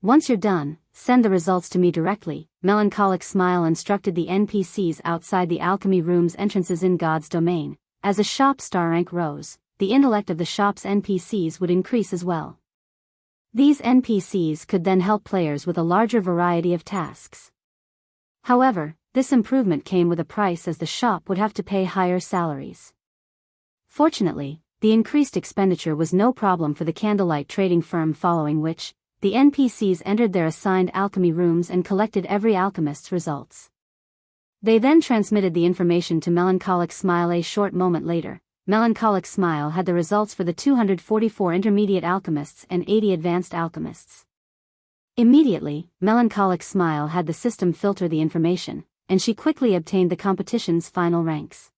[SPEAKER 1] Once you're done, send the results to me directly. Melancholic Smile instructed the NPCs outside the alchemy room's entrances in God's domain. As a shop star rank rose, the intellect of the shop's NPCs would increase as well. These NPCs could then help players with a larger variety of tasks. However, this improvement came with a price, as the shop would have to pay higher salaries. Fortunately, the increased expenditure was no problem for the Candlelight trading firm, following which, the NPCs entered their assigned alchemy rooms and collected every alchemist's results. They then transmitted the information to Melancholic Smile. A short moment later, Melancholic Smile had the results for the 244 intermediate alchemists and 80 advanced alchemists. Immediately, Melancholic Smile had the system filter the information, and she quickly obtained the competition's final ranks.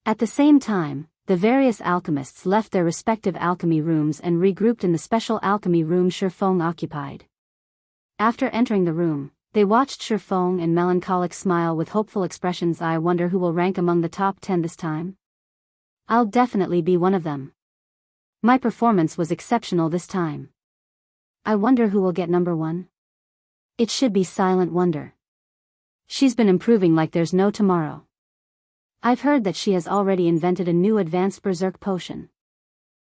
[SPEAKER 1] At the same time, the various alchemists left their respective alchemy rooms and regrouped in the special alchemy room Feng occupied. After entering the room, they watched Feng and Melancholic Smile with hopeful expressions. I wonder who will rank among the top 10 this time. I'll definitely be one of them. My performance was exceptional this time. I wonder who will get number 1. It should be Silent Wonder. She's been improving like there's no tomorrow. I've heard that she has already invented a new advanced berserk potion.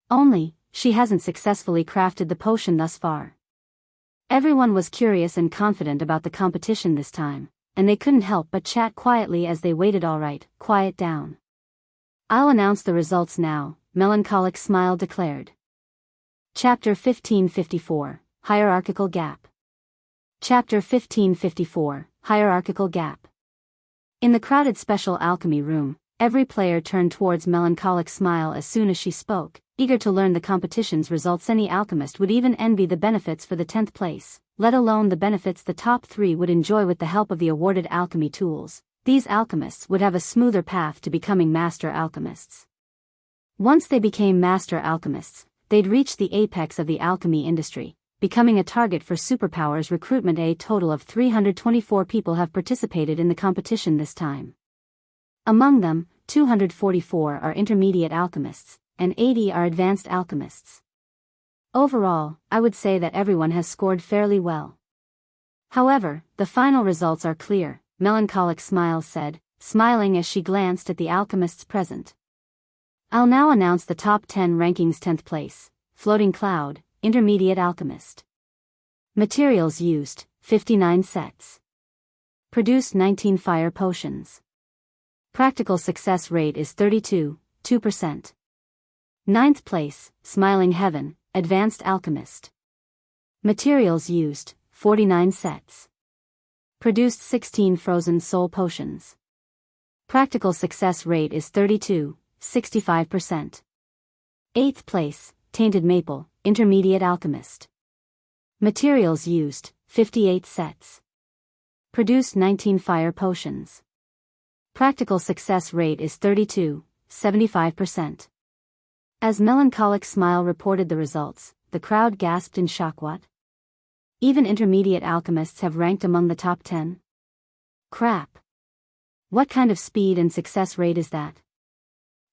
[SPEAKER 1] Only, she hasn't successfully crafted the potion thus far. Everyone was curious and confident about the competition this time, and they couldn't help but chat quietly as they waited. "All right, quiet down. I'll announce the results now," Melancholic Smile declared. Chapter 1554, Hierarchical Gap. Chapter 1554, Hierarchical Gap. In the crowded special alchemy room, every player turned towards Melancholic Smile as soon as she spoke, eager to learn the competition's results. Any alchemist would even envy the benefits for the 10th place, let alone the benefits the top 3 would enjoy with the help of the awarded alchemy tools. These alchemists would have a smoother path to becoming master alchemists. Once they became master alchemists, they'd reach the apex of the alchemy industry, becoming a target for superpowers recruitment. A total of 324 people have participated in the competition this time. Among them, 244 are intermediate alchemists, and 80 are advanced alchemists. Overall, I would say that everyone has scored fairly well. However, the final results are clear, Melancholic Smile said, smiling as she glanced at the alchemists present. "I'll now announce the top 10 rankings. 10th place, Floating Cloud, Intermediate Alchemist. Materials used, 59 sets. Produced 19 fire potions. Practical success rate is 32.2%. 9th place, Smiling Heaven, Advanced Alchemist. Materials used, 49 sets. Produced 16 frozen soul potions. Practical success rate is 32.65%. 8th place, Tainted Maple, Intermediate Alchemist. Materials used, 58 sets. Produced 19 fire potions. Practical success rate is 32.75%. As Melancholic Smile reported the results, the crowd gasped in shock. What? Even intermediate alchemists have ranked among the top 10? Crap. What kind of speed and success rate is that?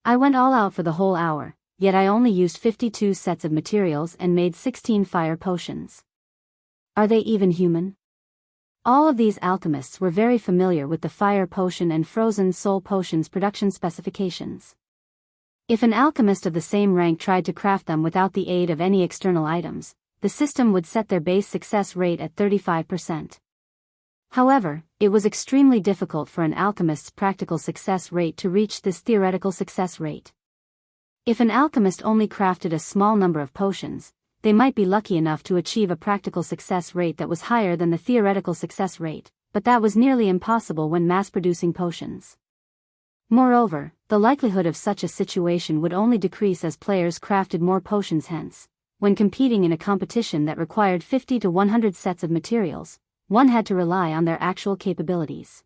[SPEAKER 1] I went all out for the whole hour, yet I only used 52 sets of materials and made 16 fire potions. Are they even human? All of these alchemists were very familiar with the fire potion and frozen soul potions production specifications. If an alchemist of the same rank tried to craft them without the aid of any external items, the system would set their base success rate at 35%. However, it was extremely difficult for an alchemist's practical success rate to reach this theoretical success rate. If an alchemist only crafted a small number of potions, they might be lucky enough to achieve a practical success rate that was higher than the theoretical success rate, but that was nearly impossible when mass-producing potions. Moreover, the likelihood of such a situation would only decrease as players crafted more potions. Hence, when competing in a competition that required 50 to 100 sets of materials, one had to rely on their actual capabilities.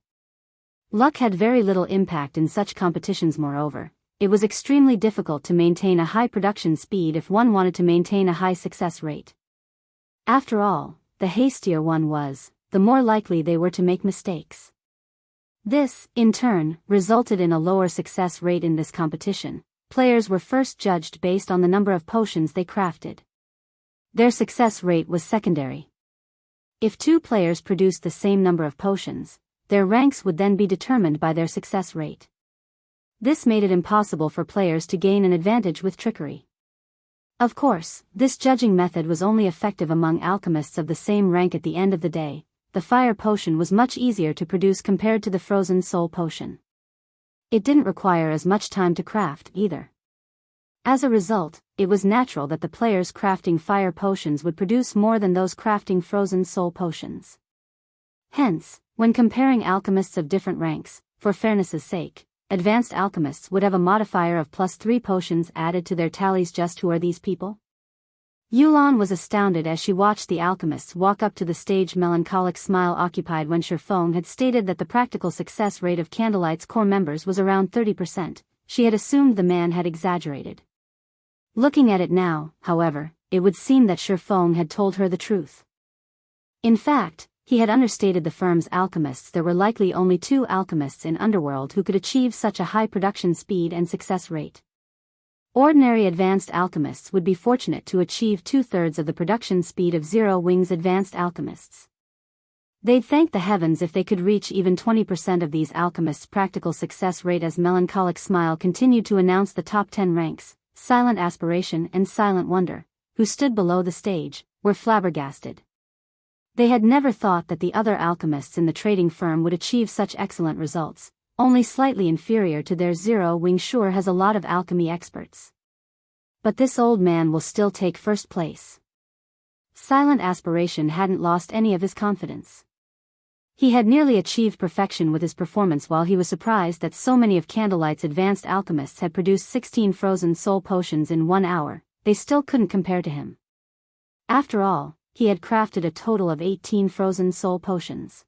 [SPEAKER 1] Luck had very little impact in such competitions. Moreover, it was extremely difficult to maintain a high production speed if one wanted to maintain a high success rate. After all, the hastier one was, the more likely they were to make mistakes. This, in turn, resulted in a lower success rate in this competition. Players were first judged based on the number of potions they crafted. Their success rate was secondary. If 2 players produced the same number of potions, their ranks would then be determined by their success rate. This made it impossible for players to gain an advantage with trickery. Of course, this judging method was only effective among alchemists of the same rank. At the end of the day, the fire potion was much easier to produce compared to the frozen soul potion. It didn't require as much time to craft either. As a result, it was natural that the players crafting fire potions would produce more than those crafting frozen soul potions. Hence, when comparing alchemists of different ranks, for fairness' sake, advanced alchemists would have a modifier of +3 potions added to their tallies. Just who are these people? Yulan was astounded as she watched the alchemists walk up to the stage. Melancholic Smile occupied when Feng had stated that the practical success rate of Candlelight's core members was around 30%, she had assumed the man had exaggerated. Looking at it now, however, it would seem that Feng had told her the truth. In fact, he had understated the firm's alchemists. There were likely only 2 alchemists in Underworld who could achieve such a high production speed and success rate. Ordinary advanced alchemists would be fortunate to achieve 2/3 of the production speed of Zero Wings advanced alchemists. They'd thank the heavens if they could reach even 20% of these alchemists' practical success rate. As Melancholic Smile continued to announce the top 10 ranks, Silent Aspiration and Silent Wonder, who stood below the stage, were flabbergasted. They had never thought that the other alchemists in the trading firm would achieve such excellent results, only slightly inferior to theirs. Wing sure has a lot of alchemy experts. But this old man will still take first place. Silent Aspiration hadn't lost any of his confidence. He had nearly achieved perfection with his performance while he was surprised that so many of Candlelight's advanced alchemists had produced 16 frozen soul potions in 1 hour, they still couldn't compare to him. After all, he had crafted a total of 18 frozen soul potions.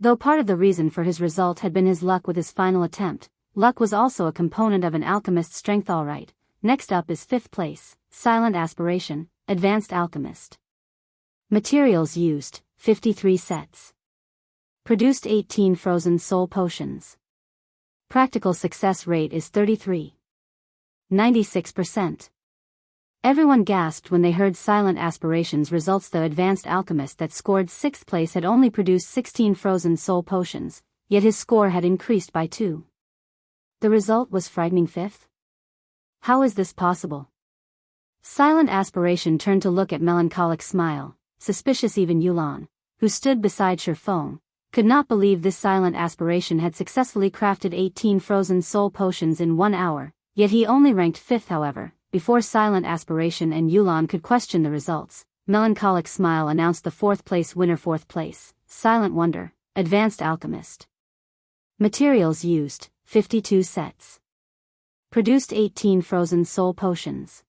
[SPEAKER 1] Though part of the reason for his result had been his luck with his final attempt, luck was also a component of an alchemist's strength. Alright, next up is 5th place, Silent Aspiration, Advanced Alchemist. Materials used, 53 sets. Produced 18 frozen soul potions. Practical success rate is 96%. Everyone gasped when they heard Silent Aspiration's results. The advanced alchemist that scored 6th place had only produced 16 frozen soul potions, yet his score had increased by 2. The result was frightening. 5th? How is this possible? Silent Aspiration turned to look at Melancholic Smile, suspicious. Even Yulan, who stood beside Feng, could not believe this Silent Aspiration had successfully crafted 18 frozen soul potions in 1 hour, yet he only ranked 5th. However, before Silent Aspiration and Yulan could question the results, Melancholic Smile announced the 4th place winner. 4th place, Silent Wonder, Advanced Alchemist. Materials used, 52 sets. Produced 18 frozen soul potions.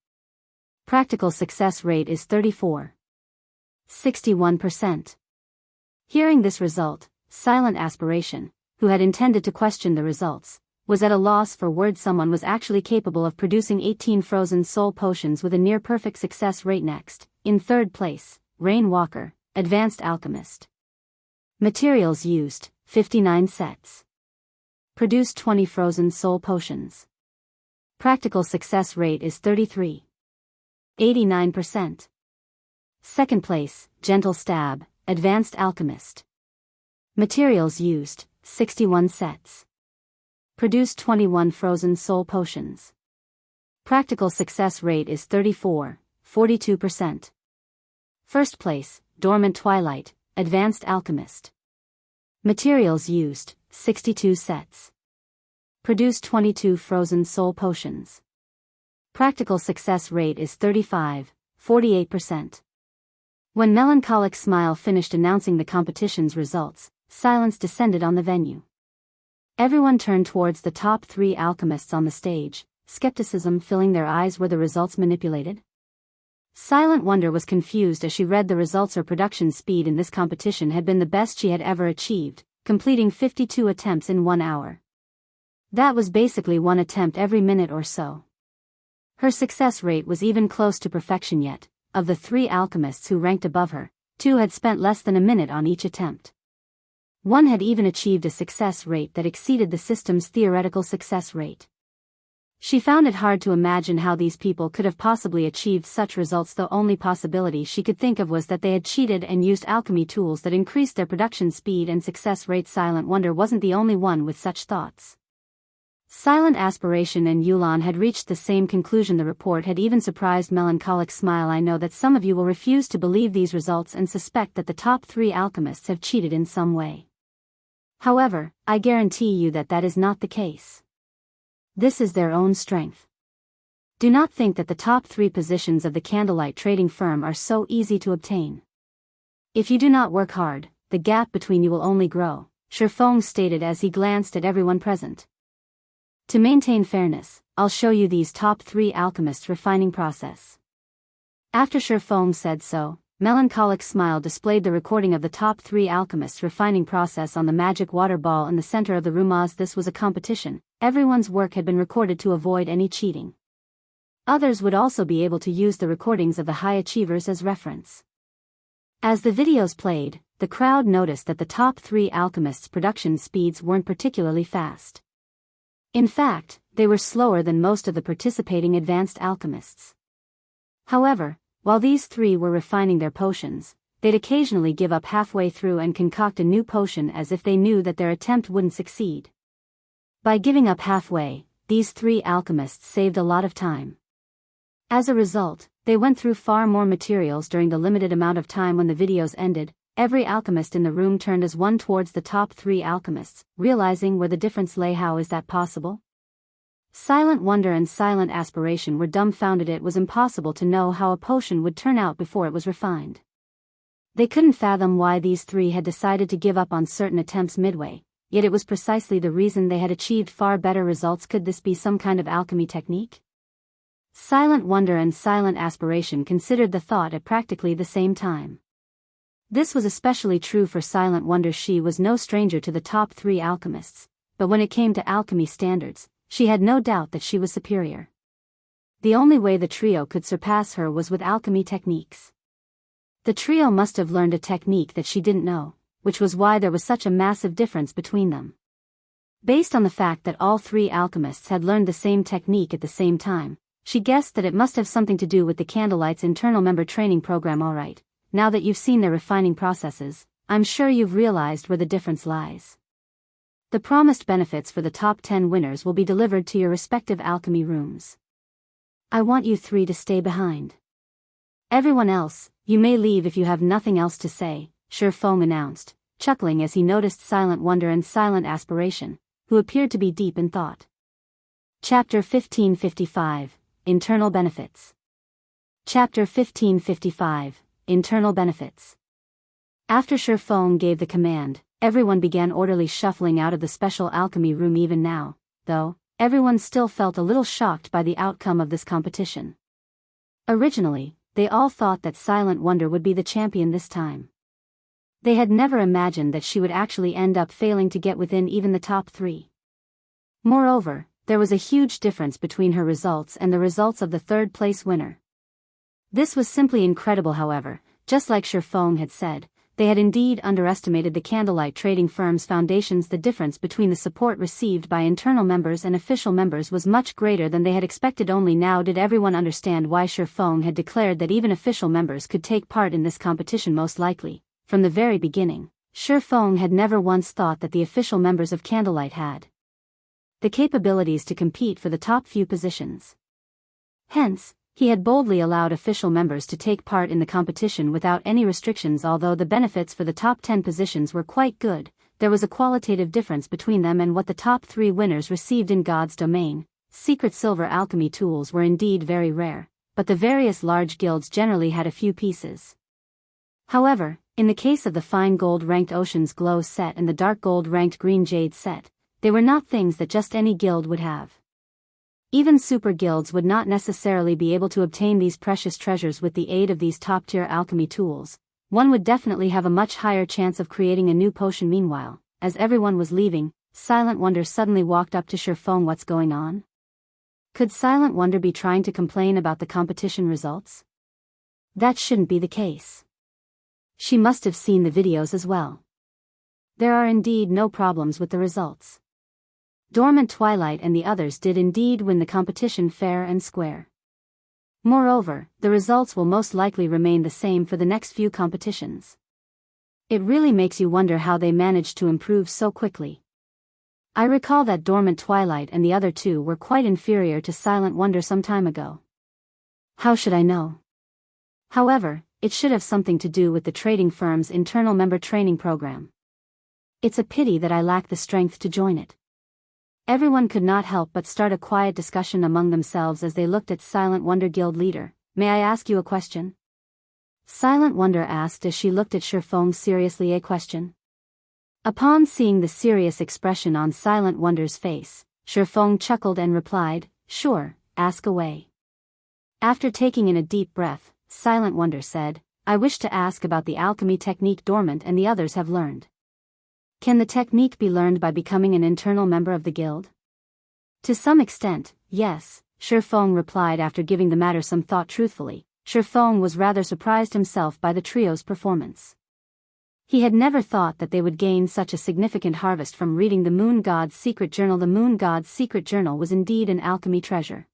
[SPEAKER 1] Practical success rate is 61%. Hearing this result, Silent Aspiration, who had intended to question the results, was at a loss for words. Someone was actually capable of producing 18 frozen soul potions with a near-perfect success rate. Next, in 3rd place, Rain Walker, Advanced Alchemist. Materials used, 59 sets. Produced 20 frozen soul potions. Practical success rate is 89%. 2nd place, Gentle Stab, Advanced Alchemist. Materials used, 61 sets. Produced 21 frozen soul potions. Practical success rate is 42%. 1st place, Dormant Twilight, Advanced Alchemist. Materials used, 62 sets. Produced 22 frozen soul potions. Practical success rate is 48%. When Melancholic Smile finished announcing the competition's results, silence descended on the venue. Everyone turned towards the top 3 alchemists on the stage, skepticism filling their eyes. Were the results manipulated? Silent Wonder was confused as she read the results. Her production speed in this competition had been the best she had ever achieved, completing 52 attempts in 1 hour. That was basically 1 attempt every minute or so. Her success rate was even close to perfection. Yet, of the 3 alchemists who ranked above her, 2 had spent less than a minute on each attempt. One had even achieved a success rate that exceeded the system's theoretical success rate. She found it hard to imagine how these people could have possibly achieved such results. The only possibility she could think of was that they had cheated and used alchemy tools that increased their production speed and success rate. Silent Wonder wasn't the only one with such thoughts. Silent Aspiration and Yulan had reached the same conclusion. The report had even surprised Melancholic Smile. I know that some of you will refuse to believe these results and suspect that the top 3 alchemists have cheated in some way. However, I guarantee you that that is not the case. This is their own strength. Do not think that the top 3 positions of the Candlelight trading firm are so easy to obtain. If you do not work hard, the gap between you will only grow, Feng stated as he glanced at everyone present. To maintain fairness, I'll show you these top 3 alchemists' refining process. After Feng said so, Melancholic Smile displayed the recording of the top 3 alchemists' refining process on the magic water ball in the center of the room. As this was a competition, everyone's work had been recorded to avoid any cheating. Others would also be able to use the recordings of the high achievers as reference. As the videos played, the crowd noticed that the top 3 alchemists' production speeds weren't particularly fast. In fact, they were slower than most of the participating advanced alchemists. However, while these 3 were refining their potions, they'd occasionally give up halfway through and concoct a new potion as if they knew that their attempt wouldn't succeed. By giving up halfway, these 3 alchemists saved a lot of time. As a result, They went through far more materials during the limited amount of time when the videos ended. Every alchemist in the room turned as one towards the top 3 alchemists, realizing where the difference lay. How is that possible? Silent wonder and silent aspiration were dumbfounded. It was impossible to know how a potion would turn out before it was refined. They couldn't fathom why these 3 had decided to give up on certain attempts midway, yet it was precisely the reason they had achieved far better results. Could this be some kind of alchemy technique? Silent wonder and silent aspiration considered the thought at practically the same time. This was especially true for silent wonder. She was no stranger to the top 3 alchemists, but when it came to alchemy standards, she had no doubt that she was superior. The only way the trio could surpass her was with alchemy techniques. The trio must have learned a technique that she didn't know, which was why there was such a massive difference between them. Based on the fact that all 3 alchemists had learned the same technique at the same time, she guessed that it must have something to do with the Candlelight's internal member training program. Alright, now that you've seen their refining processes, I'm sure you've realized where the difference lies. The promised benefits for the top 10 winners will be delivered to your respective alchemy rooms. I want you 3 to stay behind. Everyone else, you may leave if you have nothing else to say, Feng announced, chuckling as he noticed silent wonder and silent aspiration, who appeared to be deep in thought. Chapter 1555, Internal Benefits. Chapter 1555, Internal Benefits. After Feng gave the command, everyone began orderly shuffling out of the special alchemy room. Even now, though, everyone still felt a little shocked by the outcome of this competition. Originally, they all thought that Silent Wonder would be the champion this time. They had never imagined that she would actually end up failing to get within even the top 3. Moreover, there was a huge difference between her results and the results of the third-place winner. This was simply incredible. However, just like Feng had said, they had indeed underestimated the Candlelight trading firm's foundations. The difference between the support received by internal members and official members was much greater than they had expected. Only now did everyone understand why Feng had declared that even official members could take part in this competition. Most likely, from the very beginning, Feng had never once thought that the official members of Candlelight had the capabilities to compete for the top few positions. Hence, he had boldly allowed official members to take part in the competition without any restrictions. Although the benefits for the top 10 positions were quite good, there was a qualitative difference between them and what the top 3 winners received. In God's domain, secret silver alchemy tools were indeed very rare, but the various large guilds generally had a few pieces. However, in the case of the fine gold ranked Ocean's Glow set and the dark gold ranked Green Jade set, they were not things that just any guild would have. Even super guilds would not necessarily be able to obtain these precious treasures. With the aid of these top-tier alchemy tools, one would definitely have a much higher chance of creating a new potion. Meanwhile, as everyone was leaving, Silent Wonder suddenly walked up to Feng. What's going on? Could Silent Wonder be trying to complain about the competition results? That shouldn't be the case. She must have seen the videos as well. There are indeed no problems with the results. Dormant Twilight and the others did indeed win the competition fair and square. Moreover, the results will most likely remain the same for the next few competitions. It really makes you wonder how they managed to improve so quickly. I recall that Dormant Twilight and the other 2 were quite inferior to Silent Wonder some time ago. How should I know? However, it should have something to do with the trading firm's internal member training program. It's a pity that I lack the strength to join it. Everyone could not help but start a quiet discussion among themselves as they looked at Silent Wonder guild leader. May I ask you a question? Silent Wonder asked as she looked at Feng seriously. A question? Upon seeing the serious expression on Silent Wonder's face, Feng chuckled and replied, "Sure, ask away." After taking in a deep breath, Silent Wonder said, "I wish to ask about the alchemy technique Dormant and the others have learned. Can the technique be learned by becoming an internal member of the guild?" To some extent, yes, Feng replied after giving the matter some thought. Truthfully, Feng was rather surprised himself by the trio's performance. He had never thought that they would gain such a significant harvest from reading the Moon God's secret journal. The Moon God's secret journal was indeed an alchemy treasure.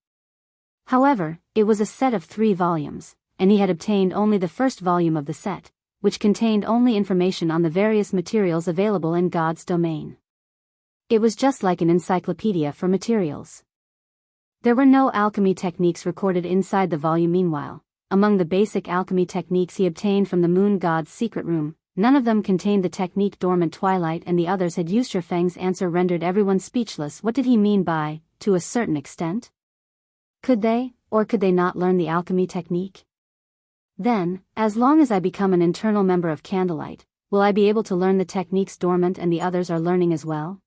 [SPEAKER 1] However, it was a set of 3 volumes, and he had obtained only the first volume of the set, which contained only information on the various materials available in God's domain. It was just like an encyclopedia for materials. There were no alchemy techniques recorded inside the volume. Meanwhile, among the basic alchemy techniques he obtained from the moon god's secret room, none of them contained the technique Dormant Twilight and the others had used. Feng's answer rendered everyone speechless. What did he mean by, to a certain extent? Could they, or could they not learn the alchemy technique? Then, as long as I become an internal member of Candlelight, will I be able to learn the techniques Dormant and the others are learning as well?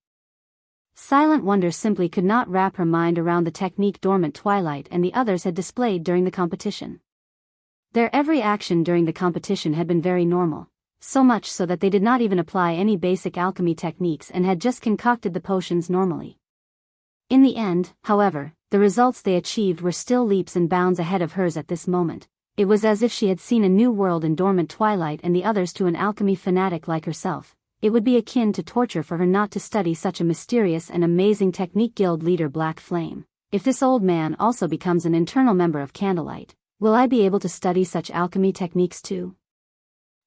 [SPEAKER 1] Silent Wonder simply could not wrap her mind around the technique Dormant Twilight and the others had displayed during the competition. Their every action during the competition had been very normal, so much so that they did not even apply any basic alchemy techniques and had just concocted the potions normally. In the end, however, the results they achieved were still leaps and bounds ahead of hers at this moment. It was as if she had seen a new world in Dormant Twilight and the others. To an alchemy fanatic like herself, it would be akin to torture for her not to study such a mysterious and amazing technique. Guild leader Black Flame, if this old man also becomes an internal member of Candlelight, will I be able to study such alchemy techniques too?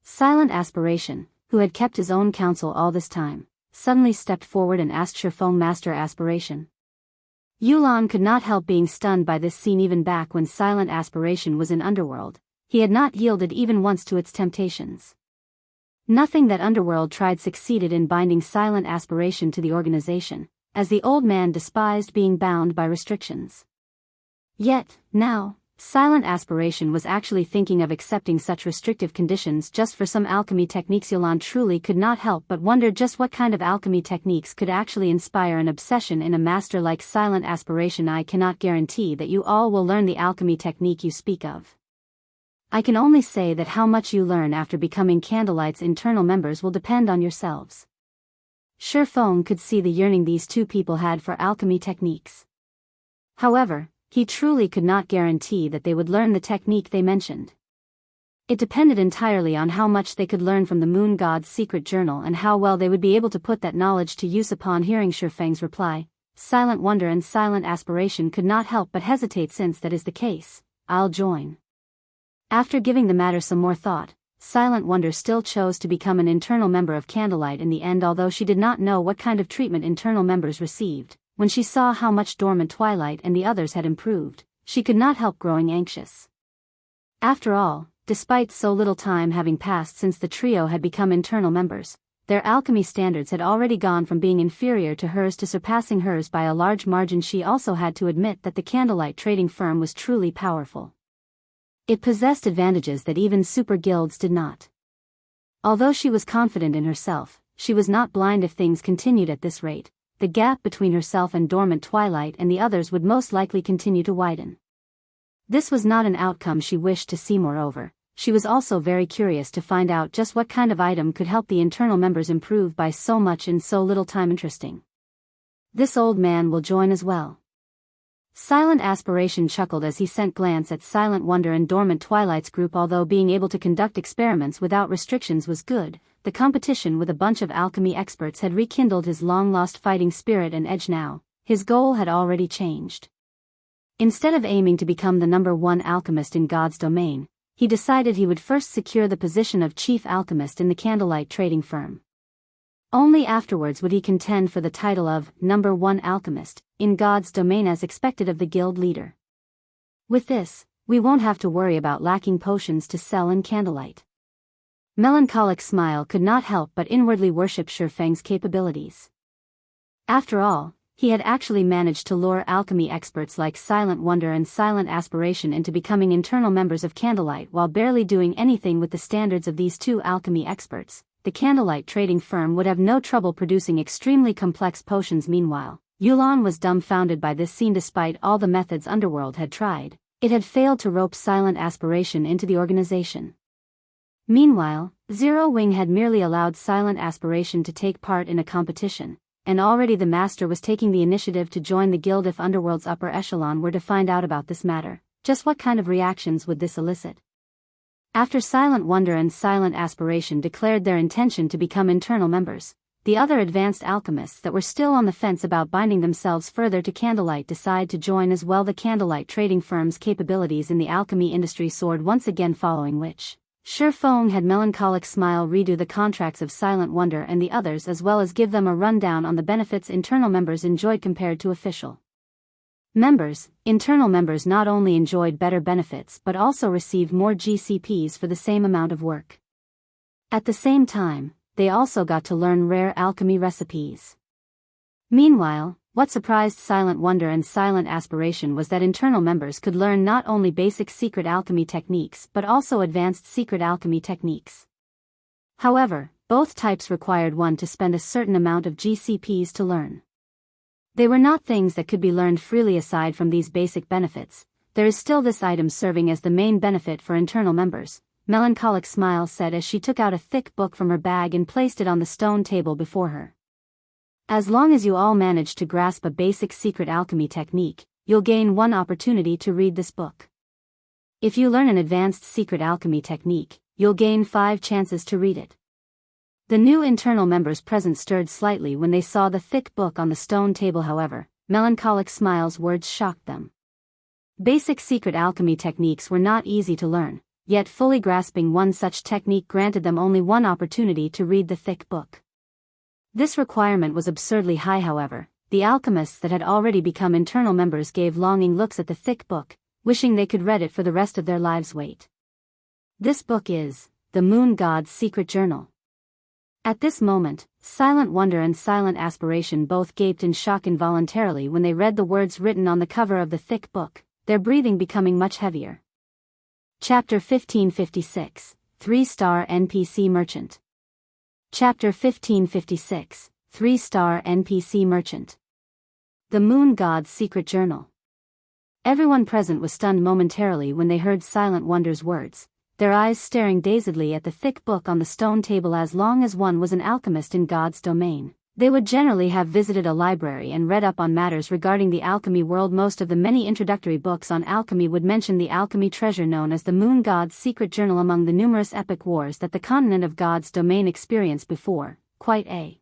[SPEAKER 1] Silent Aspiration, who had kept his own counsel all this time, suddenly stepped forward and asked Feng, Master Aspiration. Yulan could not help being stunned by this scene. Even back when Silent Aspiration was in Underworld, he had not yielded even once to its temptations. Nothing that Underworld tried succeeded in binding Silent Aspiration to the organization, as the old man despised being bound by restrictions. Yet, now, Silent Aspiration was actually thinking of accepting such restrictive conditions just for some alchemy techniques. Yulan truly could not help but wonder just what kind of alchemy techniques could actually inspire an obsession in a master like Silent Aspiration. I cannot guarantee that you all will learn the alchemy technique you speak of. I can only say that how much you learn after becoming Candlelight's internal members will depend on yourselves. Feng could see the yearning these two people had for alchemy techniques. However, he truly could not guarantee that they would learn the technique they mentioned. It depended entirely on how much they could learn from the moon god's secret journal and how well they would be able to put that knowledge to use. Upon hearing Feng's reply, Silent Wonder and Silent Aspiration could not help but hesitate. Since that is the case, I'll join. After giving the matter some more thought, Silent Wonder still chose to become an internal member of Candlelight in the end. Although she did not know what kind of treatment internal members received, when she saw how much Dormant Twilight and the others had improved, she could not help growing anxious. After all, despite so little time having passed since the trio had become internal members, their alchemy standards had already gone from being inferior to hers to surpassing hers by a large margin. She also had to admit that the Candlelight trading firm was truly powerful. It possessed advantages that even super guilds did not. Although she was confident in herself, she was not blind. If things continued at this rate, the gap between herself and Dormant Twilight and the others would most likely continue to widen. This was not an outcome she wished to see. Moreover, she was also very curious to find out just what kind of item could help the internal members improve by so much in so little time. Interesting. This old man will join as well. Silent Aspiration chuckled as he sent glance at Silent Wonder and Dormant Twilight's group. Although being able to conduct experiments without restrictions was good, the competition with a bunch of alchemy experts had rekindled his long-lost fighting spirit and edge. Now, his goal had already changed. Instead of aiming to become the #1 alchemist in God's domain, he decided he would first secure the position of chief alchemist in the Candlelight trading firm. Only afterwards would he contend for the title of #1 alchemist in God's domain as expected of the guild leader. With this, we won't have to worry about lacking potions to sell in Candlelight. Melancholic Smile could not help but inwardly worship Feng's capabilities. After all, he had actually managed to lure alchemy experts like Silent Wonder and Silent Aspiration into becoming internal members of Candlelight while barely doing anything with the standards of these two alchemy experts. The Candlelight trading firm would have no trouble producing extremely complex potions. Meanwhile, Yulan was dumbfounded by this scene. Despite all the methods Underworld had tried, it had failed to rope Silent Aspiration into the organization. Meanwhile, Zero Wing had merely allowed Silent Aspiration to take part in a competition, and already the master was taking the initiative to join the guild. If Underworld's upper echelon were to find out about this matter, just what kind of reactions would this elicit? After Silent Wonder and Silent Aspiration declared their intention to become internal members, the other advanced alchemists that were still on the fence about binding themselves further to Candlelight decided to join as well. The Candlelight trading firm's capabilities in the alchemy industry soared once again, following which, Feng had Melancholic Smile redo the contracts of Silent Wonder and the others as well as give them a rundown on the benefits internal members enjoyed compared to official Internal members not only enjoyed better benefits but also received more GCPs for the same amount of work. At the same time, they also got to learn rare alchemy recipes. Meanwhile, what surprised Silent Wonder and Silent Aspiration was that internal members could learn not only basic secret alchemy techniques but also advanced secret alchemy techniques. However, both types required one to spend a certain amount of GCPs to learn. They were not things that could be learned freely. Aside from these basic benefits, there is still this item serving as the main benefit for internal members, Melancholic Smile said as she took out a thick book from her bag and placed it on the stone table before her. As long as you all manage to grasp a basic secret alchemy technique, you'll gain one opportunity to read this book. If you learn an advanced secret alchemy technique, you'll gain 5 chances to read it. The new internal members present stirred slightly when they saw the thick book on the stone table. However, Melancholic Smile's words shocked them. Basic secret alchemy techniques were not easy to learn, yet fully grasping one such technique granted them only one opportunity to read the thick book. This requirement was absurdly high. However, the alchemists that had already become internal members gave longing looks at the thick book, wishing they could read it for the rest of their lives. Wait. This book is The Moon God's Secret Journal. At this moment, Silent Wonder and Silent Aspiration both gaped in shock involuntarily when they read the words written on the cover of the thick book, their breathing becoming much heavier. Chapter 1556, 3-Star NPC Merchant. Chapter 1556, 3-Star NPC Merchant. The Moon God's Secret Journal. Everyone present was stunned momentarily when they heard Silent Wonder's words, their eyes staring dazedly at the thick book on the stone table. As long as one was an alchemist in God's domain, they would generally have visited a library and read up on matters regarding the alchemy world. Most of the many introductory books on alchemy would mention the alchemy treasure known as the Moon God's Secret Journal. Among the numerous epic wars that the continent of God's domain experienced before, quite a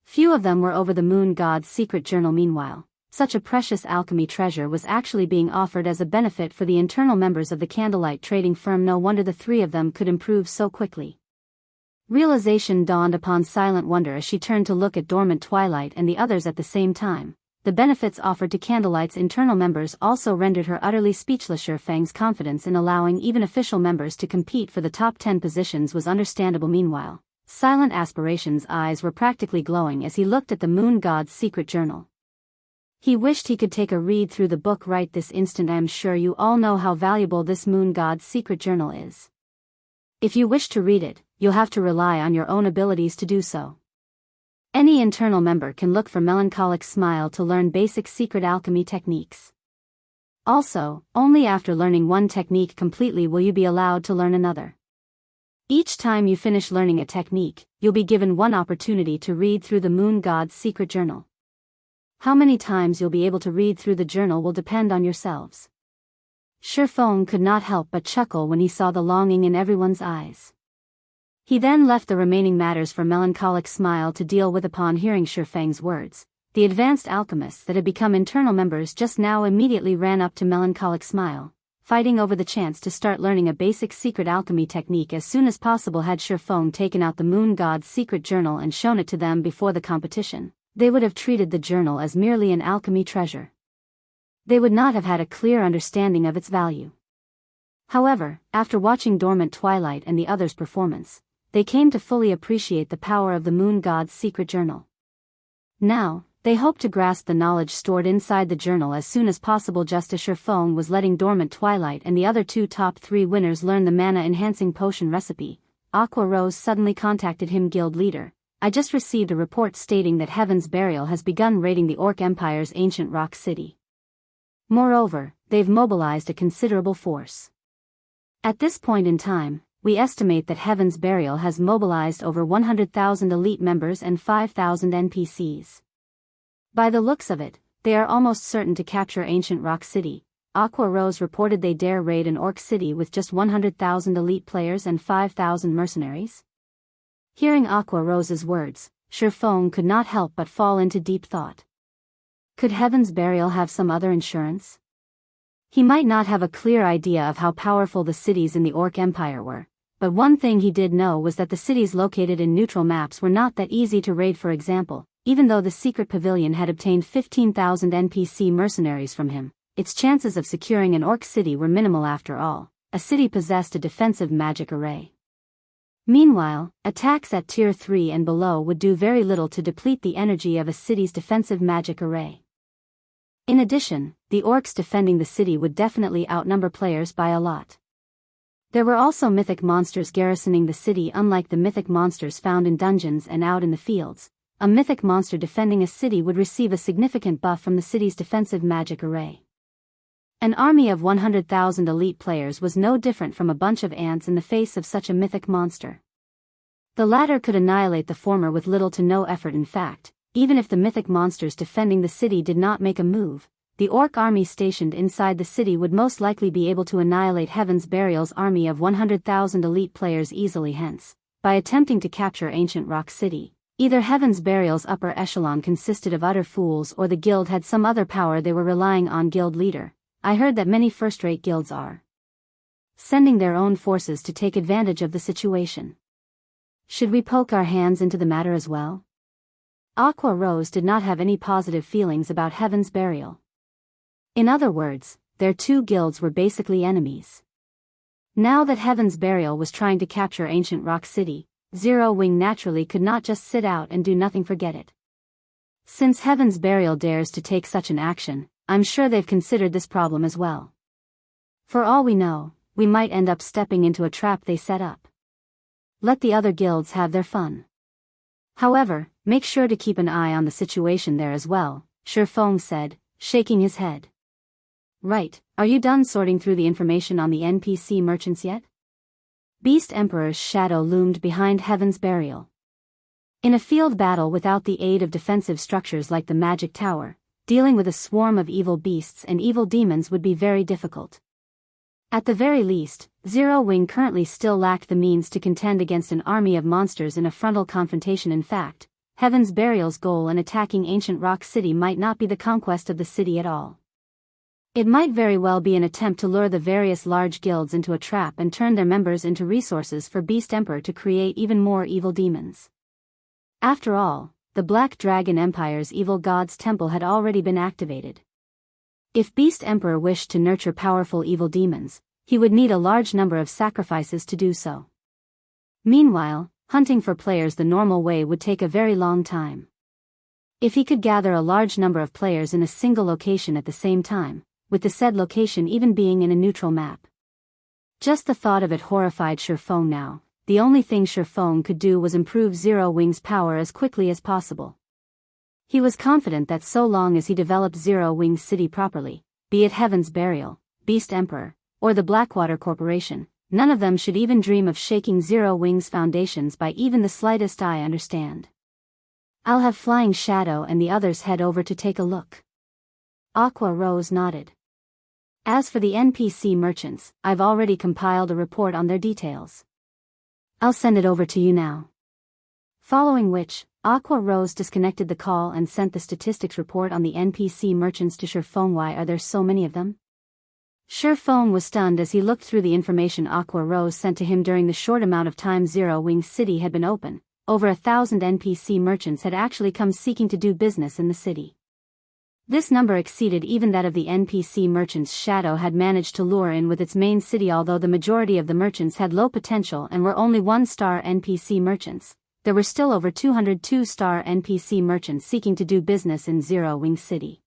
[SPEAKER 1] few of them were over the Moon God's Secret Journal. Meanwhile, such a precious alchemy treasure was actually being offered as a benefit for the internal members of the Candlelight trading firm. No wonder the 3 of them could improve so quickly. Realization dawned upon Silent Wonder as she turned to look at Dormant Twilight and the others at the same time. The benefits offered to Candlelight's internal members also rendered her utterly speechless. Feng's confidence in allowing even official members to compete for the top 10 positions was understandable. Meanwhile, Silent Aspiration's eyes were practically glowing as he looked at the Moon God's Secret Journal. He wished he could take a read through the book right this instant. I am sure you all know how valuable this Moon God's Secret Journal is. If you wish to read it, you'll have to rely on your own abilities to do so. Any internal member can look for Melancholic Smile to learn basic secret alchemy techniques. Also, only after learning one technique completely will you be allowed to learn another. Each time you finish learning a technique, you'll be given one opportunity to read through the Moon God's Secret Journal. How many times you'll be able to read through the journal will depend on yourselves. Feng could not help but chuckle when he saw the longing in everyone's eyes. He then left the remaining matters for Melancholic Smile to deal with. Upon hearing Feng's words, the advanced alchemists that had become internal members just now immediately ran up to Melancholic Smile, fighting over the chance to start learning a basic secret alchemy technique as soon as possible. Had Feng taken out the Moon God's Secret Journal and shown it to them before the competition, they would have treated the journal as merely an alchemy treasure. They would not have had a clear understanding of its value. However, after watching Dormant Twilight and the others' performance, they came to fully appreciate the power of the Moon God's Secret Journal. Now, they hoped to grasp the knowledge stored inside the journal as soon as possible. Just as Feng was letting Dormant Twilight and the other 2 top 3 winners learn the mana-enhancing potion recipe, Aqua Rose suddenly contacted him. Guild leader, I just received a report stating that Heaven's Burial has begun raiding the Orc Empire's ancient rock city. Moreover, they've mobilized a considerable force. At this point in time, we estimate that Heaven's Burial has mobilized over 100,000 elite members and 5,000 NPCs. By the looks of it, they are almost certain to capture ancient rock city. Aqua Rose reported they dare raid an orc city with just 100,000 elite players and 5,000 mercenaries. Hearing Aqua Rose's words, Feng could not help but fall into deep thought. Could Heaven's Burial have some other insurance? He might not have a clear idea of how powerful the cities in the Orc Empire were, but one thing he did know was that the cities located in neutral maps were not that easy to raid. For example, even though the secret pavilion had obtained 15,000 NPC mercenaries from him, its chances of securing an orc city were minimal after all. A city possessed a defensive magic array. Meanwhile, attacks at Tier 3 and below would do very little to deplete the energy of a city's defensive magic array. In addition, the orcs defending the city would definitely outnumber players by a lot. There were also mythic monsters garrisoning the city. Unlike the mythic monsters found in dungeons and out in the fields, a mythic monster defending a city would receive a significant buff from the city's defensive magic array. An army of 100,000 elite players was no different from a bunch of ants in the face of such a mythic monster. The latter could annihilate the former with little to no effort. In fact, even if the mythic monsters defending the city did not make a move, the orc army stationed inside the city would most likely be able to annihilate Heaven's Burial's army of 100,000 elite players easily. Hence, by attempting to capture Ancient Rock City, either Heaven's Burial's upper echelon consisted of utter fools or the guild had some other power they were relying on. Guild leader: I heard that many first-rate guilds are sending their own forces to take advantage of the situation. Should we poke our hands into the matter as well? Aqua Rose did not have any positive feelings about Heaven's Burial. In other words, their two guilds were basically enemies. Now that Heaven's Burial was trying to capture Ancient Rock City, Zero Wing naturally could not just sit out and do nothing. Forget it. Since Heaven's Burial dares to take such an action, I'm sure they've considered this problem as well. For all we know, we might end up stepping into a trap they set up. Let the other guilds have their fun. However, make sure to keep an eye on the situation there as well, Feng said, shaking his head. Right, are you done sorting through the information on the NPC merchants yet? Beast Emperor's shadow loomed behind Heaven's Burial. In a field battle without the aid of defensive structures like the Magic Tower, dealing with a swarm of evil beasts and evil demons would be very difficult. At the very least, Zero Wing currently still lacked the means to contend against an army of monsters in a frontal confrontation. In fact, Heaven's Burial's goal in attacking Ancient Rock City might not be the conquest of the city at all. It might very well be an attempt to lure the various large guilds into a trap and turn their members into resources for Beast Emperor to create even more evil demons. After all, the Black Dragon Empire's evil god's temple had already been activated. If Beast Emperor wished to nurture powerful evil demons, he would need a large number of sacrifices to do so. Meanwhile, hunting for players the normal way would take a very long time. If he could gather a large number of players in a single location at the same time, with the said location even being in a neutral map. Just the thought of it horrified Feng now. The only thing Feng could do was improve Zero Wing's power as quickly as possible. He was confident that so long as he developed Zero Wing's city properly, be it Heaven's Burial, Beast Emperor, or the Blackwater Corporation, none of them should even dream of shaking Zero Wing's foundations by even the slightest. I understand. I'll have Flying Shadow and the others head over to take a look. Aqua Rose nodded. As for the NPC merchants, I've already compiled a report on their details. I'll send it over to you now. Following which, Aqua Rose disconnected the call and sent the statistics report on the NPC merchants to Feng. Why are there so many of them? Feng was stunned as he looked through the information Aqua Rose sent to him. During the short amount of time Zero Wing City had been open, over 1,000 NPC merchants had actually come seeking to do business in the city. This number exceeded even that of the NPC merchants Shadow had managed to lure in with its main city. Although the majority of the merchants had low potential and were only 1-star NPC merchants, there were still over 200 2-star NPC merchants seeking to do business in Zero Wing City.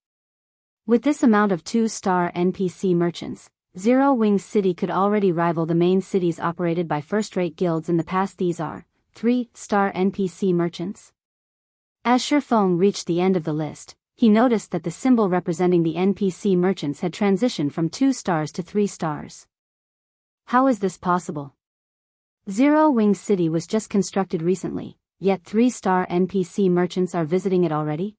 [SPEAKER 1] With this amount of 2-star NPC merchants, Zero Wing City could already rival the main cities operated by first-rate guilds in the past. These are 3-star NPC merchants. As Feng reached the end of the list, he noticed that the symbol representing the NPC merchants had transitioned from 2 stars to 3 stars. How is this possible? Zero Wing City was just constructed recently, yet 3-star NPC merchants are visiting it already?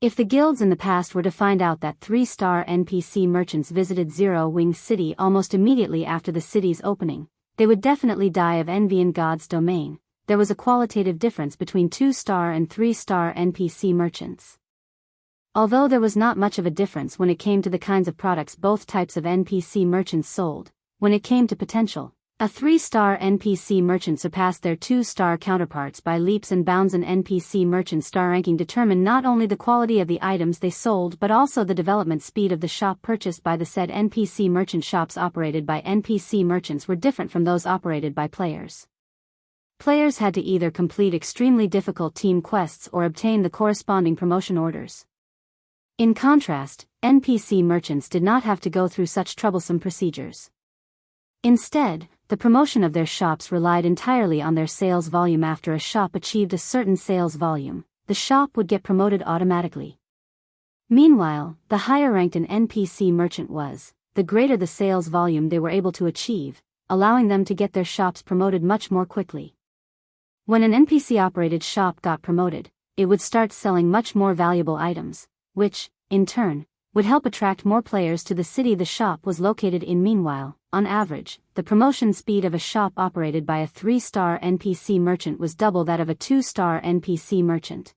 [SPEAKER 1] If the guilds in the past were to find out that 3-star NPC merchants visited Zero Wing City almost immediately after the city's opening, they would definitely die of envy in God's domain. There was a qualitative difference between 2-star and 3-star NPC merchants. Although there was not much of a difference when it came to the kinds of products both types of NPC merchants sold, when it came to potential, A 3-star NPC merchant surpassed their 2-star counterparts by leaps and bounds. An NPC merchant star ranking determined not only the quality of the items they sold but also the development speed of the shop purchased by the said NPC merchant. Shops operated by NPC merchants were different from those operated by players. Players had to either complete extremely difficult team quests or obtain the corresponding promotion orders. In contrast, NPC merchants did not have to go through such troublesome procedures. Instead, the promotion of their shops relied entirely on their sales volume. After a shop achieved a certain sales volume, the shop would get promoted automatically. Meanwhile, the higher ranked an NPC merchant was, the greater the sales volume they were able to achieve, allowing them to get their shops promoted much more quickly. When an NPC-operated shop got promoted, it would start selling much more valuable items, which, in turn, would help attract more players to the city the shop was located in. Meanwhile, on average, the promotion speed of a shop operated by a 3-star NPC merchant was double that of a 2-star NPC merchant.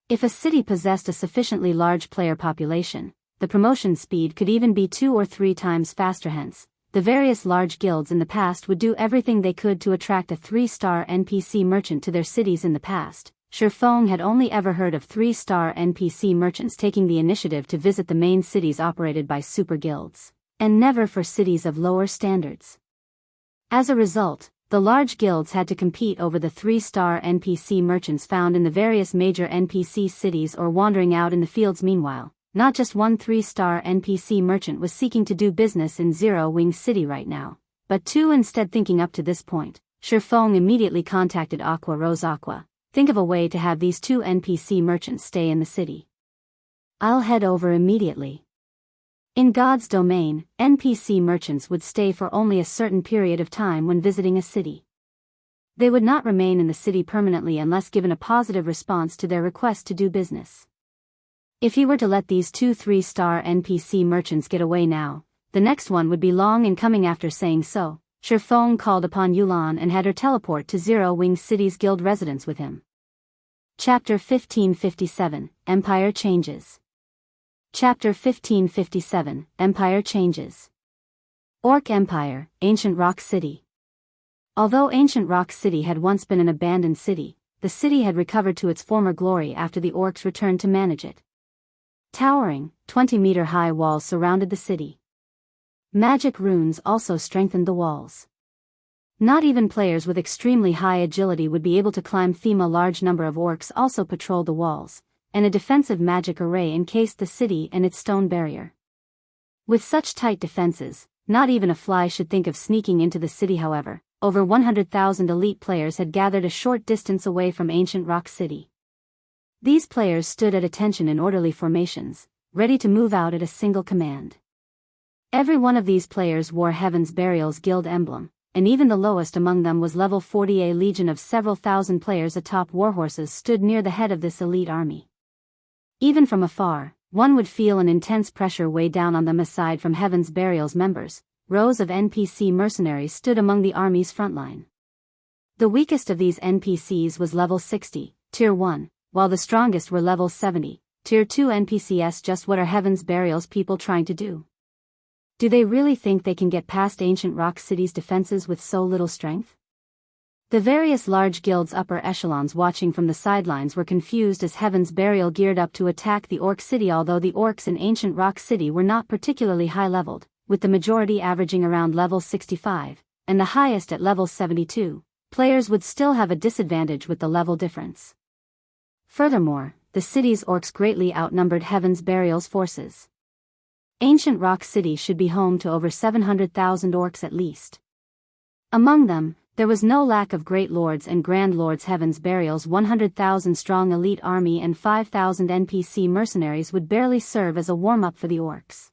[SPEAKER 1] If a city possessed a sufficiently large player population, the promotion speed could even be 2 or 3 times faster. Hence, the various large guilds in the past would do everything they could to attract a 3-star NPC merchant to their cities. In the past, Feng had only ever heard of 3-star NPC merchants taking the initiative to visit the main cities operated by super guilds, and never for cities of lower standards. As a result, the large guilds had to compete over the 3-star NPC merchants found in the various major NPC cities or wandering out in the fields. Meanwhile, not just one 3-star NPC merchant was seeking to do business in Zero Wing City right now, but 2 instead. Thinking up to this point, Feng immediately contacted Aqua. Rose Aqua, think of a way to have these 2 NPC merchants stay in the city. I'll head over immediately. In God's domain, NPC merchants would stay for only a certain period of time when visiting a city. They would not remain in the city permanently unless given a positive response to their request to do business. If he were to let these 2 3-star NPC merchants get away now, the next one would be long in coming. After saying so, Feng called upon Yulan and had her teleport to Zero Wing City's guild residence with him. Chapter 1557, Empire Changes. Chapter 1557, Empire Changes. Orc Empire, Ancient Rock City. Although Ancient Rock City had once been an abandoned city, the city had recovered to its former glory after the orcs returned to manage it. Towering, 20-meter-high walls surrounded the city. Magic runes also strengthened the walls. Not even players with extremely high agility would be able to climb them. A large number of orcs also patrolled the walls, and a defensive magic array encased the city and its stone barrier. With such tight defenses, not even a fly should think of sneaking into the city. However, over 100,000 elite players had gathered a short distance away from Ancient Rock City. These players stood at attention in orderly formations, ready to move out at a single command. Every one of these players wore Heaven's Burial's guild emblem, and even the lowest among them was level 40. A legion of several thousand players atop warhorses stood near the head of this elite army. Even from afar, one would feel an intense pressure weigh down on them. Aside from Heaven's Burial's members, rows of NPC mercenaries stood among the army's frontline. The weakest of these NPCs was level 60, Tier 1, while the strongest were level 70, Tier 2 NPCs. Just what are Heaven's Burial's people trying to do? Do they really think they can get past Ancient Rock City's defenses with so little strength? The various large guilds' upper echelons watching from the sidelines were confused as Heaven's Burial geared up to attack the Orc City. Although the orcs in Ancient Rock City were not particularly high-leveled, with the majority averaging around level 65, and the highest at level 72, players would still have a disadvantage with the level difference. Furthermore, the city's orcs greatly outnumbered Heaven's Burial's forces. Ancient Rock City should be home to over 700,000 orcs at least. Among them, there was no lack of great lords and grand lords. Heaven's Burial's 100,000-strong elite army and 5,000 NPC mercenaries would barely serve as a warm-up for the orcs.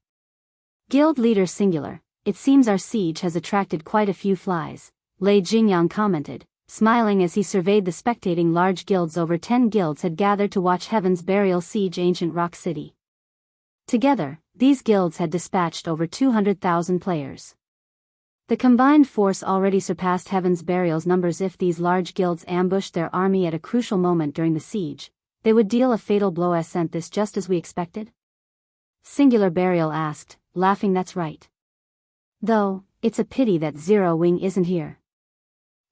[SPEAKER 1] Guild leader singular, it seems our siege has attracted quite a few flies, Lei Jingyang commented, smiling as he surveyed the spectating large guilds. Over 10 guilds had gathered to watch Heaven's Burial siege Ancient Rock City. Together, these guilds had dispatched over 200,000 players. The combined force already surpassed Heaven's Burial's numbers. If these large guilds ambushed their army at a crucial moment during the siege, they would deal a fatal blow. Isn't this just as we expected? Singular Burial asked, laughing. That's right. Though, It's a pity that Zero Wing isn't here.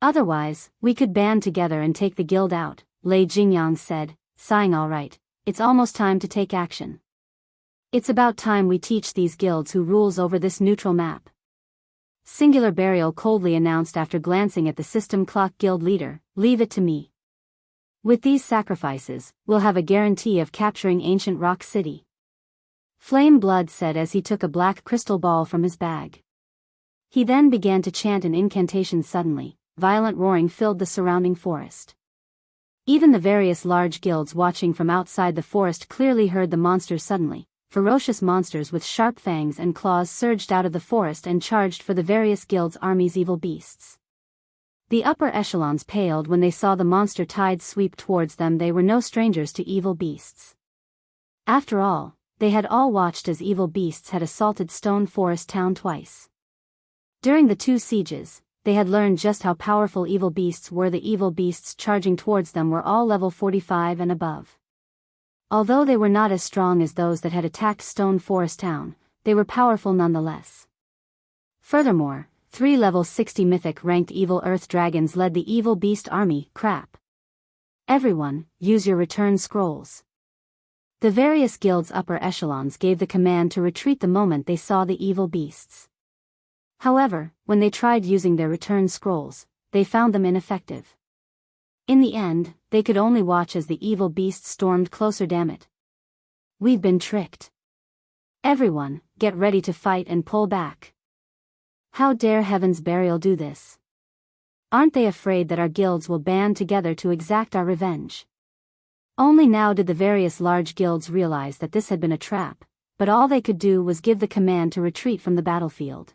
[SPEAKER 1] Otherwise, we could band together and take the guild out, Lei Jingyang said, sighing. All right, it's almost time to take action. It's about time we teach these guilds who rules over this neutral map. Singular Burial coldly announced after glancing at the system clock guild leader, leave it to me. With these sacrifices, we'll have a guarantee of capturing ancient Rock City. Flame Blood said as he took a black crystal ball from his bag. He then began to chant an incantation. Suddenly, violent roaring filled the surrounding forest. Even the various large guilds watching from outside the forest clearly heard the monsters. Suddenly, ferocious monsters with sharp fangs and claws surged out of the forest and charged for the various guilds' armies. Evil beasts. The upper echelons paled when they saw the monster tides sweep towards them. They were no strangers to evil beasts. After all, they had all watched as evil beasts had assaulted Stone Forest Town twice. During the 2 sieges, they had learned just how powerful evil beasts were. The evil beasts charging towards them were all level 45 and above. Although they were not as strong as those that had attacked Stone Forest Town, they were powerful nonetheless. Furthermore, 3 level 60 mythic ranked evil earth dragons led the evil beast army. Crap. Everyone, use your return scrolls. The various guilds' upper echelons gave the command to retreat the moment they saw the evil beasts. However, when they tried using their return scrolls, they found them ineffective. In the end, they could only watch as the evil beasts stormed closer. Damn it. We've been tricked. Everyone, get ready to fight and pull back. How dare Heaven's Burial do this? Aren't they afraid that our guilds will band together to exact our revenge? Only now did the various large guilds realize that this had been a trap, but all they could do was give the command to retreat from the battlefield.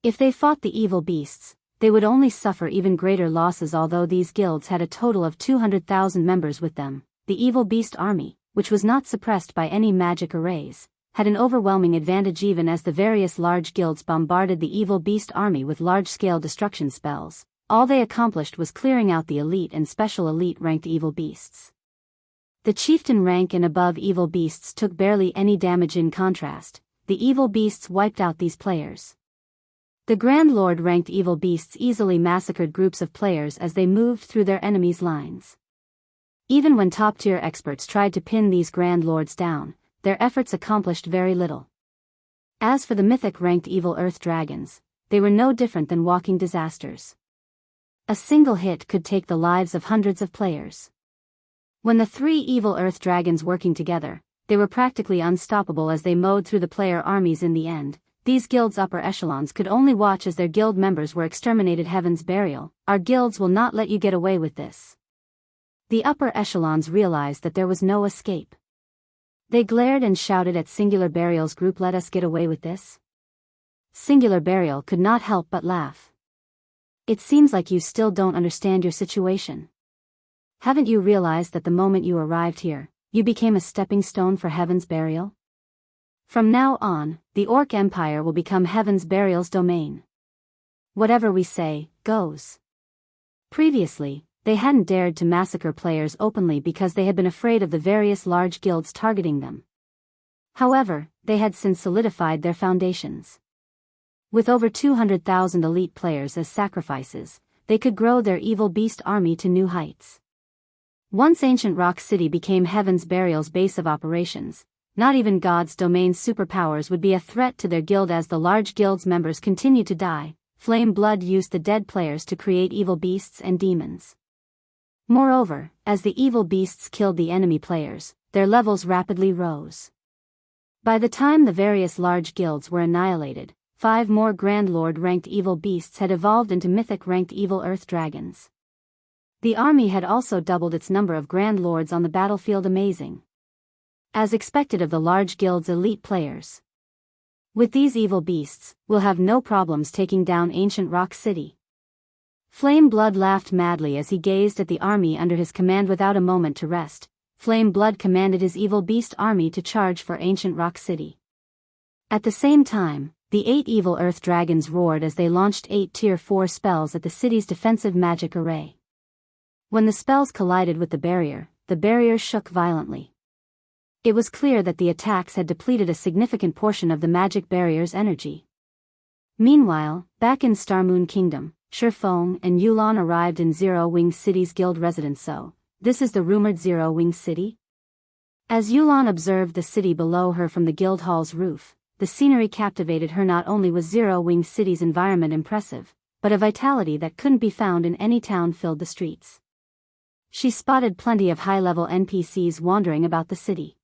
[SPEAKER 1] If they fought the evil beasts, they would only suffer even greater losses. Although these guilds had a total of 200,000 members with them, the evil beast army, which was not suppressed by any magic arrays, had an overwhelming advantage. Even as the various large guilds bombarded the evil beast army with large-scale destruction spells, all they accomplished was clearing out the elite and special elite ranked evil beasts. The chieftain rank and above evil beasts took barely any damage. In contrast, the evil beasts wiped out these players. The Grand Lord ranked evil beasts easily massacred groups of players as they moved through their enemies' lines. Even when top-tier experts tried to pin these Grand Lords down, their efforts accomplished very little. As for the mythic ranked evil earth dragons, they were no different than walking disasters. A single hit could take the lives of hundreds of players. When the 3 evil earth dragons working together, they were practically unstoppable as they mowed through the player armies. In the end, these guilds' upper echelons could only watch as their guild members were exterminated. Heaven's Burial, our guilds will not let you get away with this. The upper echelons realized that there was no escape. They glared and shouted at Singular Burial's group, let us get away with this? Singular Burial could not help but laugh. It seems like you still don't understand your situation. Haven't you realized that the moment you arrived here, you became a stepping stone for Heaven's Burial? From now on, the Orc Empire will become Heaven's Burial's domain. Whatever we say, goes. Previously, they hadn't dared to massacre players openly because they had been afraid of the various large guilds targeting them. However, they had since solidified their foundations. With over 200,000 elite players as sacrifices, they could grow their evil beast army to new heights. Once ancient Rock City became Heaven's Burial's base of operations, not even God's domain's superpowers would be a threat to their guild. As the large guild's members continued to die, Flame Blood used the dead players to create evil beasts and demons. Moreover, as the evil beasts killed the enemy players, their levels rapidly rose. By the time the various large guilds were annihilated, 5 more Grand Lord ranked evil beasts had evolved into mythic ranked evil earth dragons. The army had also doubled its number of Grand Lords on the battlefield. Amazing. As expected of the large guild's elite players. With these evil beasts, we'll have no problems taking down ancient Rock City. Flame Blood laughed madly as he gazed at the army under his command. Without a moment to rest, Flame Blood commanded his evil beast army to charge for ancient Rock City. At the same time, the 8 evil earth dragons roared as they launched 8 tier 4 spells at the city's defensive magic array. When the spells collided with the barrier shook violently. It was clear that the attacks had depleted a significant portion of the magic barrier's energy. Meanwhile, back in Star Moon Kingdom, Feng and Yulan arrived in Zero Wing City's guild residence. So, this is the rumored Zero Wing City? As Yulan observed the city below her from the guild hall's roof, the scenery captivated her. Not only was Zero Wing City's environment impressive, but a vitality that couldn't be found in any town filled the streets. She spotted plenty of high-level NPCs wandering about the city.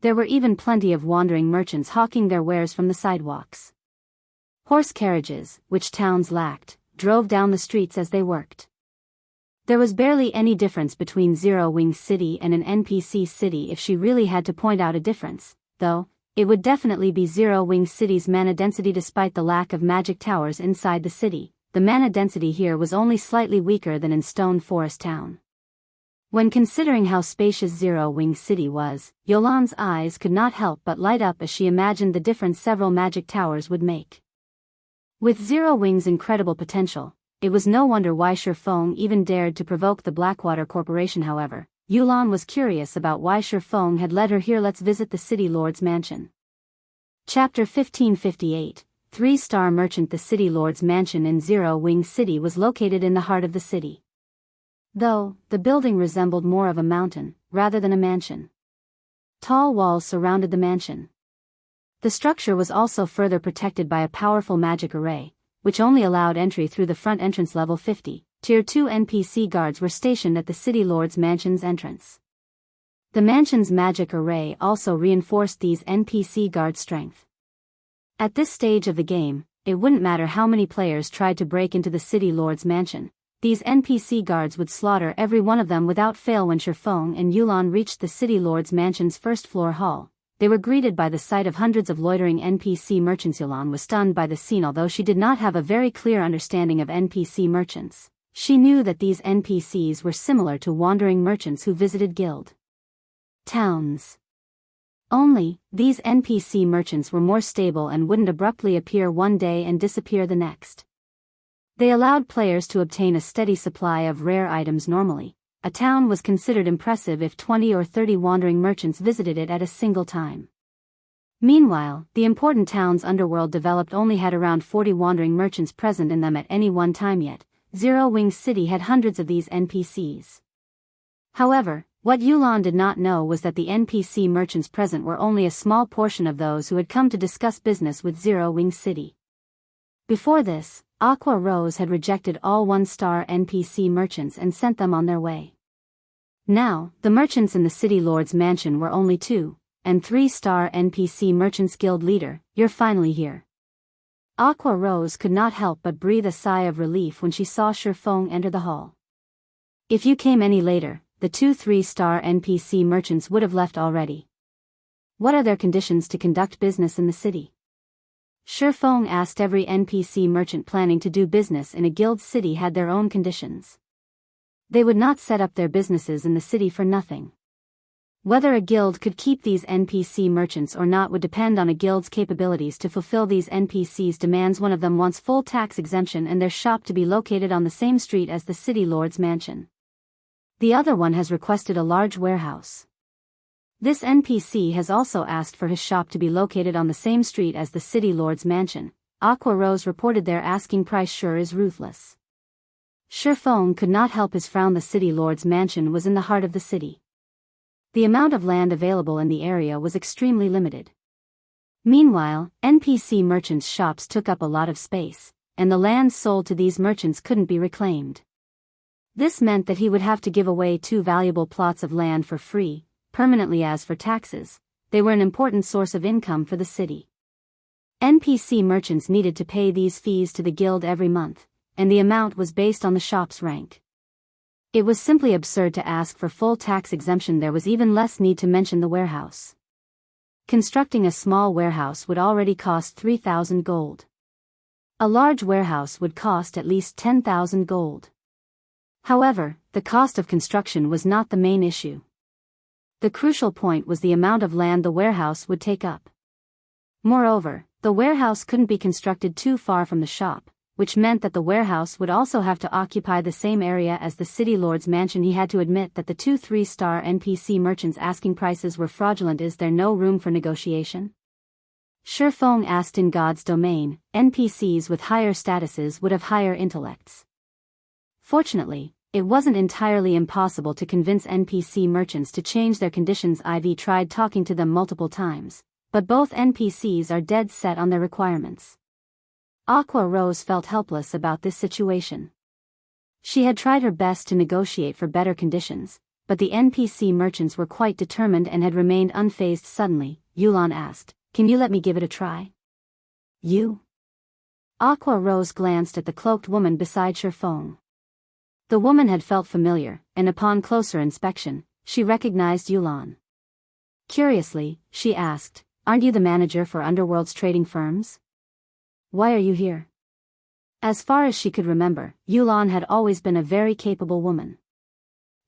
[SPEAKER 1] There were even plenty of wandering merchants hawking their wares from the sidewalks. Horse carriages, which towns lacked, drove down the streets as they worked. There was barely any difference between Zero Wing City and an NPC city. If she really had to point out a difference, though, it would definitely be Zero Wing City's mana density. Despite the lack of magic towers inside the city, the mana density here was only slightly weaker than in Stone Forest Town. When considering how spacious Zero Wing City was, Yolan's eyes could not help but light up as she imagined the difference several magic towers would make. With Zero Wing's incredible potential, it was no wonder why Feng even dared to provoke the Blackwater Corporation. However, Yulan was curious about why Feng had led her here. Let's visit the City Lord's mansion. Chapter 1558, 3-Star Merchant. The City Lord's mansion in Zero Wing City was located in the heart of the city. Though, the building resembled more of a mountain, rather than a mansion. Tall walls surrounded the mansion. The structure was also further protected by a powerful magic array, which only allowed entry through the front entrance. Level 50, Tier 2 NPC guards were stationed at the City Lord's mansion's entrance. The mansion's magic array also reinforced these NPC guards' strength. At this stage of the game, it wouldn't matter how many players tried to break into the City Lord's mansion, these NPC guards would slaughter every one of them without fail. When Feng and Yulan reached the City Lord's mansion's first-floor hall, they were greeted by the sight of hundreds of loitering NPC merchants. Yulan was stunned by the scene. Although she did not have a very clear understanding of NPC merchants, she knew that these NPCs were similar to wandering merchants who visited guild towns. Only, these NPC merchants were more stable and wouldn't abruptly appear one day and disappear the next. They allowed players to obtain a steady supply of rare items. Normally, a town was considered impressive if 20 or 30 wandering merchants visited it at a single time. Meanwhile, the important town's underworld developed only had around 40 wandering merchants present in them at any one time. Yet, Zero Wing City had hundreds of these NPCs. However, what Yulan did not know was that the NPC merchants present were only a small portion of those who had come to discuss business with Zero Wing City. Before this, Aqua Rose had rejected all 1-star NPC merchants and sent them on their way. Now, the merchants in the City Lord's mansion were only 2 and 3-star NPC merchants. Guild leader, you're finally here. Aqua Rose could not help but breathe a sigh of relief when she saw Feng enter the hall. If you came any later, the 2 3-star NPC merchants would have left already. What are their conditions to conduct business in the city? Feng asked. Every NPC merchant planning to do business in a guild city had their own conditions. They would not set up their businesses in the city for nothing. Whether a guild could keep these NPC merchants or not would depend on a guild's capabilities to fulfill these NPCs' demands. One of them wants full tax exemption and their shop to be located on the same street as the City Lord's mansion. The other one has requested a large warehouse. This NPC has also asked for his shop to be located on the same street as the City Lord's mansion. Aqua Rose reported their asking price sure is ruthless. Feng could not help his frown. The City Lord's mansion was in the heart of the city. The amount of land available in the area was extremely limited. Meanwhile, NPC merchants' shops took up a lot of space, and the land sold to these merchants couldn't be reclaimed. This meant that he would have to give away 2 valuable plots of land for free, permanently. As for taxes, they were an important source of income for the city. NPC merchants needed to pay these fees to the guild every month, and the amount was based on the shop's rank. It was simply absurd to ask for full tax exemption. There was even less need to mention the warehouse. Constructing a small warehouse would already cost 3,000 gold. A large warehouse would cost at least 10,000 gold. However, the cost of construction was not the main issue. The crucial point was the amount of land the warehouse would take up. Moreover, the warehouse couldn't be constructed too far from the shop, which meant that the warehouse would also have to occupy the same area as the City Lord's mansion. He had to admit that the 2 3-star NPC merchants' asking prices were fraudulent. Is there no room for negotiation? Feng asked. In God's domain, NPCs with higher statuses would have higher intellects. Fortunately, it wasn't entirely impossible to convince NPC merchants to change their conditions. I've tried talking to them multiple times, but both NPCs are dead set on their requirements. Aqua Rose felt helpless about this situation. She had tried her best to negotiate for better conditions, but the NPC merchants were quite determined and had remained unfazed. Suddenly, Yulan asked, "Can you let me give it a try?" "You?" Aqua Rose glanced at the cloaked woman beside Feng. The woman had felt familiar, and upon closer inspection, she recognized Yulan. Curiously, she asked, "Aren't you the manager for Underworld's trading firms? Why are you here?" As far as she could remember, Yulan had always been a very capable woman.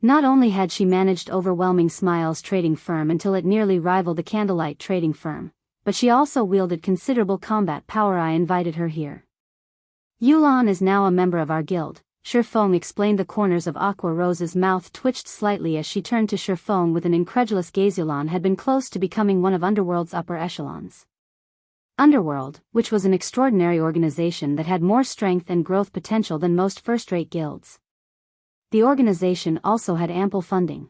[SPEAKER 1] Not only had she managed Overwhelming Smiles trading firm until it nearly rivaled the Candlelight trading firm, but she also wielded considerable combat power. "I invited her here. Yulan is now a member of our guild," Feng explained. The corners of Aqua Rose's mouth twitched slightly as she turned to Feng with an incredulous gaze. Yulan had been close to becoming one of Underworld's upper echelons. Underworld, which was an extraordinary organization that had more strength and growth potential than most first-rate guilds. The organization also had ample funding.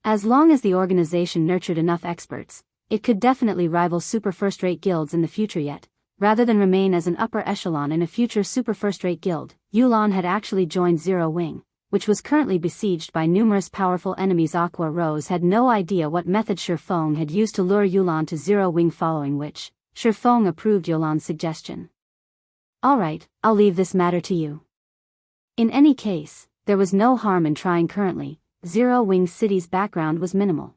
[SPEAKER 1] As long as the organization nurtured enough experts, it could definitely rival super first-rate guilds in the future. Yet, rather than remain as an upper echelon in a future super first-rate guild, Yulan had actually joined Zero Wing, which was currently besieged by numerous powerful enemies. Aqua Rose had no idea what method Feng had used to lure Yulan to Zero Wing, following which, Feng approved Yulan's suggestion. "All right, I'll leave this matter to you." In any case, there was no harm in trying. Currently, Zero Wing City's background was minimal.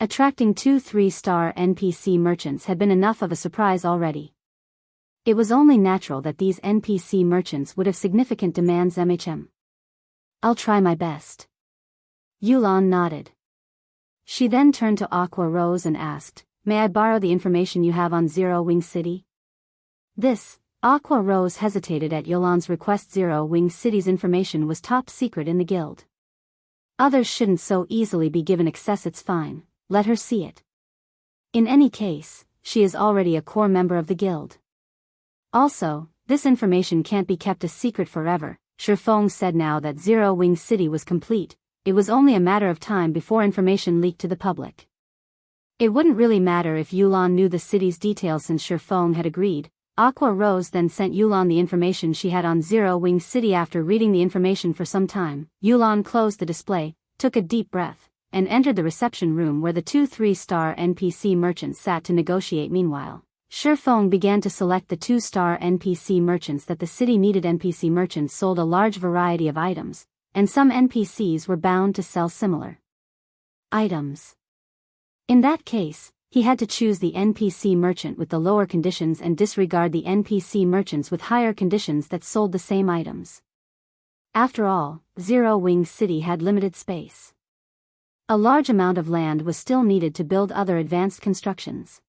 [SPEAKER 1] Attracting 2 3-star NPC merchants had been enough of a surprise already. It was only natural that these NPC merchants would have significant demands. "I'll try my best." Yulan nodded. She then turned to Aqua Rose and asked, "May I borrow the information you have on Zero Wing City?" Aqua Rose hesitated at Yulan's request. Zero Wing City's information was top secret in the guild. Others shouldn't so easily be given access. "It's fine, let her see it. In any case, she is already a core member of the guild. Also, this information can't be kept a secret forever," Feng said. Now that Zero Wing City was complete, it was only a matter of time before information leaked to the public. It wouldn't really matter if Yulan knew the city's details. Since Feng had agreed, Aqua Rose then sent Yulan the information she had on Zero Wing City. After reading the information for some time, Yulan closed the display, took a deep breath, and entered the reception room where the 2 3-star NPC merchants sat to negotiate. Meanwhile, Feng began to select the 2-star NPC merchants that the city needed. NPC merchants sold a large variety of items, and some NPCs were bound to sell similar items. In that case, he had to choose the NPC merchant with the lower conditions and disregard the NPC merchants with higher conditions that sold the same items. After all, Zero Wing City had limited space. A large amount of land was still needed to build other advanced constructions.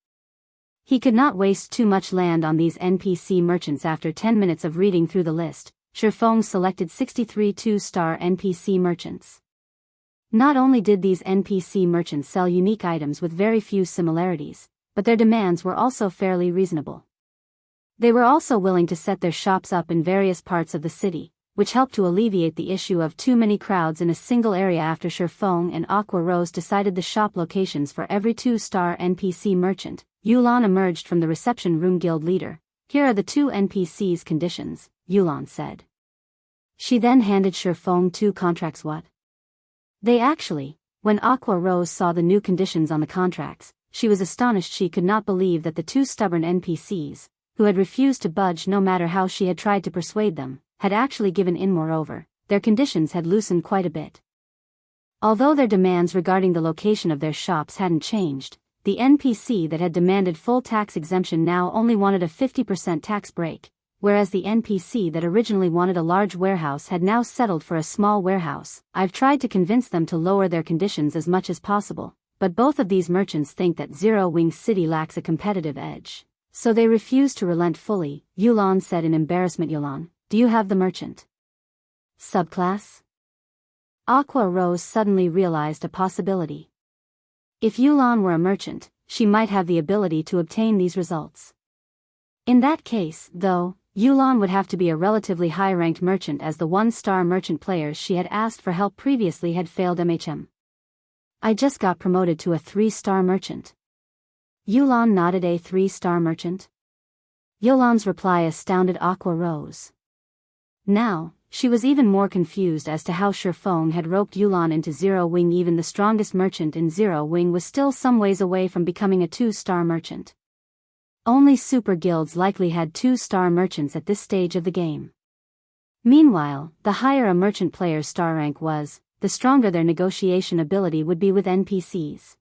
[SPEAKER 1] He could not waste too much land on these NPC merchants. After 10 minutes of reading through the list, Feng selected 63 2-star NPC merchants. Not only did these NPC merchants sell unique items with very few similarities, but their demands were also fairly reasonable. They were also willing to set their shops up in various parts of the city, which helped to alleviate the issue of too many crowds in a single area. After Feng and Aqua Rose decided the shop locations for every 2-star NPC merchant, Yulan emerged from the reception room. "Guild leader, here are the 2 NPCs' conditions," Yulan said. She then handed Feng 2 contracts. "What?" When Aqua Rose saw the new conditions on the contracts, she was astonished. She could not believe that the 2 stubborn NPCs, who had refused to budge no matter how she had tried to persuade them, had actually given in. Moreover, their conditions had loosened quite a bit. Although their demands regarding the location of their shops hadn't changed, the NPC that had demanded full tax exemption now only wanted a 50% tax break, whereas the NPC that originally wanted a large warehouse had now settled for a small warehouse. "I've tried to convince them to lower their conditions as much as possible, but both of these merchants think that Zero Wing City lacks a competitive edge, so they refuse to relent fully," Yulan said in embarrassment. "Yulan, do you have the merchant subclass?" Aqua Rose suddenly realized a possibility. If Yulan were a merchant, she might have the ability to obtain these results. In that case, though, Yulan would have to be a relatively high-ranked merchant, as the 1-star merchant players she had asked for help previously had failed MHM. I just got promoted to a 3-star merchant. Yulan nodded. A 3-star merchant? Yulan's reply astounded Aqua Rose. Now, she was even more confused as to how Feng had roped Yulan into Zero Wing. Even the strongest merchant in Zero Wing was still some ways away from becoming a 2-star merchant. Only super guilds likely had 2-star merchants at this stage of the game. Meanwhile, the higher a merchant player's star rank was, the stronger their negotiation ability would be with NPCs.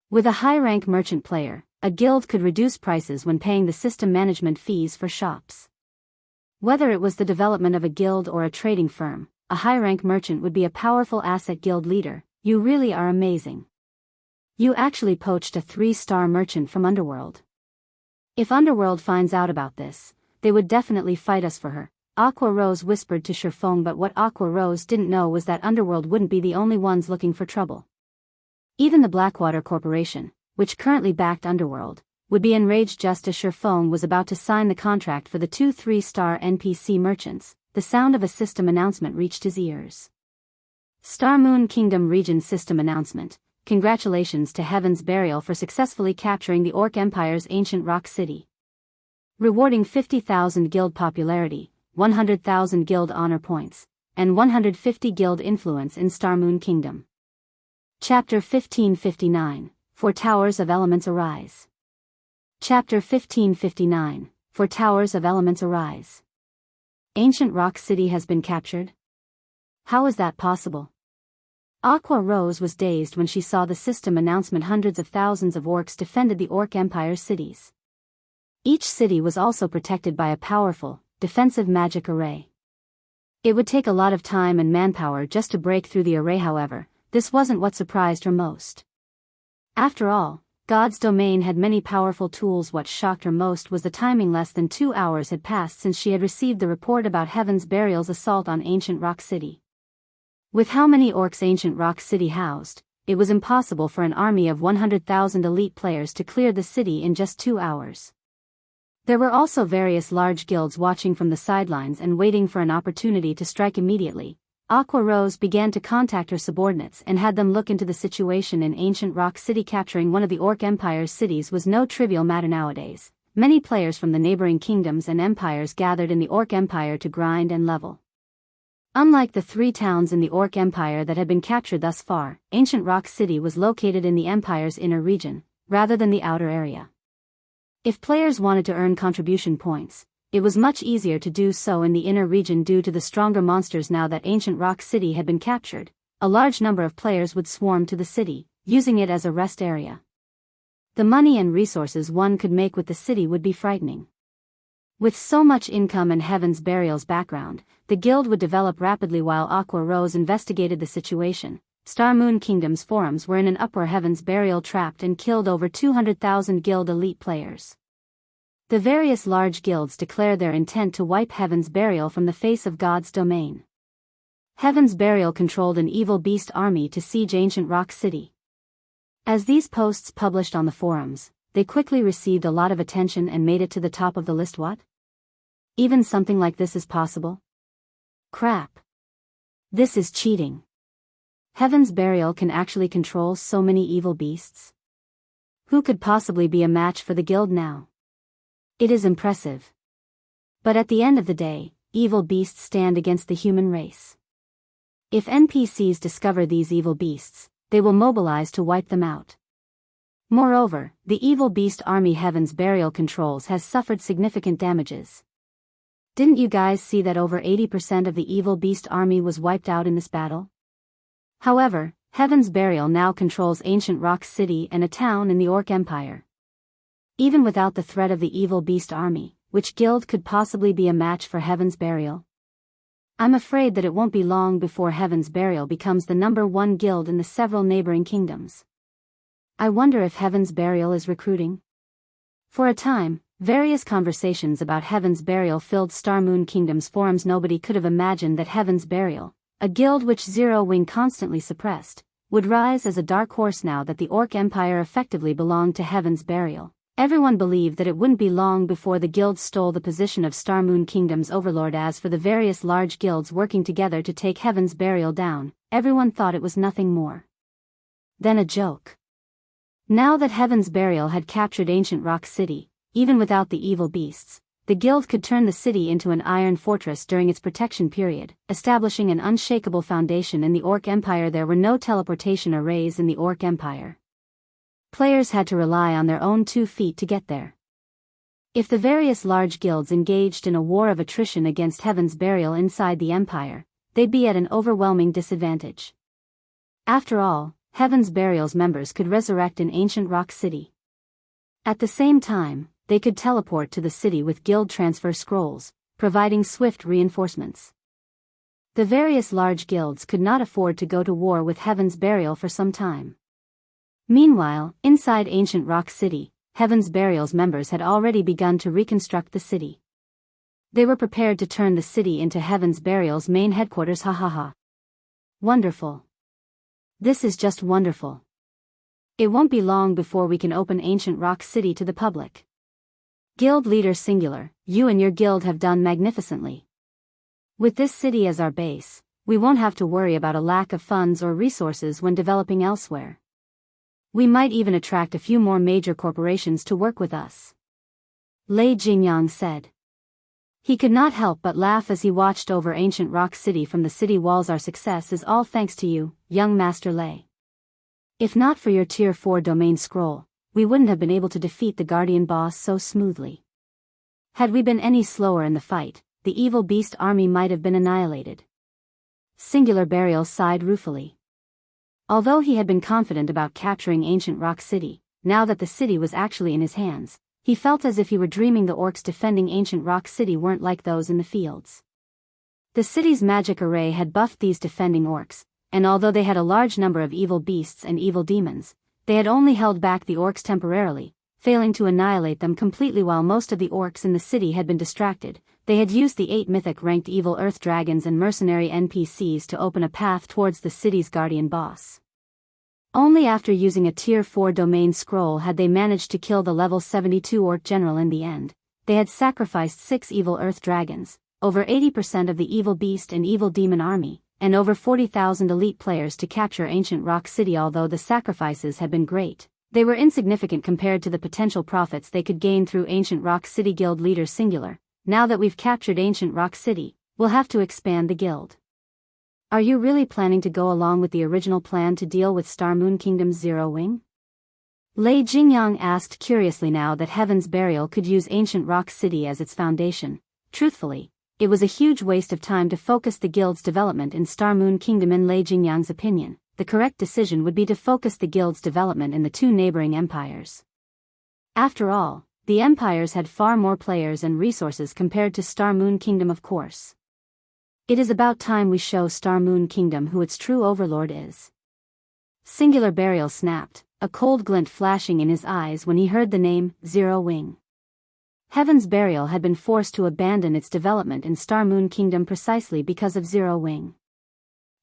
[SPEAKER 1] With a high-rank merchant player, a guild could reduce prices when paying the system management fees for shops. Whether it was the development of a guild or a trading firm, a high-rank merchant would be a powerful asset. Guild leader, you really are amazing. You actually poached a 3-star merchant from Underworld. If Underworld finds out about this, they would definitely fight us for her, Aqua Rose whispered to Feng. But what Aqua Rose didn't know was that Underworld wouldn't be the only ones looking for trouble. Even the Blackwater Corporation, which currently backed Underworld, would be enraged. Just as Feng was about to sign the contract for the 2 3-star NPC merchants, the sound of a system announcement reached his ears. Star Moon Kingdom Region System Announcement. Congratulations to Heaven's Burial for successfully capturing the Orc Empire's ancient rock city. Rewarding 50,000 guild popularity, 100,000 guild honor points, and 150 guild influence in Star Moon Kingdom. Chapter 1559, For Towers of Elements Arise. Chapter 1559, For Towers of Elements Arise. Ancient Rock City has been captured? How is that possible? Aqua Rose was dazed when she saw the system announcement. Hundreds of thousands of orcs defended the Orc Empire's cities. Each city was also protected by a powerful, defensive magic array. It would take a lot of time and manpower just to break through the array. However, this wasn't what surprised her most. After all, God's domain had many powerful tools. What shocked her most was the timing. Less than 2 hours had passed since she had received the report about Heaven's Burial's assault on Ancient Rock City. With how many orcs Ancient Rock City housed, it was impossible for an army of 100,000 elite players to clear the city in just 2 hours. There were also various large guilds watching from the sidelines and waiting for an opportunity to strike immediately. Aqua Rose began to contact her subordinates and had them look into the situation in Ancient Rock City. Capturing one of the Orc Empire's cities was no trivial matter nowadays. Many players from the neighboring kingdoms and empires gathered in the Orc Empire to grind and level. Unlike the 3 towns in the Orc Empire that had been captured thus far, Ancient Rock City was located in the Empire's inner region, rather than the outer area. If players wanted to earn contribution points, it was much easier to do so in the inner region due to the stronger monsters. Now that Ancient Rock City had been captured, a large number of players would swarm to the city, using it as a rest area. The money and resources one could make with the city would be frightening. With so much income and Heaven's Burial's background, the guild would develop rapidly. While Aqua Rose investigated the situation, Star Moon Kingdom's forums were in an uproar. Heaven's Burial trapped and killed over 200,000 guild elite players. The various large guilds declared their intent to wipe Heaven's Burial from the face of God's domain. Heaven's Burial controlled an evil beast army to siege Ancient Rock City. As these posts published on the forums, they quickly received a lot of attention and made it to the top of the list. What? Even something like this is possible? Crap. This is cheating. Heaven's Burial can actually control so many evil beasts? Who could possibly be a match for the guild now? It is impressive. But at the end of the day, evil beasts stand against the human race. If NPCs discover these evil beasts, they will mobilize to wipe them out. Moreover, the evil beast army Heaven's Burial controls has suffered significant damages. Didn't you guys see that over 80% of the evil beast army was wiped out in this battle? However, Heaven's Burial now controls Ancient Rock City and a town in the Orc Empire. Even without the threat of the evil beast army, which guild could possibly be a match for Heaven's Burial? I'm afraid that it won't be long before Heaven's Burial becomes the #1 guild in the several neighboring kingdoms. I wonder if Heaven's Burial is recruiting? For a time, various conversations about Heaven's Burial filled Star Moon Kingdom's forums. Nobody could have imagined that Heaven's Burial, a guild which Zero Wing constantly suppressed, would rise as a dark horse now that the Orc Empire effectively belonged to Heaven's Burial. Everyone believed that it wouldn't be long before the guilds stole the position of Star Moon Kingdom's overlord. As for the various large guilds working together to take Heaven's Burial down, everyone thought it was nothing more than a joke. Now that Heaven's Burial had captured Ancient Rock City, even without the evil beasts, the guild could turn the city into an iron fortress during its protection period, establishing an unshakable foundation in the Orc Empire. There were no teleportation arrays in the Orc Empire. Players had to rely on their own 2 feet to get there. If the various large guilds engaged in a war of attrition against Heaven's Burial inside the Empire, they'd be at an overwhelming disadvantage. After all, Heaven's Burial's members could resurrect in Ancient Rock City. At the same time, they could teleport to the city with guild transfer scrolls, providing swift reinforcements. The various large guilds could not afford to go to war with Heaven's Burial for some time. Meanwhile, inside Ancient Rock City, Heaven's Burial's members had already begun to reconstruct the city. They were prepared to turn the city into Heaven's Burial's main headquarters. Ha ha ha. Wonderful. This is just wonderful. It won't be long before we can open Ancient Rock City to the public. Guild Leader Singular, you and your guild have done magnificently. With this city as our base, we won't have to worry about a lack of funds or resources when developing elsewhere. We might even attract a few more major corporations to work with us. Lei Jingyang said. He could not help but laugh as he watched over Ancient Rock City from the city walls. Our success is all thanks to you, young Master Lei. If not for your Tier 4 domain scroll, we wouldn't have been able to defeat the Guardian boss so smoothly. Had we been any slower in the fight, the evil beast army might have been annihilated. Singular Burial sighed ruefully. Although he had been confident about capturing Ancient Rock City, now that the city was actually in his hands, he felt as if he were dreaming. The orcs defending Ancient Rock City weren't like those in the fields. The city's magic array had buffed these defending orcs, and although they had a large number of evil beasts and evil demons, they had only held back the orcs temporarily, failing to annihilate them completely. While most of the orcs in the city had been distracted, they had used the 8 mythic-ranked evil earth dragons and mercenary NPCs to open a path towards the city's guardian boss. Only after using a Tier 4 domain scroll had they managed to kill the level 72 orc general. In the end, they had sacrificed 6 evil earth dragons, over 80% of the evil beast and evil demon army, and over 40,000 elite players to capture Ancient Rock City. Although the sacrifices had been great, they were insignificant compared to the potential profits they could gain through Ancient Rock City. Guild Leader Singular, now that we've captured Ancient Rock City, we'll have to expand the guild. Are you really planning to go along with the original plan to deal with Star Moon Kingdom's Zero Wing? Lei Jingyang asked curiously. Now that Heaven's Burial could use Ancient Rock City as its foundation, truthfully, it was a huge waste of time to focus the guild's development in Star Moon Kingdom. In Lei Jingyang's opinion, the correct decision would be to focus the guild's development in the 2 neighboring empires. After all, the empires had far more players and resources compared to Star Moon Kingdom. Of course. It is about time we show Star Moon Kingdom who its true overlord is. Singular Burial snapped, a cold glint flashing in his eyes when he heard the name Zero Wing. Heaven's Burial had been forced to abandon its development in Star Moon Kingdom precisely because of Zero Wing.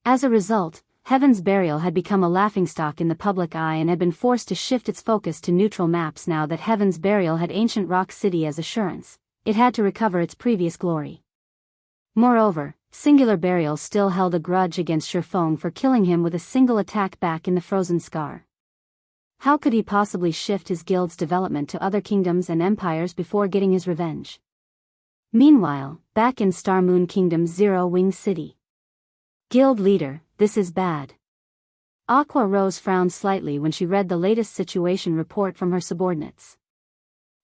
[SPEAKER 1] As a result, Heaven's Burial had become a laughingstock in the public eye and had been forced to shift its focus to neutral maps. Now that Heaven's Burial had Ancient Rock City as assurance, it had to recover its previous glory. Moreover, Singular Burial still held a grudge against Feng for killing him with a single attack back in the Frozen Scar. How could he possibly shift his guild's development to other kingdoms and empires before getting his revenge? Meanwhile, back in Star Moon Kingdom's Zero Wing City. Guild Leader, this is bad. Aqua Rose frowned slightly when she read the latest situation report from her subordinates.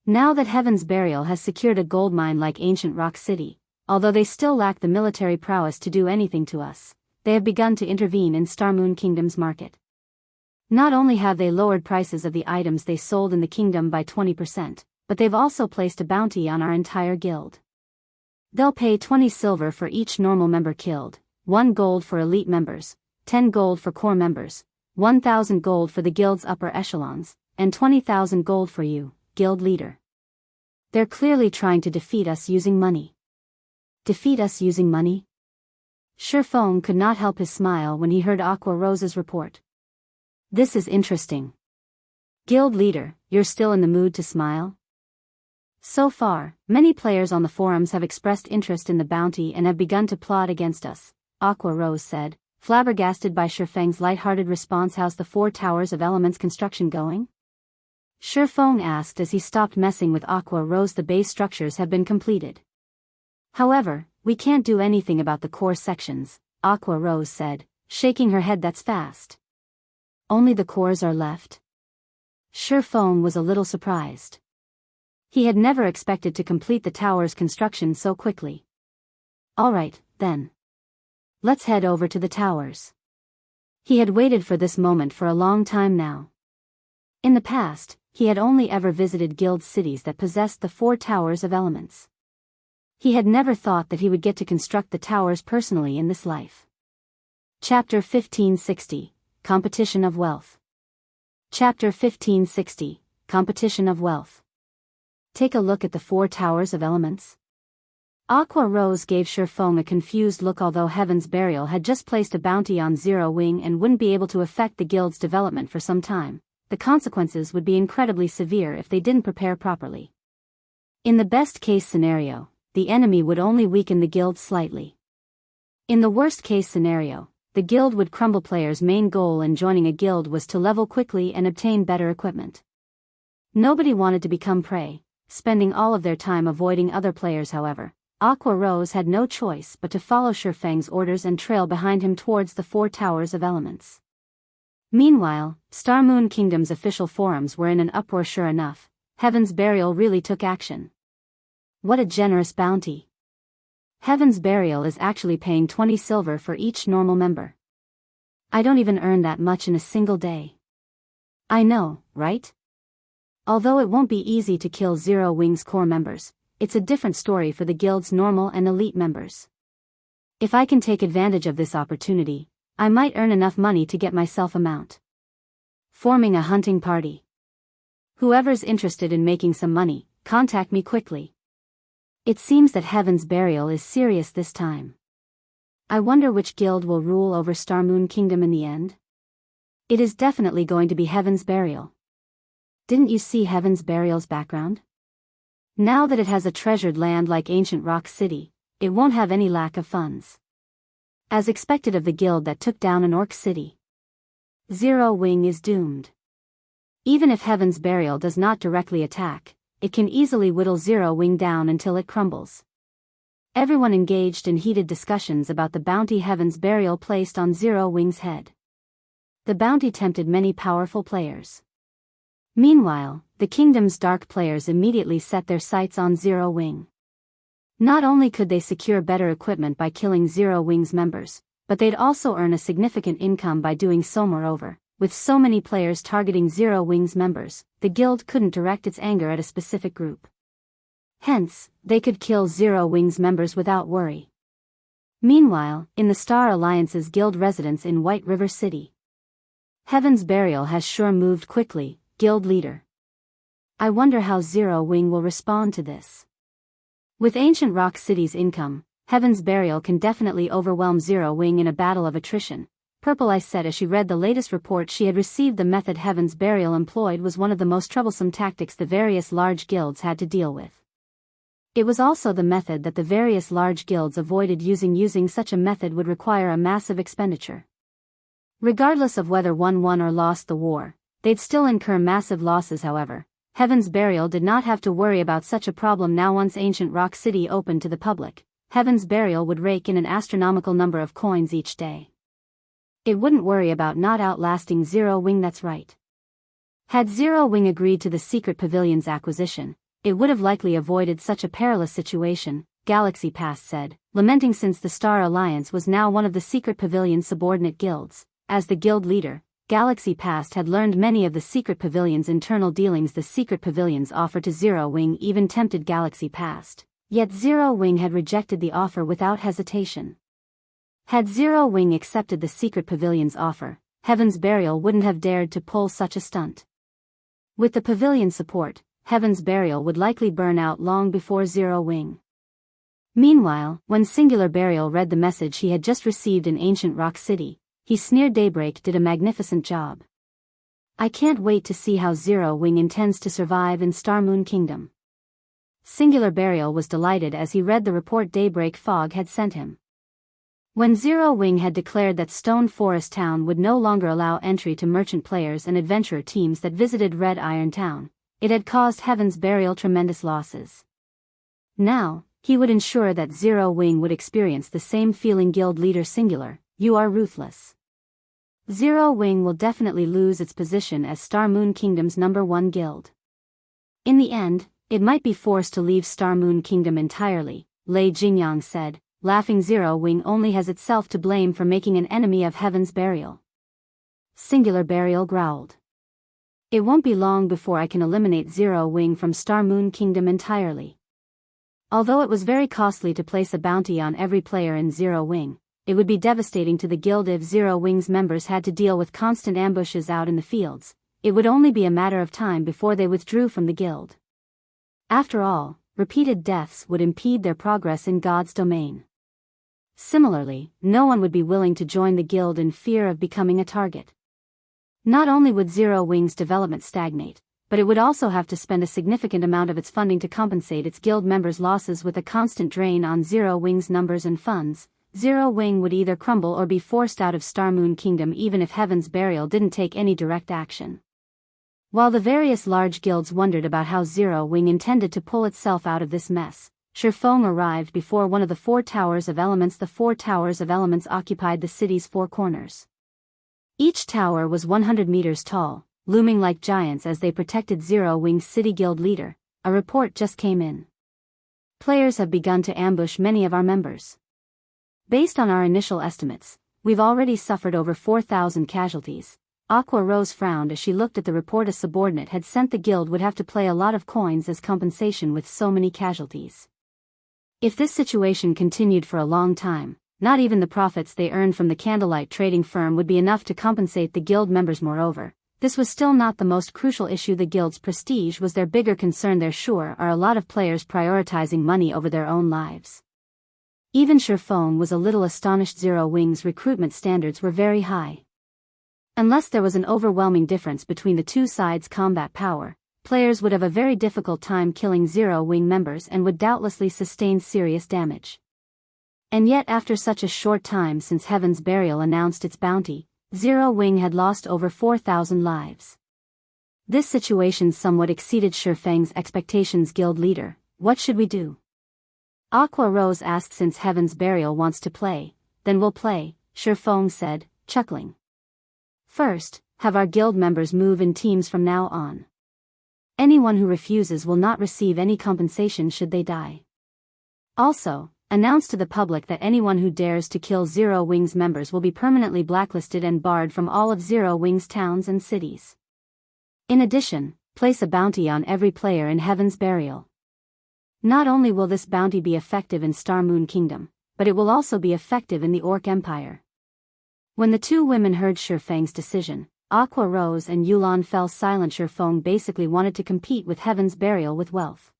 [SPEAKER 1] Now that Heaven's Burial has secured a gold mine like Ancient Rock City, although they still lack the military prowess to do anything to us, they have begun to intervene in Star Moon Kingdom's market. Not only have they lowered prices of the items they sold in the kingdom by 20%, but they've also placed a bounty on our entire guild. They'll pay 20 silver for each normal member killed, 1 gold for elite members, 10 gold for core members, 1,000 gold for the guild's upper echelons, and 20,000 gold for you, guild leader. They're clearly trying to defeat us using money. Defeat us using money? Feng could not help his smile when he heard Aqua Rose's report. This is interesting. Guild leader, you're still in the mood to smile? So far, many players on the forums have expressed interest in the bounty and have begun to plot against us, Aqua Rose said, flabbergasted by Feng's light-hearted response. How's the 4 Towers of Elements construction going? Feng asked as he stopped messing with Aqua Rose. The base structures have been completed. However, we can't do anything about the core sections, Aqua Rose said, shaking her head. That's fast. Only the cores are left? Feng was a little surprised. He had never expected to complete the tower's construction so quickly. Alright, then. Let's head over to the towers. He had waited for this moment for a long time now. In the past, he had only ever visited guild cities that possessed the 4 Towers of Elements. He had never thought that he would get to construct the towers personally in this life. Chapter 1560, Competition of Wealth. Chapter 1560, Competition of Wealth. Take a look at the 4 Towers of Elements. Aqua Rose gave Feng a confused look. Although Heaven's Burial had just placed a bounty on Zero Wing and wouldn't be able to affect the guild's development for some time, the consequences would be incredibly severe if they didn't prepare properly. In the best-case scenario, the enemy would only weaken the guild slightly. In the worst-case scenario, the guild would crumble. Players' main goal in joining a guild was to level quickly and obtain better equipment. Nobody wanted to become prey, spending all of their time avoiding other players. However, Aqua Rose had no choice but to follow Feng's orders and trail behind him towards the 4 Towers of Elements. Meanwhile, Star Moon Kingdom's official forums were in an uproar. Sure enough, Heaven's Burial really took action. What a generous bounty. Heaven's Burial is actually paying 20 silver for each normal member. I don't even earn that much in a single day. I know, right? Although it won't be easy to kill Zero Wing's core members, it's a different story for the guild's normal and elite members. If I can take advantage of this opportunity, I might earn enough money to get myself a mount. Forming a hunting party. Whoever's interested in making some money, contact me quickly. It seems that Heaven's Burial is serious this time. I wonder which guild will rule over Star Moon Kingdom in the end? It is definitely going to be Heaven's Burial. Didn't you see Heaven's Burial's background? Now that it has a treasured land like ancient Rock City, it won't have any lack of funds. As expected of the guild that took down an orc city. Zero Wing is doomed. Even if Heaven's Burial does not directly attack, it can easily whittle Zero Wing down until it crumbles. Everyone engaged in heated discussions about the bounty Heaven's Burial placed on Zero Wing's head. The bounty tempted many powerful players. Meanwhile, the kingdom's dark players immediately set their sights on Zero Wing. Not only could they secure better equipment by killing Zero Wing's members, but they'd also earn a significant income by doing so. Moreover, with so many players targeting Zero Wing's members, the guild couldn't direct its anger at a specific group. Hence, they could kill Zero Wing's members without worry. Meanwhile, in the Star Alliance's guild residence in White River City, Heaven's Burial has sure moved quickly, guild leader. I wonder how Zero Wing will respond to this. With Ancient Rock City's income, Heaven's Burial can definitely overwhelm Zero Wing in a battle of attrition, Purple Eyes said as she read the latest report she had received. The method Heaven's Burial employed was one of the most troublesome tactics the various large guilds had to deal with. It was also the method that the various large guilds avoided using. Using such a method would require a massive expenditure. Regardless of whether one won or lost the war, they'd still incur massive losses. However, Heaven's Burial did not have to worry about such a problem now. Once Ancient Rock City opened to the public, Heaven's Burial would rake in an astronomical number of coins each day. It wouldn't worry about not outlasting Zero Wing. That's right. Had Zero Wing agreed to the Secret Pavilion's acquisition, it would have likely avoided such a perilous situation, Galaxy Pass said, lamenting since the Star Alliance was now one of the Secret Pavilion's subordinate guilds. As the guild leader, Galaxy Past had learned many of the Secret Pavilion's internal dealings. The Secret Pavilion's offer to Zero Wing even tempted Galaxy Past, yet Zero Wing had rejected the offer without hesitation. Had Zero Wing accepted the Secret Pavilion's offer, Heaven's Burial wouldn't have dared to pull such a stunt. With the Pavilion's support, Heaven's Burial would likely burn out long before Zero Wing. Meanwhile, when Singular Burial read the message he had just received in Ancient Rock City, he sneered. Daybreak did a magnificent job. I can't wait to see how Zero Wing intends to survive in Star Moon Kingdom. Singular Burial was delighted as he read the report Daybreak Fog had sent him. When Zero Wing had declared that Stone Forest Town would no longer allow entry to merchant players and adventurer teams that visited Red Iron Town, it had caused Heaven's Burial tremendous losses. Now, he would ensure that Zero Wing would experience the same feeling. Guild Leader Singular, you are ruthless. Zero Wing will definitely lose its position as Star Moon Kingdom's #1 guild. In the end, it might be forced to leave Star Moon Kingdom entirely, Lei Jingyang said, laughing. Zero Wing only has itself to blame for making an enemy of Heaven's Burial. Singular Burial growled. It won't be long before I can eliminate Zero Wing from Star Moon Kingdom entirely. Although it was very costly to place a bounty on every player in Zero Wing, it would be devastating to the guild if Zero Wing's members had to deal with constant ambushes out in the fields. It would only be a matter of time before they withdrew from the guild. After all, repeated deaths would impede their progress in God's domain. Similarly, no one would be willing to join the guild in fear of becoming a target. Not only would Zero Wing's development stagnate, but it would also have to spend a significant amount of its funding to compensate its guild members' losses. With a constant drain on Zero Wing's numbers and funds, Zero Wing would either crumble or be forced out of Star Moon Kingdom even if Heaven's Burial didn't take any direct action. While the various large guilds wondered about how Zero Wing intended to pull itself out of this mess, Feng arrived before one of the 4 Towers of Elements. The 4 Towers of Elements occupied the city's 4 corners. Each tower was 100 meters tall, looming like giants as they protected Zero Wing's city. Guild Leader, a report just came in. Players have begun to ambush many of our members. Based on our initial estimates, we've already suffered over 4,000 casualties. Aqua Rose frowned as she looked at the report. A subordinate had sent the guild would have to pay a lot of coins as compensation with so many casualties. If this situation continued for a long time, not even the profits they earned from the Candlelight trading firm would be enough to compensate the guild members. Moreover, this was still not the most crucial issue. The guild's prestige was their bigger concern. There sure are a lot of players prioritizing money over their own lives. Even Feng was a little astonished. Zero Wing's recruitment standards were very high. Unless there was an overwhelming difference between the two sides' combat power, players would have a very difficult time killing Zero Wing members and would doubtlessly sustain serious damage. And yet after such a short time since Heaven's Burial announced its bounty, Zero Wing had lost over 4,000 lives. This situation somewhat exceeded Feng's expectations. Guild Leader, what should we do? Aqua Rose asked. Since Heaven's Burial wants to play, then we'll play, Feng said, chuckling. First, have our guild members move in teams from now on. Anyone who refuses will not receive any compensation should they die. Also, announce to the public that anyone who dares to kill Zero Wing's members will be permanently blacklisted and barred from all of Zero Wing's towns and cities. In addition, place a bounty on every player in Heaven's Burial. Not only will this bounty be effective in Star Moon Kingdom, but it will also be effective in the Orc Empire. When the 2 women heard Feng's decision, Aqua Rose and Yulan fell silent. Feng basically wanted to compete with Heaven's Burial with wealth.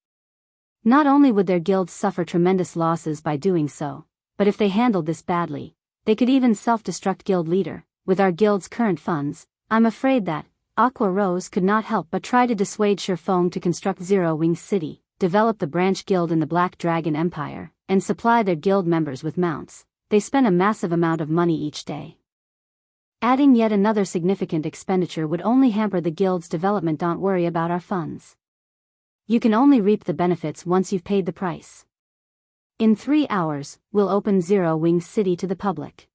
[SPEAKER 1] Not only would their guilds suffer tremendous losses by doing so, but if they handled this badly, they could even self-destruct. Guild Leader, with our guild's current funds, I'm afraid that Aqua Rose could not help but try to dissuade Feng to construct Zero Wing City, develop the branch guild in the Black Dragon Empire, and supply their guild members with mounts. They spend a massive amount of money each day. Adding yet another significant expenditure would only hamper the guild's development. Don't worry about our funds. You can only reap the benefits once you've paid the price. In 3 hours, we'll open Zero Wing City to the public.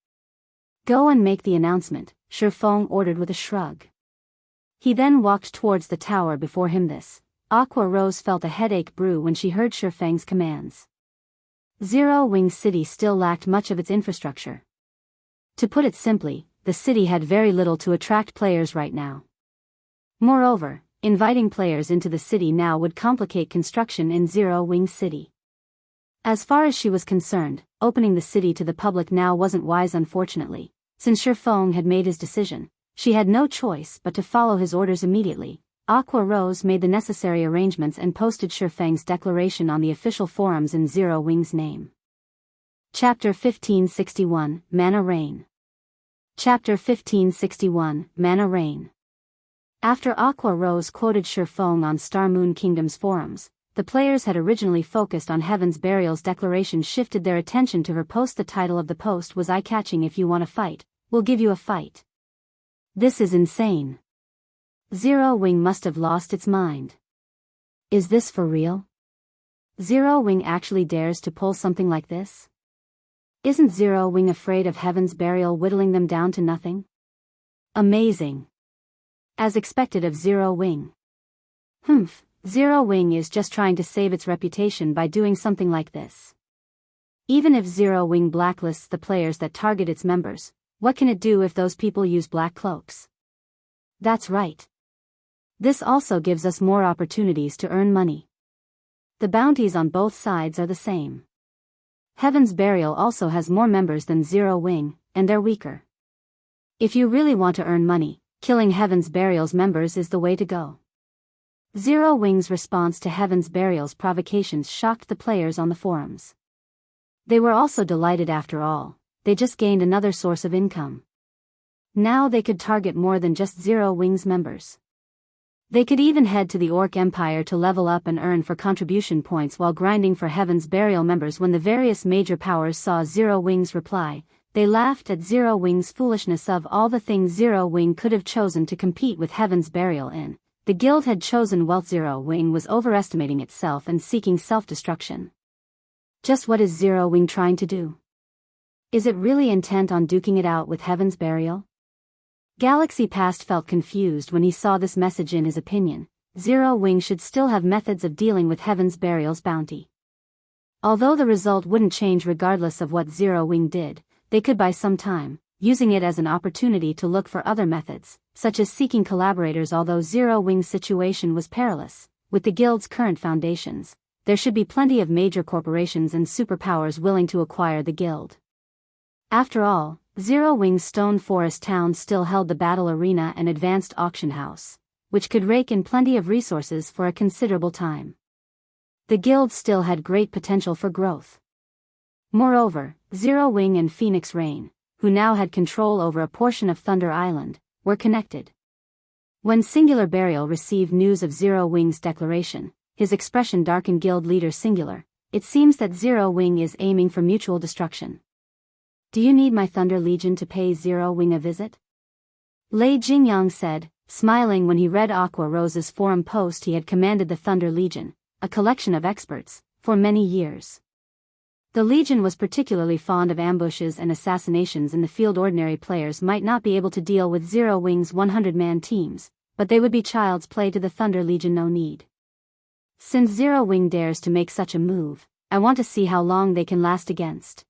[SPEAKER 1] Go and make the announcement, Feng ordered with a shrug. He then walked towards the tower before him. Aqua Rose felt a headache brew when she heard Feng's commands. Zero Wing City still lacked much of its infrastructure. To put it simply, the city had very little to attract players right now. Moreover, inviting players into the city now would complicate construction in Zero Wing City. As far as she was concerned, opening the city to the public now wasn't wise. Unfortunately, since Feng had made his decision, she had no choice but to follow his orders immediately. Aqua Rose made the necessary arrangements and posted Feng's declaration on the official forums in Zero Wing's name. Chapter 1561, Mana Rain. Chapter 1561, Mana Rain. After Aqua Rose quoted Feng on Star Moon Kingdom's forums, the players had originally focused on Heaven's Burial's declaration shifted their attention to her post. The title of the post was eye-catching. If you want a fight, we'll give you a fight. This is insane. Zero Wing must have lost its mind. Is this for real? Zero Wing actually dares to pull something like this? Isn't Zero Wing afraid of Heaven's Burial whittling them down to nothing? Amazing. As expected of Zero Wing. Zero Wing is just trying to save its reputation by doing something like this. Even if Zero Wing blacklists the players that target its members, what can it do if those people use black cloaks? That's right. This also gives us more opportunities to earn money. The bounties on both sides are the same. Heaven's Burial also has more members than Zero Wing, and they're weaker. If you really want to earn money, killing Heaven's Burial's members is the way to go. Zero Wing's response to Heaven's Burial's provocations shocked the players on the forums. They were also delighted. After all, they just gained another source of income. Now they could target more than just Zero Wing's members. They could even head to the Orc Empire to level up and earn for contribution points while grinding for Heaven's Burial members. When the various major powers saw Zero Wing's reply, they laughed at Zero Wing's foolishness. Of all the things Zero Wing could have chosen to compete with Heaven's Burial in, the guild had chosen wealth. Zero Wing was overestimating itself and seeking self-destruction. Just what is Zero Wing trying to do? Is it really intent on duking it out with Heaven's Burial? Galaxy Past felt confused when he saw this message. In his opinion, Zero Wing should still have methods of dealing with Heaven's Burial's bounty. Although the result wouldn't change regardless of what Zero Wing did, they could buy some time, using it as an opportunity to look for other methods, such as seeking collaborators. Although Zero Wing's situation was perilous, with the guild's current foundations, there should be plenty of major corporations and superpowers willing to acquire the guild. After all, Zero Wing's Stone Forest town still held the battle arena and advanced auction house, which could rake in plenty of resources for a considerable time. The guild still had great potential for growth. Moreover, Zero Wing and Phoenix Rain, who now had control over a portion of Thunder Island, were connected. When Singular Burial received news of Zero Wing's declaration, his expression darkened. Guild leader Singular, it seems that Zero Wing is aiming for mutual destruction. Do you need my Thunder Legion to pay Zero Wing a visit? Lei Jingyang said, smiling when he read Aqua Rose's forum post. He had commanded the Thunder Legion, a collection of experts, for many years. The Legion was particularly fond of ambushes and assassinations in the field. Ordinary players might not be able to deal with Zero Wing's 100-man teams, but they would be child's play to the Thunder Legion. No need. Since Zero Wing dares to make such a move, I want to see how long they can last against.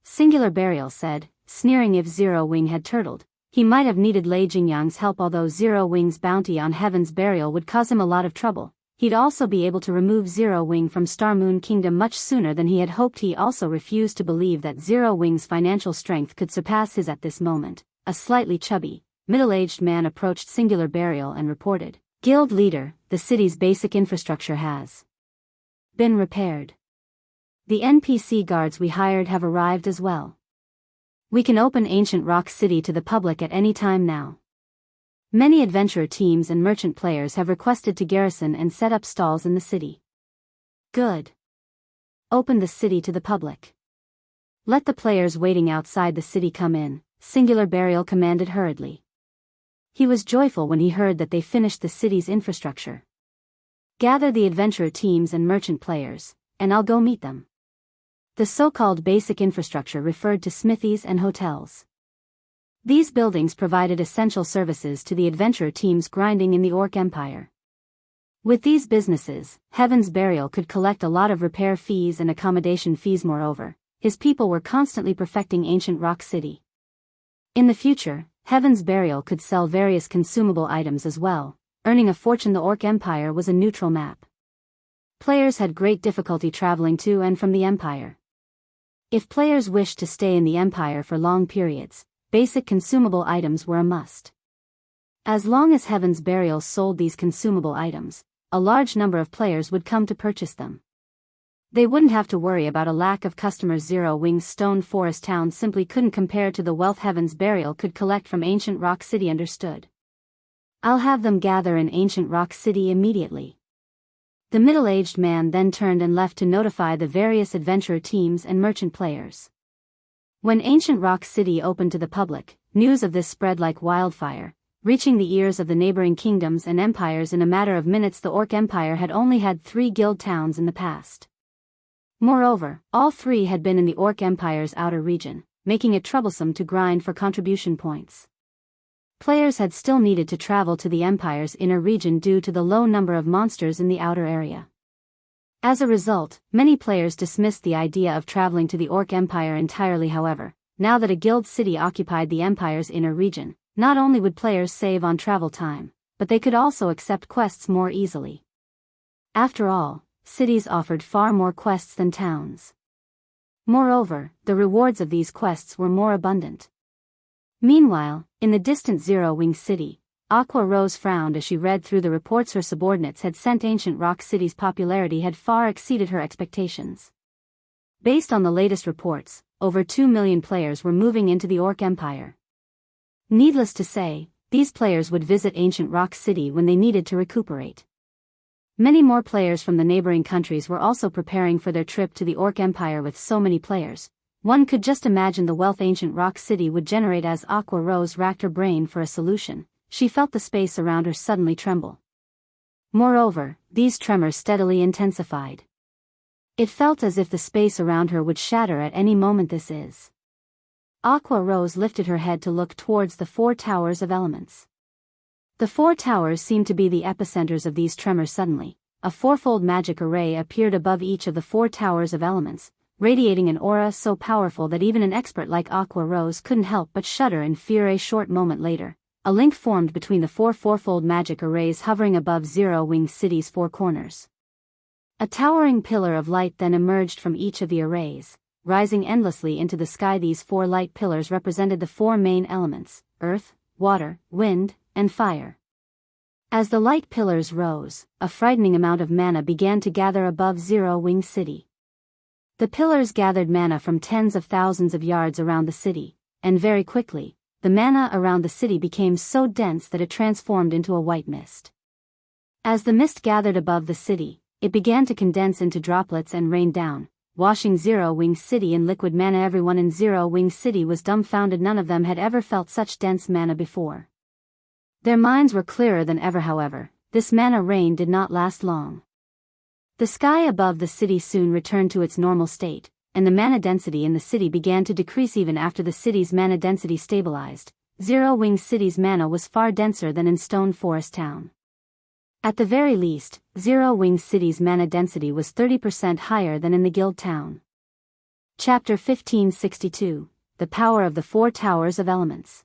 [SPEAKER 1] Singular Burial said, sneering. If Zero Wing had turtled, he might have needed Lei Jingyang's help. Although Zero Wing's bounty on Heaven's Burial would cause him a lot of trouble, he'd also be able to remove Zero Wing from Star Moon Kingdom much sooner than he had hoped. He also refused to believe that Zero Wing's financial strength could surpass his at this moment. A slightly chubby, middle-aged man approached Singular Burial and reported, Guild leader, the city's basic infrastructure has been repaired. The NPC guards we hired have arrived as well. We can open Ancient Rock City to the public at any time now. Many adventurer teams and merchant players have requested to garrison and set up stalls in the city. Good. Open the city to the public. Let the players waiting outside the city come in, Singular Burial commanded hurriedly. He was joyful when he heard that they finished the city's infrastructure. Gather the adventurer teams and merchant players, and I'll go meet them. The so-called basic infrastructure referred to smithies and hotels. These buildings provided essential services to the adventurer teams grinding in the Orc Empire. With these businesses, Heaven's Burial could collect a lot of repair fees and accommodation fees. Moreover, his people were constantly perfecting Ancient Rock City. In the future, Heaven's Burial could sell various consumable items as well, earning a fortune. The Orc Empire was a neutral map. Players had great difficulty traveling to and from the Empire. If players wished to stay in the Empire for long periods, basic consumable items were a must. As long as Heaven's Burial sold these consumable items, a large number of players would come to purchase them. They wouldn't have to worry about a lack of customers. Zero Wing's Stone Forest town simply couldn't compare to the wealth Heaven's Burial could collect from Ancient Rock City. Understood. I'll have them gather in Ancient Rock City immediately. The middle-aged man then turned and left to notify the various adventurer teams and merchant players. When Ancient Rock City opened to the public, news of this spread like wildfire, reaching the ears of the neighboring kingdoms and empires in a matter of minutes. The Orc Empire had only had 3 guild towns in the past. Moreover, all 3 had been in the Orc Empire's outer region, making it troublesome to grind for contribution points. Players had still needed to travel to the Empire's inner region due to the low number of monsters in the outer area. As a result, many players dismissed the idea of traveling to the Orc Empire entirely. However, now that a guild city occupied the Empire's inner region, not only would players save on travel time, but they could also accept quests more easily. After all, cities offered far more quests than towns. Moreover, the rewards of these quests were more abundant. Meanwhile, in the distant Zero Wing City, Aqua Rose frowned as she read through the reports her subordinates had sent. Ancient Rock City's popularity had far exceeded her expectations. Based on the latest reports, over 2 million players were moving into the Orc Empire. Needless to say, these players would visit Ancient Rock City when they needed to recuperate. Many more players from the neighboring countries were also preparing for their trip to the Orc Empire. With so many players, one could just imagine the wealth Ancient Rock City would generate. As Aqua Rose racked her brain for a solution, she felt the space around her suddenly tremble. Moreover, these tremors steadily intensified. It felt as if the space around her would shatter at any moment. This is. Aqua Rose lifted her head to look towards the 4 towers of elements. The 4 towers seemed to be the epicenters of these tremors. Suddenly, a 4-fold magic array appeared above each of the 4 towers of elements, radiating an aura so powerful that even an expert like Aqua Rose couldn't help but shudder in fear. A short moment later, a link formed between the 4 fourfold magic arrays hovering above Zero Wing City's 4 corners. A towering pillar of light then emerged from each of the arrays, rising endlessly into the sky. These 4 light pillars represented the 4 main elements: earth, water, wind, and fire. As the light pillars rose, a frightening amount of mana began to gather above Zero Wing City. The pillars gathered mana from tens of thousands of yards around the city, and very quickly, the mana around the city became so dense that it transformed into a white mist. As the mist gathered above the city, it began to condense into droplets and rain down, washing Zero Wing City in liquid mana. Everyone in Zero Wing City was dumbfounded. None of them had ever felt such dense mana before. Their minds were clearer than ever. However, this mana rain did not last long. The sky above the city soon returned to its normal state, and the mana density in the city began to decrease. Even after the city's mana density stabilized, Zero Wing City's mana was far denser than in Stone Forest Town. At the very least, Zero Wing City's mana density was 30% higher than in the Guild Town. Chapter 1562, The Power of the 4 Towers of Elements.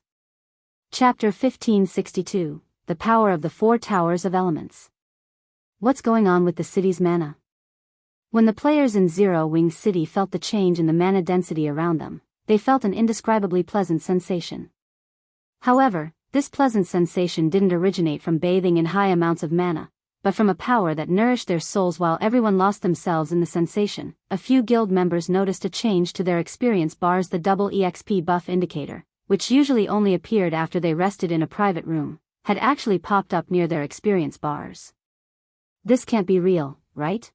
[SPEAKER 1] Chapter 1562, The Power of the 4 Towers of Elements. What's going on with the city's mana? When the players in Zero Wing City felt the change in the mana density around them, they felt an indescribably pleasant sensation. However, this pleasant sensation didn't originate from bathing in high amounts of mana, but from a power that nourished their souls. While everyone lost themselves in the sensation, a few guild members noticed a change to their experience bars. The double EXP buff indicator, which usually only appeared after they rested in a private room, had actually popped up near their experience bars. This can't be real, right?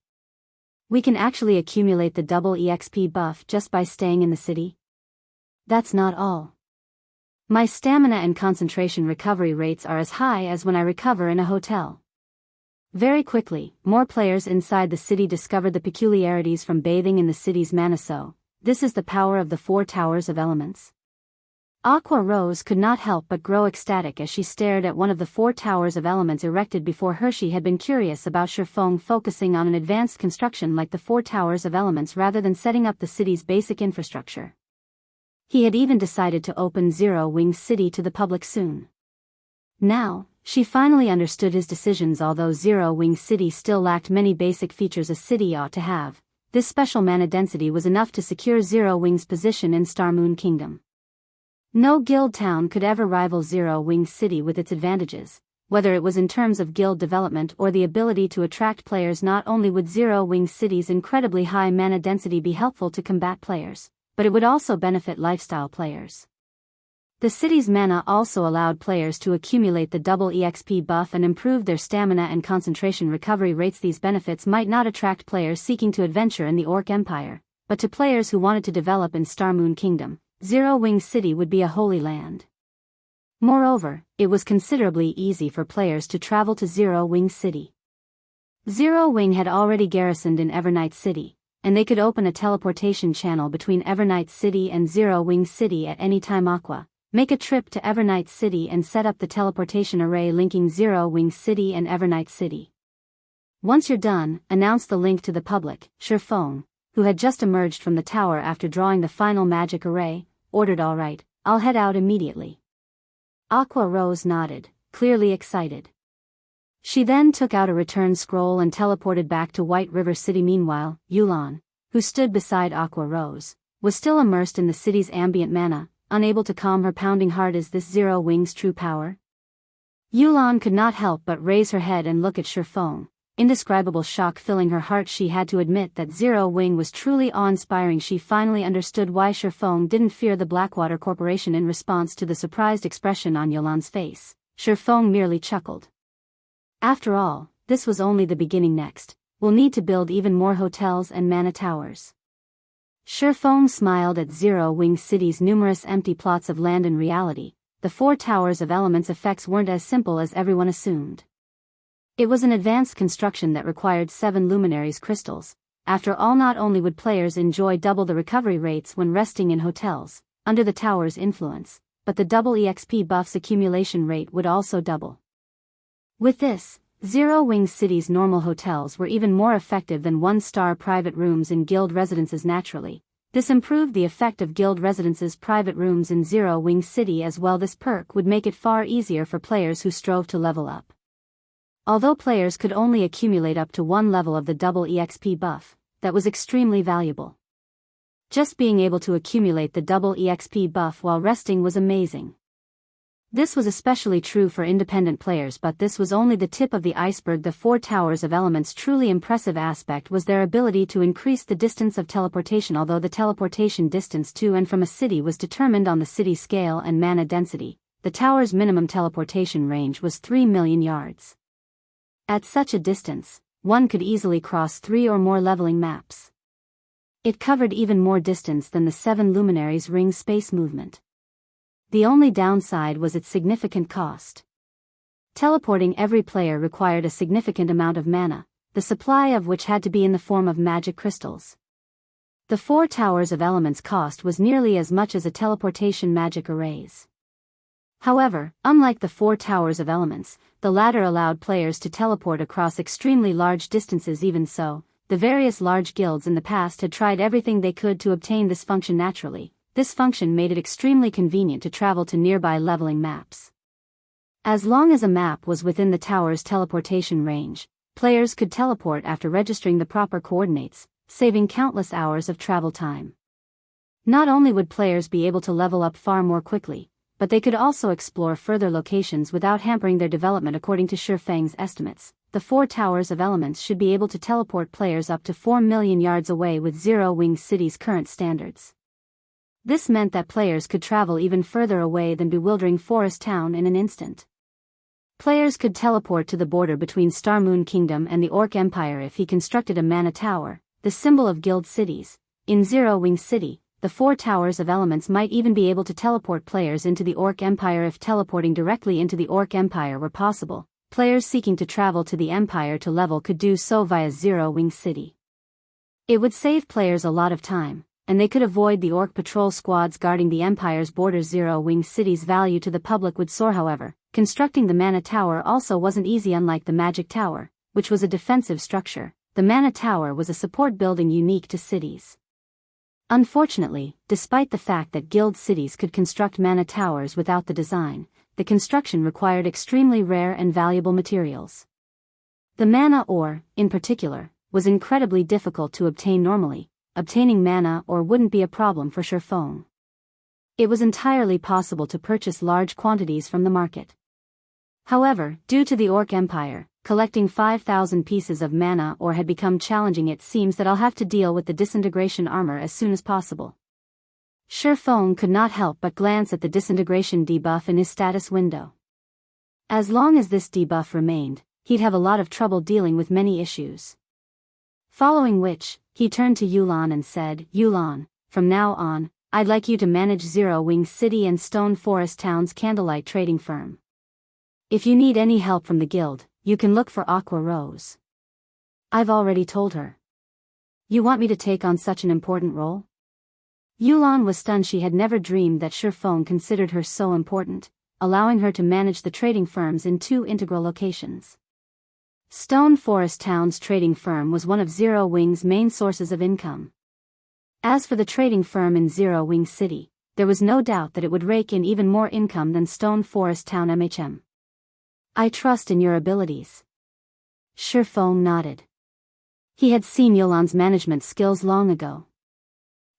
[SPEAKER 1] We can actually accumulate the double EXP buff just by staying in the city? That's not all. My stamina and concentration recovery rates are as high as when I recover in a hotel. Very quickly, more players inside the city discovered the peculiarities from bathing in the city's mana. So, this is the power of the 4 towers of elements. Aqua Rose could not help but grow ecstatic as she stared at one of the 4 towers of elements erected before her. She had been curious about Feng focusing on an advanced construction like the 4 towers of elements rather than setting up the city's basic infrastructure. He had even decided to open Zero Wing City to the public soon. Now, she finally understood his decisions. Although Zero Wing City still lacked many basic features a city ought to have, this special mana density was enough to secure Zero Wing's position in Star Moon Kingdom. No guild town could ever rival Zero Wing City with its advantages, whether it was in terms of guild development or the ability to attract players. Not only would Zero Wing City's incredibly high mana density be helpful to combat players, but it would also benefit lifestyle players. The city's mana also allowed players to accumulate the double EXP buff and improved their stamina and concentration recovery rates. These benefits might not attract players seeking to adventure in the Orc Empire, but to players who wanted to develop in Starmoon Kingdom, Zero Wing City would be a holy land. Moreover, it was considerably easy for players to travel to Zero Wing City. Zero Wing had already garrisoned in Evernight City, and they could open a teleportation channel between Evernight City and Zero Wing City at any time. Aqua, make a trip to Evernight City and set up the teleportation array linking Zero Wing City and Evernight City. Once you're done, announce the link to the public. Feng, who had just emerged from the tower after drawing the final magic array, ordered. All right, I'll head out immediately. Aqua Rose nodded, clearly excited. She then took out a return scroll and teleported back to White River City. Meanwhile, Yulan, who stood beside Aqua Rose, was still immersed in the city's ambient mana, unable to calm her pounding heart. Is this Zero Wing's true power? Yulan could not help but raise her head and look at Feng, indescribable shock filling her heart. She had to admit that Zero Wing was truly awe-inspiring. She finally understood why Feng didn't fear the Blackwater Corporation. In response to the surprised expression on Yulan's face, Feng merely chuckled. After all, this was only the beginning. Next, we'll need to build even more hotels and mana towers. Feng smiled at Zero Wing City's numerous empty plots of land. In reality, the 4 towers of elements effects weren't as simple as everyone assumed. It was an advanced construction that required 7 luminaries crystals. After all, not only would players enjoy double the recovery rates when resting in hotels, under the tower's influence, but the double EXP buff's accumulation rate would also double. With this, Zero Wing City's normal hotels were even more effective than 1-star private rooms in guild residences. Naturally, this improved the effect of guild residences' private rooms in Zero Wing City as well. This perk would make it far easier for players who strove to level up. Although players could only accumulate up to 1 level of the double EXP buff, that was extremely valuable. Just being able to accumulate the double EXP buff while resting was amazing. This was especially true for independent players, but this was only the tip of the iceberg. The 4 towers of elements' truly impressive aspect was their ability to increase the distance of teleportation. Although the teleportation distance to and from a city was determined on the city scale and mana density, the tower's minimum teleportation range was 3 million yards. At such a distance, one could easily cross 3 or more leveling maps. It covered even more distance than the 7 luminaries' ring space movement. The only downside was its significant cost. Teleporting every player required a significant amount of mana, the supply of which had to be in the form of magic crystals. The 4 towers of elements cost was nearly as much as a teleportation magic arrays. However, unlike the 4 towers of elements, the latter allowed players to teleport across extremely large distances. Even so, the various large guilds in the past had tried everything they could to obtain this function naturally. This function made it extremely convenient to travel to nearby leveling maps. As long as a map was within the tower's teleportation range, players could teleport after registering the proper coordinates, saving countless hours of travel time. Not only would players be able to level up far more quickly, but they could also explore further locations without hampering their development. According to Feng's estimates, the 4 towers of elements should be able to teleport players up to 4 million yards away with Zero Wing City's current standards. This meant that players could travel even further away than bewildering Forest Town in an instant. Players could teleport to the border between Starmoon Kingdom and the Orc Empire if he constructed a mana tower, the symbol of guild cities. In Zero Wing City, the 4 towers of elements might even be able to teleport players into the Orc Empire. If teleporting directly into the Orc Empire were possible, players seeking to travel to the Empire to level could do so via Zero Wing City. It would save players a lot of time, and they could avoid the Orc patrol squads guarding the Empire's borders. Zero Wing City's value to the public would soar. However, constructing the Mana Tower also wasn't easy. Unlike the Magic Tower, which was a defensive structure, the Mana Tower was a support building unique to cities. Unfortunately, despite the fact that guild cities could construct Mana Towers without the design, the construction required extremely rare and valuable materials. The mana ore, in particular, was incredibly difficult to obtain normally. Obtaining mana ore wouldn't be a problem for Feng. It was entirely possible to purchase large quantities from the market. However, due to the Orc Empire, collecting 5,000 pieces of mana ore had become challenging. It seems that I'll have to deal with the disintegration armor as soon as possible. Feng could not help but glance at the disintegration debuff in his status window. As long as this debuff remained, he'd have a lot of trouble dealing with many issues. Following which, he turned to Yulan and said, Yulan, from now on, I'd like you to manage Zero Wing City and Stone Forest Town's Candlelight trading firm. If you need any help from the guild, you can look for Aqua Rose. I've already told her. You want me to take on such an important role? Yulan was stunned. She had never dreamed that Feng considered her so important, allowing her to manage the trading firms in 2 integral locations. Stone Forest Town's trading firm was one of Zero Wing's main sources of income. As for the trading firm in Zero Wing City, there was no doubt that it would rake in even more income than Stone Forest Town MHM. I trust in your abilities. Feng nodded. He had seen Yulan's management skills long ago.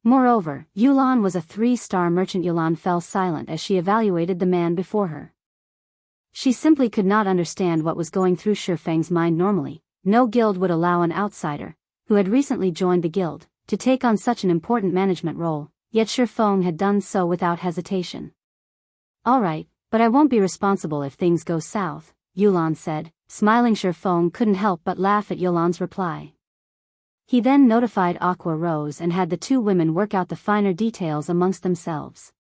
[SPEAKER 1] Moreover, Yulan was a 3-star merchant. Yulan fell silent as she evaluated the man before her. She simply could not understand what was going through Feng's mind. Normally, no guild would allow an outsider, who had recently joined the guild, to take on such an important management role, yet Feng had done so without hesitation. Alright, but I won't be responsible if things go south, Yulan said, smiling. Feng couldn't help but laugh at Yulan's reply. He then notified Aqua Rose and had the 2 women work out the finer details amongst themselves.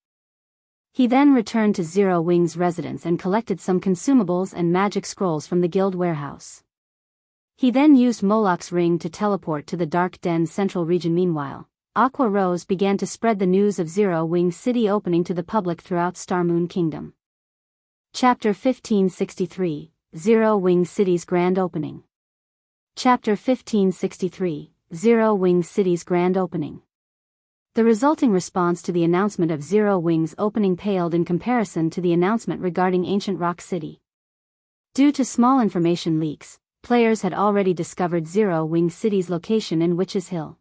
[SPEAKER 1] He then returned to Zero Wing's residence and collected some consumables and magic scrolls from the guild warehouse. He then used Moloch's ring to teleport to the Dark Den's central region. Meanwhile, Aqua Rose began to spread the news of Zero Wing City opening to the public throughout Starmoon Kingdom. Chapter 1563, Zero Wing City's Grand Opening. Chapter 1563, Zero Wing City's Grand Opening. The resulting response to the announcement of Zero Wing's opening paled in comparison to the announcement regarding Ancient Rock City. Due to small information leaks, players had already discovered Zero Wing City's location in Witch's Hill.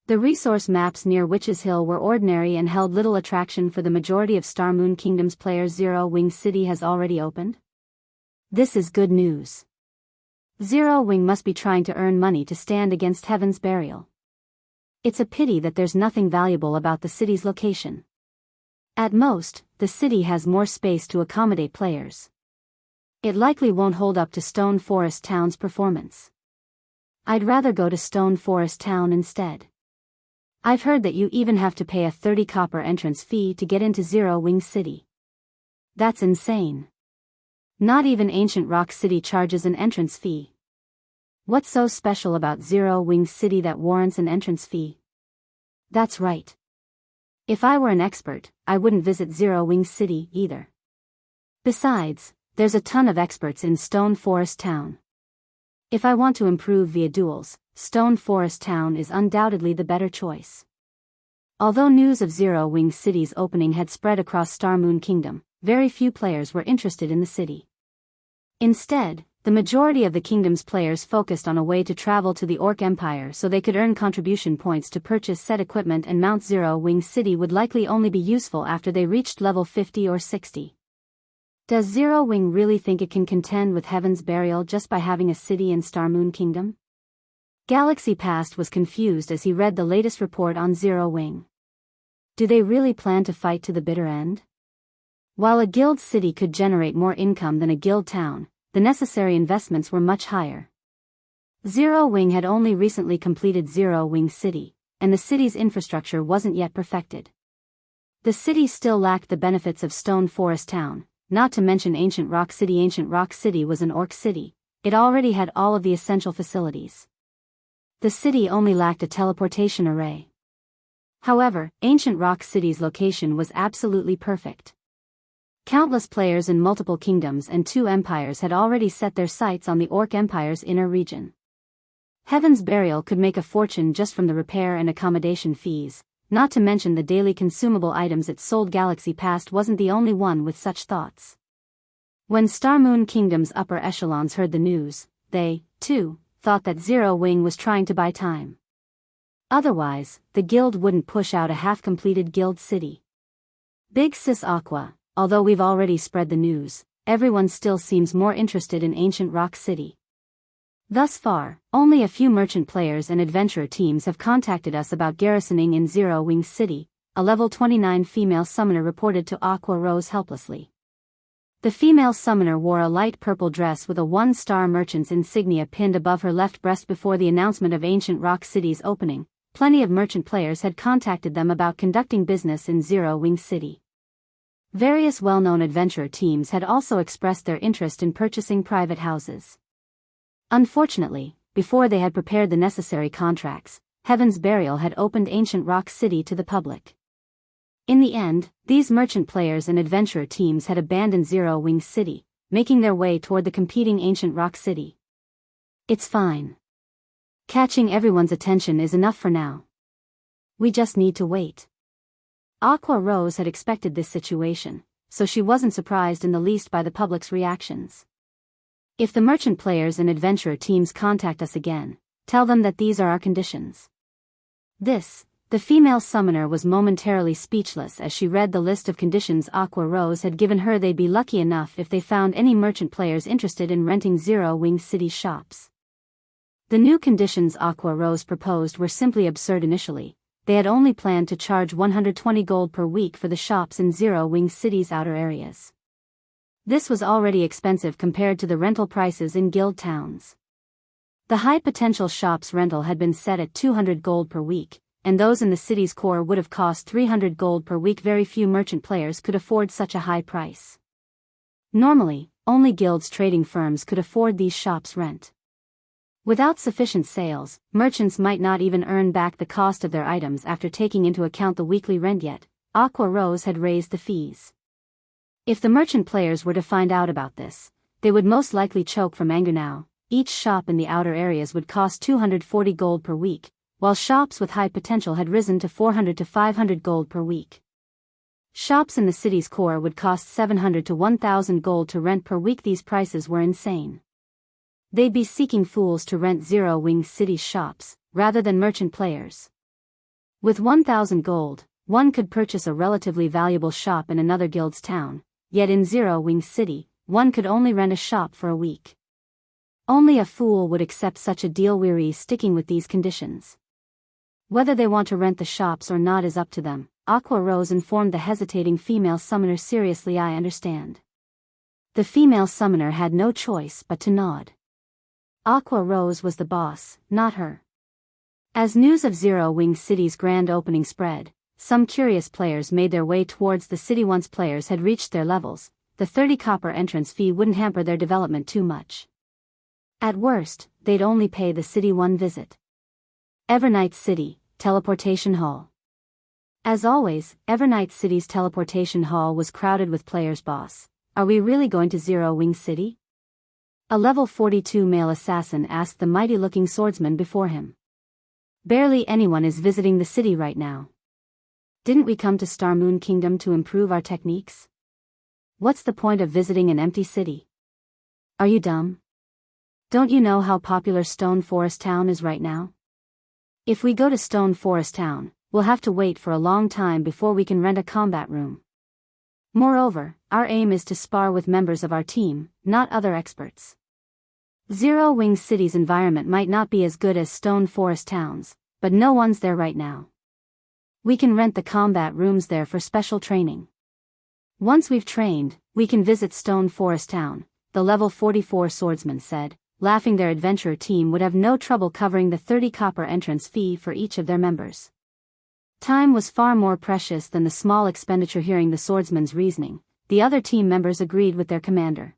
[SPEAKER 1] The resource maps near Witch's Hill were ordinary and held little attraction for the majority of Starmoon Kingdom's players. Zero Wing City has already opened? This is good news. Zero Wing must be trying to earn money to stand against Heaven's Burial. It's a pity that there's nothing valuable about the city's location. At most, the city has more space to accommodate players. It likely won't hold up to Stone Forest Town's performance. I'd rather go to Stone Forest Town instead. I've heard that you even have to pay a 30 copper entrance fee to get into Zero Wing City. That's insane. Not even Ancient Rock City charges an entrance fee. What's so special about Zero Wing City that warrants an entrance fee? That's right. If I were an expert, I wouldn't visit Zero Wing City either. Besides, there's a ton of experts in Stone Forest Town. If I want to improve via duels, Stone Forest Town is undoubtedly the better choice. Although news of Zero Wing City's opening had spread across Starmoon Kingdom, very few players were interested in the city. Instead, the majority of the kingdom's players focused on a way to travel to the Orc Empire so they could earn contribution points to purchase said equipment, and Mount Zero Wing City would likely only be useful after they reached level 50 or 60. Does Zero Wing really think it can contend with Heaven's Burial just by having a city in Starmoon Kingdom? Galaxy Past was confused as he read the latest report on Zero Wing. Do they really plan to fight to the bitter end? While a guild city could generate more income than a guild town, the necessary investments were much higher. Zero Wing had only recently completed Zero Wing City, and the city's infrastructure wasn't yet perfected. The city still lacked the benefits of Stone Forest Town, not to mention Ancient Rock City. Ancient Rock City was an orc city. It already had all of the essential facilities. The city only lacked a teleportation array. However, Ancient Rock City's location was absolutely perfect. Countless players in multiple kingdoms and 2 empires had already set their sights on the Orc Empire's inner region. Heaven's Burial could make a fortune just from the repair and accommodation fees, not to mention the daily consumable items it sold. Galaxy Past wasn't the only one with such thoughts. When Starmoon Kingdom's upper echelons heard the news, they, too, thought that Zero Wing was trying to buy time. Otherwise, the guild wouldn't push out a half-completed guild city. Big Sis Aqua, although we've already spread the news, everyone still seems more interested in Ancient Rock City. Thus far, only a few merchant players and adventurer teams have contacted us about garrisoning in Zero Wing City, a level 29 female summoner reported to Aqua rose helplessly. The female summoner wore a light purple dress with a 1-star merchant's insignia pinned above her left breast. Before the announcement of Ancient Rock City's opening, plenty of merchant players had contacted them about conducting business in Zero Wing City. Various well-known adventurer teams had also expressed their interest in purchasing private houses. Unfortunately, before they had prepared the necessary contracts, Heaven's Burial had opened Ancient Rock City to the public. In the end, these merchant players and adventurer teams had abandoned Zero Wing City, making their way toward the competing Ancient Rock City. It's fine. Catching everyone's attention is enough for now. We just need to wait. Aqua Rose had expected this situation, so she wasn't surprised in the least by the public's reactions. If the merchant players and adventurer teams contact us again, tell them that these are our conditions. The female summoner was momentarily speechless as she read the list of conditions Aqua Rose had given her. They'd be lucky enough if they found any merchant players interested in renting Zero Wing City shops. The new conditions Aqua Rose proposed were simply absurd initially. They had only planned to charge 120 gold per week for the shops in Zero Wing City's outer areas. This was already expensive compared to the rental prices in guild towns. The high-potential shops' rental had been set at 200 gold per week, and those in the city's core would have cost 300 gold per week. Very few merchant players could afford such a high price. Normally, only guilds' trading firms could afford these shops' rent. Without sufficient sales, merchants might not even earn back the cost of their items after taking into account the weekly rent. Yet, Aqua Rose had raised the fees. If the merchant players were to find out about this, they would most likely choke from anger. Now, each shop in the outer areas would cost 240 gold per week, while shops with high potential had risen to 400 to 500 gold per week. Shops in the city's core would cost 700 to 1,000 gold to rent per week. These prices were insane. They'd be seeking fools to rent Zero Wing City's shops, rather than merchant players. With 1,000 gold, one could purchase a relatively valuable shop in another guild's town. Yet in Zero Wing City, one could only rent a shop for a week. Only a fool would accept such a deal. Weary sticking with these conditions. Whether they want to rent the shops or not is up to them, Aqua Rose informed the hesitating female summoner. Seriously, I understand. The female summoner had no choice but to nod. Aqua Rose was the boss, not her. As news of Zero Wing City's grand opening spread, some curious players made their way towards the city. Once players had reached their levels, the 30 copper entrance fee wouldn't hamper their development too much. At worst, they'd only pay the city one visit. Evernight City, Teleportation Hall. As always, Evernight City's Teleportation Hall was crowded with players. Boss, are we really going to Zero Wing City? A level 42 male assassin asked the mighty-looking swordsman before him. Barely anyone is visiting the city right now. Didn't we come to Star Moon Kingdom to improve our techniques? What's the point of visiting an empty city? Are you dumb? Don't you know how popular Stone Forest Town is right now? If we go to Stone Forest Town, we'll have to wait for a long time before we can rent a combat room. Moreover, our aim is to spar with members of our team, not other experts. Zero Wing City's environment might not be as good as Stone Forest Town's, but no one's there right now. We can rent the combat rooms there for special training. Once we've trained, we can visit Stone Forest Town, the level 44 swordsman said, laughing. Their adventurer team would have no trouble covering the 30 copper entrance fee for each of their members. Time was far more precious than the small expenditure. Hearing the swordsman's reasoning, the other team members agreed with their commander.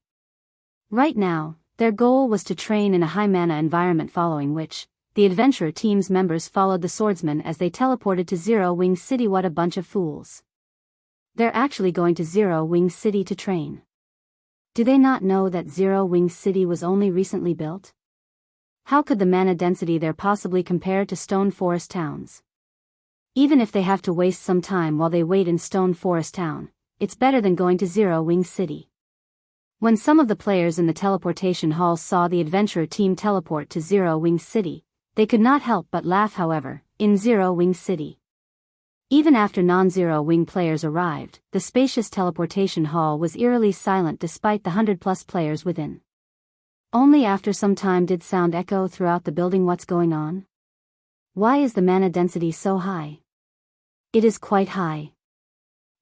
[SPEAKER 1] Right now, their goal was to train in a high mana environment, following which, the adventurer team's members followed the swordsman as they teleported to Zero Wing City. What a bunch of fools. They're actually going to Zero Wing City to train. Do they not know that Zero Wing City was only recently built? How could the mana density there possibly compare to Stone Forest Towns? Even if they have to waste some time while they wait in Stone Forest Town, it's better than going to Zero Wing City. When some of the players in the teleportation hall saw the adventurer team teleport to Zero Wing City, they could not help but laugh. However, in Zero Wing City, even after non-Zero Wing players arrived, the spacious teleportation hall was eerily silent despite the 100+ players within. Only after some time did sound echo throughout the building. What's going on? Why is the mana density so high? It is quite high.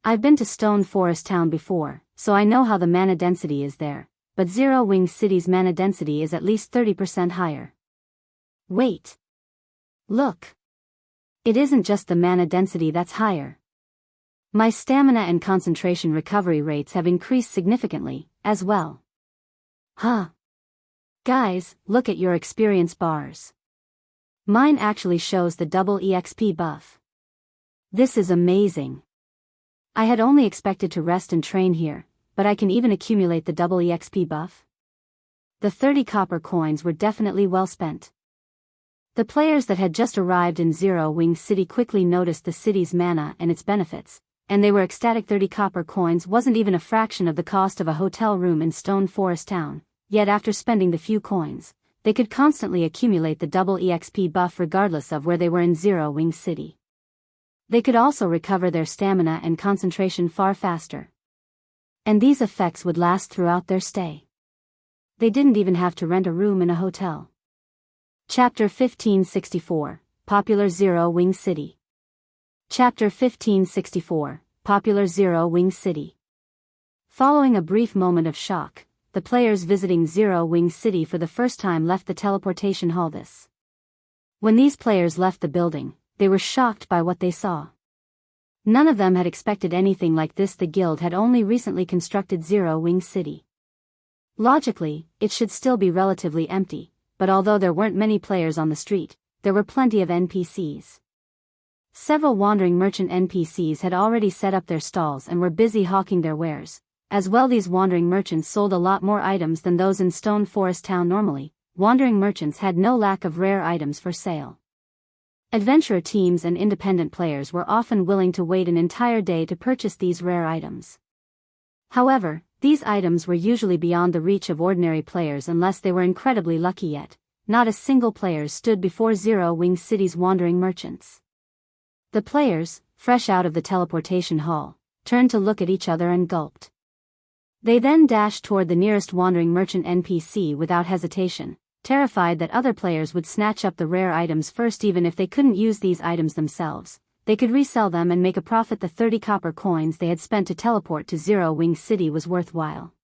[SPEAKER 1] I've been to Stone Forest Town before, so I know how the mana density is there, but Zero Wing City's mana density is at least 30% higher. Wait. Look. It isn't just the mana density that's higher. My stamina and concentration recovery rates have increased significantly, as well. Huh. Guys, look at your experience bars. Mine actually shows the double EXP buff. This is amazing. I had only expected to rest and train here, but I can even accumulate the double EXP buff. The 30 copper coins were definitely well spent. The players that had just arrived in Zero Wing City quickly noticed the city's mana and its benefits, and they were ecstatic. 30 copper coins wasn't even a fraction of the cost of a hotel room in Stone Forest Town, yet after spending the few coins, they could constantly accumulate the double EXP buff regardless of where they were in Zero Wing City. They could also recover their stamina and concentration far faster. And these effects would last throughout their stay. They didn't even have to rent a room in a hotel. Chapter 1564, Popular Zero Wing City. Chapter 1564, Popular Zero Wing City. Following a brief moment of shock, the players visiting Zero Wing City for the first time left the teleportation hall. When these players left the building, they were shocked by what they saw. None of them had expected anything like this. The guild had only recently constructed Zero Wing City. Logically, it should still be relatively empty, but although there weren't many players on the street, there were plenty of NPCs. Several wandering merchant NPCs had already set up their stalls and were busy hawking their wares. As well, these wandering merchants sold a lot more items than those in Stone Forest Town normally. Wandering merchants had no lack of rare items for sale. Adventurer teams and independent players were often willing to wait an entire day to purchase these rare items. However, these items were usually beyond the reach of ordinary players unless they were incredibly lucky. Yet not a single player stood before Zero Wing City's wandering merchants. The players, fresh out of the teleportation hall, turned to look at each other and gulped. They then dashed toward the nearest wandering merchant NPC without hesitation, terrified that other players would snatch up the rare items first. Even if they couldn't use these items themselves, they could resell them and make a profit. The 30 copper coins they had spent to teleport to Zero Wing City was worthwhile.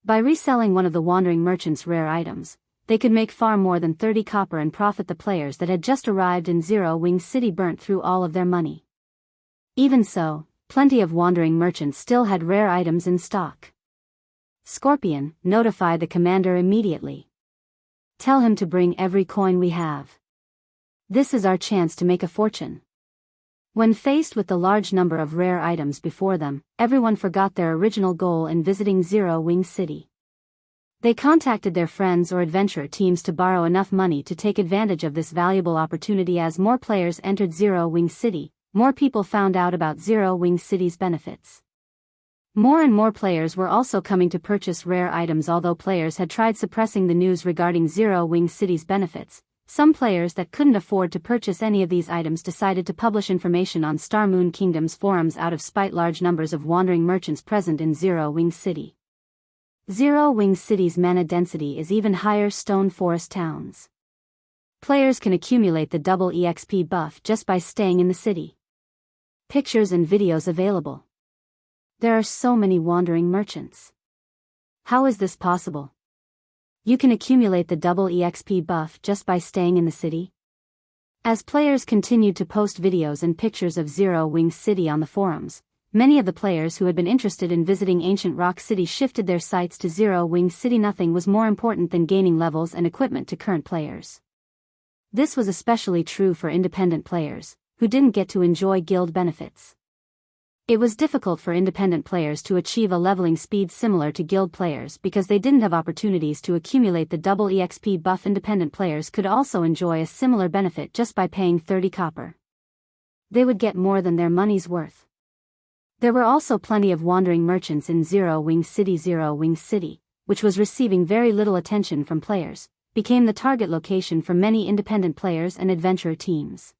[SPEAKER 1] By reselling one of the wandering merchants' rare items, they could make far more than 30 copper and profit. The players that had just arrived in Zero Wing City burnt through all of their money. Even so, plenty of wandering merchants still had rare items in stock. Scorpion, notify the commander immediately. Tell him to bring every coin we have. This is our chance to make a fortune. When faced with the large number of rare items before them, everyone forgot their original goal in visiting Zero Wing City. They contacted their friends or adventurer teams to borrow enough money to take advantage of this valuable opportunity. As more players entered Zero Wing City, more people found out about Zero Wing City's benefits. More and more players were also coming to purchase rare items. Although players had tried suppressing the news regarding Zero Wing City's benefits, some players that couldn't afford to purchase any of these items decided to publish information on Star Moon Kingdom's forums out of spite. Large numbers of wandering merchants present in Zero Wing City. Zero Wing City's mana density is even higher. Stone Forest Towns. Players can accumulate the double EXP buff just by staying in the city. Pictures and videos available. There are so many wandering merchants. How is this possible? You can accumulate the double EXP buff just by staying in the city? As players continued to post videos and pictures of Zero Wing City on the forums, many of the players who had been interested in visiting Ancient Rock City shifted their sights to Zero Wing City. Nothing was more important than gaining levels and equipment to current players. This was especially true for independent players, who didn't get to enjoy guild benefits. It was difficult for independent players to achieve a leveling speed similar to guild players because they didn't have opportunities to accumulate the double EXP buff. Independent players could also enjoy a similar benefit just by paying 30 copper. They would get more than their money's worth. There were also plenty of wandering merchants in Zero Wing City. Zero Wing City, which was receiving very little attention from players, became the target location for many independent players and adventurer teams.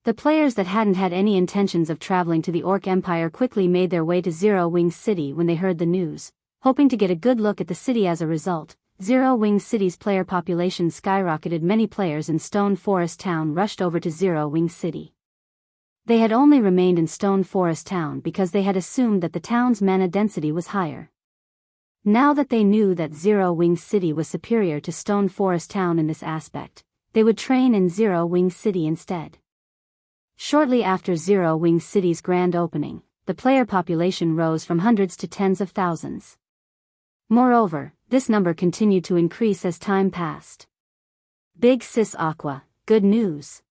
[SPEAKER 1] The players that hadn't had any intentions of traveling to the Orc Empire quickly made their way to Zero Wing City when they heard the news, hoping to get a good look at the city. As a result, Zero Wing City's player population skyrocketed. Many players in Stone Forest Town rushed over to Zero Wing City. They had only remained in Stone Forest Town because they had assumed that the town's mana density was higher. Now that they knew that Zero Wing City was superior to Stone Forest Town in this aspect, they would train in Zero Wing City instead. Shortly after Zero Wing City's grand opening, the player population rose from hundreds to tens of thousands. Moreover, this number continued to increase as time passed. Big Sis Aqua, good news.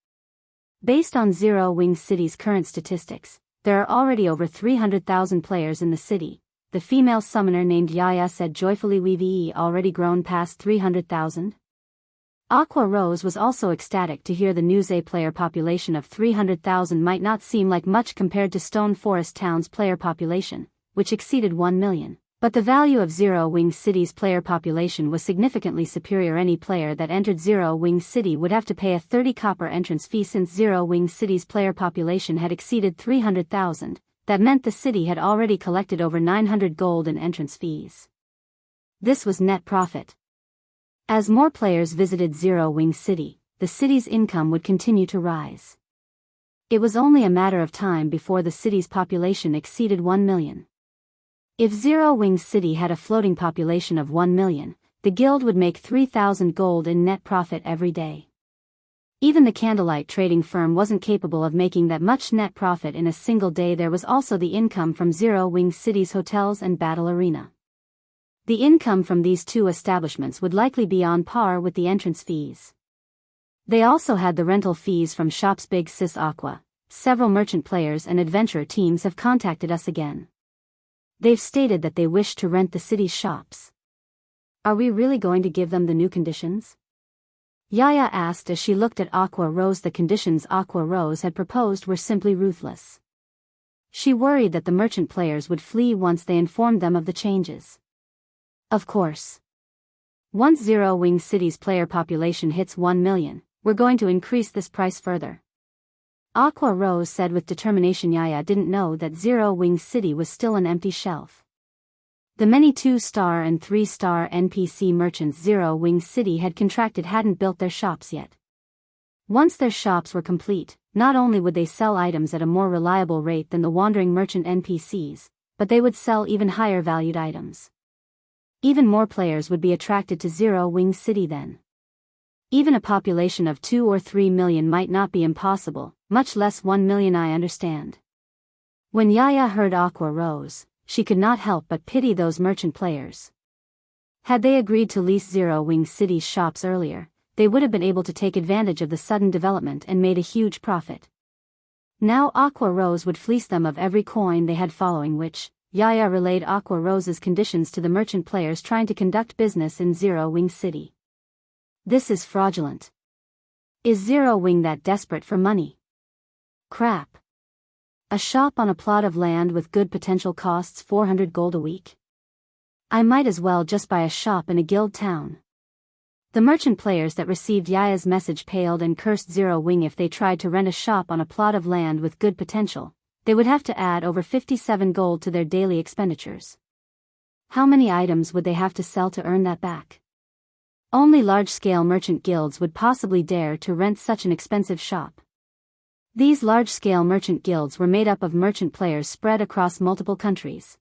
[SPEAKER 1] Based on Zero Wing City's current statistics, there are already over 300,000 players in the city. The female summoner named Xianxia said joyfully. We've already grown past 300,000. Aqua Rose was also ecstatic to hear the news. A player population of 300,000 might not seem like much compared to Stone Forest Town's player population, which exceeded 1 million. But the value of Zero Wing City's player population was significantly superior. Any player that entered Zero Wing City would have to pay a 30 copper entrance fee. Since Zero Wing City's player population had exceeded 300,000, that meant the city had already collected over 900 gold in entrance fees. This was net profit. As more players visited Zero Wing City, the city's income would continue to rise. It was only a matter of time before the city's population exceeded 1 million. If Zero Wing City had a floating population of 1 million, the guild would make 3,000 gold in net profit every day. Even the Candlelight trading firm wasn't capable of making that much net profit in a single day. There was also the income from Zero Wing City's hotels and battle arena. The income from these two establishments would likely be on par with the entrance fees. They also had the rental fees from shops. Big Sis Aqua, several merchant players and adventurer teams have contacted us again. They've stated that they wish to rent the city's shops. Are we really going to give them the new conditions? Xianxia asked as she looked at Aqua Rose. The conditions Aqua Rose had proposed were simply ruthless. She worried that the merchant players would flee once they informed them of the changes. Of course. Once Zero Wing City's player population hits 1 million, we're going to increase this price further. Aqua Rose said with determination. Xianxia didn't know that Zero Wing City was still an empty shelf. The many 2-star and 3-star NPC merchants Zero Wing City had contracted hadn't built their shops yet. Once their shops were complete, not only would they sell items at a more reliable rate than the wandering merchant NPCs, but they would sell even higher valued items. Even more players would be attracted to Zero Wing City then. Even a population of 2 or 3 million might not be impossible, much less 1 million. I understand. When Xianxia heard Aqua Rose, she could not help but pity those merchant players. Had they agreed to lease Zero Wing City's shops earlier, they would have been able to take advantage of the sudden development and made a huge profit. Now Aqua Rose would fleece them of every coin they had. Following which, Xianxia relayed Aqua Rose's conditions to the merchant players trying to conduct business in Zero Wing City. This is fraudulent. Is Zero Wing that desperate for money? Crap. A shop on a plot of land with good potential costs 400 gold a week. I might as well just buy a shop in a guild town. The merchant players that received Xianxia's message paled and cursed Zero Wing. If they tried to rent a shop on a plot of land with good potential, they would have to add over 57 gold to their daily expenditures. How many items would they have to sell to earn that back? Only large-scale merchant guilds would possibly dare to rent such an expensive shop. These large-scale merchant guilds were made up of merchant players spread across multiple countries.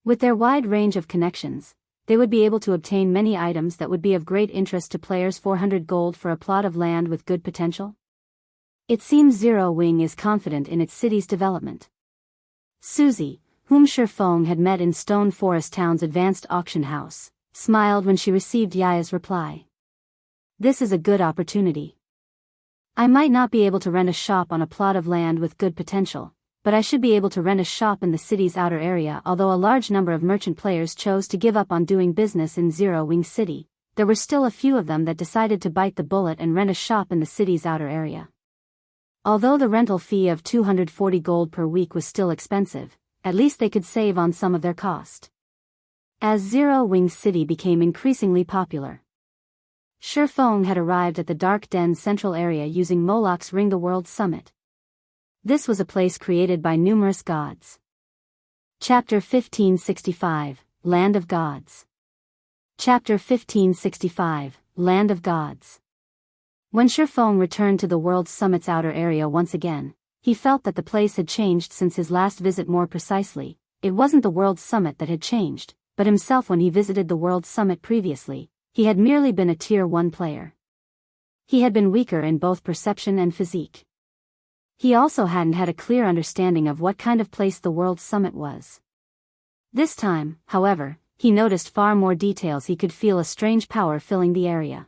[SPEAKER 1] With their wide range of connections, they would be able to obtain many items that would be of great interest to players. 400 gold for a plot of land with good potential? It seems Zero Wing is confident in its city's development. Susie, whom Feng had met in Stone Forest Town's advanced auction house, smiled when she received Xianxia's reply. This is a good opportunity. I might not be able to rent a shop on a plot of land with good potential, but I should be able to rent a shop in the city's outer area. Although a large number of merchant players chose to give up on doing business in Zero Wing City, there were still a few of them that decided to bite the bullet and rent a shop in the city's outer area. Although the rental fee of 240 gold per week was still expensive, at least they could save on some of their cost. As Zero Wing City became increasingly popular, Feng had arrived at the Dark Den Central area using Moloch's Ring the World Summit. This was a place created by numerous gods. Chapter 1565, Land of Gods. Chapter 1565, Land of Gods. When Feng returned to the World Summit's outer area once again, He felt that the place had changed since his last visit. More precisely, it wasn't the World Summit that had changed, but himself. When he visited the World Summit previously, he had merely been a Tier 1 player. He had been weaker in both perception and physique. He also hadn't had a clear understanding of what kind of place the World Summit was. This time, however, he noticed far more details. He could feel a strange power filling the area.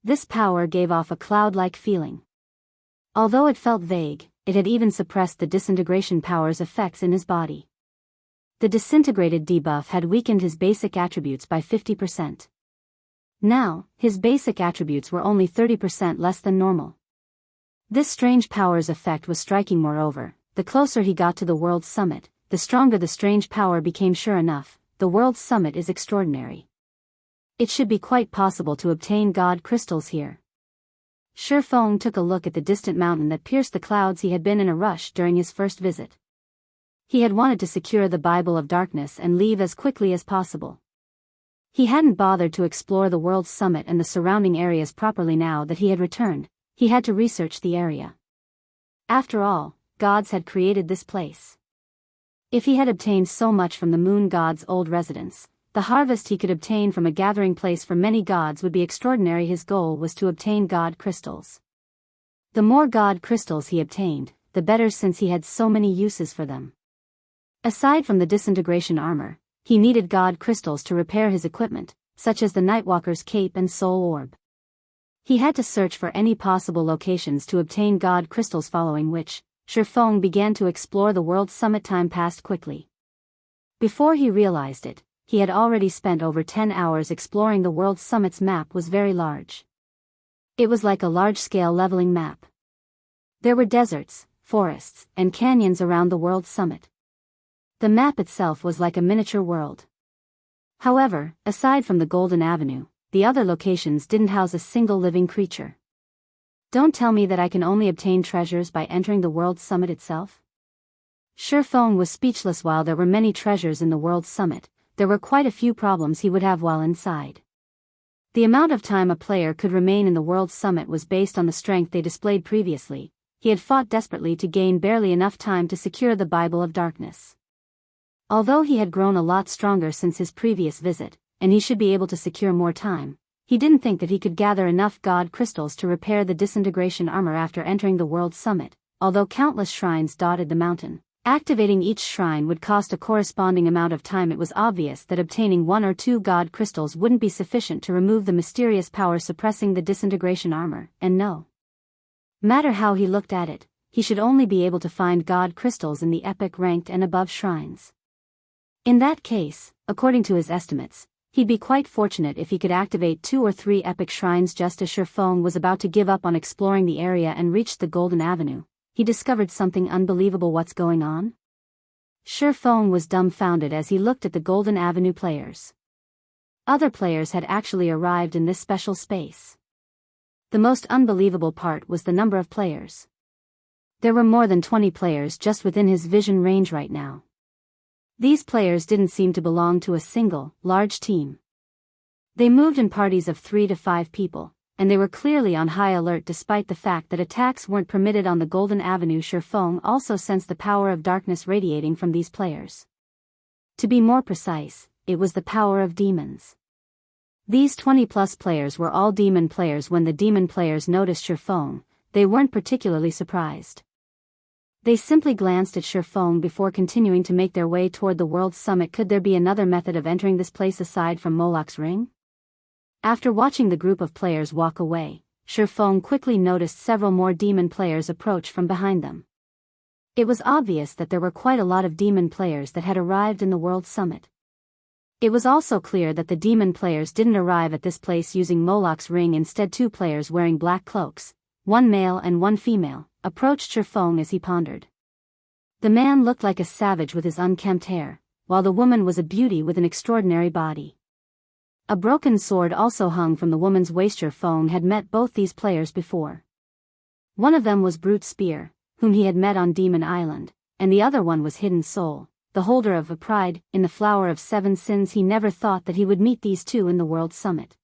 [SPEAKER 1] This power gave off a cloud-like feeling. Although it felt vague, it had even suppressed the disintegration power's effects in his body. The disintegrated debuff had weakened his basic attributes by 50%. Now, his basic attributes were only 30% less than normal. This strange power's effect was striking. Moreover, the closer he got to the World Summit, the stronger the strange power became. Sure enough, the World Summit is extraordinary. It should be quite possible to obtain God crystals here. Feng took a look at the distant mountain that pierced the clouds. He had been in a rush during his first visit. He had wanted to secure the Bible of Darkness and leave as quickly as possible. He hadn't bothered to explore the World Summit and the surrounding areas properly. Now that he had returned, he had to research the area. After all, gods had created this place. If he had obtained so much from the moon god's old residence, the harvest he could obtain from a gathering place for many gods would be extraordinary. His goal was to obtain God crystals. The more God crystals he obtained, the better, since he had so many uses for them. Aside from the disintegration armor, he needed God crystals to repair his equipment, such as the Nightwalker's cape and soul orb. He had to search for any possible locations to obtain God crystals, following which, Feng began to explore the World Summit. Time passed quickly. Before he realized it, he had already spent over 10 hours exploring. The World Summit's map was very large. It was like a large-scale leveling map. There were deserts, forests, and canyons around the World Summit. The map itself was like a miniature world. However, aside from the Golden Avenue, the other locations didn't house a single living creature. Don't tell me that I can only obtain treasures by entering the World Summit itself? Feng was speechless. While there were many treasures in the World Summit, there were quite a few problems he would have while inside. The amount of time a player could remain in the World Summit was based on the strength they displayed previously. He had fought desperately to gain barely enough time to secure the Bible of Darkness. Although he had grown a lot stronger since his previous visit, and he should be able to secure more time, he didn't think that he could gather enough God crystals to repair the disintegration armor after entering the World Summit. Although countless shrines dotted the mountain, activating each shrine would cost a corresponding amount of time. It was obvious that obtaining 1 or 2 God crystals wouldn't be sufficient to remove the mysterious power suppressing the disintegration armor, and no matter how he looked at it, he should only be able to find God crystals in the epic ranked and above shrines. In that case, according to his estimates, he'd be quite fortunate if he could activate 2 or 3 epic shrines. Just as Feng was about to give up on exploring the area and reached the Golden Avenue, he discovered something unbelievable. What's going on? Feng was dumbfounded as he looked at the Golden Avenue players. Other players had actually arrived in this special space. The most unbelievable part was the number of players. There were more than 20 players just within his vision range right now. These players didn't seem to belong to a single, large team. They moved in parties of 3 to 5 people, and they were clearly on high alert despite the fact that attacks weren't permitted on the Golden Avenue. Feng also sensed the power of darkness radiating from these players. To be more precise, it was the power of demons. These 20-plus players were all demon players. When the demon players noticed Feng, they weren't particularly surprised. They simply glanced at Feng before continuing to make their way toward the World Summit. Could there be another method of entering this place aside from Moloch's ring? After watching the group of players walk away, Feng quickly noticed several more demon players approach from behind them. It was obvious that there were quite a lot of demon players that had arrived in the World Summit. It was also clear that the demon players didn't arrive at this place using Moloch's ring. Instead, 2 players wearing black cloaks, 1 male and 1 female, approached Feng as he pondered. The man looked like a savage with his unkempt hair, while the woman was a beauty with an extraordinary body. A broken sword also hung from the woman's waist. Feng had met both these players before. One of them was Brute Spear, whom he had met on Demon Island, and the other one was Hidden Soul, the holder of a pride in the flower of 7 sins. He never thought that he would meet these 2 in the World Summit.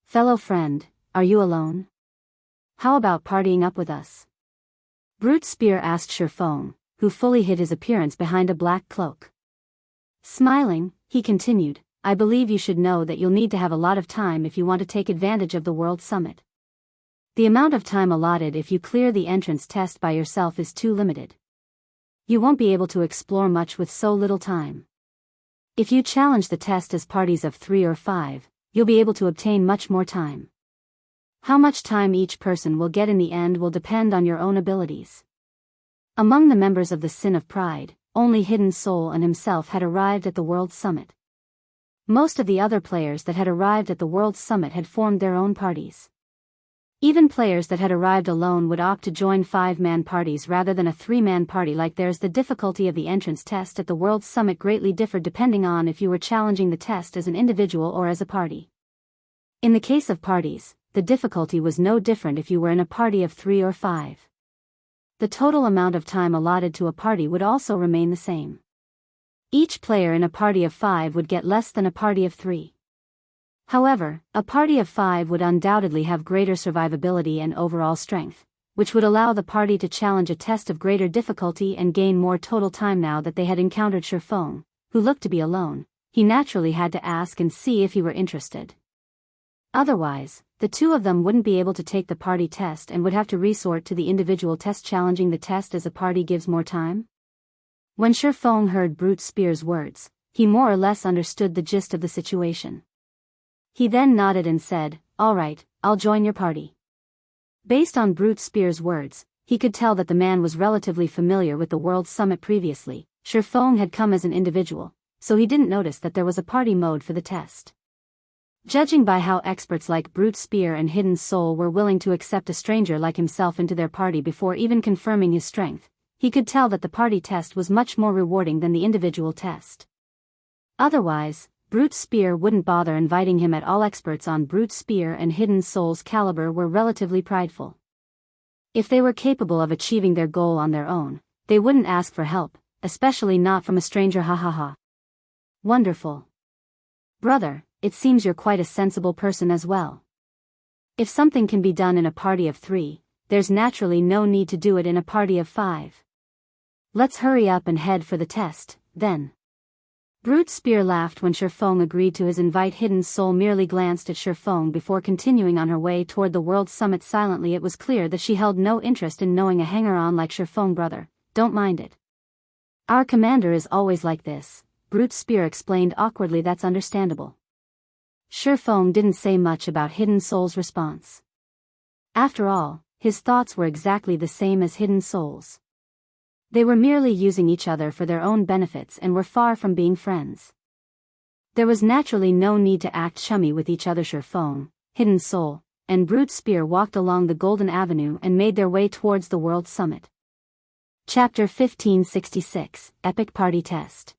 [SPEAKER 1] Fellow friend, are you alone? How about partying up with us? Brute Spear asked Feng, who fully hid his appearance behind a black cloak. Smiling, he continued, I believe you should know that you'll need to have a lot of time if you want to take advantage of the World Summit. The amount of time allotted if you clear the entrance test by yourself is too limited. You won't be able to explore much with so little time. If you challenge the test as parties of 3 or 5, you'll be able to obtain much more time. How much time each person will get in the end will depend on your own abilities. Among the members of the Sin of Pride, only Hidden Soul and himself had arrived at the World Summit. Most of the other players that had arrived at the World Summit had formed their own parties. Even players that had arrived alone would opt to join 5-man parties rather than a 3-man party like theirs. The difficulty of the entrance test at the World Summit greatly differed depending on if you were challenging the test as an individual or as a party. In the case of parties, the difficulty was no different if you were in a party of 3 or 5. The total amount of time allotted to a party would also remain the same. Each player in a party of 5 would get less than a party of 3. However, a party of 5 would undoubtedly have greater survivability and overall strength, which would allow the party to challenge a test of greater difficulty and gain more total time. Now that they had encountered Feng, who looked to be alone, he naturally had to ask and see if he were interested. Otherwise, the two of them wouldn't be able to take the party test and would have to resort to the individual test. Challenging the test as a party gives more time. When Feng heard Brute Spear's words, he more or less understood the gist of the situation. He then nodded and said, all right, I'll join your party. Based on Brute Spear's words, he could tell that the man was relatively familiar with the World Summit previously. Feng had come as an individual, so he didn't notice that there was a party mode for the test. Judging by how experts like Brute Spear and Hidden Soul were willing to accept a stranger like himself into their party before even confirming his strength, he could tell that the party test was much more rewarding than the individual test. Otherwise, Brute Spear wouldn't bother inviting him at all. Experts on Brute Spear and Hidden Soul's caliber were relatively prideful. If they were capable of achieving their goal on their own, they wouldn't ask for help, especially not from a stranger. Ha ha ha. Wonderful. Brother, it seems you're quite a sensible person as well. If something can be done in a party of 3, there's naturally no need to do it in a party of 5. Let's hurry up and head for the test, then. Brute Spear laughed when Feng agreed to his invite. Hidden Soul merely glanced at Feng before continuing on her way toward the World Summit silently. It was clear that she held no interest in knowing a hanger-on like Feng. Brother, don't mind it. Our commander is always like this, Brute Spear explained awkwardly. That's understandable. Feng didn't say much about Hidden Soul's response. After all, his thoughts were exactly the same as Hidden Soul's. They were merely using each other for their own benefits and were far from being friends. There was naturally no need to act chummy with each other. Feng, Hidden Soul, and Brute Spear walked along the Golden Avenue and made their way towards the World Summit. Chapter 1566, Epic Party Test.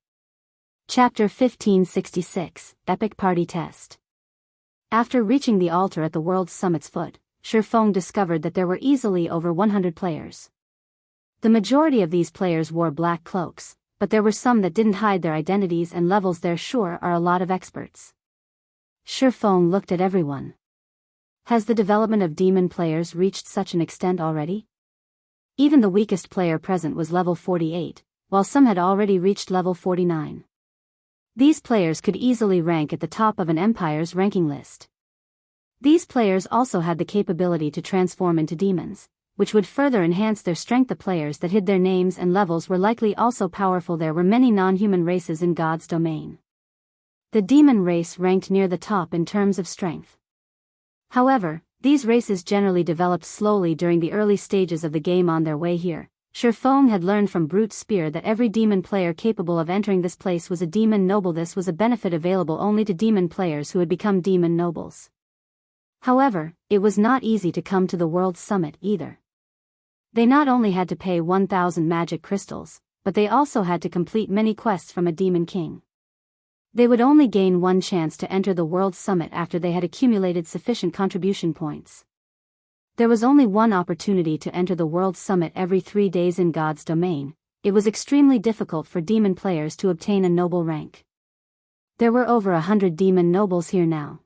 [SPEAKER 1] Chapter 1566, Epic Party Test. After reaching the altar at the World Summit's foot, Feng discovered that there were easily over 100 players. The majority of these players wore black cloaks, but there were some that didn't hide their identities and levels. There sure are a lot of experts. Feng looked at everyone. Has the development of demon players reached such an extent already? Even the weakest player present was level 48, while some had already reached level 49. These players could easily rank at the top of an empire's ranking list. These players also had the capability to transform into demons, which would further enhance their strength. The players that hid their names and levels were likely also powerful. There were many non-human races in God's domain. The demon race ranked near the top in terms of strength. However, these races generally developed slowly during the early stages of the game. On their way here, Feng had learned from Brute Spear that every demon player capable of entering this place was a demon noble. This was a benefit available only to demon players who had become demon nobles. However, it was not easy to come to the World Summit either. They not only had to pay 1,000 magic crystals, but they also had to complete many quests from a demon king. They would only gain one chance to enter the World Summit after they had accumulated sufficient contribution points. There was only one opportunity to enter the World Summit every 3 days in God's domain. It was extremely difficult for demon players to obtain a noble rank. There were over 100 demon nobles here now.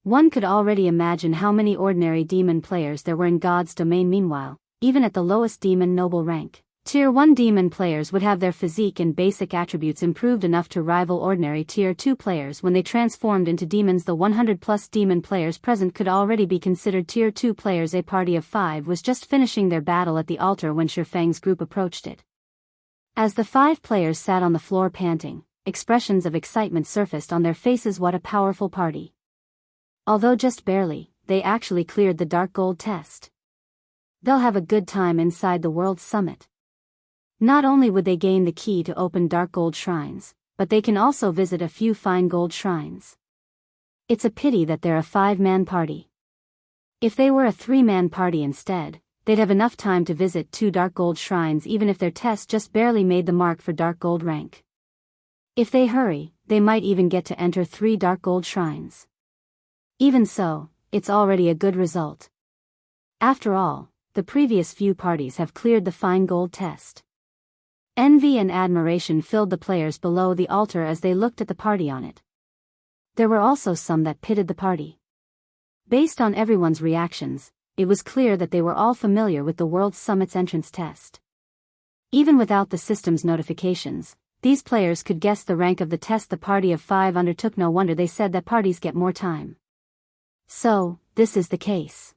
[SPEAKER 1] One could already imagine how many ordinary demon players there were in God's domain. Meanwhile, even at the lowest demon noble rank. Tier 1 demon players would have their physique and basic attributes improved enough to rival ordinary Tier 2 players when they transformed into demons. The 100-plus demon players present could already be considered Tier 2 players. A party of 5 was just finishing their battle at the altar when Feng's group approached it. As the 5 players sat on the floor panting, expressions of excitement surfaced on their faces. What a powerful party. Although just barely, they actually cleared the Dark Gold test. They'll have a good time inside the World Summit. Not only would they gain the key to open Dark Gold shrines, but they can also visit a few fine gold shrines. It's a pity that they're a 5-man party. If they were a 3-man party instead, they'd have enough time to visit 2 Dark Gold shrines even if their test just barely made the mark for Dark Gold rank. If they hurry, they might even get to enter 3 Dark Gold shrines. Even so, it's already a good result. After all, the previous few parties have cleared the fine gold test. Envy and admiration filled the players below the altar as they looked at the party on it. There were also some that pitted the party. Based on everyone's reactions, it was clear that they were all familiar with the World Summit's entrance test. Even without the system's notifications, these players could guess the rank of the test the party of 5 undertook. No wonder they said that parties get more time. So, this is the case.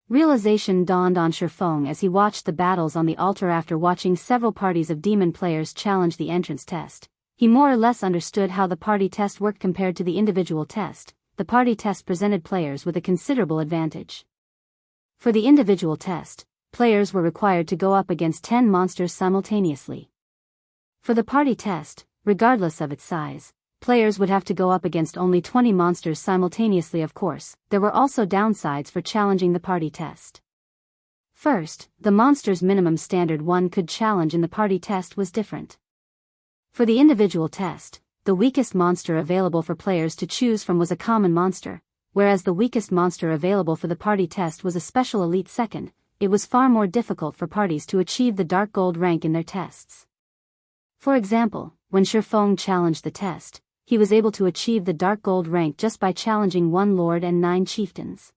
[SPEAKER 1] Realization dawned on Feng as he watched the battles on the altar. After watching several parties of demon players challenge the entrance test, he more or less understood how the party test worked compared to the individual test. The party test presented players with a considerable advantage. For the individual test, players were required to go up against 10 monsters simultaneously. For the party test, regardless of its size, players would have to go up against only 20 monsters simultaneously. Of course, there were also downsides for challenging the party test. First, the monster's minimum standard one could challenge in the party test was different. For the individual test, the weakest monster available for players to choose from was a common monster, whereas the weakest monster available for the party test was a special elite second. It was far more difficult for parties to achieve the Dark Gold rank in their tests. For example, when Feng challenged the test, he was able to achieve the Dark Gold rank just by challenging 1 Lord and 9 Chieftains.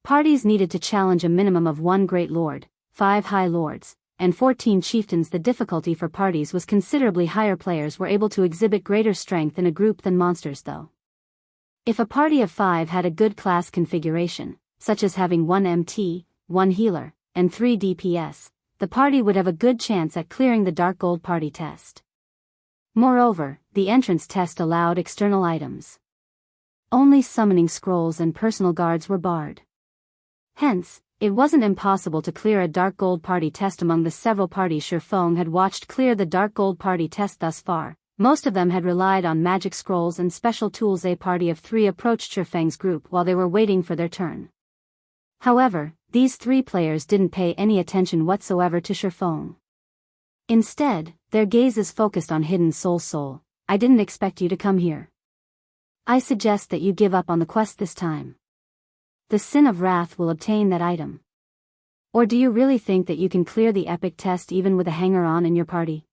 [SPEAKER 1] Parties needed to challenge a minimum of 1 Great Lord, 5 High Lords, and 14 Chieftains. The difficulty for parties was considerably higher. Players were able to exhibit greater strength in a group than monsters though. If a party of 5 had a good class configuration, such as having 1 MT, 1 Healer, and 3 DPS, the party would have a good chance at clearing the Dark Gold party test. Moreover, the entrance test allowed external items. Only summoning scrolls and personal guards were barred. Hence, it wasn't impossible to clear a Dark Gold party test. Among the several parties Feng had watched clear the Dark Gold party test thus far, most of them had relied on magic scrolls and special tools. A party of 3 approached Feng's group while they were waiting for their turn. However, these 3 players didn't pay any attention whatsoever to Feng. Instead, their gazes focused on Hidden Soul. I didn't expect you to come here. I suggest that you give up on the quest this time. The Sin of Wrath will obtain that item. Or do you really think that you can clear the epic test even with a hanger-on in your party?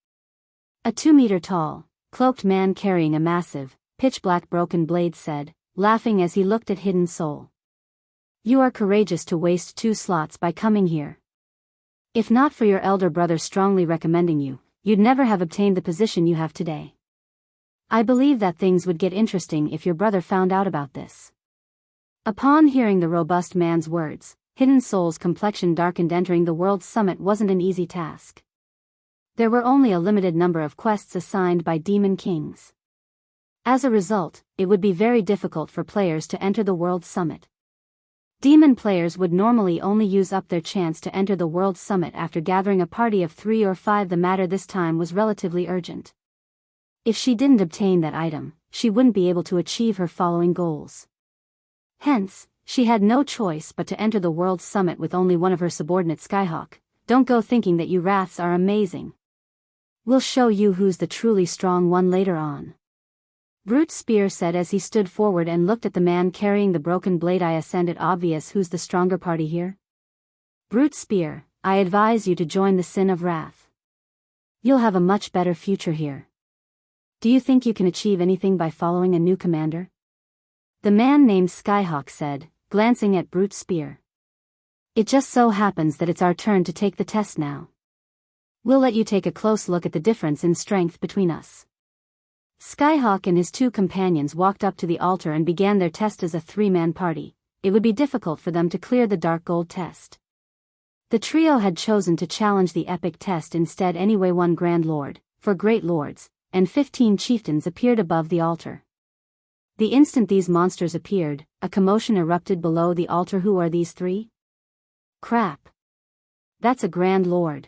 [SPEAKER 1] A 2-meter-tall, cloaked man carrying a massive, pitch-black broken blade said, laughing as he looked at Hidden Soul. You are courageous to waste 2 slots by coming here. If not for your elder brother strongly recommending you, you'd never have obtained the position you have today. I believe that things would get interesting if your brother found out about this. Upon hearing the robust man's words, Hidden Soul's complexion darkened. Entering the World Summit wasn't an easy task. There were only a limited number of quests assigned by Demon Kings. As a result, it would be very difficult for players to enter the World Summit. Demon players would normally only use up their chance to enter the World Summit after gathering a party of 3 or 5. The matter this time was relatively urgent. If she didn't obtain that item, she wouldn't be able to achieve her following goals. Hence, she had no choice but to enter the World Summit with only one of her subordinates. Skyhawk, don't go thinking that you Wraths are amazing. We'll show you who's the truly strong one later on. Brute Spear said as he stood forward and looked at the man carrying the broken blade. I ascend it obvious who's the stronger party here? Brute Spear, I advise you to join the Sin of Wrath. You'll have a much better future here. Do you think you can achieve anything by following a new commander? The man named Skyhawk said, glancing at Brute Spear. It just so happens that it's our turn to take the test now. We'll let you take a close look at the difference in strength between us. Skyhawk and his two companions walked up to the altar and began their test as a three-man party. It would be difficult for them to clear the dark gold test. The trio had chosen to challenge the epic test instead anyway. 1 Grand Lord, 4 Great Lords, and 15 chieftains appeared above the altar. The instant these monsters appeared, a commotion erupted below the altar. Who are these three? Crap. That's a Grand Lord.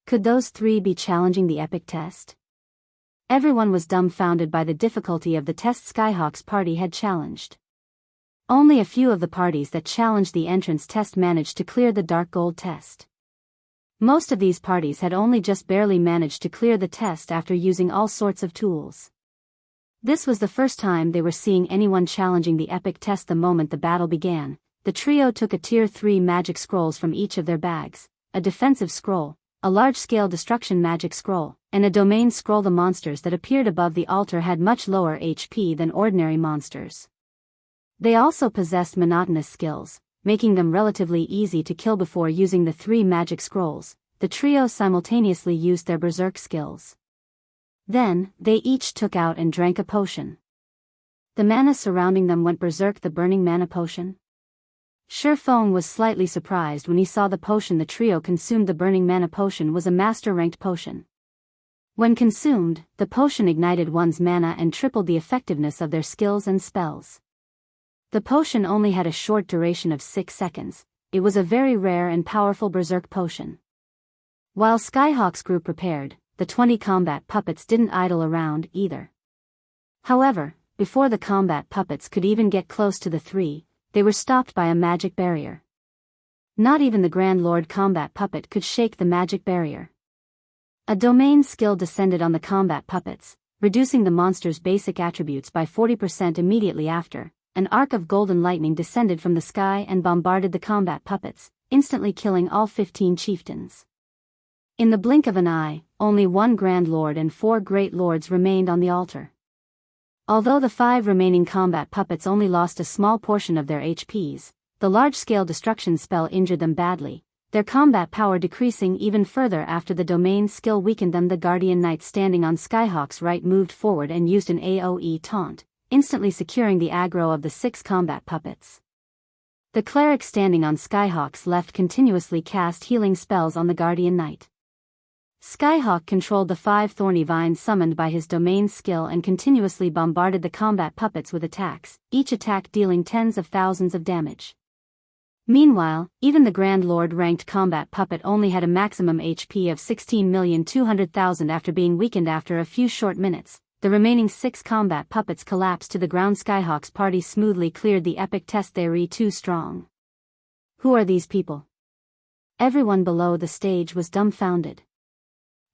[SPEAKER 1] Could those three be challenging the epic test? Everyone was dumbfounded by the difficulty of the test Skyhawk's party had challenged. Only a few of the parties that challenged the entrance test managed to clear the dark gold test. Most of these parties had only just barely managed to clear the test after using all sorts of tools. This was the first time they were seeing anyone challenging the epic test. The moment the battle began, the trio took a tier 3 magic scrolls from each of their bags, a defensive scroll, a large-scale destruction magic scroll, and a domain scroll. The monsters that appeared above the altar had much lower HP than ordinary monsters. They also possessed monotonous skills, making them relatively easy to kill. Before using the 3 magic scrolls, the trio simultaneously used their berserk skills. Then, they each took out and drank a potion. The mana surrounding them went berserk. The burning mana potion? Feng was slightly surprised when he saw the potion the trio consumed. The burning mana potion was a master-ranked potion. When consumed, the potion ignited one's mana and tripled the effectiveness of their skills and spells. The potion only had a short duration of 6 seconds. It was a very rare and powerful berserk potion. While Skyhawk's group prepared, the 20 combat puppets didn't idle around either. However, before the combat puppets could even get close to the three, they were stopped by a magic barrier. Not even the Grand Lord combat puppet could shake the magic barrier. A domain skill descended on the combat puppets, reducing the monster's basic attributes by 40% immediately after. An arc of golden lightning descended from the sky and bombarded the combat puppets, instantly killing all 15 chieftains. In the blink of an eye, only 1 Grand Lord and 4 Great Lords remained on the altar. Although the 5 remaining combat puppets only lost a small portion of their HPs, the large-scale destruction spell injured them badly, their combat power decreasing even further after the domain skill weakened them. The Guardian Knight standing on Skyhawk's right moved forward and used an AoE taunt, instantly securing the aggro of the 6 combat puppets. The Cleric standing on Skyhawk's left continuously cast healing spells on the Guardian Knight. Skyhawk controlled the 5 thorny vines summoned by his domain skill and continuously bombarded the combat puppets with attacks, each attack dealing tens of thousands of damage. Meanwhile, even the Grand Lord ranked combat puppet only had a maximum HP of 16,200,000 after being weakened after a few short minutes. The remaining 6 combat puppets collapsed to the ground. Skyhawk's party smoothly cleared the epic test. They were too strong. Who are these people? Everyone below the stage was dumbfounded.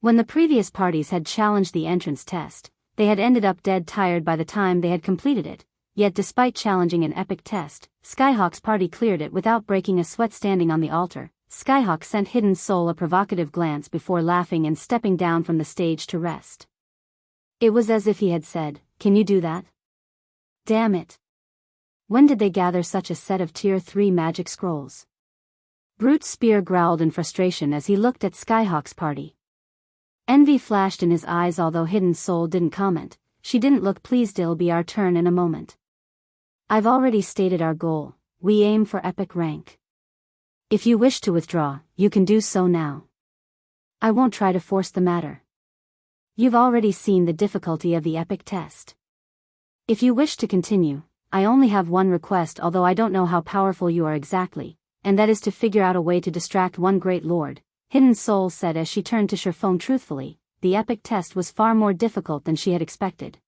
[SPEAKER 1] When the previous parties had challenged the entrance test, they had ended up dead tired by the time they had completed it, yet despite challenging an epic test, Skyhawk's party cleared it without breaking a sweat. Standing on the altar, Skyhawk sent Hidden Soul a provocative glance before laughing and stepping down from the stage to rest. It was as if he had said, "Can you do that? Damn it. When did they gather such a set of tier 3 magic scrolls?" Brute Spear growled in frustration as he looked at Skyhawk's party. Envy flashed in his eyes. Although Hidden Soul didn't comment, she didn't look pleased. It'll be our turn in a moment. I've already stated our goal. We aim for epic rank. If you wish to withdraw, you can do so now. I won't try to force the matter. You've already seen the difficulty of the epic test. If you wish to continue, I only have one request, although I don't know how powerful you are exactly, and that is to figure out a way to distract 1 Great Lord, Hidden Soul said as she turned to Feng. Truthfully, the epic test was far more difficult than she had expected.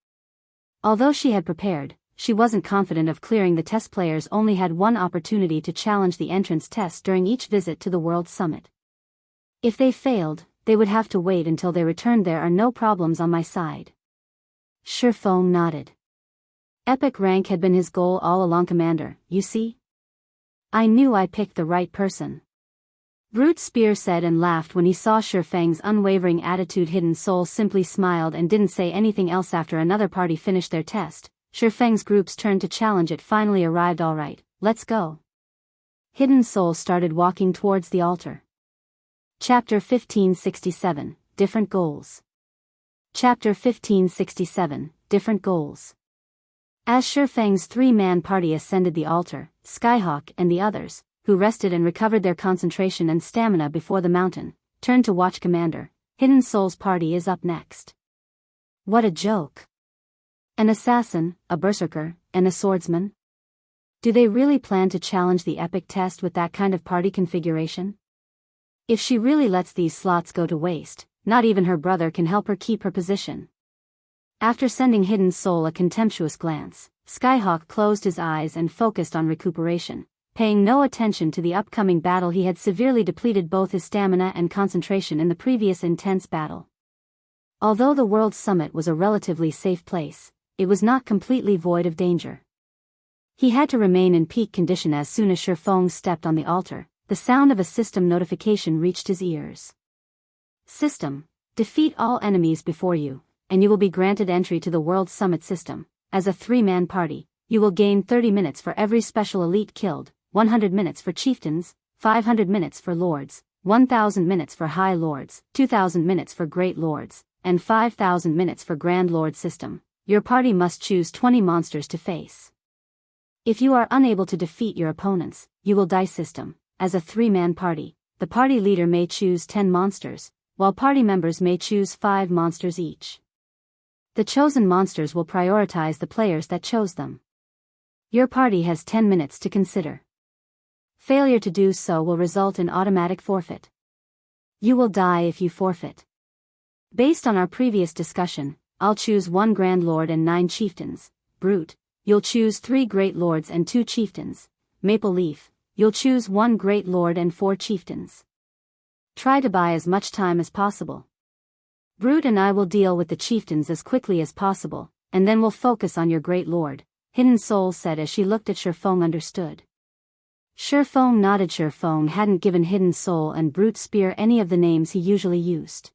[SPEAKER 1] Although she had prepared, she wasn't confident of clearing the test. Players only had one opportunity to challenge the entrance test during each visit to the World Summit. If they failed, they would have to wait until they returned. There are no problems on my side. Feng nodded. Epic rank had been his goal all along, Commander, you see? I knew I picked the right person. Brute Spear said and laughed when he saw Feng's unwavering attitude. Hidden Soul simply smiled and didn't say anything else. After another party finished their test, Feng's group's turn to challenge it finally arrived. All right, let's go. Hidden Soul started walking towards the altar. Chapter 1567, Different Goals. Chapter 1567, Different Goals. As Feng's three-man party ascended the altar, Skyhawk and the others, who rested and recovered their concentration and stamina before the mountain, turned to watch Commander. Hidden Soul's party is up next. What a joke. An assassin, a berserker, and a swordsman? Do they really plan to challenge the epic test with that kind of party configuration? If she really lets these slots go to waste, not even her brother can help her keep her position. After sending Hidden Soul a contemptuous glance, Skyhawk closed his eyes and focused on recuperation, paying no attention to the upcoming battle. He had severely depleted both his stamina and concentration in the previous intense battle. Although the World Summit was a relatively safe place, it was not completely void of danger. He had to remain in peak condition. As soon as Feng stepped on the altar, the sound of a system notification reached his ears. System: defeat all enemies before you, and you will be granted entry to the World Summit system. As a three-man party, you will gain 30 minutes for every special elite killed, 100 minutes for chieftains, 500 minutes for lords, 1,000 minutes for high lords, 2,000 minutes for great lords, and 5,000 minutes for grand lord system. Your party must choose 20 monsters to face. If you are unable to defeat your opponents, you will die system. As a three-man party, the party leader may choose 10 monsters, while party members may choose 5 monsters each. The chosen monsters will prioritize the players that chose them. Your party has 10 minutes to consider. Failure to do so will result in automatic forfeit. You will die if you forfeit. Based on our previous discussion, I'll choose 1 Grand Lord and 9 chieftains. Brute, you'll choose 3 Great Lords and 2 chieftains. Maple Leaf, you'll choose 1 Great Lord and 4 chieftains. Try to buy as much time as possible. Brute and I will deal with the chieftains as quickly as possible, and then we'll focus on your Great Lord, Hidden Soul said as she looked at Feng. Understood. Feng nodded. Feng hadn't given Hidden Soul and Brute Spear any of the names he usually used.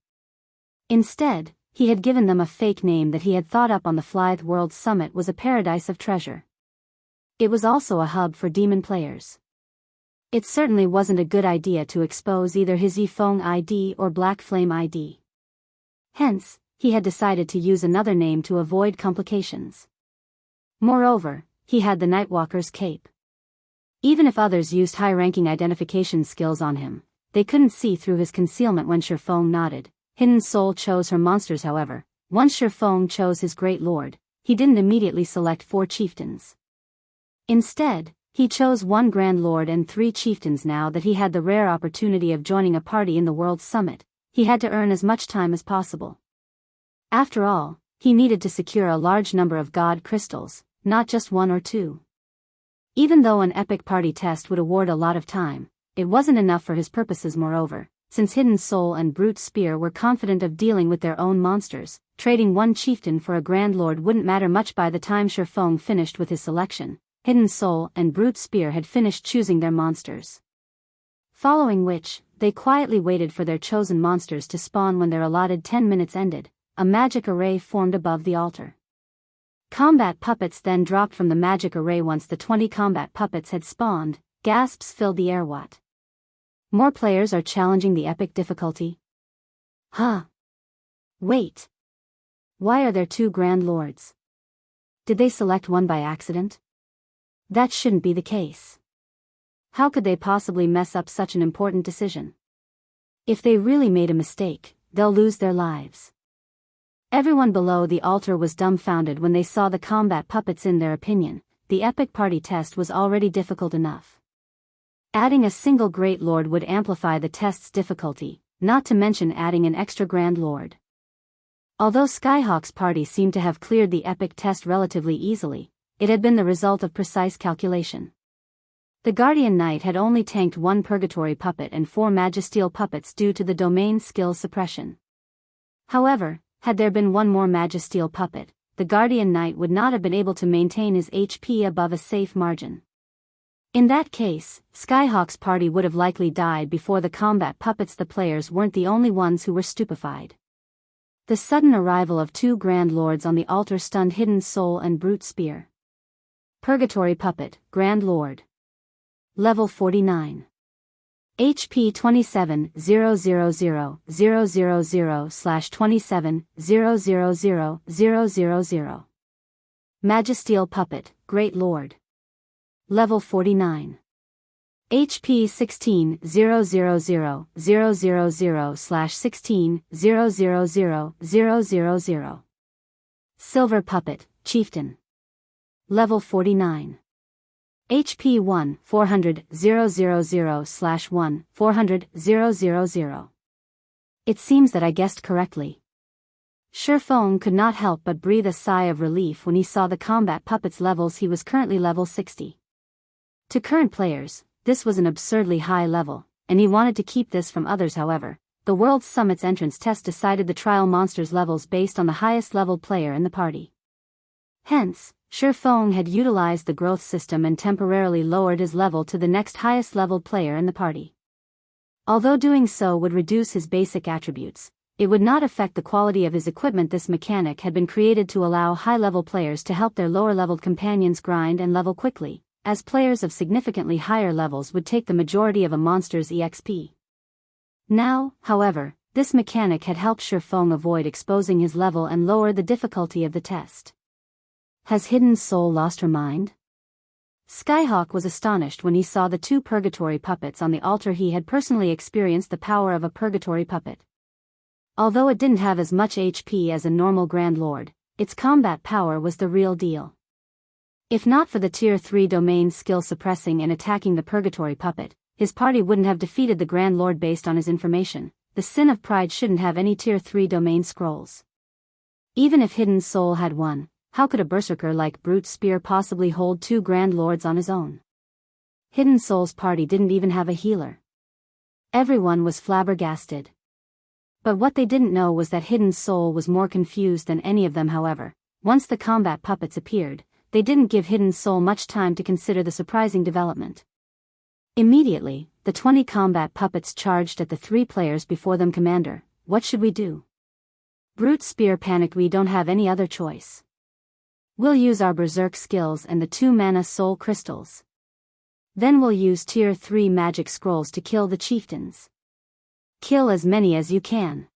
[SPEAKER 1] Instead, he had given them a fake name that he had thought up on the fly. The World Summit was a paradise of treasure. It was also a hub for demon players. It certainly wasn't a good idea to expose either his Feng ID or Black Flame ID. Hence, he had decided to use another name to avoid complications. Moreover, he had the Nightwalker's cape. Even if others used high-ranking identification skills on him, they couldn't see through his concealment. When Feng nodded, Hidden Soul chose her monsters. However, once Feng chose his Great Lord, he didn't immediately select 4 chieftains. Instead, he chose 1 Grand Lord and 3 chieftains. Now that he had the rare opportunity of joining a party in the World Summit, he had to earn as much time as possible. After all, he needed to secure a large number of God crystals, not just 1 or 2. Even though an epic party test would award a lot of time, it wasn't enough for his purposes. Moreover, since Hidden Soul and Brute Spear were confident of dealing with their own monsters, trading 1 chieftain for a Grand Lord wouldn't matter much. By the time Feng finished with his selection, Hidden Soul and Brute Spear had finished choosing their monsters. Following which, they quietly waited for their chosen monsters to spawn. When their allotted 10 minutes ended, a magic array formed above the altar. Combat puppets then dropped from the magic array. Once the 20 combat puppets had spawned, gasps filled the air. What? More players are challenging the epic difficulty? Huh? Wait. Why are there 2 Grand Lords? Did they select one by accident? That shouldn't be the case. How could they possibly mess up such an important decision? If they really made a mistake, they'll lose their lives. Everyone below the altar was dumbfounded when they saw the combat puppets. In their opinion, the epic party test was already difficult enough. Adding a single Great Lord would amplify the test's difficulty, not to mention adding an extra Grand Lord. Although Skyhawk's party seemed to have cleared the epic test relatively easily, it had been the result of precise calculation. The Guardian Knight had only tanked 1 Purgatory puppet and 4 Magisteel puppets due to the domain skill Suppression. However, had there been 1 more Magisteel puppet, the Guardian Knight would not have been able to maintain his HP above a safe margin. In that case, Skyhawk's party would have likely died before the combat puppets. The players weren't the only ones who were stupefied. The sudden arrival of 2 Grand Lords on the altar stunned Hidden Soul and Brute Spear. Purgatory puppet, Grand Lord. Level 49. HP 27-000-000/27-000-000. Magisteel Puppet, Great Lord. Level 49. HP 16-000-000/16-000-000. Silver Puppet, Chieftain. Level 49. HP 1-400-000/1-400-000. It seems that I guessed correctly. Feng could not help but breathe a sigh of relief when he saw the combat puppet's levels. He was currently level 60. To current players, this was an absurdly high level, and he wanted to keep this from others. However, the World Summit's entrance test decided the trial monster's levels based on the highest level player in the party. Hence, Feng had utilized the growth system and temporarily lowered his level to the next highest level player in the party. Although doing so would reduce his basic attributes, it would not affect the quality of his equipment. This mechanic had been created to allow high-level players to help their lower-leveled companions grind and level quickly, as players of significantly higher levels would take the majority of a monster's EXP. Now, however, this mechanic had helped Feng avoid exposing his level and lower the difficulty of the test. Has Hidden Soul lost her mind? Skyhawk was astonished when he saw the two purgatory puppets on the altar. He had personally experienced the power of a purgatory puppet. Although it didn't have as much HP as a normal Grand Lord, its combat power was the real deal. If not for the Tier 3 domain skill suppressing and attacking the purgatory puppet, his party wouldn't have defeated the Grand Lord. Based on his information, the Sin of Pride shouldn't have any Tier 3 domain scrolls. Even if Hidden Soul had one, how could a berserker like Brute Spear possibly hold two Grand Lords on his own? Hidden Soul's party didn't even have a healer. Everyone was flabbergasted. But what they didn't know was that Hidden Soul was more confused than any of them. However, once the combat puppets appeared, they didn't give Hidden Soul much time to consider the surprising development. Immediately, the 20 combat puppets charged at the 3 players before them. Commander, what should we do? Brute Spear panicked. We don't have any other choice. We'll use our berserk skills and the 2 mana soul crystals. Then we'll use Tier 3 magic scrolls to kill the chieftains. Kill as many as you can.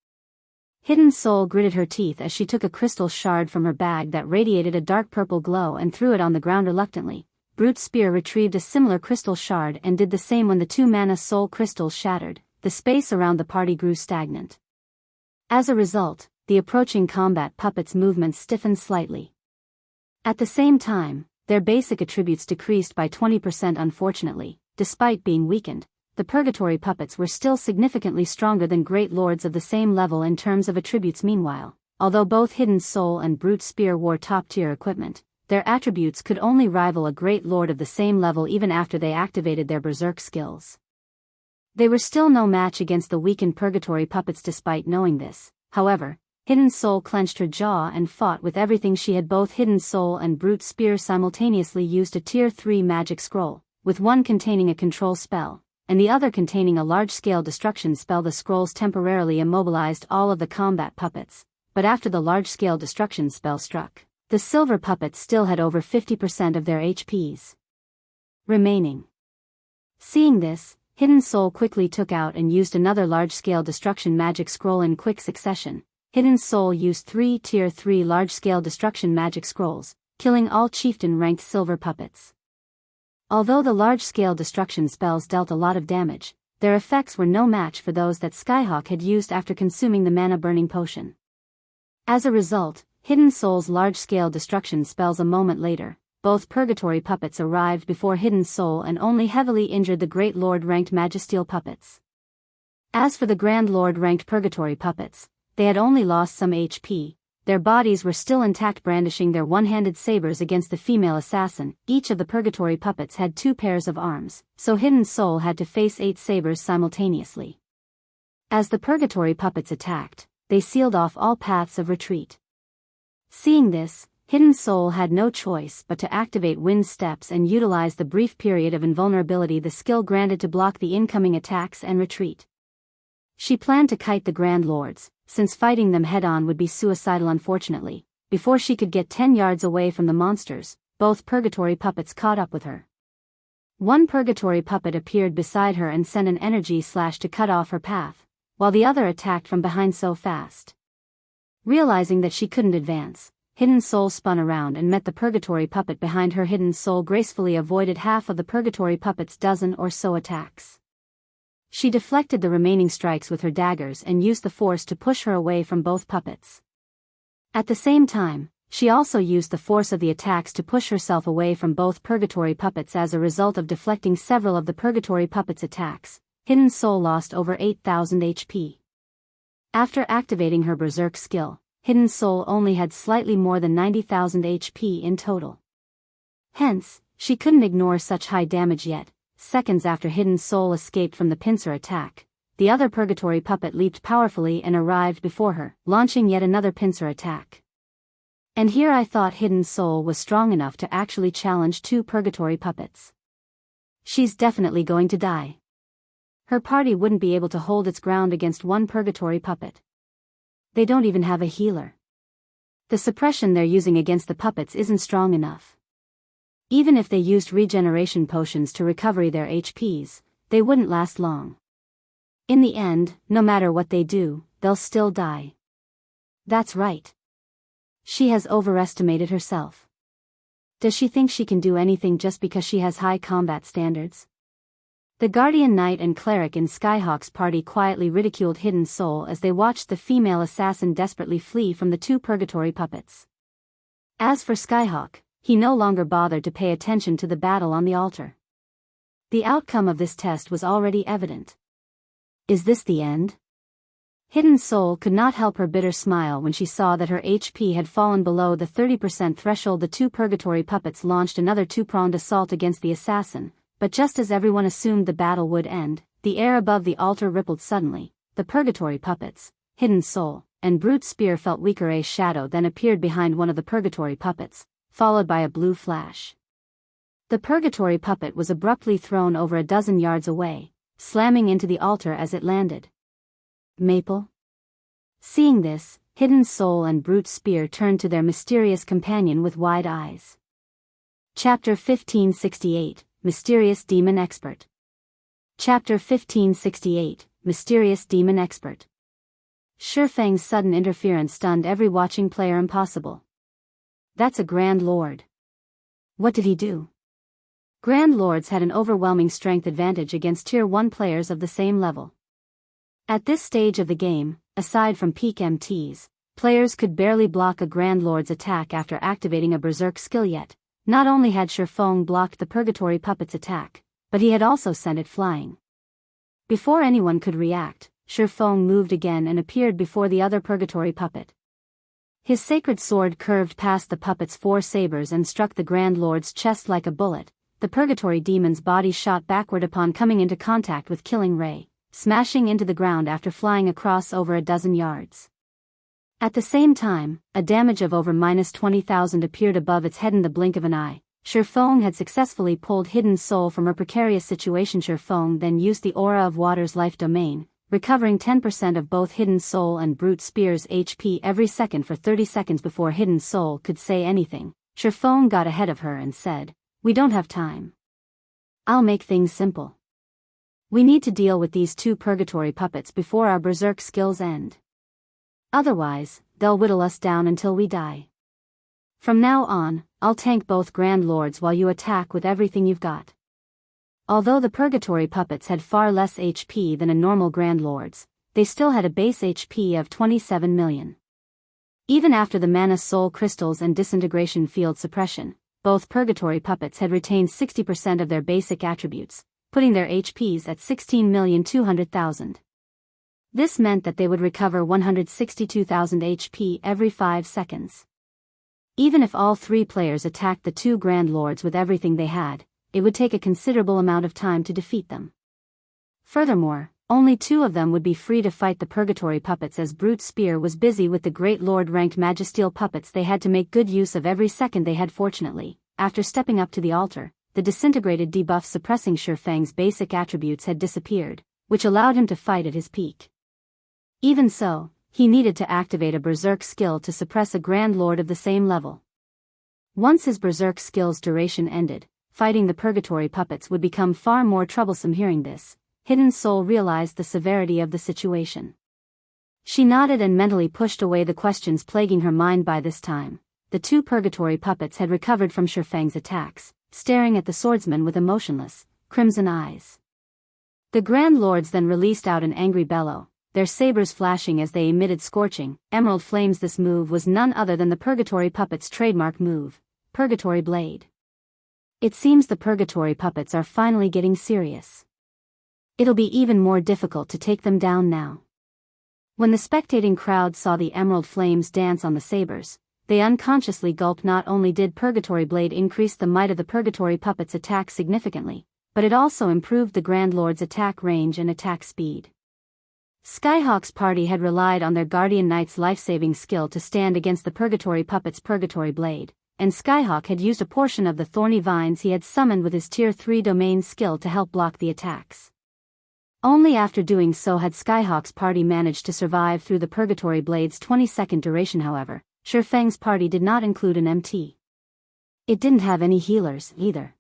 [SPEAKER 1] Hidden Soul gritted her teeth as she took a crystal shard from her bag that radiated a dark purple glow and threw it on the ground reluctantly. Brute Spear retrieved a similar crystal shard and did the same. When the 2 mana soul crystals shattered, the space around the party grew stagnant. As a result, the approaching combat puppets' movements stiffened slightly. At the same time, their basic attributes decreased by 20%. Unfortunately, despite being weakened, the purgatory puppets were still significantly stronger than great lords of the same level in terms of attributes. Meanwhile, although both Hidden Soul and Brute Spear wore top-tier equipment, their attributes could only rival a great lord of the same level even after they activated their berserk skills. They were still no match against the weakened purgatory puppets. Despite knowing this, however, Hidden Soul clenched her jaw and fought with everything she had. Both Hidden Soul and Brute Spear simultaneously used a Tier 3 magic scroll, with one containing a control spell, and the other containing a large-scale destruction spell. The scrolls temporarily immobilized all of the combat puppets, but after the large-scale destruction spell struck, the silver puppets still had over 50% of their HPs remaining. Seeing this, Hidden Soul quickly took out and used another large-scale destruction magic scroll in quick succession. Hidden Soul used 3 Tier 3 large-scale destruction magic scrolls, killing all chieftain-ranked silver puppets. Although the large-scale destruction spells dealt a lot of damage, their effects were no match for those that Skyhawk had used after consuming the mana-burning potion. As a result, Hidden Soul's large-scale destruction spells. A moment later, both purgatory puppets arrived before Hidden Soul and only heavily injured the Great Lord-ranked Magisteel puppets. As for the Grand Lord-ranked purgatory puppets, they had only lost some HP. Their bodies were still intact, brandishing their one-handed sabers against the female assassin. Each of the purgatory puppets had 2 pairs of arms, so Hidden Soul had to face 8 sabers simultaneously. As the purgatory puppets attacked, they sealed off all paths of retreat. Seeing this, Hidden Soul had no choice but to activate Wind Steps and utilize the brief period of invulnerability the skill granted to block the incoming attacks and retreat. She planned to kite the Grand Lords, since fighting them head-on would be suicidal. Unfortunately, before she could get 10 yards away from the monsters, both purgatory puppets caught up with her. One purgatory puppet appeared beside her and sent an energy slash to cut off her path, while the other attacked from behind so fast. Realizing that she couldn't advance, Hidden Soul spun around and met the purgatory puppet behind her. Hidden Soul gracefully avoided half of the purgatory puppet's dozen or so attacks. She deflected the remaining strikes with her daggers and used the force to push her away from both puppets. At the same time, she also used the force of the attacks to push herself away from both purgatory puppets. As a result of deflecting several of the purgatory puppets' attacks, Hidden Soul lost over 8,000 HP. After activating her Berserk skill, Hidden Soul only had slightly more than 90,000 HP in total. Hence, she couldn't ignore such high damage yet. Seconds after Hidden Soul escaped from the pincer attack, the other purgatory puppet leaped powerfully and arrived before her, launching yet another pincer attack. And here I thought Hidden Soul was strong enough to actually challenge two purgatory puppets. She's definitely going to die. Her party wouldn't be able to hold its ground against one purgatory puppet. They don't even have a healer. The suppression they're using against the puppets isn't strong enough. Even if they used regeneration potions to recover their HPs, they wouldn't last long. In the end, no matter what they do, they'll still die. That's right. She has overestimated herself. Does she think she can do anything just because she has high combat standards? The Guardian Knight and Cleric in Skyhawk's party quietly ridiculed Hidden Soul as they watched the female assassin desperately flee from the two purgatory puppets. As for Skyhawk, he no longer bothered to pay attention to the battle on the altar. The outcome of this test was already evident. Is this the end? Hidden Soul could not help her bitter smile when she saw that her HP had fallen below the 30% threshold. The two purgatory puppets launched another two-pronged assault against the assassin, but just as everyone assumed the battle would end, the air above the altar rippled suddenly. The purgatory puppets, Hidden Soul, and Brute Spear felt weaker. A shadow then appeared behind one of the purgatory puppets, followed by a blue flash. The purgatory puppet was abruptly thrown over a dozen yards away, slamming into the altar as it landed. Maple? Seeing this, Hidden Soul and Brute Spear turned to their mysterious companion with wide eyes. Chapter 1568, Mysterious Demon Expert. Chapter 1568, Mysterious Demon Expert. Feng's sudden interference stunned every watching player. Impossible. That's a Grand Lord. What did he do? Grand Lords had an overwhelming strength advantage against Tier 1 players of the same level. At this stage of the game, aside from peak MTs, players could barely block a Grand Lord's attack after activating a Berserk skill. Yet, not only had Feng blocked the purgatory puppet's attack, but he had also sent it flying. Before anyone could react, Feng moved again and appeared before the other purgatory puppet. His sacred sword curved past the puppet's four sabers and struck the Grand Lord's chest like a bullet. The purgatory demon's body shot backward upon coming into contact with Killing Ray, smashing into the ground after flying across over a dozen yards. At the same time, a damage of over -20,000 appeared above its head in the blink of an eye. Feng had successfully pulled Hidden Soul from her precarious situation. Feng then used the Aura of Water's life domain, recovering 10% of both Hidden Soul and Brute Spear's HP every second for 30 seconds before Hidden Soul could say anything. Feng got ahead of her and said, "We don't have time. I'll make things simple. We need to deal with these two purgatory puppets before our berserk skills end. Otherwise, they'll whittle us down until we die. From now on, I'll tank both Grand Lords while you attack with everything you've got." Although the purgatory puppets had far less HP than a normal Grand Lord's, they still had a base HP of 27 million. Even after the Mana Soul Crystals and Disintegration Field Suppression, both purgatory puppets had retained 60% of their basic attributes, putting their HPs at 16,200,000. This meant that they would recover 162,000 HP every 5 seconds. Even if all three players attacked the two Grand Lords with everything they had, it would take a considerable amount of time to defeat them. Furthermore, only two of them would be free to fight the purgatory puppets, as Brute Spear was busy with the Great Lord-ranked Magisteel puppets. They had to make good use of every second they had. Fortunately, after stepping up to the altar, the disintegrated debuff suppressing Feng's basic attributes had disappeared, which allowed him to fight at his peak. Even so, he needed to activate a Berserk skill to suppress a Grand Lord of the same level. Once his Berserk skill's duration ended, fighting the purgatory puppets would become far more troublesome. Hearing this, Hidden Soul realized the severity of the situation. She nodded and mentally pushed away the questions plaguing her mind. By this time, the two purgatory puppets had recovered from Feng's attacks, staring at the swordsman with emotionless, crimson eyes. The Grand Lords then released out an angry bellow, their sabers flashing as they emitted scorching, emerald flames. This move was none other than the purgatory puppets' trademark move, Purgatory Blade. It seems the purgatory puppets are finally getting serious. It'll be even more difficult to take them down now. When the spectating crowd saw the emerald flames dance on the sabers, they unconsciously gulped. Not only did Purgatory Blade increase the might of the purgatory puppets' attack significantly, but it also improved the Grand Lord's attack range and attack speed. Skyhawk's party had relied on their Guardian Knight's life-saving skill to stand against the purgatory puppets' Purgatory Blade, and Skyhawk had used a portion of the thorny vines he had summoned with his Tier 3 domain skill to help block the attacks. Only after doing so had Skyhawk's party managed to survive through the Purgatory Blade's 20-second duration. However, Feng's party did not include an MT. It didn't have any healers, either.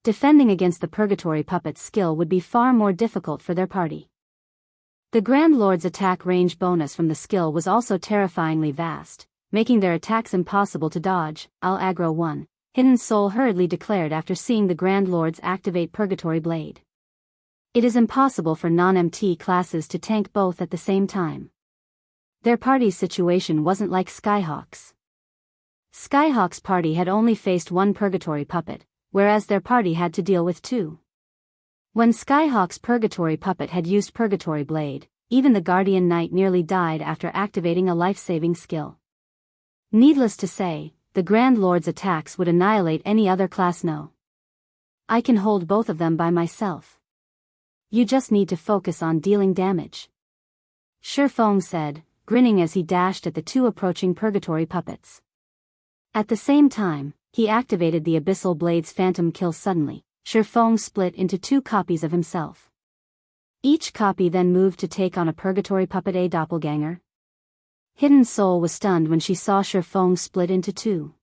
[SPEAKER 1] Defending against the Purgatory Puppet's skill would be far more difficult for their party. The Grand Lord's attack range bonus from the skill was also terrifyingly vast, making their attacks impossible to dodge. I'll aggro one, Hidden Soul hurriedly declared after seeing the Grand Lords activate Purgatory Blade. It is impossible for non-MT classes to tank both at the same time. Their party's situation wasn't like Skyhawk's. Skyhawk's party had only faced one purgatory puppet, whereas their party had to deal with two. When Skyhawk's purgatory puppet had used Purgatory Blade, even the Guardian Knight nearly died after activating a life-saving skill. Needless to say, the Grand Lord's attacks would annihilate any other class. No. I can hold both of them by myself. You just need to focus on dealing damage. Feng said, grinning as he dashed at the two approaching purgatory puppets. At the same time, he activated the Abyssal Blade's Phantom Kill. Suddenly, Feng split into two copies of himself. Each copy then moved to take on a purgatory puppet, a doppelganger. Hidden Soul was stunned when she saw Feng split into two.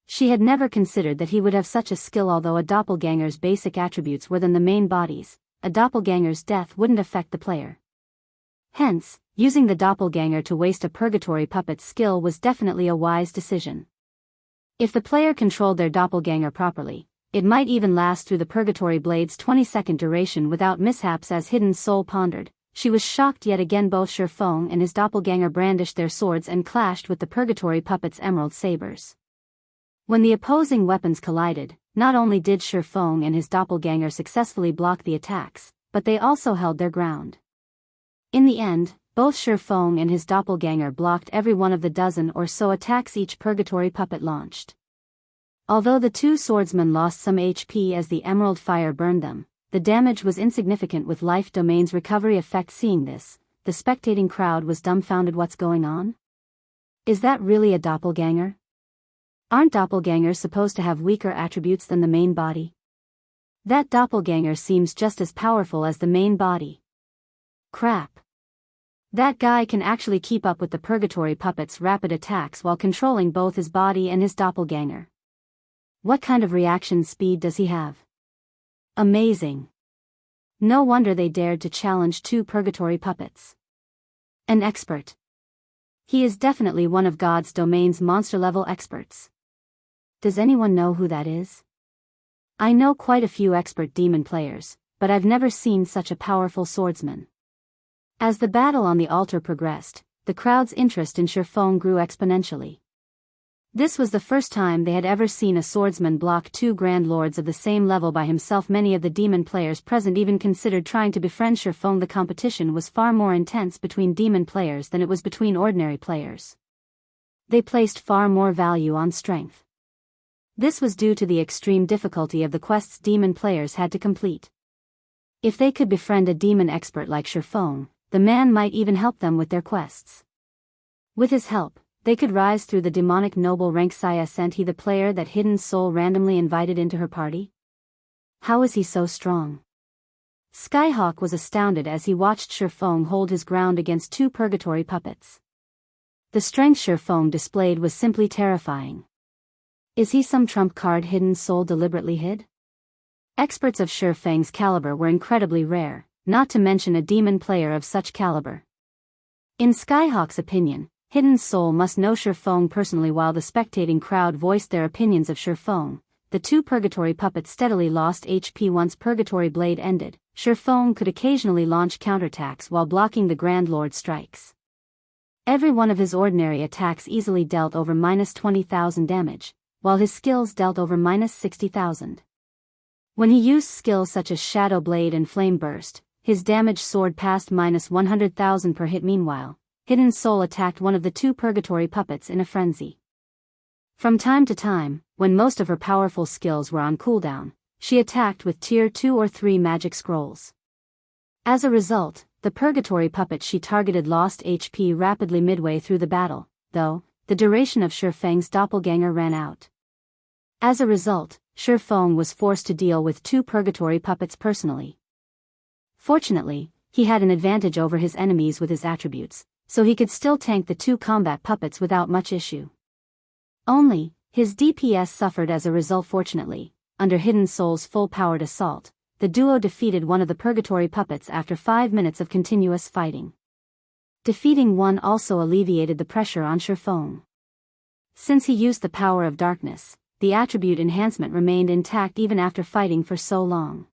[SPEAKER 1] She had never considered that he would have such a skill. Although a doppelganger's basic attributes were than the main bodies, a doppelganger's death wouldn't affect the player. Hence, using the doppelganger to waste a purgatory puppet's skill was definitely a wise decision. If the player controlled their doppelganger properly, it might even last through the Purgatory Blade's 20-second duration without mishaps. As Hidden Soul pondered, she was shocked yet again. Both Feng and his doppelganger brandished their swords and clashed with the purgatory puppet's emerald sabers. When the opposing weapons collided, not only did Feng and his doppelganger successfully block the attacks, but they also held their ground. In the end, both Feng and his doppelganger blocked every one of the dozen or so attacks each purgatory puppet launched. Although the two swordsmen lost some HP as the emerald fire burned them, the damage was insignificant with life domain's recovery effect. Seeing this, the spectating crowd was dumbfounded. What's going on? Is that really a doppelganger? Aren't doppelgangers supposed to have weaker attributes than the main body? That doppelganger seems just as powerful as the main body. Crap. That guy can actually keep up with the purgatory puppet's rapid attacks while controlling both his body and his doppelganger. What kind of reaction speed does he have? Amazing. No wonder they dared to challenge two purgatory puppets. An expert. He is definitely one of God's domain's monster-level experts. Does anyone know who that is? I know quite a few expert demon players, but I've never seen such a powerful swordsman. As the battle on the altar progressed, the crowd's interest in Feng grew exponentially. This was the first time they had ever seen a swordsman block two Grand Lords of the same level by himself. Many of the demon players present even considered trying to befriend Feng. The competition was far more intense between demon players than it was between ordinary players. They placed far more value on strength. This was due to the extreme difficulty of the quests demon players had to complete. If they could befriend a demon expert like Feng, the man might even help them with their quests. With his help, they could rise through the demonic noble rank. Sent he the player that Hidden Soul randomly invited into her party? How is he so strong? Skyhawk was astounded as he watched Feng hold his ground against two purgatory puppets. The strength Feng displayed was simply terrifying. Is he some trump card Hidden Soul deliberately hid? Experts of Feng's caliber were incredibly rare, not to mention a demon player of such caliber. In Skyhawk's opinion, Hidden Soul must know Feng personally. While the spectating crowd voiced their opinions of Feng, the two Purgatory puppets steadily lost HP once Purgatory Blade ended. Feng could occasionally launch counterattacks while blocking the Grand Lord's strikes. Every one of his ordinary attacks easily dealt over -20,000 damage, while his skills dealt over -60,000. When he used skills such as Shadow Blade and Flame Burst, his damage soared past -100,000 per hit. Meanwhile, Hidden Soul attacked one of the two Purgatory puppets in a frenzy. From time to time, when most of her powerful skills were on cooldown, she attacked with Tier 2 or 3 magic scrolls. As a result, the Purgatory puppet she targeted lost HP rapidly midway through the battle, though the duration of Feng's doppelganger ran out. As a result, Feng was forced to deal with two Purgatory puppets personally. Fortunately, he had an advantage over his enemies with his attributes, so he could still tank the two combat puppets without much issue. Only, his DPS suffered as a result. Fortunately, under Hidden Soul's full-powered assault, the duo defeated one of the Purgatory puppets after 5 minutes of continuous fighting. Defeating one also alleviated the pressure on Feng. Since he used the power of darkness, the attribute enhancement remained intact even after fighting for so long.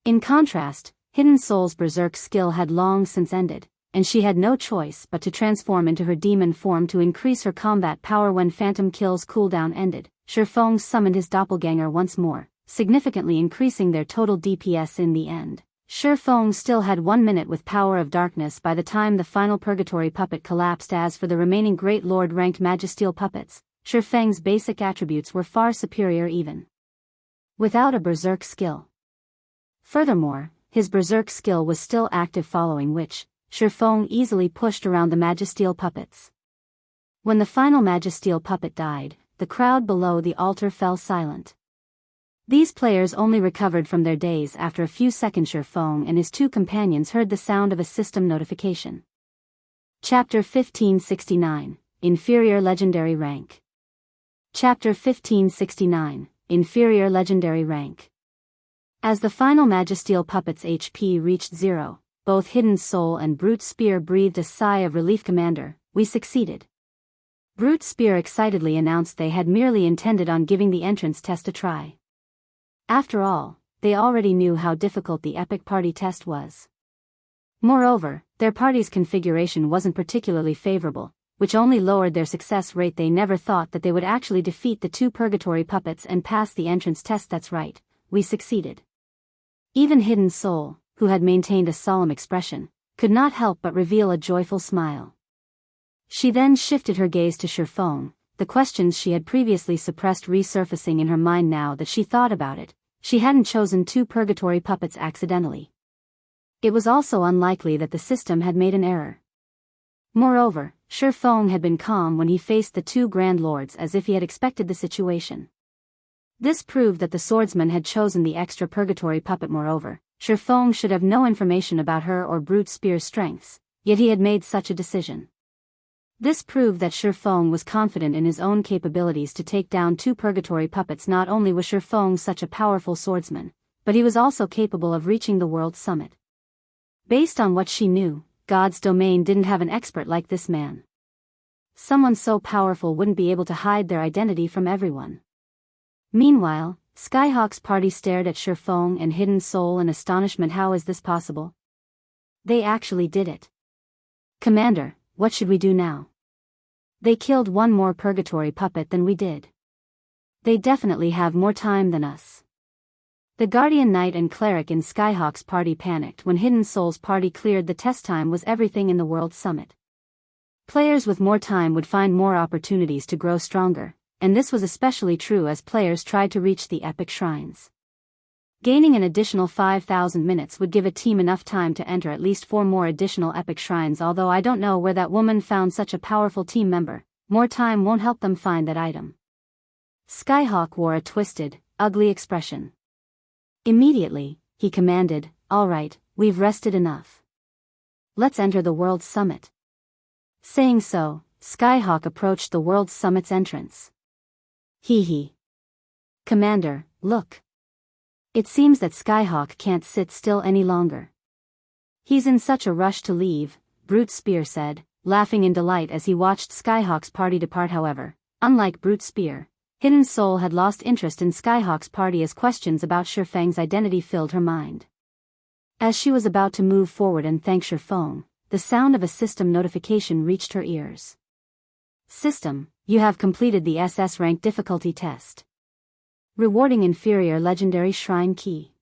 [SPEAKER 1] In contrast, Hidden Soul's berserk skill had long since ended, and she had no choice but to transform into her demon form to increase her combat power. When Phantom Kill's cooldown ended, Feng summoned his doppelganger once more, significantly increasing their total DPS in the end. Feng still had 1 minute with Power of Darkness by the time the final Purgatory puppet collapsed. As for the remaining Great Lord-ranked Magisteel puppets, Feng's basic attributes were far superior even without a berserk skill. Furthermore, his berserk skill was still active, following which, Feng easily pushed around the Magisteel puppets. When the final Magisteel puppet died, the crowd below the altar fell silent. These players only recovered from their daze after a few seconds. Feng and his two companions heard the sound of a system notification. Chapter 1569, Inferior Legendary Rank. Chapter 1569, Inferior Legendary Rank. As the final Magisteel puppet's HP reached 0, both Hidden Soul and Brute Spear breathed a sigh of relief. Commander, we succeeded. Brute Spear excitedly announced they had merely intended on giving the entrance test a try. After all, they already knew how difficult the epic party test was. Moreover, their party's configuration wasn't particularly favorable, which only lowered their success rate. They never thought that they would actually defeat the two Purgatory puppets and pass the entrance test. That's right, we succeeded. Even Hidden Soul, who had maintained a solemn expression, could not help but reveal a joyful smile. She then shifted her gaze to Feng, the questions she had previously suppressed resurfacing in her mind. Now that she thought about it, she hadn't chosen two Purgatory puppets accidentally. It was also unlikely that the system had made an error. Moreover, Feng had been calm when he faced the two Grand Lords, as if he had expected the situation. This proved that the swordsman had chosen the extra Purgatory puppet. Moreover, Feng should have no information about her or Brute Spear's strengths, yet he had made such a decision. This proved that Feng was confident in his own capabilities to take down two Purgatory puppets. Not only was Feng such a powerful swordsman, but he was also capable of reaching the world summit. Based on what she knew, God's domain didn't have an expert like this man. Someone so powerful wouldn't be able to hide their identity from everyone. Meanwhile, Skyhawk's party stared at Feng and Hidden Soul in astonishment. How is this possible? They actually did it. Commander, what should we do now? They killed one more Purgatory puppet than we did. They definitely have more time than us. The Guardian Knight and Cleric in Skyhawk's party panicked when Hidden Soul's party cleared the test. Time was everything in the World Summit. Players with more time would find more opportunities to grow stronger, and this was especially true as players tried to reach the epic shrines. Gaining an additional 5,000 minutes would give a team enough time to enter at least 4 more additional epic shrines. Although I don't know where that woman found such a powerful team member, more time won't help them find that item. Skyhawk wore a twisted, ugly expression. Immediately, he commanded, "All right, we've rested enough. Let's enter the World Summit." Saying so, Skyhawk approached the World Summit's entrance. Hee hee. Commander, look. It seems that Skyhawk can't sit still any longer. He's in such a rush to leave, Brute Spear said, laughing in delight as he watched Skyhawk's party depart. However, unlike Brute Spear, Hidden Soul had lost interest in Skyhawk's party as questions about Feng's identity filled her mind. As she was about to move forward and thank Feng, the sound of a system notification reached her ears. System, you have completed the SS rank difficulty test. Rewarding Inferior Legendary Shrine Key.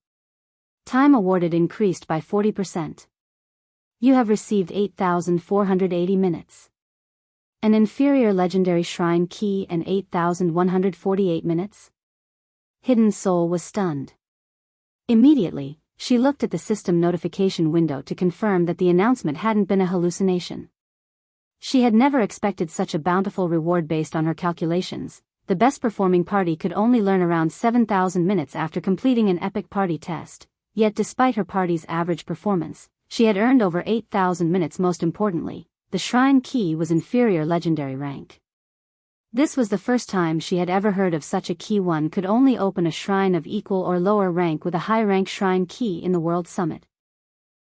[SPEAKER 1] Time awarded increased by 40%. You have received 8,480 minutes. An Inferior Legendary Shrine Key and 8,148 minutes? Hidden Soul was stunned. Immediately, she looked at the system notification window to confirm that the announcement hadn't been a hallucination. She had never expected such a bountiful reward based on her calculations. The best performing party could only learn around 7,000 minutes after completing an epic party test, yet despite her party's average performance, she had earned over 8,000 minutes. Most importantly, the shrine key was inferior legendary rank. This was the first time she had ever heard of such a key. One could only open a shrine of equal or lower rank with a high-rank shrine key in the World Summit.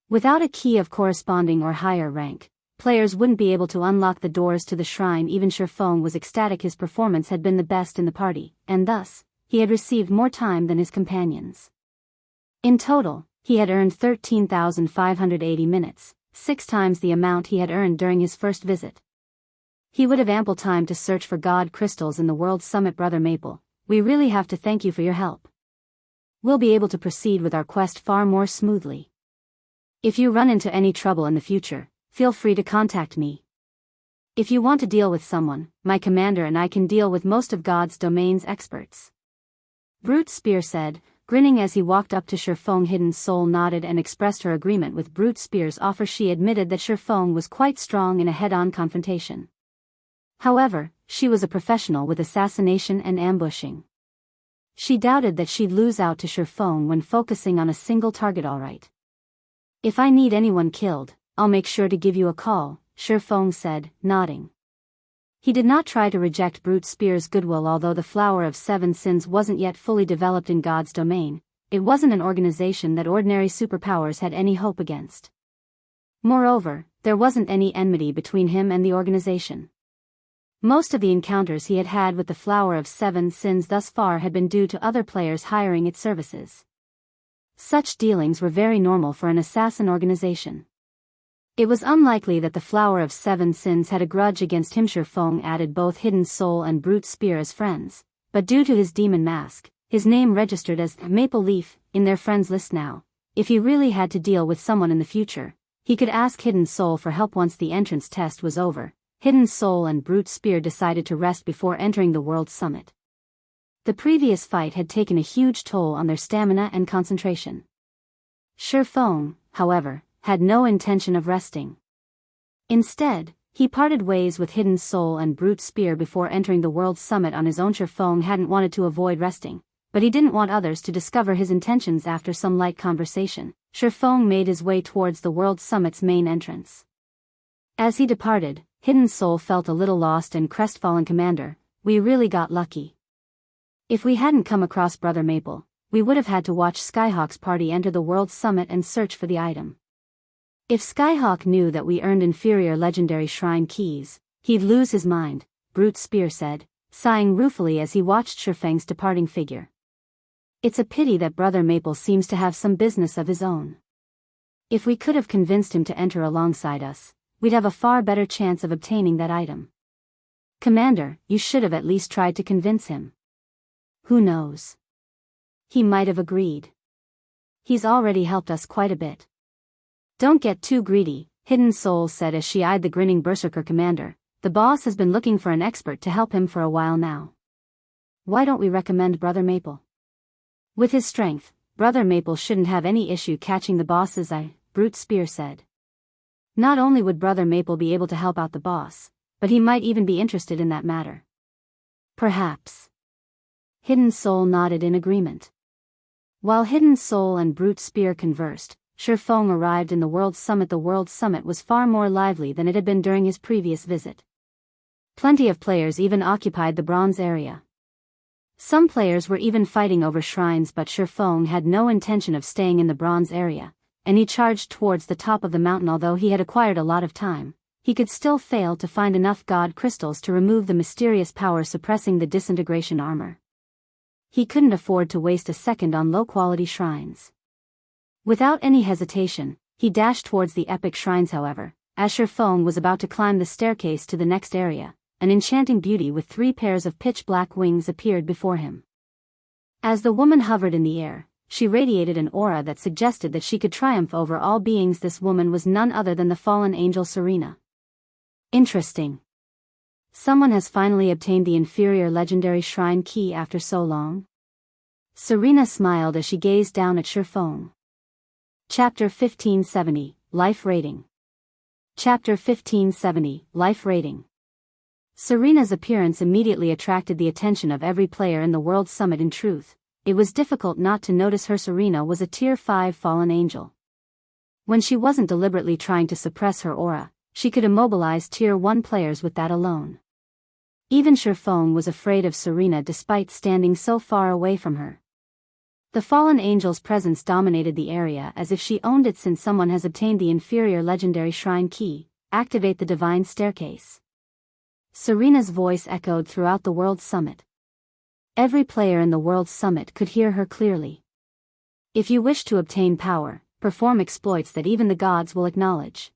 [SPEAKER 1] Without a key of corresponding or higher rank, players wouldn't be able to unlock the doors to the shrine. Even Feng was ecstatic. His performance had been the best in the party, and thus, he had received more time than his companions. In total, he had earned 13,580 minutes, 6 times the amount he had earned during his first visit. He would have ample time to search for God crystals in the World Summit. Brother Maple, we really have to thank you for your help. We'll be able to proceed with our quest far more smoothly. If you run into any trouble in the future, feel free to contact me. If you want to deal with someone, my commander and I can deal with most of God's domain's experts. Brute Spear said, grinning as he walked up to Feng. Hidden Soul nodded and expressed her agreement with Brute Spear's offer. She admitted that Feng was quite strong in a head-on confrontation. However, she was a professional with assassination and ambushing. She doubted that she'd lose out to Feng when focusing on a single target. All right. If I need anyone killed, I'll make sure to give you a call, Feng said, nodding. He did not try to reject Brute Spear's goodwill. Although the Flower of Seven Sins wasn't yet fully developed in God's domain, it wasn't an organization that ordinary superpowers had any hope against. Moreover, there wasn't any enmity between him and the organization. Most of the encounters he had had with the Flower of Seven Sins thus far had been due to other players hiring its services. Such dealings were very normal for an assassin organization. It was unlikely that the Flower of Seven Sins had a grudge against him. Feng added both Hidden Soul and Brute Spear as friends, but due to his demon mask, his name registered as Maple Leaf in their friends list now. If he really had to deal with someone in the future, he could ask Hidden Soul for help. Once the entrance test was over, Hidden Soul and Brute Spear decided to rest before entering the World Summit. The previous fight had taken a huge toll on their stamina and concentration. Feng, however, had no intention of resting. Instead, he parted ways with Hidden Soul and Brute Spear before entering the World Summit on his own. Feng hadn't wanted to avoid resting, but he didn't want others to discover his intentions. After some light conversation, Feng made his way towards the World Summit's main entrance. As he departed, Hidden Soul felt a little lost and crestfallen. Commander, we really got lucky. If we hadn't come across Brother Maple, we would have had to watch Skyhawk's party enter the World Summit and search for the item. If Skyhawk knew that we earned inferior legendary shrine keys, he'd lose his mind, Brute Spear said, sighing ruefully as he watched Feng's departing figure. It's a pity that Brother Maple seems to have some business of his own. If we could have convinced him to enter alongside us, we'd have a far better chance of obtaining that item. Commander, you should have at least tried to convince him. Who knows? He might have agreed. He's already helped us quite a bit. Don't get too greedy, Hidden Soul said as she eyed the grinning berserker. Commander, the boss has been looking for an expert to help him for a while now. Why don't we recommend Brother Maple? With his strength, Brother Maple shouldn't have any issue catching the boss's eye, Brute Spear said. Not only would Brother Maple be able to help out the boss, but he might even be interested in that matter. Perhaps. Hidden Soul nodded in agreement. While Hidden Soul and Brute Spear conversed, Feng arrived in the World Summit. The World Summit was far more lively than it had been during his previous visit. Plenty of players even occupied the bronze area. Some players were even fighting over shrines, but Feng had no intention of staying in the bronze area, and he charged towards the top of the mountain. Although he had acquired a lot of time, he could still fail to find enough god crystals to remove the mysterious power suppressing the disintegration armor. He couldn't afford to waste a second on low-quality shrines. Without any hesitation, he dashed towards the epic shrines. However, as Feng was about to climb the staircase to the next area, an enchanting beauty with 3 pairs of pitch-black wings appeared before him. As the woman hovered in the air, she radiated an aura that suggested that she could triumph over all beings. This woman was none other than the fallen angel Serena. Interesting. Someone has finally obtained the inferior legendary shrine key after so long. Serena smiled as she gazed down at Feng. Chapter 1570, Life Rating. Chapter 1570, Life Rating. Serena's appearance immediately attracted the attention of every player in the World Summit. In truth, it was difficult not to notice her. Serena was a Tier 5 fallen angel. When she wasn't deliberately trying to suppress her aura, she could immobilize Tier 1 players with that alone. Even Feng was afraid of Serena despite standing so far away from her. The fallen angel's presence dominated the area as if she owned it. Since someone has obtained the inferior legendary shrine key, activate the divine staircase. Serena's voice echoed throughout the World Summit. Every player in the World Summit could hear her clearly. If you wish to obtain power, perform exploits that even the gods will acknowledge.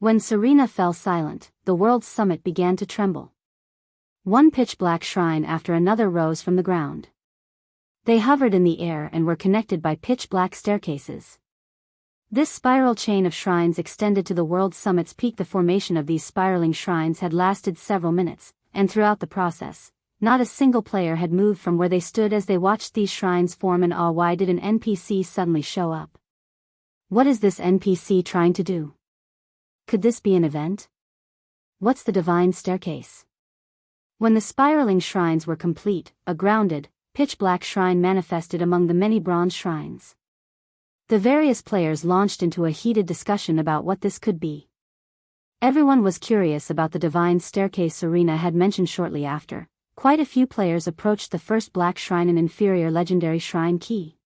[SPEAKER 1] When Serena fell silent, the World Summit began to tremble. One pitch-black shrine after another rose from the ground. They hovered in the air and were connected by pitch-black staircases. This spiral chain of shrines extended to the World Summit's peak. The formation of these spiraling shrines had lasted several minutes, and throughout the process, not a single player had moved from where they stood as they watched these shrines form in awe. Why did an NPC suddenly show up? What is this NPC trying to do? Could this be an event? What's the divine staircase? When the spiraling shrines were complete, a grounded, pitch-black shrine manifested among the many bronze shrines. The various players launched into a heated discussion about what this could be. Everyone was curious about the divine staircase Serena had mentioned. Shortly after, quite a few players approached the first black shrine, an inferior legendary shrine key.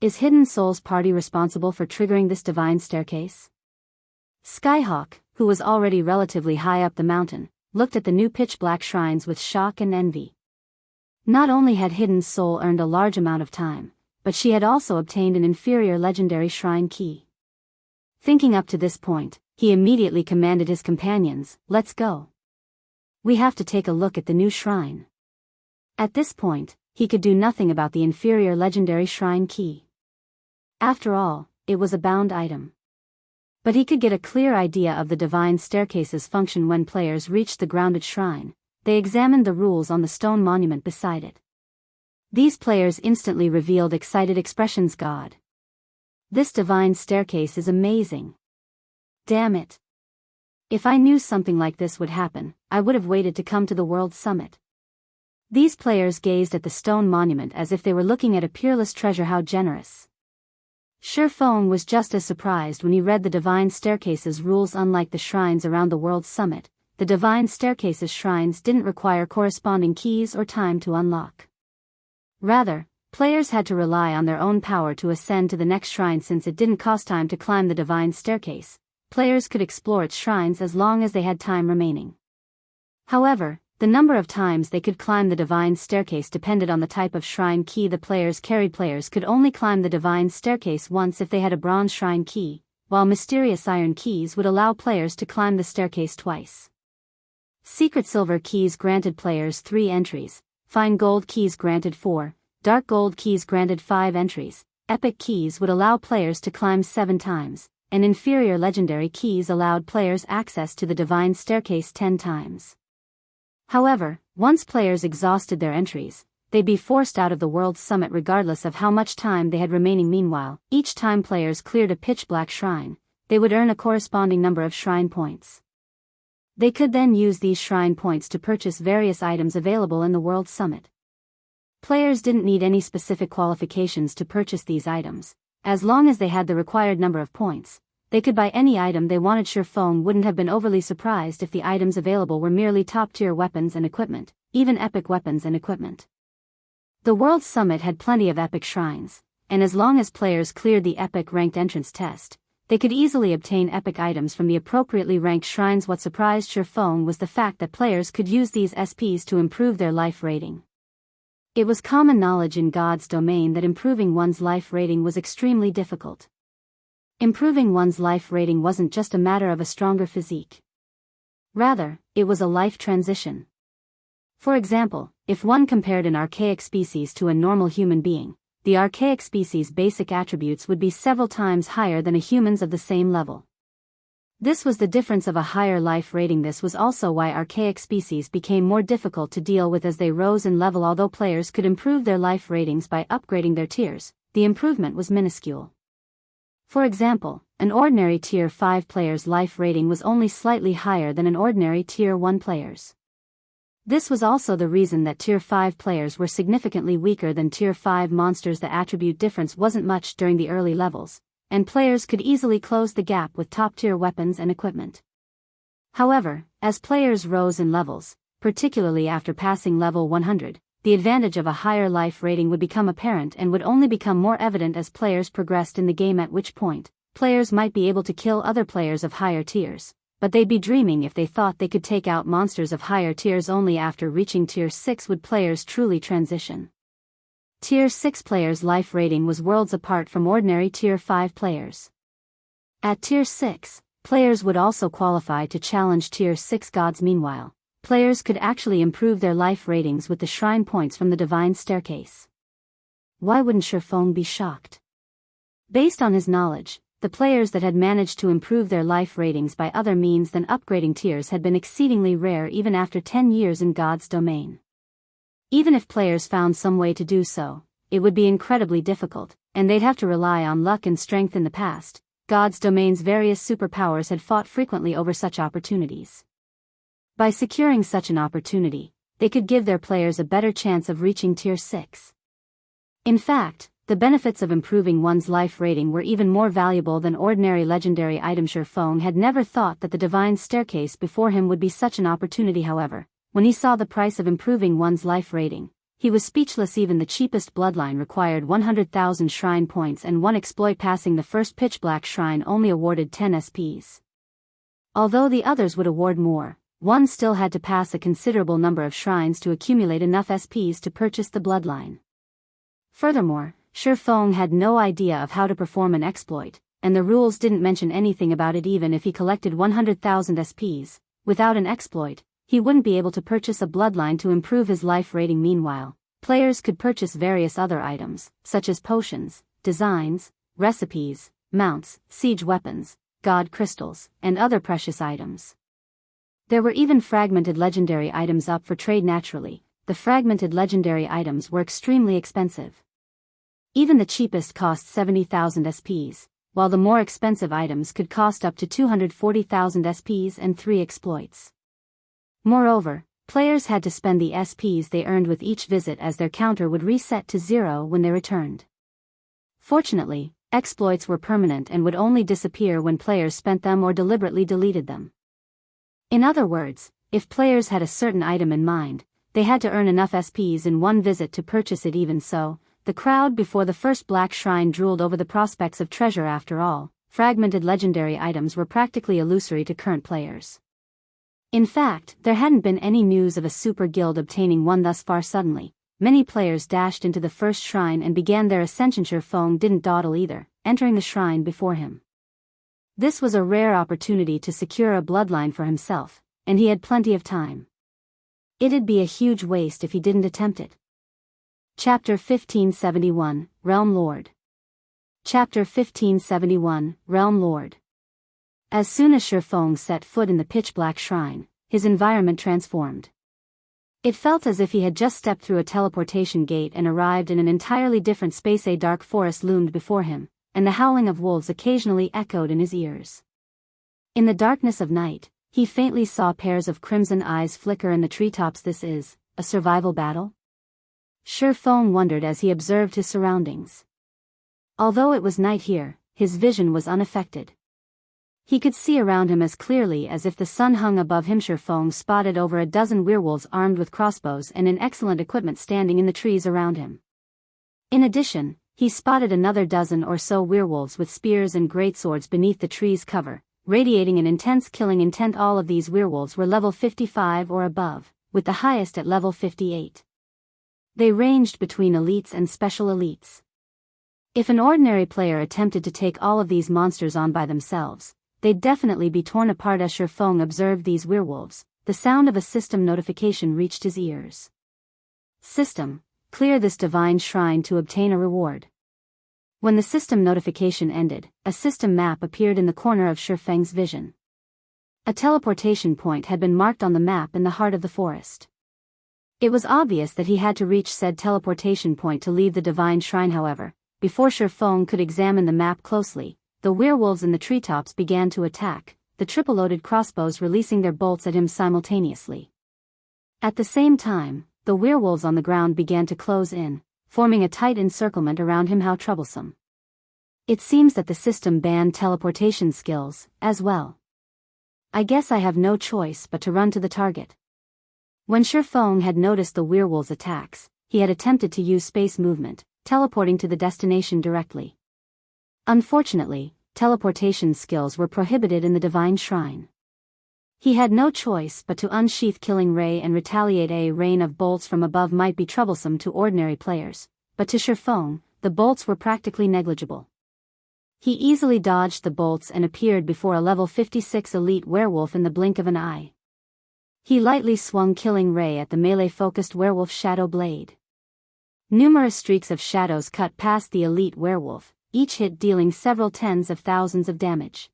[SPEAKER 1] Is Hidden Soul's party responsible for triggering this divine staircase? Skyhawk, who was already relatively high up the mountain, looked at the new pitch-black shrines with shock and envy. Not only had Hidden Soul earned a large amount of time, but she had also obtained an inferior legendary shrine key. Thinking up to this point, he immediately commanded his companions, "Let's go. We have to take a look at the new shrine." At this point, he could do nothing about the inferior legendary shrine key. After all, it was a bound item. But he could get a clear idea of the divine staircase's function. When players reached the grounded shrine, they examined the rules on the stone monument beside it. These players instantly revealed excited expressions. God! This divine staircase is amazing. Damn it. If I knew something like this would happen, I would have waited to come to the World Summit. These players gazed at the stone monument as if they were looking at a peerless treasure. How generous. Feng was just as surprised when he read the divine staircase's rules. Unlike the shrines around the World Summit, the divine staircase's shrines didn't require corresponding keys or time to unlock. Rather, players had to rely on their own power to ascend to the next shrine. Since it didn't cost time to climb the divine staircase, players could explore its shrines as long as they had time remaining. However, the number of times they could climb the divine staircase depended on the type of shrine key the players carried. Players could only climb the divine staircase once if they had a bronze shrine key, while mysterious iron keys would allow players to climb the staircase twice. Secret silver keys granted players 3 entries, fine gold keys granted 4, dark gold keys granted 5 entries, epic keys would allow players to climb 7 times, and inferior legendary keys allowed players access to the divine staircase 10 times. However, once players exhausted their entries, they'd be forced out of the World Summit regardless of how much time they had remaining. Meanwhile, each time players cleared a pitch-black shrine, they would earn a corresponding number of shrine points. They could then use these shrine points to purchase various items available in the World Summit. Players didn't need any specific qualifications to purchase these items. As long as they had the required number of points, they could buy any item they wanted. Feng wouldn't have been overly surprised if the items available were merely top-tier weapons and equipment, even epic weapons and equipment. The World Summit had plenty of epic shrines, and as long as players cleared the epic ranked entrance test, they could easily obtain epic items from the appropriately ranked shrines. What surprised Feng was the fact that players could use these SPs to improve their life rating. It was common knowledge in God's domain that improving one's life rating was extremely difficult. Improving one's life rating wasn't just a matter of a stronger physique. Rather, it was a life transition. For example, if one compared an archaic species to a normal human being, the archaic species' basic attributes would be several times higher than a human's of the same level. This was the difference of a higher life rating. This was also why archaic species became more difficult to deal with as they rose in level. Although players could improve their life ratings by upgrading their tiers, the improvement was minuscule. For example, an ordinary Tier 5 player's life rating was only slightly higher than an ordinary Tier 1 player's. This was also the reason that Tier 5 players were significantly weaker than Tier 5 monsters. The attribute difference wasn't much during the early levels, and players could easily close the gap with top-tier weapons and equipment. However, as players rose in levels, particularly after passing level 100, the advantage of a higher life rating would become apparent and would only become more evident as players progressed in the game, at which point, players might be able to kill other players of higher tiers, but they'd be dreaming if they thought they could take out monsters of higher tiers. Only after reaching Tier 6 would players truly transition. Tier 6 players' life rating was worlds apart from ordinary Tier 5 players. At Tier 6, players would also qualify to challenge Tier 6 gods. Meanwhile, players could actually improve their life ratings with the shrine points from the Divine Staircase. Why wouldn't Feng be shocked? Based on his knowledge, the players that had managed to improve their life ratings by other means than upgrading tiers had been exceedingly rare even after 10 years in God's domain. Even if players found some way to do so, it would be incredibly difficult, and they'd have to rely on luck and strength. In the past, God's domain's various superpowers had fought frequently over such opportunities. By securing such an opportunity, they could give their players a better chance of reaching Tier 6. In fact, the benefits of improving one's life rating were even more valuable than ordinary legendary items. Feng had never thought that the Divine Staircase before him would be such an opportunity. However, when he saw the price of improving one's life rating, he was speechless. Even the cheapest Bloodline required 100,000 shrine points, and one exploit passing the first pitch black shrine only awarded 10 SPs. Although the others would award more, one still had to pass a considerable number of shrines to accumulate enough SPs to purchase the Bloodline. Furthermore, Feng had no idea of how to perform an exploit, and the rules didn't mention anything about it. Even if he collected 100,000 SPs, without an exploit, he wouldn't be able to purchase a Bloodline to improve his life rating. Meanwhile, players could purchase various other items, such as potions, designs, recipes, mounts, siege weapons, god crystals, and other precious items. There were even fragmented legendary items up for trade. Naturally, the fragmented legendary items were extremely expensive. Even the cheapest cost 70,000 SPs, while the more expensive items could cost up to 240,000 SPs and 3 exploits. Moreover, players had to spend the SPs they earned with each visit, as their counter would reset to 0 when they returned. Fortunately, exploits were permanent and would only disappear when players spent them or deliberately deleted them. In other words, if players had a certain item in mind, they had to earn enough SPs in one visit to purchase it. Even so, the crowd before the first black shrine drooled over the prospects of treasure. After all, fragmented legendary items were practically illusory to current players. In fact, there hadn't been any news of a super guild obtaining one thus far. Suddenly, many players dashed into the first shrine and began their ascension. Feng didn't dawdle either, entering the shrine before him. This was a rare opportunity to secure a Bloodline for himself, and he had plenty of time. It'd be a huge waste if he didn't attempt it. Chapter 1571, Realm Lord. Chapter 1571, Realm Lord. As soon as Feng set foot in the pitch-black shrine, his environment transformed. It felt as if he had just stepped through a teleportation gate and arrived in an entirely different space. A dark forest loomed before him, and the howling of wolves occasionally echoed in his ears. In the darkness of night, he faintly saw pairs of crimson eyes flicker in the treetops. This is a survival battle? Feng wondered as he observed his surroundings. Although it was night here, his vision was unaffected. He could see around him as clearly as if the sun hung above him. Feng spotted over a dozen werewolves armed with crossbows and in excellent equipment standing in the trees around him. In addition, he spotted another dozen or so werewolves with spears and greatswords beneath the tree's cover, radiating an intense killing intent. All of these werewolves were level 55 or above, with the highest at level 58. They ranged between elites and special elites. If an ordinary player attempted to take all of these monsters on by themselves, they'd definitely be torn apart. As Feng observed these werewolves, the sound of a system notification reached his ears. System, clear this divine shrine to obtain a reward. When the system notification ended, a system map appeared in the corner of Feng's vision. A teleportation point had been marked on the map in the heart of the forest. It was obvious that he had to reach said teleportation point to leave the divine shrine. However, before Feng could examine the map closely, the werewolves in the treetops began to attack, the triple-loaded crossbows releasing their bolts at him simultaneously. At the same time, the werewolves on the ground began to close in, forming a tight encirclement around him. How troublesome. It seems that the system banned teleportation skills, as well. I guess I have no choice but to run to the target. When Feng had noticed the werewolves' attacks, he had attempted to use space movement, teleporting to the destination directly. Unfortunately, teleportation skills were prohibited in the divine shrine. He had no choice but to unsheath Killing Ray and retaliate. A rain of bolts from above might be troublesome to ordinary players, but to Feng, the bolts were practically negligible. He easily dodged the bolts and appeared before a level 56 elite werewolf in the blink of an eye. He lightly swung Killing Ray at the melee-focused werewolf's shadow blade. Numerous streaks of shadows cut past the elite werewolf, each hit dealing several tens of thousands of damage.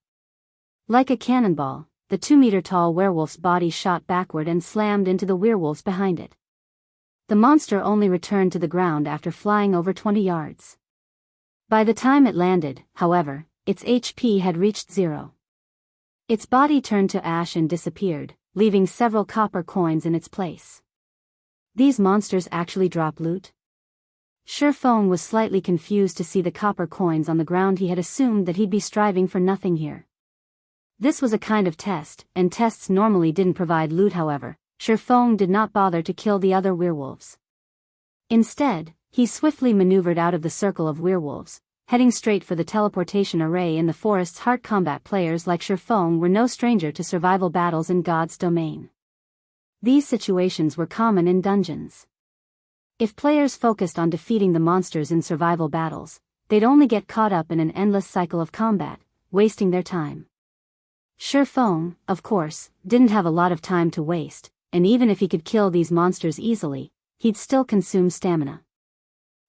[SPEAKER 1] Like a cannonball, the 2-meter-tall werewolf's body shot backward and slammed into the werewolves behind it. The monster only returned to the ground after flying over 20 yards. By the time it landed, however, its HP had reached 0. Its body turned to ash and disappeared, leaving several copper coins in its place. These monsters actually drop loot? Feng was slightly confused to see the copper coins on the ground. He had assumed that he'd be striving for nothing here. This was a kind of test, and tests normally didn't provide loot. However, Feng did not bother to kill the other werewolves. Instead, he swiftly maneuvered out of the circle of werewolves, heading straight for the teleportation array in the forest's heart. Combat players like Feng were no stranger to survival battles in God's domain. These situations were common in dungeons. If players focused on defeating the monsters in survival battles, they'd only get caught up in an endless cycle of combat, wasting their time. Feng, of course, didn't have a lot of time to waste, and even if he could kill these monsters easily, he'd still consume stamina.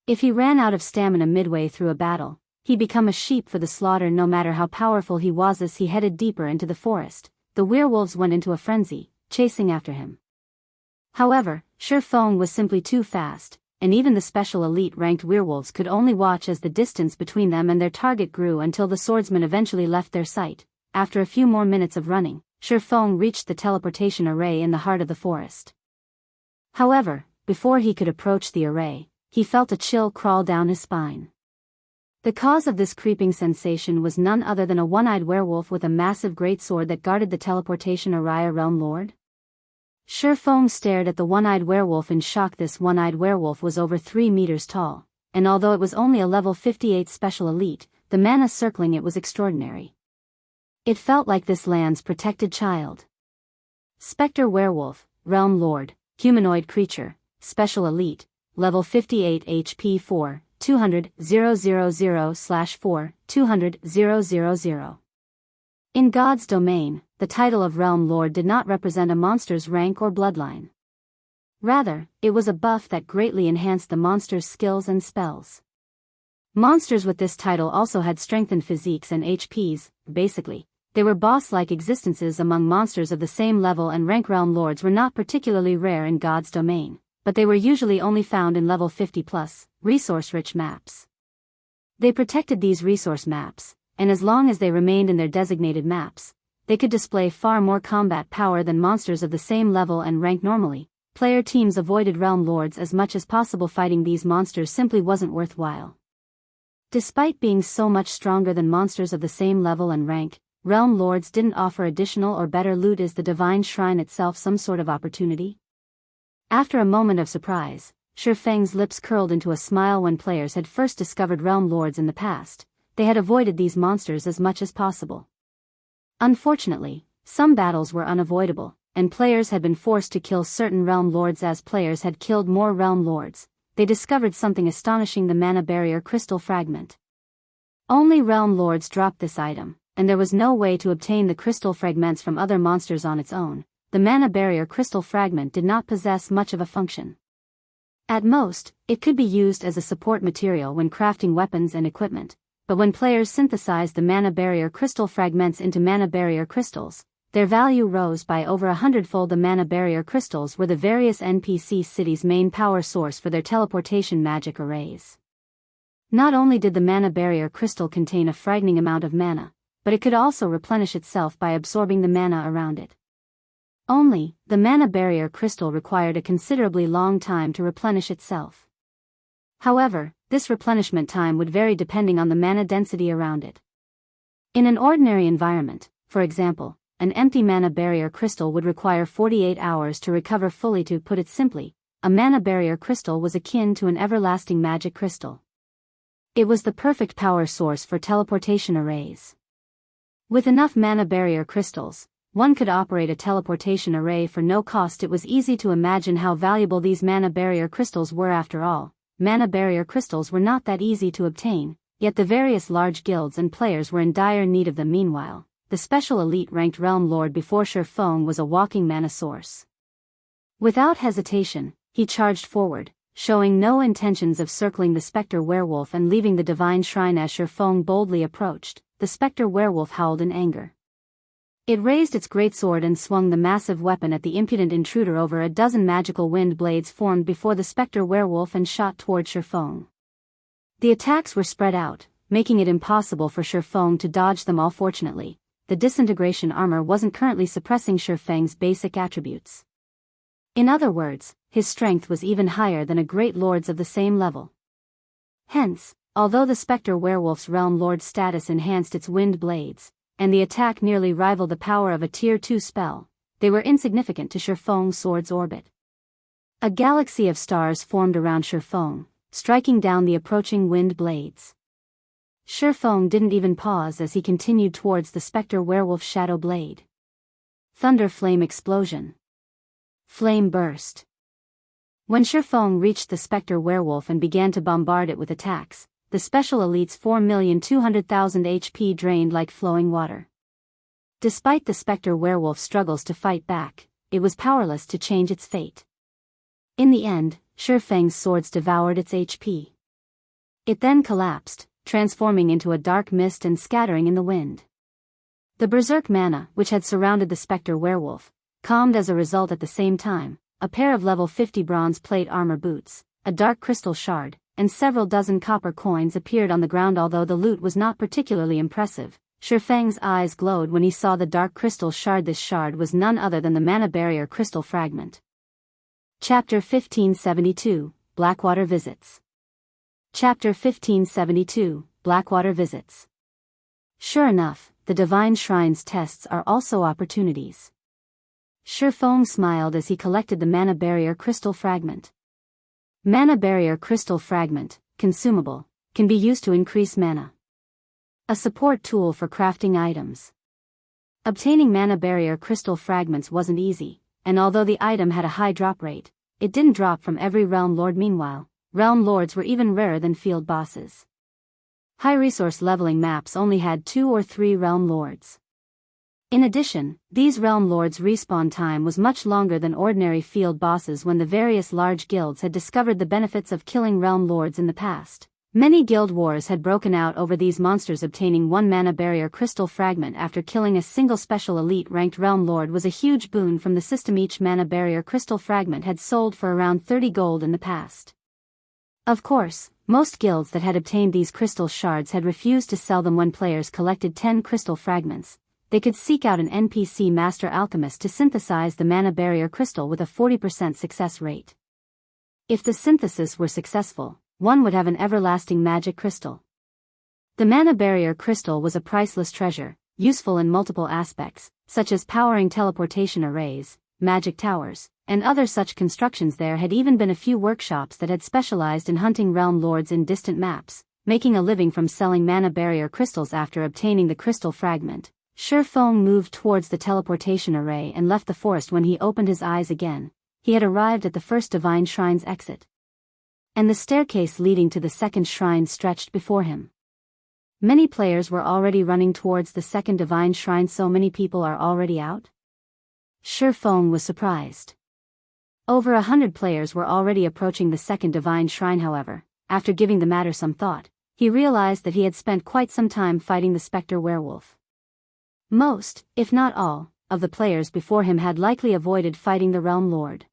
[SPEAKER 1] If he ran out of stamina midway through a battle, he'd become a sheep for the slaughter. No matter how powerful he was. As he headed deeper into the forest, the werewolves went into a frenzy, chasing after him. However, Feng was simply too fast, and even the special elite-ranked werewolves could only watch as the distance between them and their target grew until the swordsman eventually left their sight. After a few more minutes of running, Feng reached the teleportation array in the heart of the forest. However, before he could approach the array, he felt a chill crawl down his spine. The cause of this creeping sensation was none other than a one-eyed werewolf with a massive greatsword that guarded the teleportation array. Realm Lord? Feng stared at the one-eyed werewolf in shock. This one-eyed werewolf was over 3 meters tall, and although it was only a level 58 special elite, the mana circling it was extraordinary. It felt like this land's protected child. Spectre Werewolf, Realm Lord, Humanoid Creature, Special Elite, Level 58 HP 4, 200 000/4, 200 000. In God's domain, the title of Realm Lord did not represent a monster's rank or bloodline. Rather, it was a buff that greatly enhanced the monster's skills and spells. Monsters with this title also had strengthened physiques and HPs. Basically, they were boss-like existences among monsters of the same level and rank. Realm Lords were not particularly rare in God's domain, but they were usually only found in level 50+, resource-rich maps. They protected these resource maps, and as long as they remained in their designated maps, they could display far more combat power than monsters of the same level and rank. Normally, player teams avoided Realm Lords as much as possible. Fighting these monsters simply wasn't worthwhile. Despite being so much stronger than monsters of the same level and rank, realm lords didn't offer additional or better loot. Is the divine shrine itself some sort of opportunity? After a moment of surprise, Feng's lips curled into a smile. When players had first discovered realm lords in the past, they had avoided these monsters as much as possible. Unfortunately, some battles were unavoidable, and players had been forced to kill certain realm lords. As players had killed more realm lords, they discovered something astonishing: the mana barrier crystal fragment. Only realm lords dropped this item, and there was no way to obtain the crystal fragments from other monsters on its own. The mana barrier crystal fragment did not possess much of a function. At most, it could be used as a support material when crafting weapons and equipment, but when players synthesized the mana barrier crystal fragments into mana barrier crystals, their value rose by over 100-fold. The mana barrier crystals were the various NPC cities' main power source for their teleportation magic arrays. Not only did the mana barrier crystal contain a frightening amount of mana, but it could also replenish itself by absorbing the mana around it. Only, the mana barrier crystal required a considerably long time to replenish itself. However, this replenishment time would vary depending on the mana density around it. In an ordinary environment, for example, an empty mana barrier crystal would require 48 hours to recover fully. To put it simply, a mana barrier crystal was akin to an everlasting magic crystal. It was the perfect power source for teleportation arrays. With enough mana barrier crystals, one could operate a teleportation array for no cost. It was easy to imagine how valuable these mana barrier crystals were. After all, mana barrier crystals were not that easy to obtain, yet the various large guilds and players were in dire need of them. Meanwhile, the special elite ranked realm lord before Feng was a walking mana source. Without hesitation, he charged forward, showing no intentions of circling the specter werewolf and leaving the divine shrine. As Feng boldly approached, the specter werewolf howled in anger. It raised its greatsword and swung the massive weapon at the impudent intruder. Over a dozen magical wind blades formed before the specter werewolf and shot toward Feng. The attacks were spread out, making it impossible for Feng to dodge them all. Fortunately, the disintegration armor wasn't currently suppressing Feng's basic attributes. In other words, his strength was even higher than a great lord's of the same level. Hence, although the specter werewolf's realm lord status enhanced its wind blades, and the attack nearly rivaled the power of a Tier 2 spell, they were insignificant to Feng's sword's orbit. A galaxy of stars formed around Feng, striking down the approaching wind blades. Feng didn't even pause as he continued towards the specter werewolf's shadow blade. Thunder flame explosion. Flame burst. When Feng reached the specter werewolf and began to bombard it with attacks, the special elite's 4,200,000 HP drained like flowing water. Despite the specter werewolf's struggles to fight back, it was powerless to change its fate. In the end, Feng's swords devoured its HP. It then collapsed, transforming into a dark mist and scattering in the wind. The berserk mana, which had surrounded the specter werewolf, calmed as a result. At the same time, a pair of level 50 bronze plate armor boots, a dark crystal shard, and several dozen copper coins appeared on the ground. Although the loot was not particularly impressive, Feng's eyes glowed when he saw the dark crystal shard. This shard was none other than the mana barrier crystal fragment. Chapter 1572, Blackwater Visits. Chapter 1572, Blackwater Visits. Sure enough, the divine shrine's tests are also opportunities. Feng smiled as he collected the mana barrier crystal fragment. Mana barrier crystal fragment, consumable, can be used to increase mana. A support tool for crafting items. Obtaining mana barrier crystal fragments wasn't easy, and although the item had a high drop rate, it didn't drop from every realm lord. Meanwhile, realm lords were even rarer than field bosses. High resource leveling maps only had 2 or 3 realm lords. In addition, these realm lords' respawn time was much longer than ordinary field bosses. When the various large guilds had discovered the benefits of killing realm lords in the past, many guild wars had broken out over these monsters. Obtaining 1 mana barrier crystal fragment after killing a single special elite ranked realm lord was a huge boon from the system. Each mana barrier crystal fragment had sold for around 30 gold in the past. Of course, most guilds that had obtained these crystal shards had refused to sell them. When players collected 10 crystal fragments, they could seek out an NPC master alchemist to synthesize the mana barrier crystal with a 40% success rate. If the synthesis were successful, one would have an everlasting magic crystal. The mana barrier crystal was a priceless treasure, useful in multiple aspects, such as powering teleportation arrays, magic towers, and other such constructions. There had even been a few workshops that had specialized in hunting realm lords in distant maps, making a living from selling mana barrier crystals. After obtaining the crystal fragment, Feng moved towards the teleportation array and left the forest. When he opened his eyes again, he had arrived at the first divine shrine's exit. And the staircase leading to the second shrine stretched before him. Many players were already running towards the second divine shrine. So many people are already out? Feng was surprised. Over 100 players were already approaching the second divine shrine. However, after giving the matter some thought, he realized that he had spent quite some time fighting the specter werewolf. Most, if not all, of the players before him had likely avoided fighting the realm lord.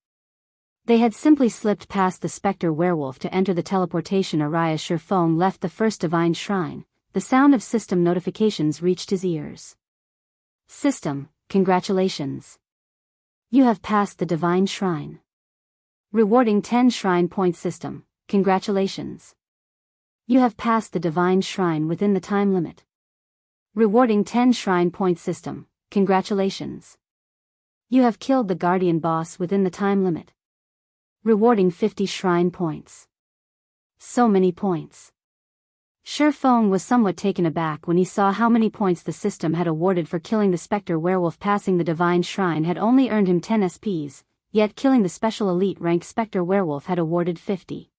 [SPEAKER 1] They had simply slipped past the specter werewolf to enter the teleportation array. As Feng left the first divine shrine, the sound of system notifications reached his ears. System, congratulations. You have passed the divine shrine. Rewarding 10 shrine points. System, congratulations. You have passed the divine shrine within the time limit. Rewarding 10 shrine points. System, congratulations. You have killed the guardian boss within the time limit. Rewarding 50 shrine points. So many points. Feng was somewhat taken aback when he saw how many points the system had awarded for killing the specter werewolf. Passing the divine shrine had only earned him 10 SPs, yet killing the special elite rank specter werewolf had awarded 50.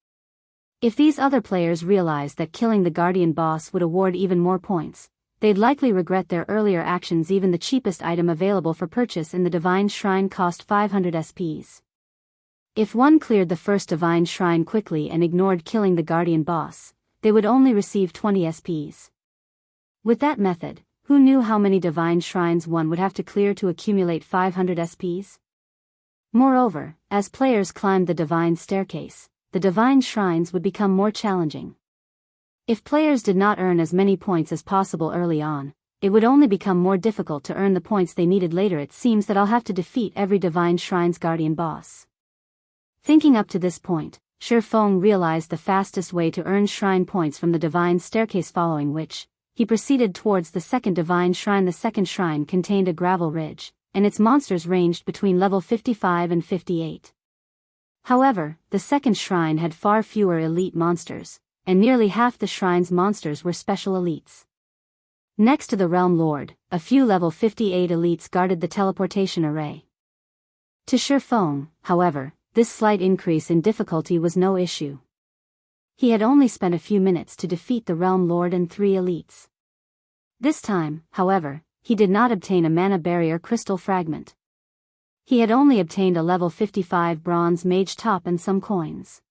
[SPEAKER 1] If these other players realized that killing the guardian boss would award even more points, they'd likely regret their earlier actions. Even the cheapest item available for purchase in the divine shrine cost 500 SPs. If one cleared the first divine shrine quickly and ignored killing the guardian boss, they would only receive 20 SPs. With that method, who knew how many divine shrines one would have to clear to accumulate 500 SPs? Moreover, as players climbed the divine staircase, the divine shrines would become more challenging. If players did not earn as many points as possible early on, it would only become more difficult to earn the points they needed later. It seems that I'll have to defeat every divine shrine's guardian boss. Thinking up to this point, Feng realized the fastest way to earn shrine points from the divine staircase, following which, he proceeded towards the second divine shrine. The second shrine contained a gravel ridge, and its monsters ranged between level 55 and 58. However, the second shrine had far fewer elite monsters, and nearly half the shrine's monsters were special elites. Next to the realm lord, a few level 58 elites guarded the teleportation array. To Feng, however, this slight increase in difficulty was no issue. He had only spent a few minutes to defeat the realm lord and 3 elites. This time, however, he did not obtain a mana barrier crystal fragment. He had only obtained a level 55 bronze mage top and some coins.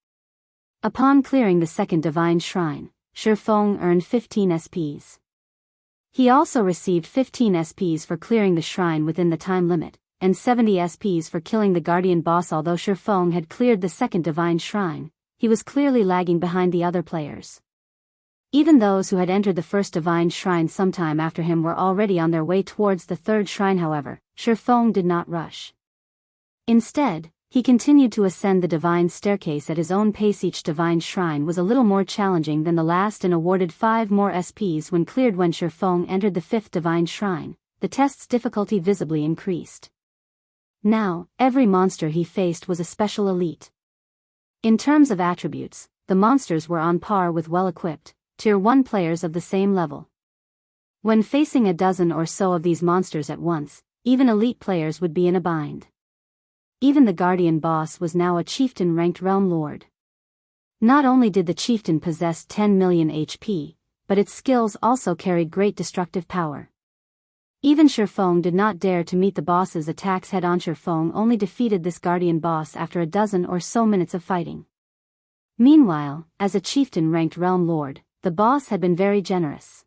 [SPEAKER 1] Upon clearing the second divine shrine, Feng earned 15 SPs. He also received 15 SPs for clearing the shrine within the time limit, and 70 SPs for killing the guardian boss. Although Feng had cleared the second divine shrine, he was clearly lagging behind the other players. Even those who had entered the first divine shrine sometime after him were already on their way towards the third shrine. However, Feng did not rush. Instead, he continued to ascend the divine staircase at his own pace. Each divine shrine was a little more challenging than the last and awarded 5 more SPs when cleared. When Feng entered the fifth divine shrine, the test's difficulty visibly increased. Now, every monster he faced was a special elite. In terms of attributes, the monsters were on par with well-equipped, Tier 1 players of the same level. When facing a dozen or so of these monsters at once, even elite players would be in a bind. Even the guardian boss was now a chieftain-ranked realm lord. Not only did the chieftain possess 10 million HP, but its skills also carried great destructive power. Even Feng did not dare to meet the boss's attacks head-on. Feng only defeated this guardian boss after a dozen or so minutes of fighting. Meanwhile, as a chieftain-ranked realm lord, the boss had been very generous.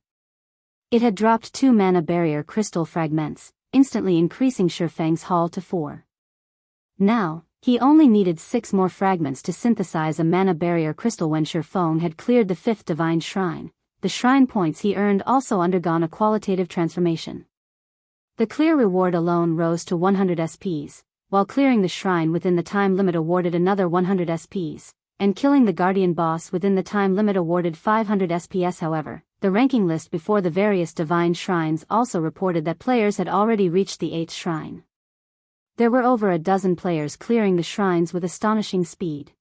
[SPEAKER 1] It had dropped 2 mana barrier crystal fragments, instantly increasing Feng's haul to 4. Now, he only needed 6 more fragments to synthesize a mana barrier crystal. When Feng had cleared the 5th divine shrine, the shrine points he earned also undergone a qualitative transformation. The clear reward alone rose to 100 SPs, while clearing the shrine within the time limit awarded another 100 SPs, and killing the guardian boss within the time limit awarded 500 SPS. However, the ranking list before the various divine shrines also reported that players had already reached the 8th shrine. There were over a dozen players clearing the shrines with astonishing speed.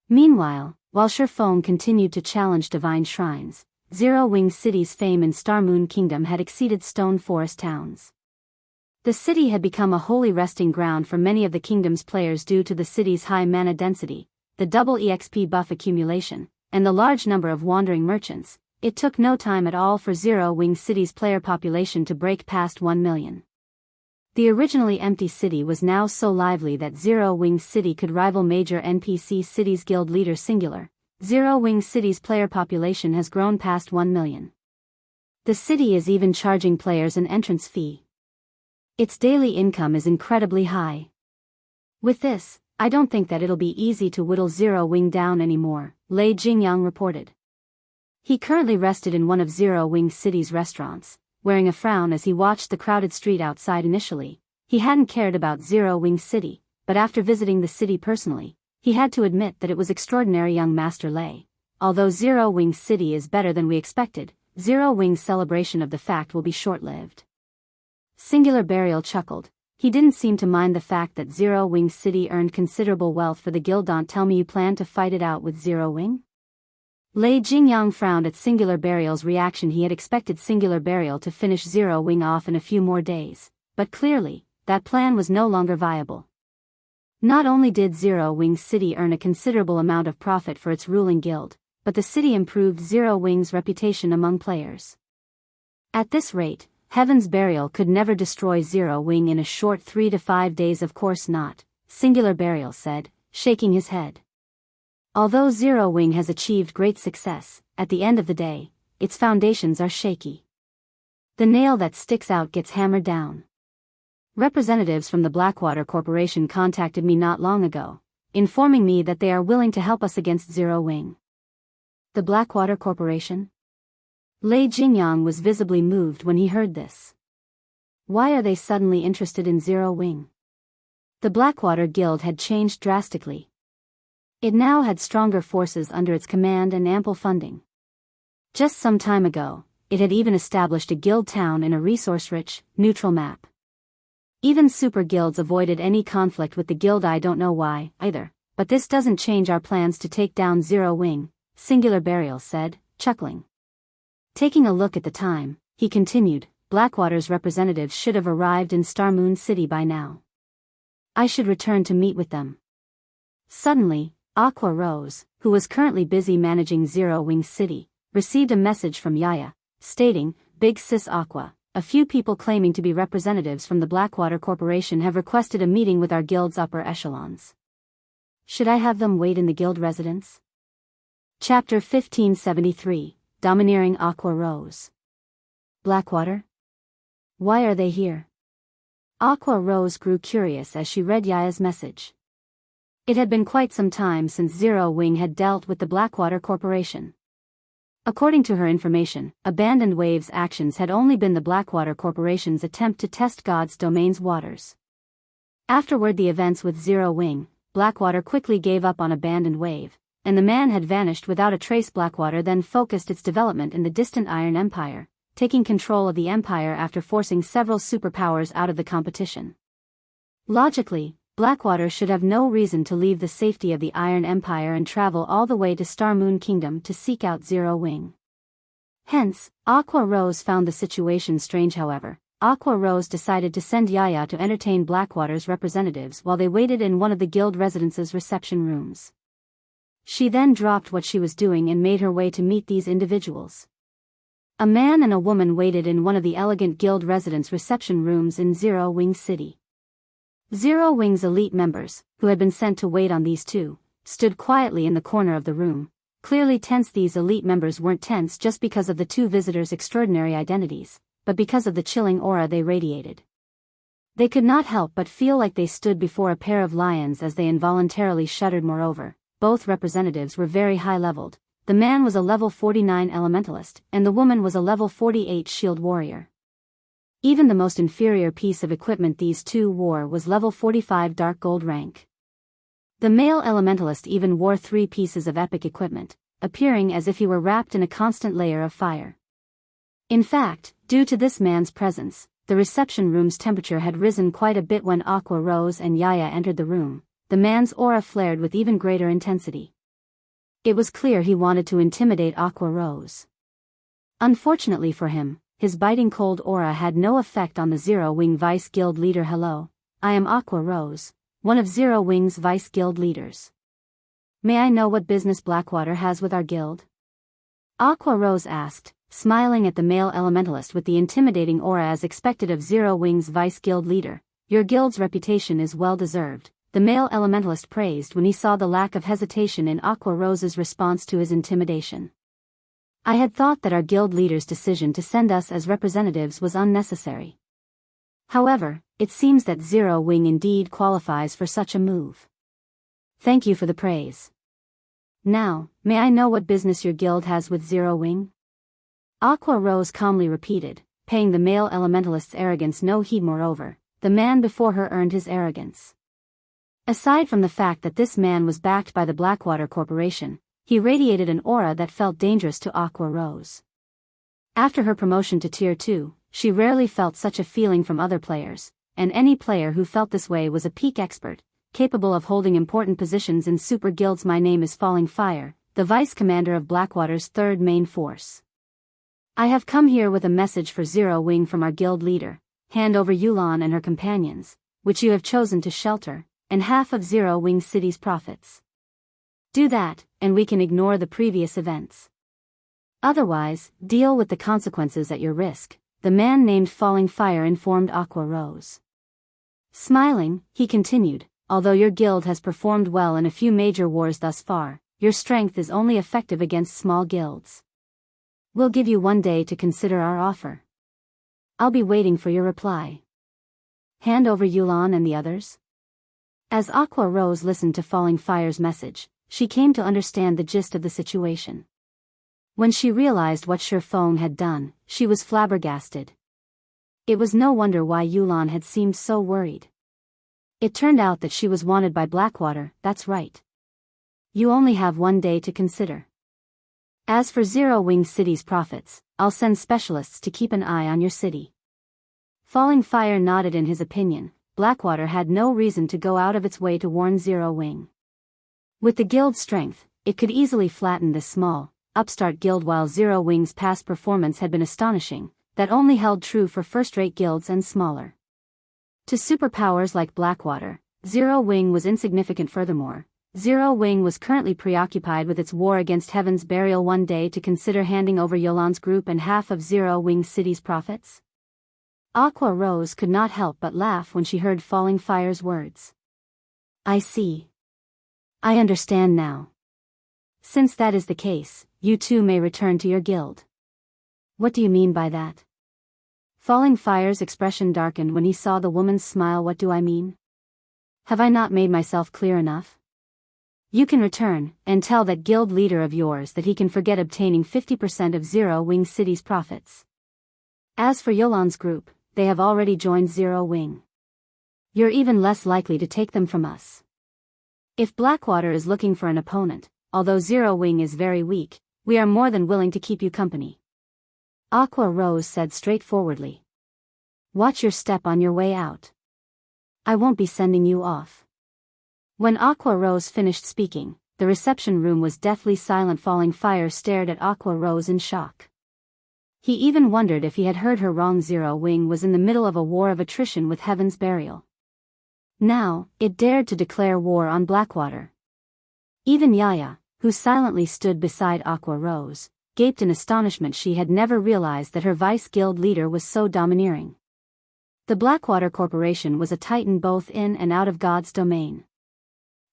[SPEAKER 1] Meanwhile, while Feng continued to challenge divine shrines, Zero-Wing City's fame in Star Moon Kingdom had exceeded Stone Forest towns. The city had become a holy resting ground for many of the kingdom's players due to the city's high mana density, the double EXP buff accumulation, and the large number of wandering merchants. It took no time at all for Zero-Wing City's player population to break past 1 million. The originally empty city was now so lively that Zero-Wing City could rival major NPC cities. Guild Leader Singular, Zero-Wing City's player population has grown past 1 million. The city is even charging players an entrance fee. Its daily income is incredibly high. With this, I don't think that it'll be easy to whittle Zero-Wing down anymore, Lei Jingyang reported. He currently rested in one of Zero-Wing City's restaurants, wearing a frown as he watched the crowded street outside. Initially, he hadn't cared about Zero-Wing City, but after visiting the city personally, he had to admit that it was extraordinary. Young Master Lei, although Zero-Wing City is better than we expected, Zero-Wing's celebration of the fact will be short-lived. Singular Burial chuckled. He didn't seem to mind the fact that Zero-Wing City earned considerable wealth for the guild. Don't tell me you plan to fight it out with Zero-Wing? Lei Jingyang frowned at Singular Burial's reaction. He had expected Singular Burial to finish Zero-Wing off in a few more days, but clearly, that plan was no longer viable. Not only did Zero-Wing City earn a considerable amount of profit for its ruling guild, but the city improved Zero-Wing's reputation among players. At this rate, Heaven's Burial could never destroy Zero-Wing in a short 3 to 5 days. Of course not, Singular Burial said, shaking his head. Although Zero-Wing has achieved great success, at the end of the day, its foundations are shaky. The nail that sticks out gets hammered down. Representatives from the Blackwater Corporation contacted me not long ago, informing me that they are willing to help us against Zero-Wing. The Blackwater Corporation? Lei Jingyang was visibly moved when he heard this. Why are they suddenly interested in Zero-Wing? The Blackwater Guild had changed drastically. It now had stronger forces under its command and ample funding. Just some time ago, it had even established a guild town in a resource-rich, neutral map. Even super guilds avoided any conflict with the guild. I don't know why, either, but this doesn't change our plans to take down Zero-Wing, Singular Burial said, chuckling. Taking a look at the time, he continued, Blackwater's representatives should have arrived in Star Moon City by now. I should return to meet with them. Suddenly, Aqua Rose, who was currently busy managing Zero-Wing City, received a message from Yaya, stating, Big Sis Aqua, a few people claiming to be representatives from the Blackwater Corporation have requested a meeting with our guild's upper echelons. Should I have them wait in the guild residence? Chapter 1573, Domineering. Aqua Rose. Blackwater? Why are they here? Aqua Rose grew curious as she read Yaya's message. It had been quite some time since Zero-Wing had dealt with the Blackwater Corporation. According to her information, Abandoned Wave's actions had only been the Blackwater Corporation's attempt to test God's domain's waters. Afterward, the events with Zero-Wing, Blackwater quickly gave up on Abandoned Wave, and the man had vanished without a trace. Blackwater then focused its development in the distant Iron Empire, taking control of the Empire after forcing several superpowers out of the competition. Logically, Blackwater should have no reason to leave the safety of the Iron Empire and travel all the way to Star Moon Kingdom to seek out Zero-Wing. Hence, Aqua Rose found the situation strange. However, Aqua Rose decided to send Yaya to entertain Blackwater's representatives while they waited in one of the guild residence's reception rooms. She then dropped what she was doing and made her way to meet these individuals. A man and a woman waited in one of the elegant guild residence reception rooms in Zero-Wing City. Zero-Wing's elite members, who had been sent to wait on these two, stood quietly in the corner of the room, clearly tense. These elite members weren't tense just because of the two visitors' extraordinary identities, but because of the chilling aura they radiated. They could not help but feel like they stood before a pair of lions as they involuntarily shuddered. Moreover, both representatives were very high-leveled. The man was a level 49 elementalist, and the woman was a level 48 shield warrior. Even the most inferior piece of equipment these two wore was level 45 dark gold rank. The male elementalist even wore 3 pieces of epic equipment, appearing as if he were wrapped in a constant layer of fire. In fact, due to this man's presence, the reception room's temperature had risen quite a bit when Aqua Rose and Yaya entered the room. The man's aura flared with even greater intensity. It was clear he wanted to intimidate Aqua Rose. Unfortunately for him, his biting cold aura had no effect on the Zero Wing Vice Guild leader. Hello, I am Aqua Rose, one of Zero Wing's Vice Guild leaders. May I know what business Blackwater has with our guild? Aqua Rose asked, smiling at the male elementalist with the intimidating aura as expected of Zero Wing's Vice Guild leader. Your guild's reputation is well deserved, the male elementalist praised when he saw the lack of hesitation in Aqua Rose's response to his intimidation. I had thought that our guild leader's decision to send us as representatives was unnecessary. However, it seems that Zero Wing indeed qualifies for such a move. Thank you for the praise. Now, may I know what business your guild has with Zero Wing? Aqua Rose calmly repeated, paying the male elementalist's arrogance no heed. Moreover, the man before her earned his arrogance. Aside from the fact that this man was backed by the Blackwater Corporation, he radiated an aura that felt dangerous to Aqua Rose. After her promotion to Tier 2, she rarely felt such a feeling from other players, and any player who felt this way was a peak expert, capable of holding important positions in super guilds. My name is Falling Fire, the vice commander of Blackwater's third main force. I have come here with a message for Zero Wing from our guild leader. Hand over Yulan and her companions, which you have chosen to shelter, and half of Zero Wing City's profits. Do that, and we can ignore the previous events. Otherwise, deal with the consequences at your risk, the man named Falling Fire informed Aqua Rose. Smiling, he continued, although your guild has performed well in a few major wars thus far, your strength is only effective against small guilds. We'll give you 1 day to consider our offer. I'll be waiting for your reply. Hand over Yulan and the others? As Aqua Rose listened to Falling Fire's message, she came to understand the gist of the situation. When she realized what Feng had done, she was flabbergasted. It was no wonder why Yulan had seemed so worried. It turned out that she was wanted by Blackwater. That's right. You only have 1 day to consider. As for Zero Wing City's profits, I'll send specialists to keep an eye on your city. Falling Fire nodded in his opinion. Blackwater had no reason to go out of its way to warn Zero Wing. With the guild's strength, it could easily flatten this small, upstart guild. While Zero Wing's past performance had been astonishing, that only held true for first-rate guilds and smaller. To superpowers like Blackwater, Zero Wing was insignificant. Furthermore, Zero Wing was currently preoccupied with its war against Heaven's Burial. 1 day to consider handing over Yolan's group and half of Zero Wing City's profits? Aqua Rose could not help but laugh when she heard Falling Fire's words. I see. I understand now. Since that is the case, you too may return to your guild. What do you mean by that? Falling Fire's expression darkened when he saw the woman's smile. What do I mean? Have I not made myself clear enough? You can return, and tell that guild leader of yours that he can forget obtaining 50% of Zero Wing City's profits. As for Yolan's group, they have already joined Zero Wing. You're even less likely to take them from us. If Blackwater is looking for an opponent, although Zero Wing is very weak, we are more than willing to keep you company. Aqua Rose said straightforwardly. Watch your step on your way out. I won't be sending you off. When Aqua Rose finished speaking, the reception room was deathly silent. Falling Fire stared at Aqua Rose in shock. He even wondered if he had heard her wrong. Zero Wing was in the middle of a war of attrition with Heaven's Burial. Now, it dared to declare war on Blackwater. Even Yaya, who silently stood beside Aqua Rose, gaped in astonishment. She had never realized that her vice guild leader was so domineering. The Blackwater Corporation was a titan both in and out of God's domain.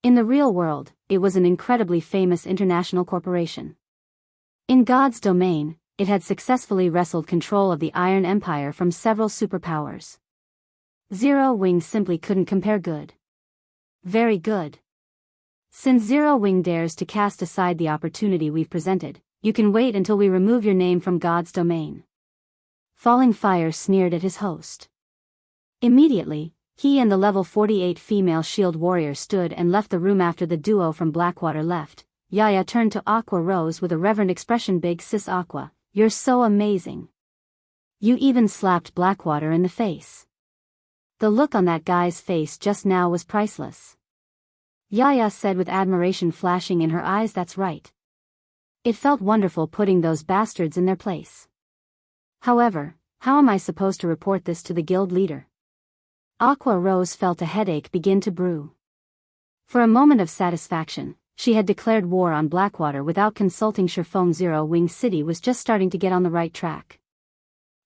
[SPEAKER 1] In the real world, it was an incredibly famous international corporation. In God's domain, it had successfully wrestled control of the Iron Empire from several superpowers. Zero Wing simply couldn't compare. Good. Very good. Since Zero Wing dares to cast aside the opportunity we've presented, you can wait until we remove your name from God's domain. Falling Fire sneered at his host. Immediately, he and the level 48 female shield warrior stood and left the room. After the duo from Blackwater left, Yaya turned to Aqua Rose with a reverent expression. Big sis Aqua, you're so amazing. You even slapped Blackwater in the face. The look on that guy's face just now was priceless. Yaya said with admiration flashing in her eyes. That's right. It felt wonderful putting those bastards in their place. However, how am I supposed to report this to the guild leader? Aqua Rose felt a headache begin to brew. For a moment of satisfaction, she had declared war on Blackwater without consulting Feng. Zero Wing City was just starting to get on the right track.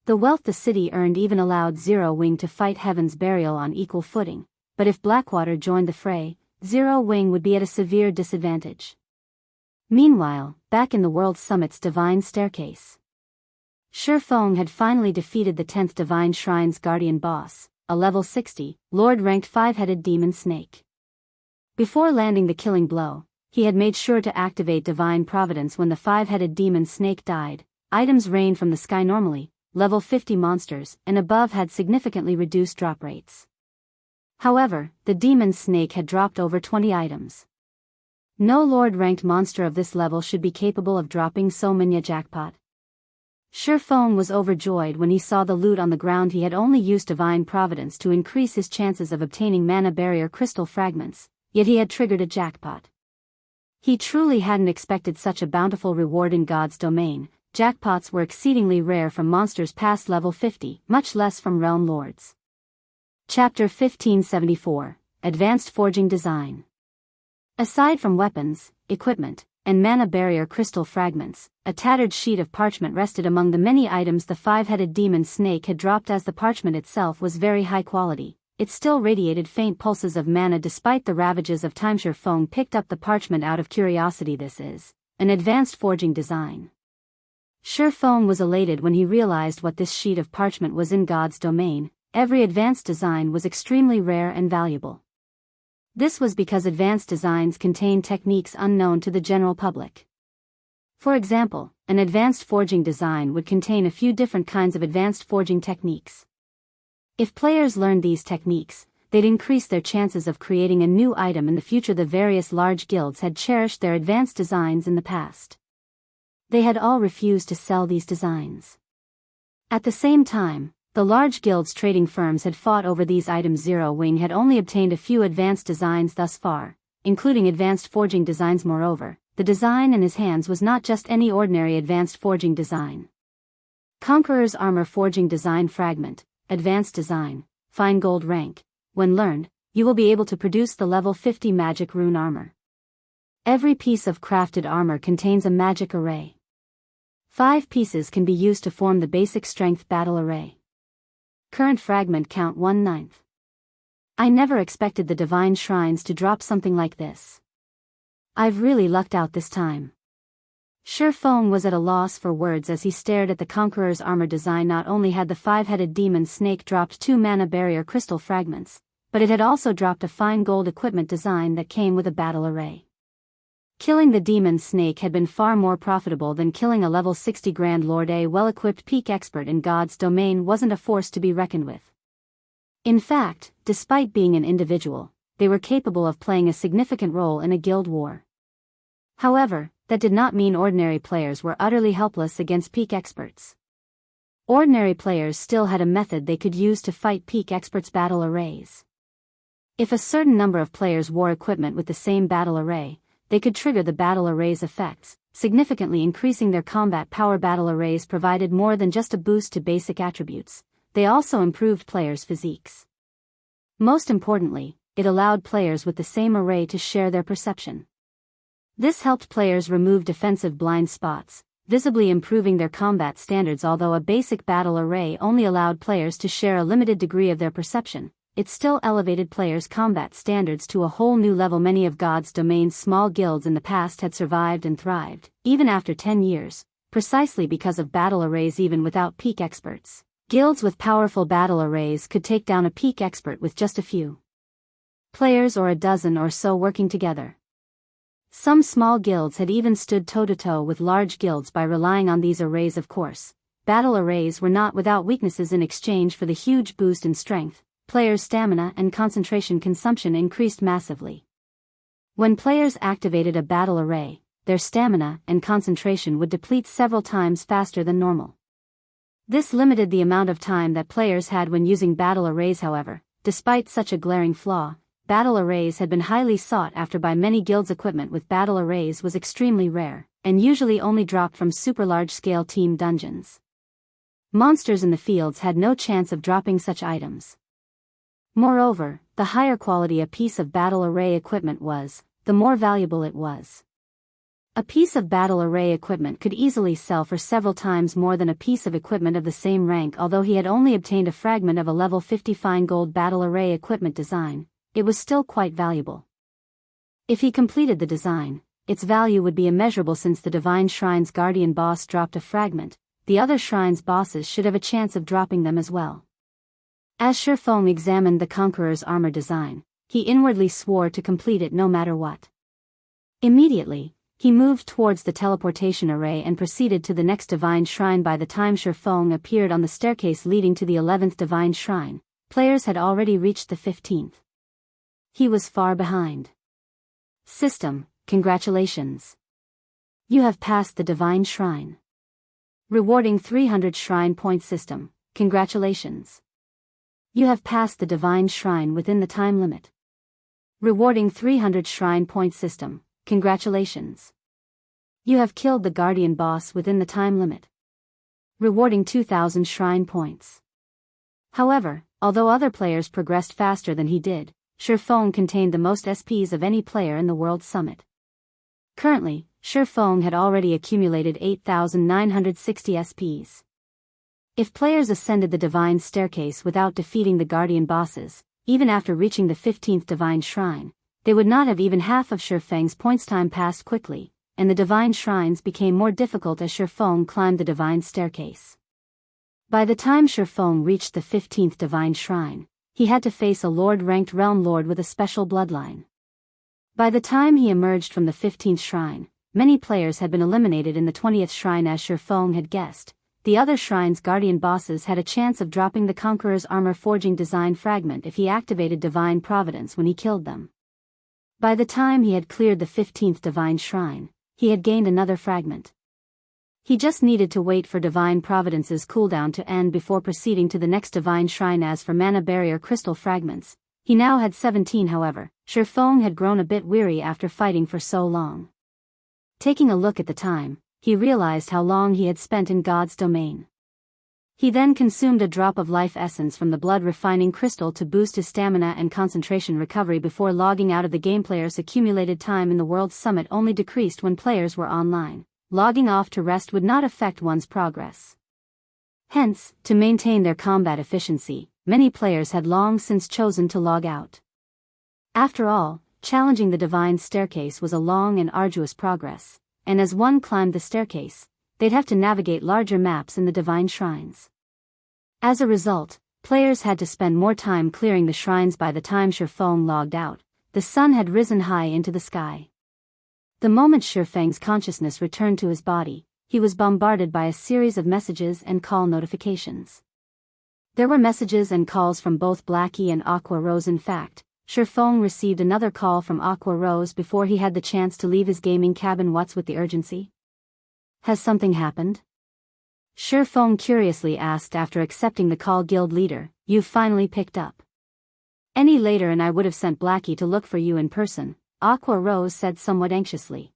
[SPEAKER 1] The wealth the city earned even allowed Zero Wing to fight Heaven's Burial on equal footing, but if Blackwater joined the fray, Zero Wing would be at a severe disadvantage. Meanwhile, back in the World Summit's Divine Staircase, Feng had finally defeated the 10th Divine Shrine's guardian boss, a level 60, Lord-ranked 5-headed demon snake. Before landing the killing blow, he had made sure to activate Divine Providence when the 5-headed demon snake died. Items rained from the sky normally, level 50 monsters and above had significantly reduced drop rates. However, the demon snake had dropped over 20 items. No Lord-ranked monster of this level should be capable of dropping so many a jackpot. Feng was overjoyed when he saw the loot on the ground. He had only used Divine Providence to increase his chances of obtaining mana barrier crystal fragments, yet he had triggered a jackpot. He truly hadn't expected such a bountiful reward in God's domain. Jackpots were exceedingly rare from monsters past level 50, much less from realm lords. Chapter 1574, Advanced Forging Design. Aside from weapons, equipment, and mana barrier crystal fragments, a tattered sheet of parchment rested among the many items the 5-headed demon snake had dropped. As the parchment itself was very high quality, it still radiated faint pulses of mana despite the ravages of time. Feng picked up the parchment out of curiosity. This is an advanced forging design. Feng was elated when he realized what this sheet of parchment was in God's domain. Every advanced design was extremely rare and valuable. This was because advanced designs contain techniques unknown to the general public. For example, an advanced forging design would contain a few different kinds of advanced forging techniques. If players learned these techniques, they'd increase their chances of creating a new item in the future. The various large guilds had cherished their advanced designs in the past. They had all refused to sell these designs. At the same time, the large guilds trading firms had fought over these items. Zero Wing had only obtained a few advanced designs thus far, including advanced forging designs. Moreover, the design in his hands was not just any ordinary advanced forging design. Conqueror's Armor Forging Design Fragment, Advanced Design, Fine Gold Rank. When learned, you will be able to produce the level 50 magic rune armor. Every piece of crafted armor contains a magic array. 5 pieces can be used to form the basic strength battle array. Current fragment count 1/9. I never expected the Divine Shrines to drop something like this. I've really lucked out this time. Feng was at a loss for words as he stared at the Conqueror's Armor design. Not only had the 5-headed demon snake dropped 2 mana barrier crystal fragments, but it had also dropped a fine gold equipment design that came with a battle array. Killing the demon snake had been far more profitable than killing a level 60 Grand Lord. A well-equipped peak expert in God's domain wasn't a force to be reckoned with. In fact, despite being an individual, they were capable of playing a significant role in a guild war. However, that did not mean ordinary players were utterly helpless against peak experts. Ordinary players still had a method they could use to fight peak experts' battle arrays. If a certain number of players wore equipment with the same battle array, they could trigger the battle array's effects, significantly increasing their combat power. Battle arrays provided more than just a boost to basic attributes, they also improved players' physiques. Most importantly, it allowed players with the same array to share their perception. This helped players remove defensive blind spots, visibly improving their combat standards. Although a basic battle array only allowed players to share a limited degree of their perception, it still elevated players' combat standards to a whole new level. Many of God's domain's small guilds in the past had survived and thrived, even after 10 years, precisely because of battle arrays. Even without peak experts, guilds with powerful battle arrays could take down a peak expert with just a few players or a dozen or so working together. Some small guilds had even stood toe-to-toe with large guilds by relying on these arrays. Of course, battle arrays were not without weaknesses. In exchange for the huge boost in strength, players' stamina and concentration consumption increased massively. When players activated a battle array, their stamina and concentration would deplete several times faster than normal. This limited the amount of time that players had when using battle arrays. However, despite such a glaring flaw, battle arrays had been highly sought after by many guilds. Equipment with battle arrays was extremely rare, and usually only dropped from super large-scale team dungeons. Monsters in the fields had no chance of dropping such items. Moreover, the higher quality a piece of battle array equipment was, the more valuable it was. A piece of battle array equipment could easily sell for several times more than a piece of equipment of the same rank. Although he had only obtained a fragment of a level 50 fine gold battle array equipment design, it was still quite valuable. If he completed the design, its value would be immeasurable. Since the Divine Shrine's guardian boss dropped a fragment, the other shrines' bosses should have a chance of dropping them as well. As Feng examined the Conqueror's armor design, he inwardly swore to complete it no matter what. Immediately, he moved towards the teleportation array and proceeded to the next Divine Shrine. By the time Feng appeared on the staircase leading to the 11th Divine Shrine, players had already reached the 15th. He was far behind. System, congratulations. You have passed the Divine Shrine. Rewarding 300 Shrine Point System, congratulations. You have passed the Divine Shrine within the time limit. Rewarding 300 Shrine Point System, congratulations. You have killed the Guardian Boss within the time limit. Rewarding 2,000 Shrine Points. However, although other players progressed faster than he did, Feng contained the most SPs of any player in the World Summit. Currently, Feng had already accumulated 8,960 SPs. If players ascended the Divine Staircase without defeating the Guardian Bosses, even after reaching the 15th Divine Shrine, they would not have even half of Feng's points. Time passed quickly, and the Divine Shrines became more difficult as Feng climbed the Divine Staircase. By the time Feng reached the 15th Divine Shrine, he had to face a Lord-ranked Realm Lord with a special bloodline. By the time he emerged from the 15th Shrine, many players had been eliminated in the 20th Shrine. As Feng had guessed, the other shrines' guardian bosses had a chance of dropping the Conqueror's armor forging design fragment if he activated Divine Providence when he killed them. By the time he had cleared the 15th Divine Shrine, he had gained another fragment. He just needed to wait for Divine Providence's cooldown to end before proceeding to the next Divine Shrine. As for Mana Barrier Crystal fragments, he now had 17. However, Feng had grown a bit weary after fighting for so long. Taking a look at the time, he realized how long he had spent in God's domain. He then consumed a drop of life essence from the blood refining crystal to boost his stamina and concentration recovery before logging out of the game. Players' accumulated time in the World Summit only decreased when players were online. Logging off to rest would not affect one's progress. Hence, to maintain their combat efficiency, many players had long since chosen to log out. After all, challenging the Divine Staircase was a long and arduous progress, and as one climbed the staircase, they'd have to navigate larger maps in the Divine Shrines. As a result, players had to spend more time clearing the shrines. By the time Feng logged out, the sun had risen high into the sky. The moment Feng's consciousness returned to his body, he was bombarded by a series of messages and call notifications. There were messages and calls from both Blackie and Aqua Rose. In fact, Feng received another call from Aqua Rose before he had the chance to leave his gaming cabin. What's with the urgency? Has something happened? Feng curiously asked after accepting the call. Guild leader, you've finally picked up. Any later and I would have sent Blackie to look for you in person, Aqua Rose said somewhat anxiously.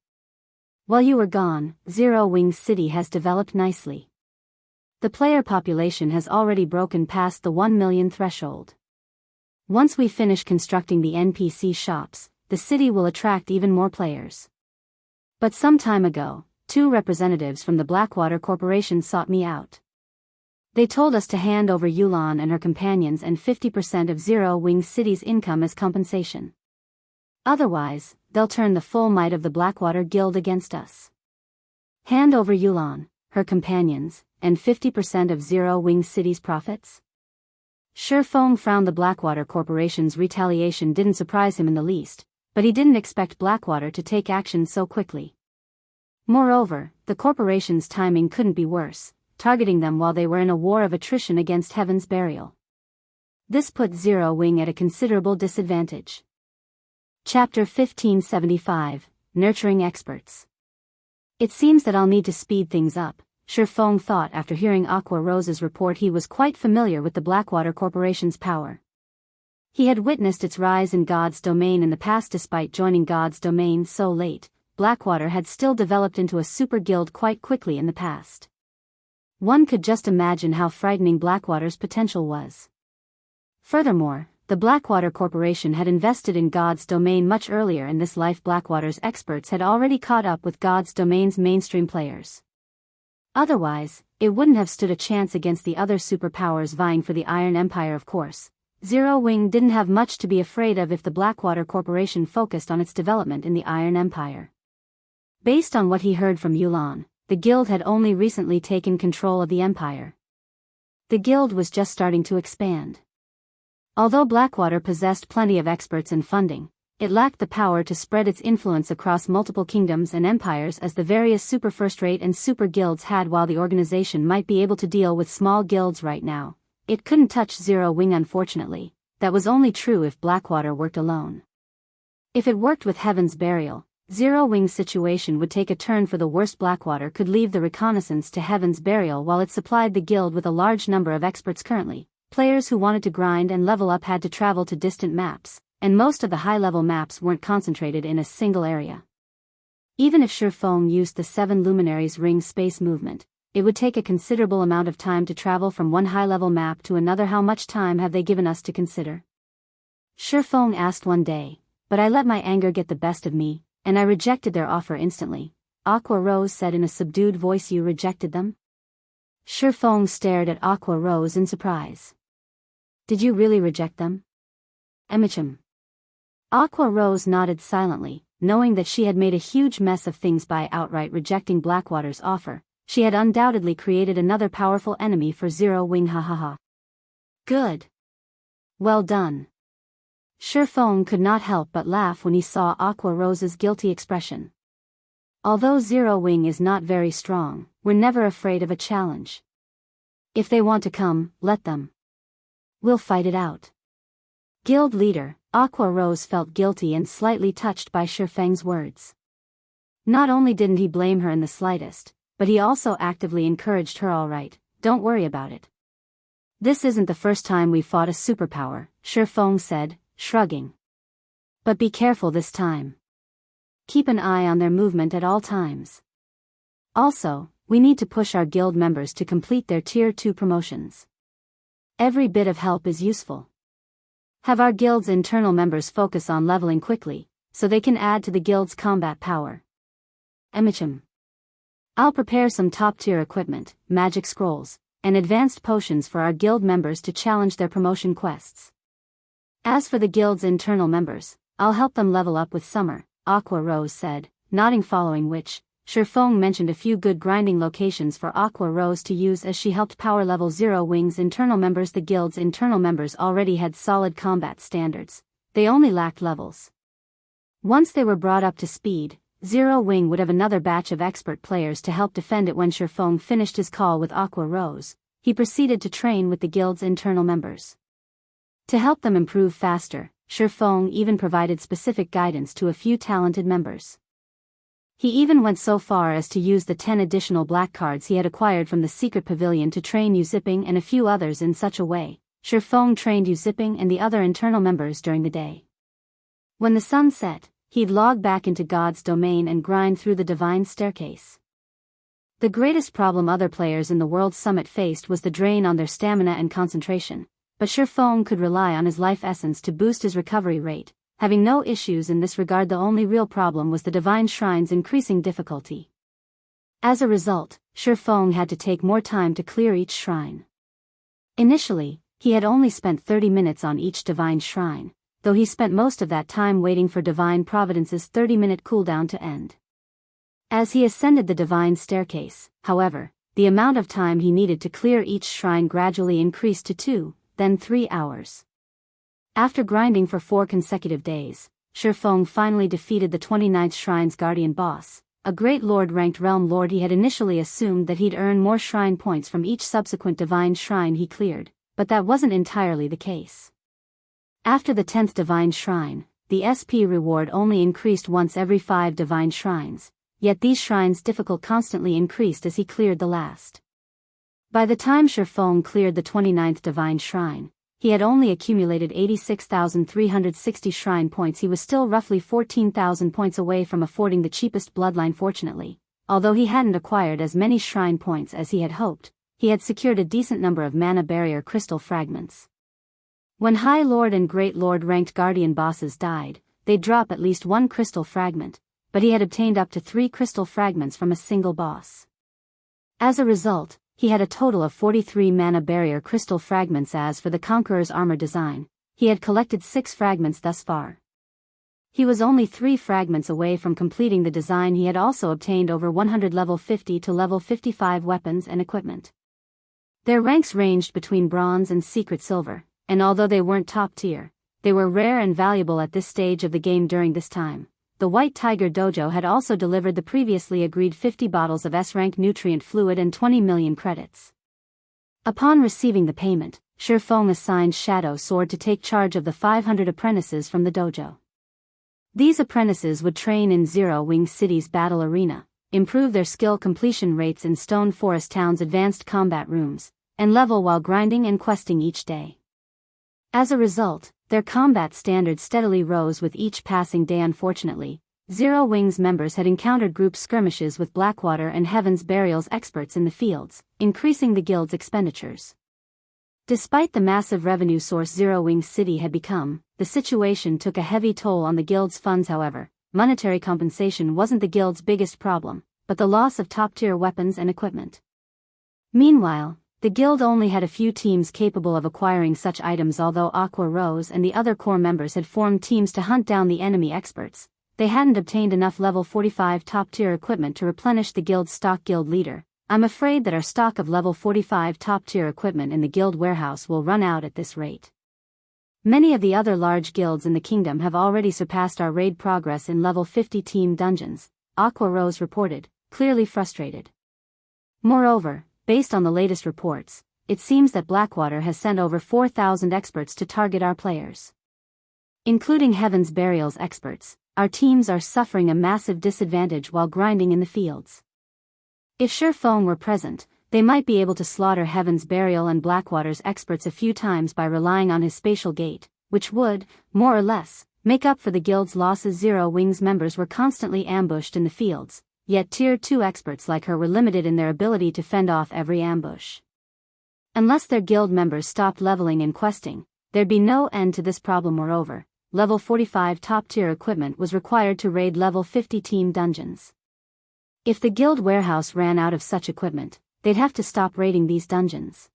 [SPEAKER 1] While you were gone, Zero Wings City has developed nicely. The player population has already broken past the 1 million threshold. Once we finish constructing the NPC shops, the city will attract even more players. But some time ago, 2 representatives from the Blackwater Corporation sought me out. They told us to hand over Yulan and her companions and 50% of Zero Wings City's income as compensation. Otherwise, they'll turn the full might of the Blackwater Guild against us. Hand over Yulan, her companions, and 50% of Zero Wings City's profits? Feng frowned. The Blackwater Corporation's retaliation didn't surprise him in the least, but he didn't expect Blackwater to take action so quickly. Moreover, the corporation's timing couldn't be worse, targeting them while they were in a war of attrition against Heaven's Burial. This put Zero Wing at a considerable disadvantage. Chapter 1575, Nurturing Experts. It seems that I'll need to speed things up, Feng thought after hearing Aqua Rose's report. He was quite familiar with the Blackwater Corporation's power. He had witnessed its rise in God's domain in the past. Despite joining God's domain so late, Blackwater had still developed into a super guild quite quickly in the past. One could just imagine how frightening Blackwater's potential was. Furthermore, the Blackwater Corporation had invested in God's domain much earlier in this life. Blackwater's experts had already caught up with God's domain's mainstream players. Otherwise, it wouldn't have stood a chance against the other superpowers vying for the Iron Empire. Of course, Zero Wing didn't have much to be afraid of if the Blackwater Corporation focused on its development in the Iron Empire. Based on what he heard from Yulan, the guild had only recently taken control of the empire. The guild was just starting to expand. Although Blackwater possessed plenty of experts and funding, it lacked the power to spread its influence across multiple kingdoms and empires as the various super first-rate and super guilds had. While the organization might be able to deal with small guilds right now, it couldn't touch Zero Wing. Unfortunately, that was only true if Blackwater worked alone. If it worked with Heaven's Burial, Zero Wing's situation would take a turn for the worse. Blackwater could leave the reconnaissance to Heaven's Burial while it supplied the guild with a large number of experts. Currently, players who wanted to grind and level up had to travel to distant maps, and most of the high-level maps weren't concentrated in a single area. Even if Feng used the 7 Luminaries ring space movement, it would take a considerable amount of time to travel from one high-level map to another. How much time have they given us to consider? Feng asked one day, but I let my anger get the best of me, and I rejected their offer instantly. Aqua Rose said in a subdued voice. You rejected them? Feng stared at Aqua Rose in surprise. Did you really reject them? Emichim. Aqua Rose nodded silently, knowing that she had made a huge mess of things by outright rejecting Blackwater's offer. She had undoubtedly created another powerful enemy for Zero Wing. Ha. Good. Well done. Feng could not help but laugh when he saw Aqua Rose's guilty expression. Although Zero Wing is not very strong, we're never afraid of a challenge. If they want to come, let them. We'll fight it out. Guild leader, Aqua Rose felt guilty and slightly touched by Feng's words. Not only didn't he blame her in the slightest, but he also actively encouraged her. All right, don't worry about it. This isn't the first time we've fought a superpower, Feng said, shrugging. But be careful this time. Keep an eye on their movement at all times. Also, we need to push our guild members to complete their Tier 2 promotions. Every bit of help is useful. Have our guild's internal members focus on leveling quickly, so they can add to the guild's combat power. Emichim. I'll prepare some top-tier equipment, magic scrolls, and advanced potions for our guild members to challenge their promotion quests. As for the guild's internal members, I'll help them level up with Summer, Aqua Rose said, nodding, following which, Feng mentioned a few good grinding locations for Aqua Rose to use as she helped power level Zero Wing's internal members. The guild's internal members already had solid combat standards, they only lacked levels. Once they were brought up to speed, Zero Wing would have another batch of expert players to help defend it. When Feng finished his call with Aqua Rose, he proceeded to train with the guild's internal members. To help them improve faster, Feng even provided specific guidance to a few talented members. He even went so far as to use the 10 additional black cards he had acquired from the secret pavilion to train Yuzipping and a few others in such a way. Feng trained Yuzipping and the other internal members during the day. When the sun set, he'd log back into God's domain and grind through the divine staircase. The greatest problem other players in the World Summit faced was the drain on their stamina and concentration, but Feng could rely on his life essence to boost his recovery rate, having no issues in this regard. The only real problem was the divine shrine's increasing difficulty. As a result, Feng had to take more time to clear each shrine. Initially, he had only spent 30 minutes on each divine shrine, though he spent most of that time waiting for Divine Providence's 30-minute cooldown to end. As he ascended the divine staircase, however, the amount of time he needed to clear each shrine gradually increased to 2, then 3 hours. After grinding for 4 consecutive days, Feng finally defeated the 29th Shrine's guardian boss, a great lord-ranked realm lord. He had initially assumed that he'd earn more shrine points from each subsequent divine shrine he cleared, but that wasn't entirely the case. After the 10th divine shrine, the SP reward only increased once every 5 divine shrines, yet these shrines' difficulty constantly increased as he cleared the last. By the time Feng cleared the 29th Divine Shrine, he had only accumulated 86,360 shrine points. He was still roughly 14,000 points away from affording the cheapest bloodline. Fortunately, although he hadn't acquired as many shrine points as he had hoped, he had secured a decent number of mana barrier crystal fragments. When High Lord and Great Lord ranked guardian bosses died, they'd drop at least one crystal fragment, but he had obtained up to 3 crystal fragments from a single boss. As a result, he had a total of 43 mana barrier crystal fragments. As for the Conqueror's armor design, he had collected 6 fragments thus far. He was only 3 fragments away from completing the design. He had also obtained over 100 level 50 to level 55 weapons and equipment. Their ranks ranged between bronze and secret silver, and although they weren't top tier, they were rare and valuable at this stage of the game. During this time, the White Tiger Dojo had also delivered the previously agreed 50 bottles of S-rank nutrient fluid and 20 million credits. Upon receiving the payment, Feng assigned Shadow Sword to take charge of the 500 apprentices from the dojo. These apprentices would train in Zero Wing City's battle arena, improve their skill completion rates in Stone Forest Town's advanced combat rooms, and level while grinding and questing each day. As a result, their combat standards steadily rose with each passing day. Unfortunately, Zero Wing's members had encountered group skirmishes with Blackwater and Heaven's Burial's experts in the fields, increasing the guild's expenditures. Despite the massive revenue source Zero Wing City had become, the situation took a heavy toll on the guild's funds. However, monetary compensation wasn't the guild's biggest problem, but the loss of top-tier weapons and equipment. Meanwhile, the guild only had a few teams capable of acquiring such items. Although Aqua Rose and the other core members had formed teams to hunt down the enemy experts, they hadn't obtained enough level 45 top-tier equipment to replenish the guild's stock. Guild leader, I'm afraid that our stock of level 45 top-tier equipment in the guild warehouse will run out at this rate. Many of the other large guilds in the kingdom have already surpassed our raid progress in level 50 team dungeons, Aqua Rose reported, clearly frustrated. Moreover, based on the latest reports, it seems that Blackwater has sent over 4,000 experts to target our players. Including Heaven's Burial's experts, our teams are suffering a massive disadvantage while grinding in the fields. If Feng were present, they might be able to slaughter Heaven's Burial and Blackwater's experts a few times by relying on his spatial gate, which would, more or less, make up for the guild's losses. Zero Wing's members were constantly ambushed in the fields, yet Tier 2 experts like her were limited in their ability to fend off every ambush. Unless their guild members stopped leveling and questing, there'd be no end to this problem. Moreover, level 45 top-tier equipment was required to raid level 50 team dungeons. If the guild warehouse ran out of such equipment, they'd have to stop raiding these dungeons.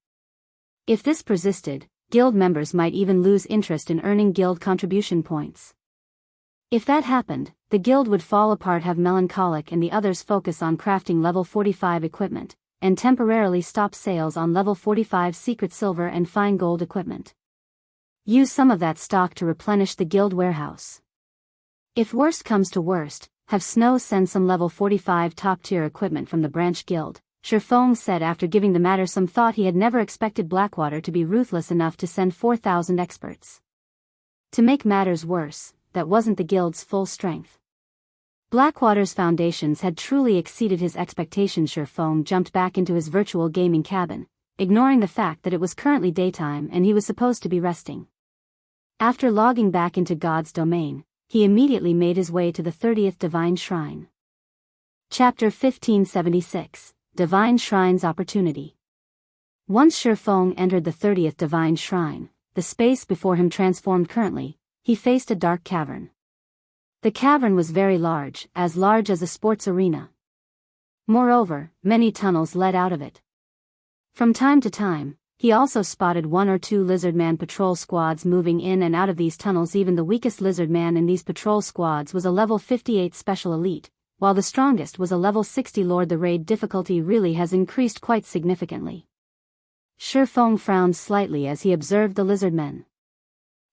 [SPEAKER 1] If this persisted, guild members might even lose interest in earning guild contribution points. If that happened, the guild would fall apart. Have Melancholic and the others focus on crafting level 45 equipment, and temporarily stop sales on level 45 secret silver and fine gold equipment. Use some of that stock to replenish the guild warehouse. If worst comes to worst, have Snow send some level 45 top-tier equipment from the branch guild, Feng said after giving the matter some thought. He had never expected Blackwater to be ruthless enough to send 4,000 experts. To make matters worse, that wasn't the guild's full strength. Blackwater's foundations had truly exceeded his expectations. Feng jumped back into his virtual gaming cabin, ignoring the fact that it was currently daytime and he was supposed to be resting. After logging back into God's domain, he immediately made his way to the 30th Divine Shrine. Chapter 1576, Divine Shrine's Opportunity. Once Feng entered the 30th Divine Shrine, the space before him transformed. Currently, he faced a dark cavern. The cavern was very large as a sports arena. Moreover, many tunnels led out of it. From time to time, he also spotted 1 or 2 lizardman patrol squads moving in and out of these tunnels. Even the weakest lizardman in these patrol squads was a level 58 special elite, while the strongest was a level 60 lord. The raid difficulty really has increased quite significantly. Feng frowned slightly as he observed the lizardmen.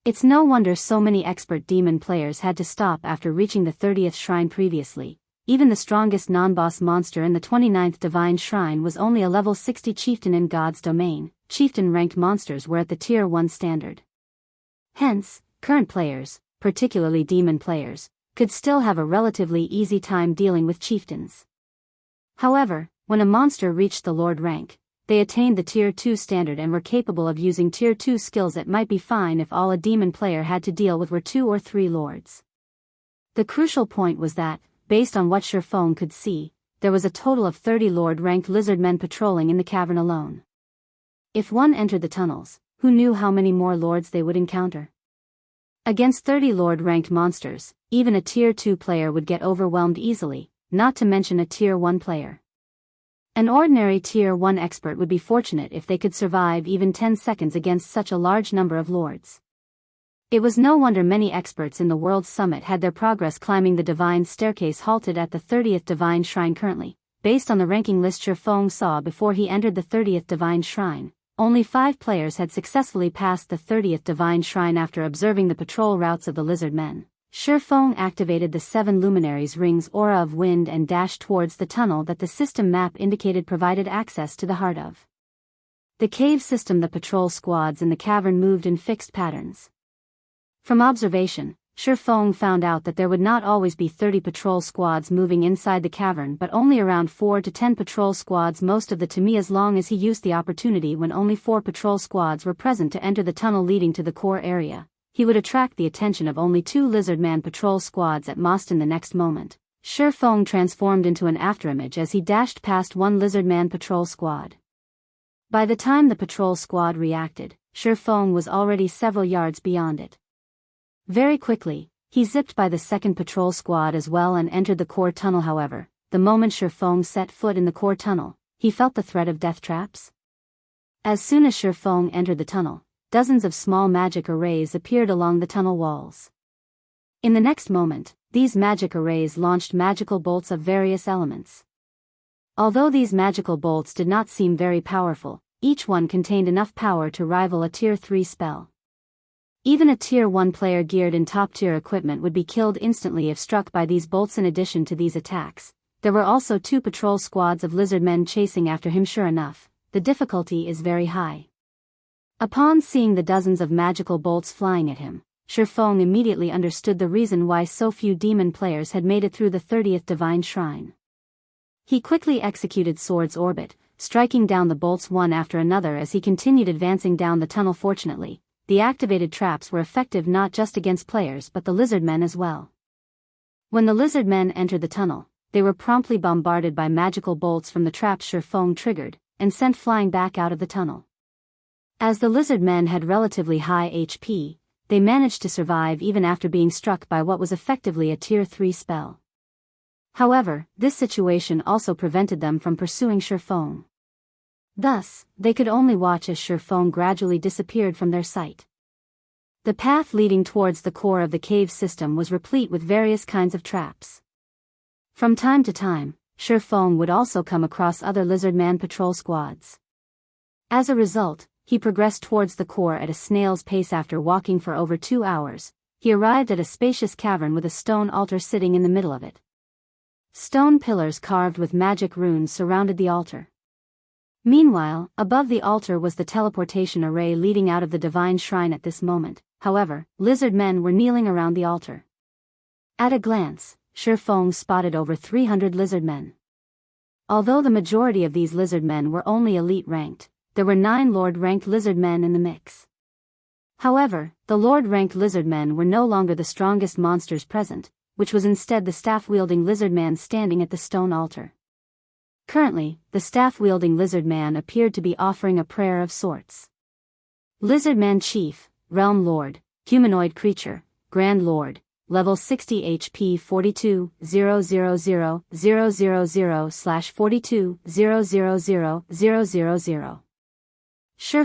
[SPEAKER 1] It's no wonder so many expert demon players had to stop after reaching the 30th shrine previously. Even the strongest non-boss monster in the 29th Divine Shrine was only a level 60 chieftain in God's domain. Chieftain-ranked monsters were at the Tier 1 standard. Hence, current players, particularly demon players, could still have a relatively easy time dealing with chieftains. However, when a monster reached the Lord rank, they attained the Tier 2 standard and were capable of using Tier 2 skills. It might be fine if all a demon player had to deal with were 2 or 3 lords. The crucial point was that, based on what Feng could see, there was a total of 30 Lord-ranked lizardmen patrolling in the cavern alone. If one entered the tunnels, who knew how many more lords they would encounter? Against 30 Lord-ranked monsters, even a Tier 2 player would get overwhelmed easily, not to mention a Tier 1 player. An ordinary Tier 1 expert would be fortunate if they could survive even 10 seconds against such a large number of lords. It was no wonder many experts in the World Summit had their progress climbing the Divine Staircase halted at the 30th Divine Shrine currently. Based on the ranking list Feng saw before he entered the 30th Divine Shrine, only 5 players had successfully passed the 30th Divine Shrine after observing the patrol routes of the lizard men. Feng activated the 7 luminaries' rings aura of wind and dashed towards the tunnel that the system map indicated provided access to the heart of the cave system. The patrol squads in the cavern moved in fixed patterns. From observation, Feng found out that there would not always be 30 patrol squads moving inside the cavern but only around 4 to 10 patrol squads most of the time, as long as he used the opportunity when only 4 patrol squads were present to enter the tunnel leading to the core area. He would attract the attention of only 2 lizardman patrol squads at most. In the next moment, Feng transformed into an afterimage as he dashed past one lizardman patrol squad. By the time the patrol squad reacted, Feng was already several yards beyond it. Very quickly, he zipped by the second patrol squad as well and entered the core tunnel. However, the moment Feng set foot in the core tunnel, he felt the threat of death traps. As soon as Feng entered the tunnel, dozens of small magic arrays appeared along the tunnel walls. In the next moment, these magic arrays launched magical bolts of various elements. Although these magical bolts did not seem very powerful, each one contained enough power to rival a Tier 3 spell. Even a Tier 1 player geared in top-tier equipment would be killed instantly if struck by these bolts. In addition to these attacks, there were also 2 patrol squads of lizardmen chasing after him. Sure enough, the difficulty is very high. Upon seeing the dozens of magical bolts flying at him, Feng immediately understood the reason why so few demon players had made it through the 30th Divine Shrine. He quickly executed Sword's Orbit, striking down the bolts one after another as he continued advancing down the tunnel. Fortunately, the activated traps were effective not just against players but the lizardmen as well. When the lizardmen entered the tunnel, they were promptly bombarded by magical bolts from the traps Feng triggered, and sent flying back out of the tunnel. As the lizardmen had relatively high HP, they managed to survive even after being struck by what was effectively a Tier 3 spell. However, this situation also prevented them from pursuing Feng. Thus, they could only watch as Feng gradually disappeared from their sight. The path leading towards the core of the cave system was replete with various kinds of traps. From time to time, Feng would also come across other lizardman patrol squads. As a result, he progressed towards the core at a snail's pace. After walking for over 2 hours, he arrived at a spacious cavern with a stone altar sitting in the middle of it. Stone pillars carved with magic runes surrounded the altar. Meanwhile, above the altar was the teleportation array leading out of the Divine Shrine. At this moment, however, lizard men were kneeling around the altar. At a glance, Feng spotted over 300 lizard men. Although the majority of these lizard men were only elite ranked, there were 9 Lord-ranked lizard men in the mix. However, the Lord-ranked lizard men were no longer the strongest monsters present, which was instead the staff-wielding lizard man standing at the stone altar. Currently, the staff-wielding lizard man appeared to be offering a prayer of sorts. Lizard Man Chief, Realm Lord, Humanoid Creature, Grand Lord, Level 60 HP 42,000/42,000,000.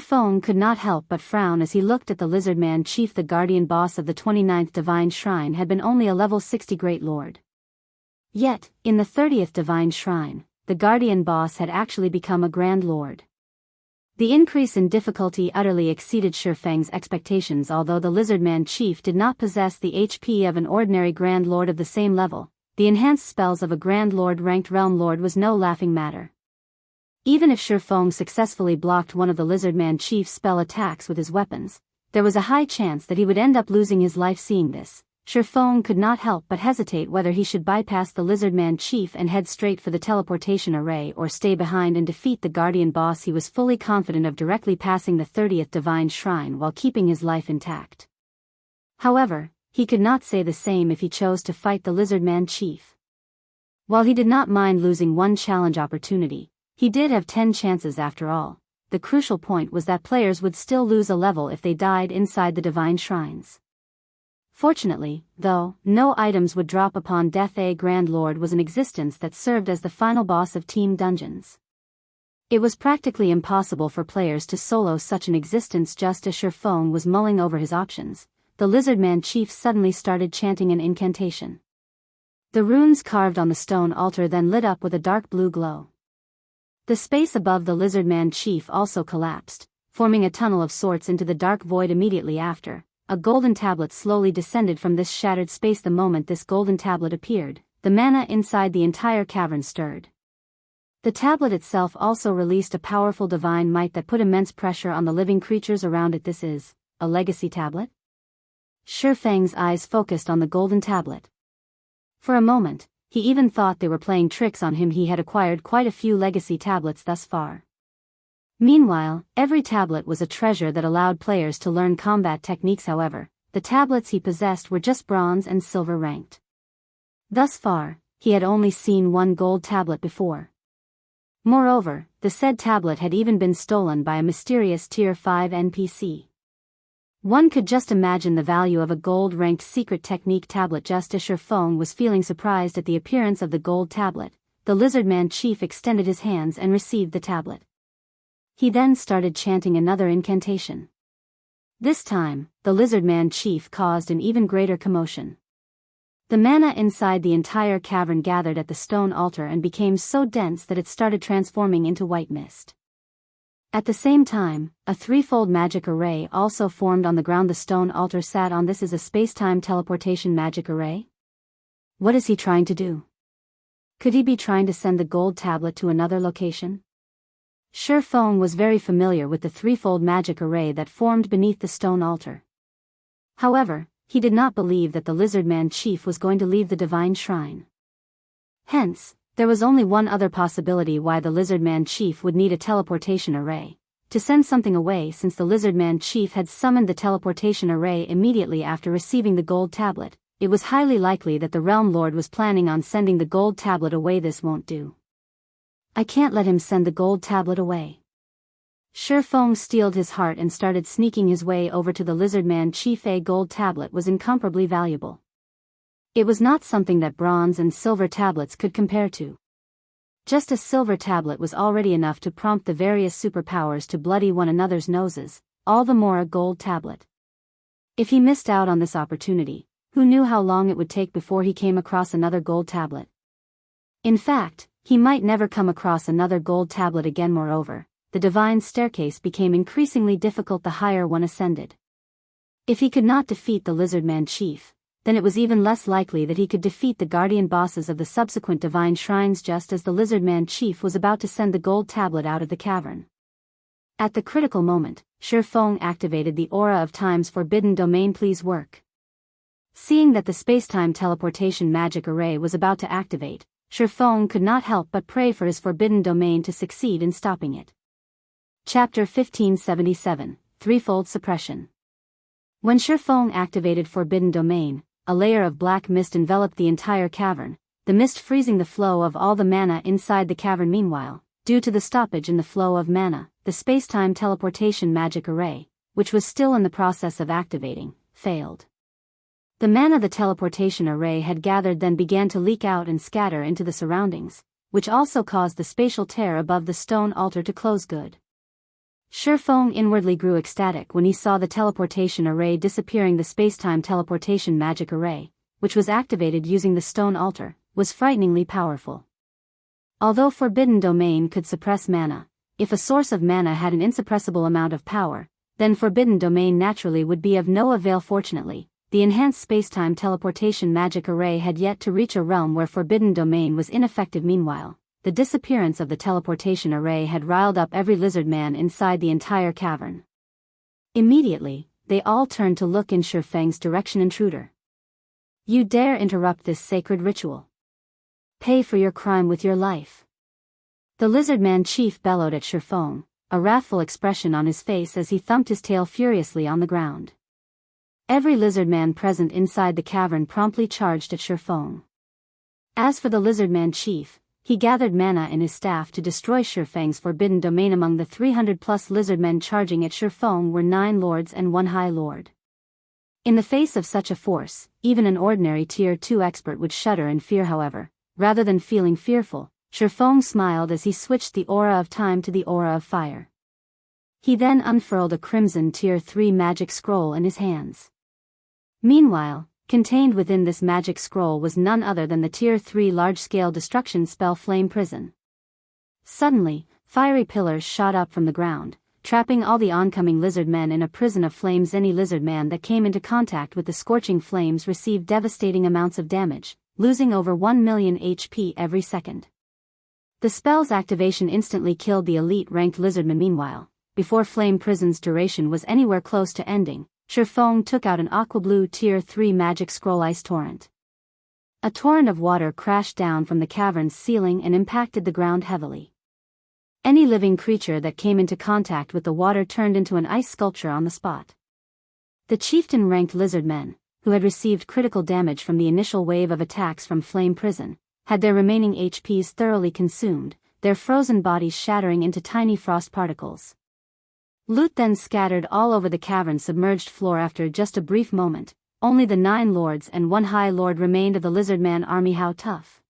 [SPEAKER 1] Feng could not help but frown as he looked at the Lizardman Chief. The guardian boss of the 29th Divine Shrine had been only a level 60 Great Lord. Yet, in the 30th Divine Shrine, the guardian boss had actually become a Grand Lord. The increase in difficulty utterly exceeded Feng's expectations. Although the Lizardman Chief did not possess the HP of an ordinary Grand Lord of the same level, the enhanced spells of a Grand Lord ranked Realm Lord was no laughing matter. Even if Feng successfully blocked one of the Lizardman Chief's spell attacks with his weapons, there was a high chance that he would end up losing his life. Seeing this, Feng could not help but hesitate whether he should bypass the Lizardman Chief and head straight for the teleportation array or stay behind and defeat the Guardian boss. He was fully confident of directly passing the 30th Divine Shrine while keeping his life intact. However, he could not say the same if he chose to fight the Lizardman Chief. While he did not mind losing one challenge opportunity, he did have 10 chances after all. The crucial point was that players would still lose a level if they died inside the Divine Shrines. Fortunately, though, no items would drop upon death. A Grand Lord was in existence that served as the final boss of Team Dungeons. It was practically impossible for players to solo such an existence. Just as Feng was mulling over his options, the Lizardman Chief suddenly started chanting an incantation. The runes carved on the stone altar then lit up with a dark blue glow. The space above the Lizardman Chief also collapsed, forming a tunnel of sorts into the dark void. Immediately after, a golden tablet slowly descended from this shattered space. The moment this golden tablet appeared, the mana inside the entire cavern stirred. The tablet itself also released a powerful divine might that put immense pressure on the living creatures around it. This is a legacy tablet? Feng's eyes focused on the golden tablet. For a moment, he even thought they were playing tricks on him. He had acquired quite a few legacy tablets thus far. Meanwhile, every tablet was a treasure that allowed players to learn combat techniques. However, the tablets he possessed were just bronze and silver ranked. Thus far, he had only seen one gold tablet before. Moreover, the said tablet had even been stolen by a mysterious Tier 5 NPC. One could just imagine the value of a gold-ranked secret technique tablet. Just as Feng was feeling surprised at the appearance of the gold tablet, the Lizardman Chief extended his hands and received the tablet. He then started chanting another incantation. This time, the Lizardman Chief caused an even greater commotion. The mana inside the entire cavern gathered at the stone altar and became so dense that it started transforming into white mist. At the same time, a threefold magic array also formed on the ground the stone altar sat on. This is a space-time teleportation magic array? What is he trying to do? Could he be trying to send the gold tablet to another location? Feng was very familiar with the threefold magic array that formed beneath the stone altar. However, he did not believe that the Lizardman Chief was going to leave the Divine Shrine. Hence, there was only one other possibility why the Lizardman Chief would need a teleportation array: to send something away. Since the Lizardman Chief had summoned the teleportation array immediately after receiving the gold tablet, it was highly likely that the Realm Lord was planning on sending the gold tablet away. This won't do. I can't let him send the gold tablet away. Feng steeled his heart and started sneaking his way over to the Lizardman Chief. A gold tablet was incomparably valuable. It was not something that bronze and silver tablets could compare to. Just a silver tablet was already enough to prompt the various superpowers to bloody one another's noses, all the more a gold tablet. If he missed out on this opportunity, who knew how long it would take before he came across another gold tablet? In fact, he might never come across another gold tablet again. Moreover, the divine staircase became increasingly difficult the higher one ascended. If he could not defeat the Lizardman Chief, then it was even less likely that he could defeat the guardian bosses of the subsequent divine shrines. Just as the Lizardman Chief was about to send the gold tablet out of the cavern, at the critical moment, Feng activated the aura of Time's forbidden domain. Please work. Seeing that the spacetime teleportation magic array was about to activate, Feng could not help but pray for his forbidden domain to succeed in stopping it. Chapter 1577, Threefold Suppression. When Feng activated Forbidden Domain, a layer of black mist enveloped the entire cavern, the mist freezing the flow of all the mana inside the cavern. Meanwhile, due to the stoppage in the flow of mana, the spacetime teleportation magic array, which was still in the process of activating, failed. The mana the teleportation array had gathered then began to leak out and scatter into the surroundings, which also caused the spatial tear above the stone altar to close. Good. Feng inwardly grew ecstatic when he saw the teleportation array disappearing. The spacetime teleportation magic array, which was activated using the stone altar, was frighteningly powerful. Although Forbidden Domain could suppress mana, if a source of mana had an insuppressible amount of power, then Forbidden Domain naturally would be of no avail. Fortunately, the enhanced spacetime teleportation magic array had yet to reach a realm where Forbidden Domain was ineffective. Meanwhile, the disappearance of the teleportation array had riled up every lizard man inside the entire cavern. Immediately, they all turned to look in Feng's direction. Intruder. You dare interrupt this sacred ritual? Pay for your crime with your life. The lizardman chief bellowed at Feng, a wrathful expression on his face as he thumped his tail furiously on the ground. Every lizardman present inside the cavern promptly charged at Feng. As for the lizardman chief, he gathered mana in his staff to destroy Feng's forbidden domain. Among the 300+ lizardmen charging at Feng were 9 lords and 1 high lord. In the face of such a force, even an ordinary Tier 2 expert would shudder in fear. However, rather than feeling fearful, Feng smiled as he switched the aura of time to the aura of fire. He then unfurled a crimson Tier 3 magic scroll in his hands. Meanwhile, contained within this magic scroll was none other than the Tier 3 large-scale destruction spell Flame Prison. Suddenly, fiery pillars shot up from the ground, trapping all the oncoming lizardmen in a prison of flames. Any lizardman that came into contact with the scorching flames received devastating amounts of damage, losing over 1 million HP every second. The spell's activation instantly killed the elite-ranked lizardman. Meanwhile, before Flame Prison's duration was anywhere close to ending, Feng took out an aqua blue Tier 3 magic scroll ice torrent. A torrent of water crashed down from the cavern's ceiling and impacted the ground heavily. Any living creature that came into contact with the water turned into an ice sculpture on the spot. The chieftain-ranked lizardmen, who had received critical damage from the initial wave of attacks from Flame Prison, had their remaining HPs thoroughly consumed, their frozen bodies shattering into tiny frost particles. Loot then scattered all over the cavern's submerged floor. After just a brief moment, only the 9 lords and 1 high lord remained of the lizardman army. How tough!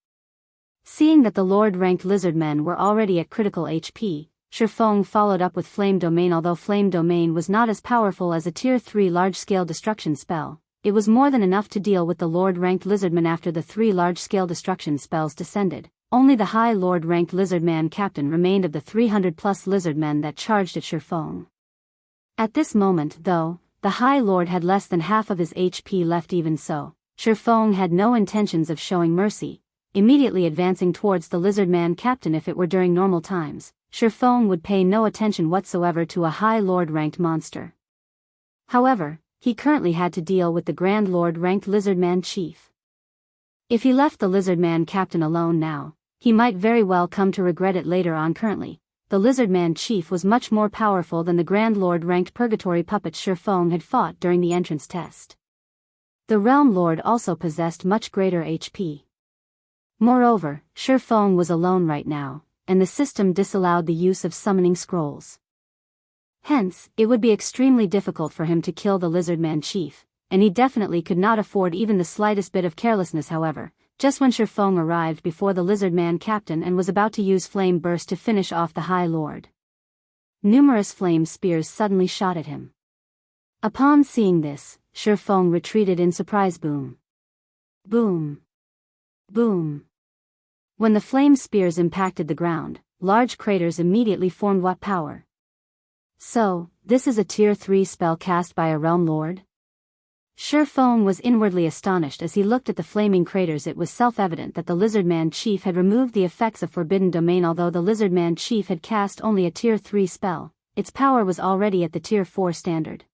[SPEAKER 1] Seeing that the lord-ranked lizardmen were already at critical HP, Feng followed up with Flame Domain. Although Flame Domain was not as powerful as a Tier 3 large-scale destruction spell, it was more than enough to deal with the lord-ranked lizardmen. After the 3 large-scale destruction spells descended, only the high lord-ranked lizardman captain remained of the 300+ lizardmen that charged at Feng. At this moment, though, the high lord had less than half of his HP left. Even so, Feng had no intentions of showing mercy, immediately advancing towards the lizardman captain. If it were during normal times, Feng would pay no attention whatsoever to a high lord-ranked monster. However, he currently had to deal with the Grand Lord-ranked lizardman chief. If he left the lizardman captain alone now, he might very well come to regret it later on. Currently, the lizardman chief was much more powerful than the Grand Lord-ranked purgatory puppets Feng had fought during the entrance test. The Realm Lord also possessed much greater HP. Moreover, Feng was alone right now, and the system disallowed the use of summoning scrolls. Hence, it would be extremely difficult for him to kill the lizardman chief, and he definitely could not afford even the slightest bit of carelessness. However, just when Feng arrived before the lizardman captain and was about to use Flame Burst to finish off the High Lord, numerous flame spears suddenly shot at him. Upon seeing this, Feng retreated in surprise. Boom! Boom! Boom! When the flame spears impacted the ground, large craters immediately formed. What power! So, this is a Tier 3 spell cast by a Realm Lord? Feng was inwardly astonished as he looked at the flaming craters. It was self-evident that the Lizardman Chief had removed the effects of Forbidden Domain. Although the Lizardman Chief had cast only a Tier 3 spell, its power was already at the Tier 4 standard.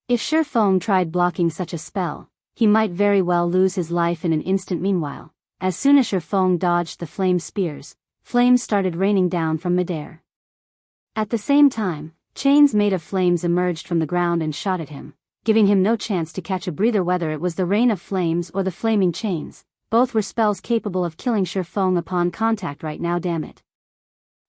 [SPEAKER 1] If Feng tried blocking such a spell, he might very well lose his life in an instant. Meanwhile, as soon as Feng dodged the flame spears, flames started raining down from midair. At the same time, chains made of flames emerged from the ground and shot at him, giving him no chance to catch a breather. Whether it was the rain of flames or the flaming chains, both were spells capable of killing Feng upon contact. Right now, damn it.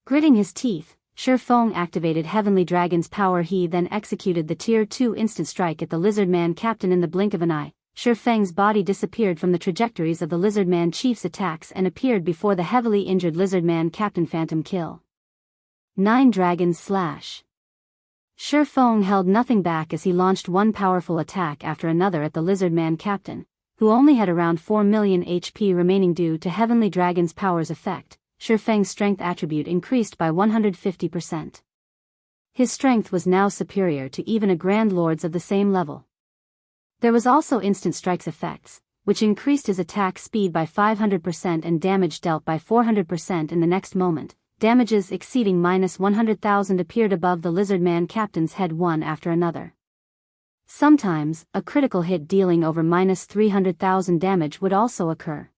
[SPEAKER 1] Gritting his teeth, Feng activated Heavenly Dragon's power. He then executed the Tier 2 instant strike at the Lizardman Captain. In the blink of an eye, Feng's body disappeared from the trajectories of the Lizardman Chief's attacks and appeared before the heavily injured Lizardman Captain. Phantom kill. 9 Dragons Slash. Feng held nothing back as he launched one powerful attack after another at the Lizardman Captain, who only had around 4 million HP remaining due to Heavenly Dragon's power's effect. Feng's strength attribute increased by 150%. His strength was now superior to even a Grand Lord's of the same level. There was also instant strikes effects, which increased his attack speed by 500% and damage dealt by 400%. In the next moment, damages exceeding -100,000 appeared above the Lizardman Captain's head one after another. Sometimes, a critical hit dealing over -300,000 damage would also occur.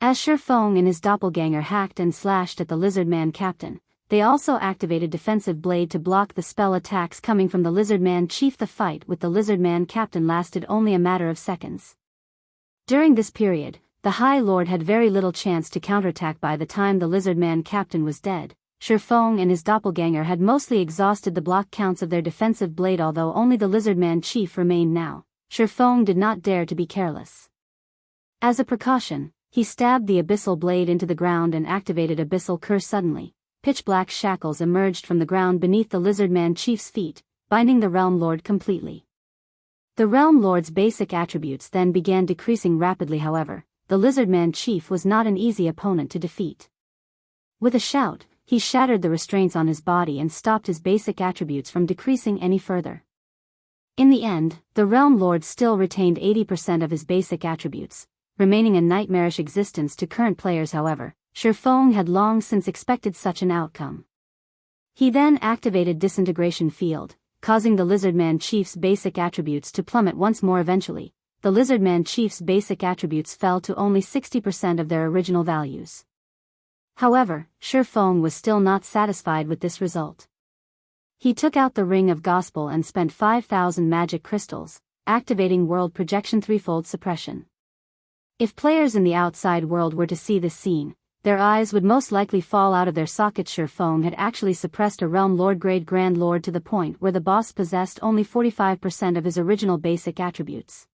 [SPEAKER 1] As Feng and his doppelganger hacked and slashed at the Lizardman captain, they also activated Defensive Blade to block the spell attacks coming from the Lizardman chief. The fight with the Lizardman captain lasted only a matter of seconds. During this period, the High Lord had very little chance to counterattack. By the time the Lizardman captain was dead, Feng and his doppelganger had mostly exhausted the block counts of their defensive blade. Although only the Lizardman chief remained now, Feng did not dare to be careless. As a precaution, he stabbed the abyssal blade into the ground and activated Abyssal Curse. Suddenly, pitch-black shackles emerged from the ground beneath the Lizardman chief's feet, binding the Realm Lord completely. The Realm Lord's basic attributes then began decreasing rapidly. However, the Lizardman chief was not an easy opponent to defeat. With a shout, he shattered the restraints on his body and stopped his basic attributes from decreasing any further. In the end, the Realm Lord still retained 80% of his basic attributes, remaining a nightmarish existence to current players. However, Feng had long since expected such an outcome. He then activated Disintegration Field, causing the Lizardman chief's basic attributes to plummet once more. Eventually, the Lizardman chief's basic attributes fell to only 60% of their original values. However, Feng was still not satisfied with this result. He took out the Ring of Gospel and spent 5,000 magic crystals, activating World Projection Threefold Suppression. If players in the outside world were to see this scene, their eyes would most likely fall out of their sockets. Feng had actually suppressed a Realm Lord grade Grand Lord to the point where the boss possessed only 45% of his original basic attributes.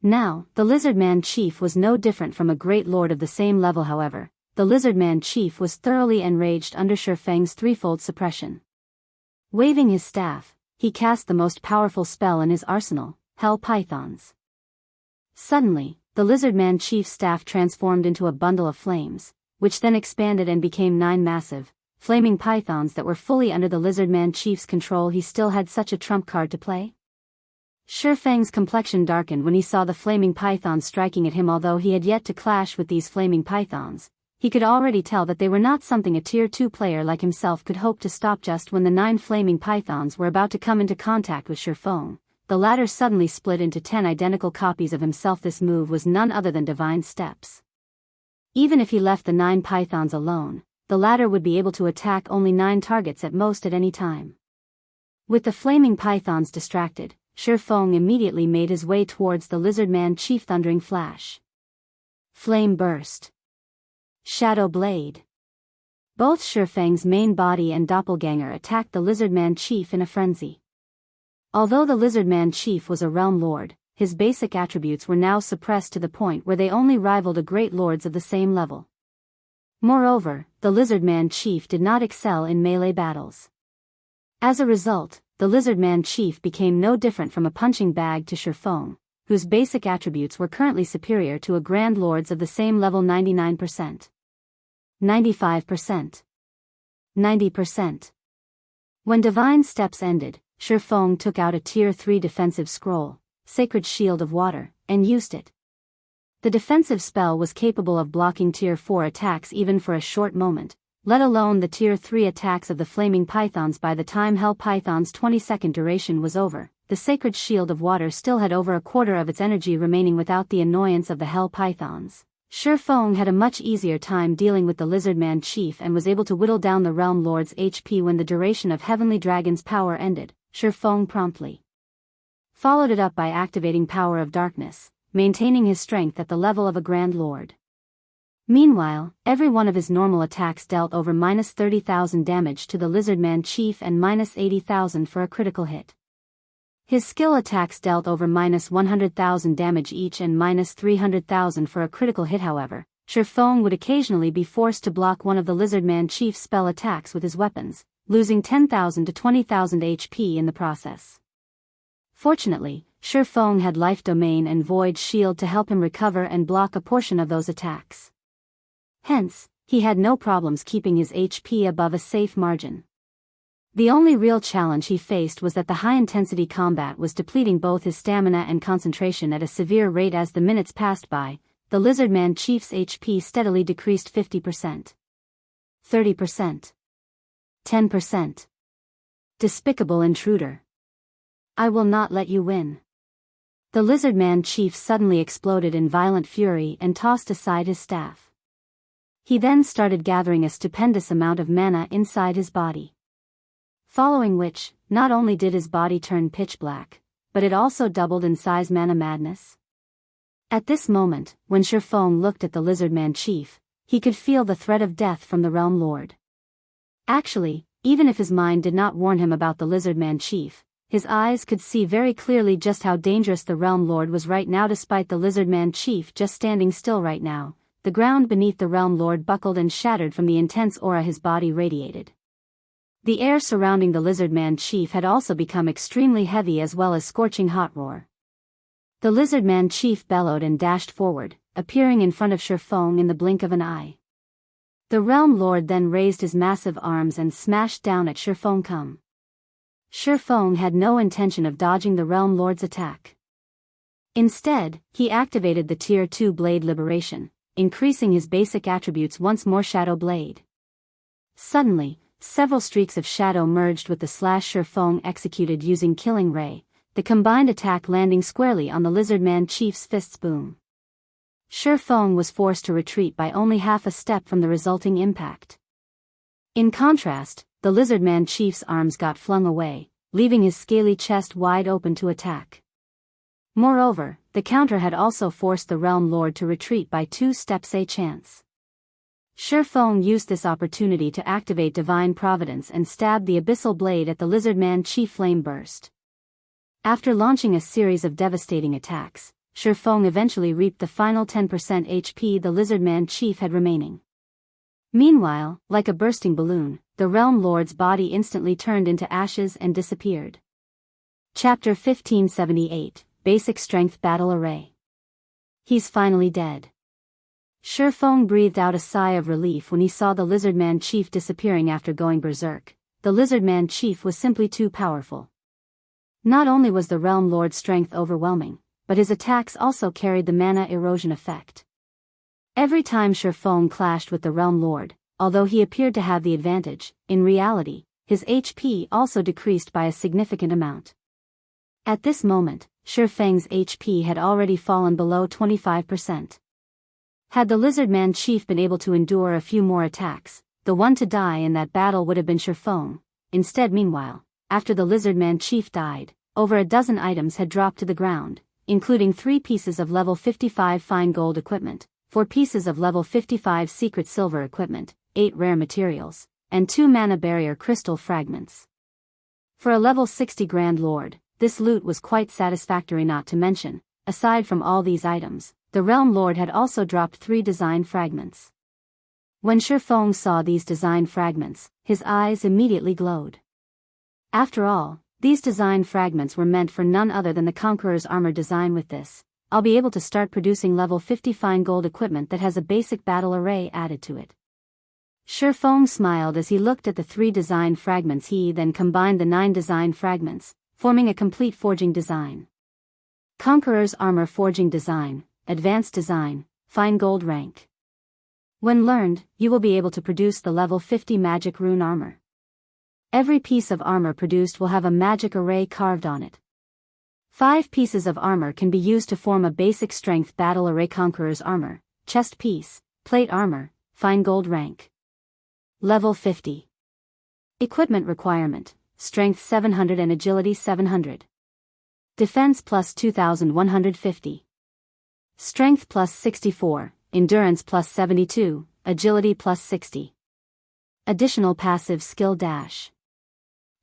[SPEAKER 1] Now, the Lizardman chief was no different from a Great Lord of the same level. However, the Lizardman chief was thoroughly enraged under Feng's threefold suppression. Waving his staff, he cast the most powerful spell in his arsenal, Hell Pythons. Suddenly, the Lizardman chief's staff transformed into a bundle of flames, which then expanded and became 9 massive, flaming pythons that were fully under the Lizardman chief's control. He still had such a trump card to play? Feng's complexion darkened when he saw the flaming pythons striking at him. Although he had yet to clash with these flaming pythons, he could already tell that they were not something a Tier 2 player like himself could hope to stop. Just when the 9 flaming pythons were about to come into contact with Feng, the latter suddenly split into 10 identical copies of himself. This move was none other than Divine Steps. Even if he left the 9 pythons alone, the latter would be able to attack only 9 targets at most at any time. With the flaming pythons distracted, Feng immediately made his way towards the Lizardman chief. Thundering Flash, Flame Burst, Shadow Blade. Both Feng's main body and doppelganger attacked the Lizardman chief in a frenzy. Although the Lizardman chief was a Realm Lord, his basic attributes were now suppressed to the point where they only rivaled a Great Lords of the same level. Moreover, the Lizardman chief did not excel in melee battles. As a result, the Lizardman chief became no different from a punching bag to Feng, whose basic attributes were currently superior to a Grand Lord's of the same level. 99%. 95%. 90%. When Divine Steps ended, Feng took out a Tier 3 defensive scroll, Sacred Shield of Water, and used it. The defensive spell was capable of blocking Tier 4 attacks even for a short moment, let alone the Tier 3 attacks of the flaming pythons. By the time Hell Python's 20-second duration was over, the Sacred Shield of Water still had over a quarter of its energy remaining. Without the annoyance of the Hell Pythons, Feng had a much easier time dealing with the Lizardman chief and was able to whittle down the Realm Lord's HP. When the duration of Heavenly Dragon's power ended, Feng promptly followed it up by activating Power of Darkness, maintaining his strength at the level of a Grand Lord. Meanwhile, every one of his normal attacks dealt over -30,000 damage to the Lizardman chief and -80,000 for a critical hit. His skill attacks dealt over -100,000 damage each and -300,000 for a critical hit. However, Feng would occasionally be forced to block one of the Lizardman chief's spell attacks with his weapons, losing 10,000 to 20,000 HP in the process. Fortunately, Feng had Life Domain and Void Shield to help him recover and block a portion of those attacks. Hence, he had no problems keeping his HP above a safe margin. The only real challenge he faced was that the high-intensity combat was depleting both his stamina and concentration at a severe rate. As the minutes passed by, the Lizardman chief's HP steadily decreased 50%. 30%. 10%. Despicable Intruder. I will not let you win. The lizardman chief suddenly exploded in violent fury and tossed aside his staff. He then started gathering a stupendous amount of mana inside his body. Following which, not only did his body turn pitch black, but it also doubled in size. Mana madness. At this moment, when Feng looked at the lizardman chief, he could feel the threat of death from the realm lord. Actually, even if his mind did not warn him about the lizardman chief, his eyes could see very clearly just how dangerous the realm lord was right now. Despite the lizardman chief just standing still right now, the ground beneath the realm lord buckled and shattered from the intense aura his body radiated. The air surrounding the lizardman chief had also become extremely heavy, as well as scorching hot roar. The lizardman chief bellowed and dashed forward, appearing in front of Feng in the blink of an eye. The realm lord then raised his massive arms and smashed down at Feng. Feng had no intention of dodging the realm lord's attack. Instead, he activated the Tier 2 Blade Liberation, increasing his basic attributes once more. Shadow Blade. Suddenly, several streaks of shadow merged with the slash Feng executed using Killing Ray, the combined attack landing squarely on the lizardman chief's fists. Boom. Feng was forced to retreat by only half a step from the resulting impact. In contrast, the lizardman chief's arms got flung away, leaving his scaly chest wide open to attack. Moreover, the counter had also forced the realm lord to retreat by 2 steps. A chance. Feng used this opportunity to activate Divine Providence and stabbed the abyssal blade at the lizardman chief. Flame burst. After launching a series of devastating attacks, Feng eventually reaped the final 10% HP the lizardman chief had remaining. Meanwhile, like a bursting balloon, the realm lord's body instantly turned into ashes and disappeared. Chapter 1578, Basic Strength Battle Array. He's finally dead. Feng breathed out a sigh of relief when he saw the lizardman chief disappearing after going berserk. The lizardman chief was simply too powerful. Not only was the realm lord's strength overwhelming, but his attacks also carried the mana erosion effect. Every time Feng clashed with the realm lord, although he appeared to have the advantage, in reality, his HP also decreased by a significant amount. At this moment, Feng's HP had already fallen below 25%. Had the lizardman chief been able to endure a few more attacks, the one to die in that battle would have been Feng. Instead, meanwhile, after the lizardman chief died, over a dozen items had dropped to the ground, including 3 pieces of level 55 fine gold equipment, 4 pieces of level 55 secret silver equipment, 8 rare materials, and 2 mana barrier crystal fragments. For a level 60 Grand Lord, this loot was quite satisfactory. Not to mention, aside from all these items, the realm lord had also dropped 3 design fragments. When Feng saw these design fragments, his eyes immediately glowed. After all, these design fragments were meant for none other than the Conqueror's armor design. With this, I'll be able to start producing level 50 fine gold equipment that has a basic battle array added to it. Feng smiled as he looked at the 3 design fragments. He then combined the 9 design fragments, forming a complete forging design. Conqueror's armor forging design, advanced design, fine gold rank. When learned, you will be able to produce the level 50 magic rune armor. Every piece of armor produced will have a magic array carved on it. 5 pieces of armor can be used to form a basic strength battle array. Conqueror's armor, chest piece, plate armor, fine gold rank. Level 50. Equipment requirement, strength 700 and agility 700. Defense plus 2150. Strength plus 64, endurance plus 72, agility plus 60. Additional passive skill dash.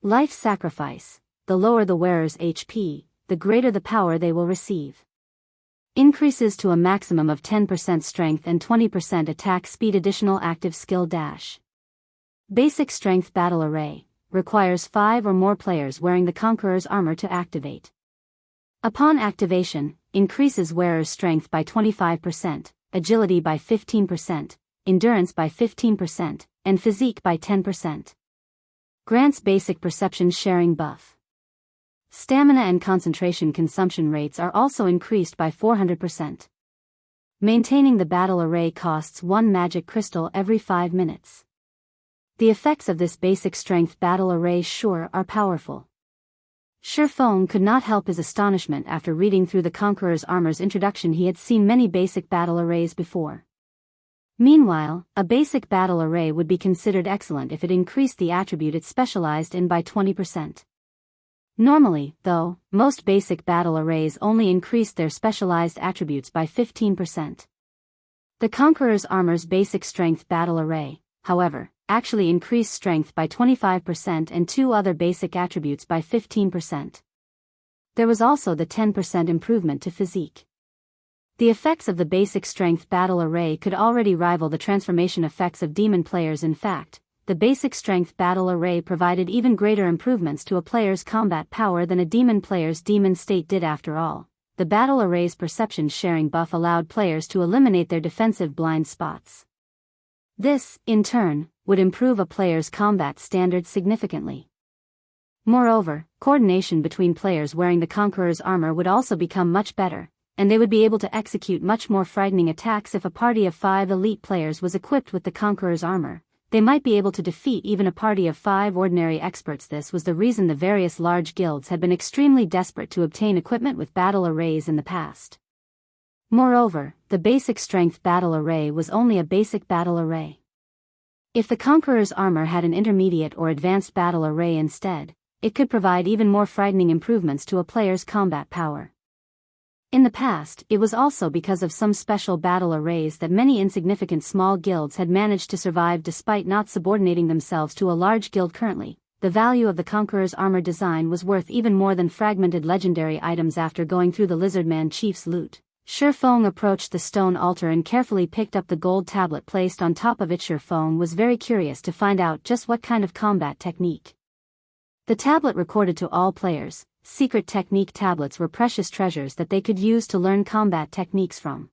[SPEAKER 1] Life sacrifice, the lower the wearer's HP, the greater the power they will receive. Increases to a maximum of 10% strength and 20% attack speed. Additional active skill dash. Basic strength battle array, requires 5 or more players wearing the Conqueror's armor to activate. Upon activation, increases wearer's strength by 25%, agility by 15%, endurance by 15%, and physique by 10%. Grants basic perception sharing buff. Stamina and concentration consumption rates are also increased by 400%. Maintaining the battle array costs 1 magic crystal every 5 minutes. The effects of this basic strength battle array sure are powerful. Feng could not help his astonishment after reading through the Conqueror's Armor's introduction. He had seen many basic battle arrays before. Meanwhile, a basic battle array would be considered excellent if it increased the attribute it specialized in by 20%. Normally, though, most basic battle arrays only increased their specialized attributes by 15%. The Conqueror's Armor's basic strength battle array, however, actually increased strength by 25% and two other basic attributes by 15%. There was also the 10% improvement to physique. The effects of the basic strength battle array could already rival the transformation effects of demon players. In fact, the basic strength battle array provided even greater improvements to a player's combat power than a demon player's demon state did. After all, the battle array's perception sharing buff allowed players to eliminate their defensive blind spots. This, in turn, would improve a player's combat standards significantly. Moreover, coordination between players wearing the Conqueror's armor would also become much better, and they would be able to execute much more frightening attacks. If a party of 5 elite players was equipped with the Conqueror's armor, they might be able to defeat even a party of 5 ordinary experts. This was the reason the various large guilds had been extremely desperate to obtain equipment with battle arrays in the past. Moreover, the basic strength battle array was only a basic battle array. If the Conqueror's armor had an intermediate or advanced battle array instead, it could provide even more frightening improvements to a player's combat power. In the past, it was also because of some special battle arrays that many insignificant small guilds had managed to survive despite not subordinating themselves to a large guild. Currently, the value of the Conqueror's armor design was worth even more than fragmented legendary items. After going through the Lizardman Chief's loot, Feng approached the stone altar and carefully picked up the gold tablet placed on top of it. Feng was very curious to find out just what kind of combat technique. The tablet recorded to all players. Secret technique tablets were precious treasures that they could use to learn combat techniques from.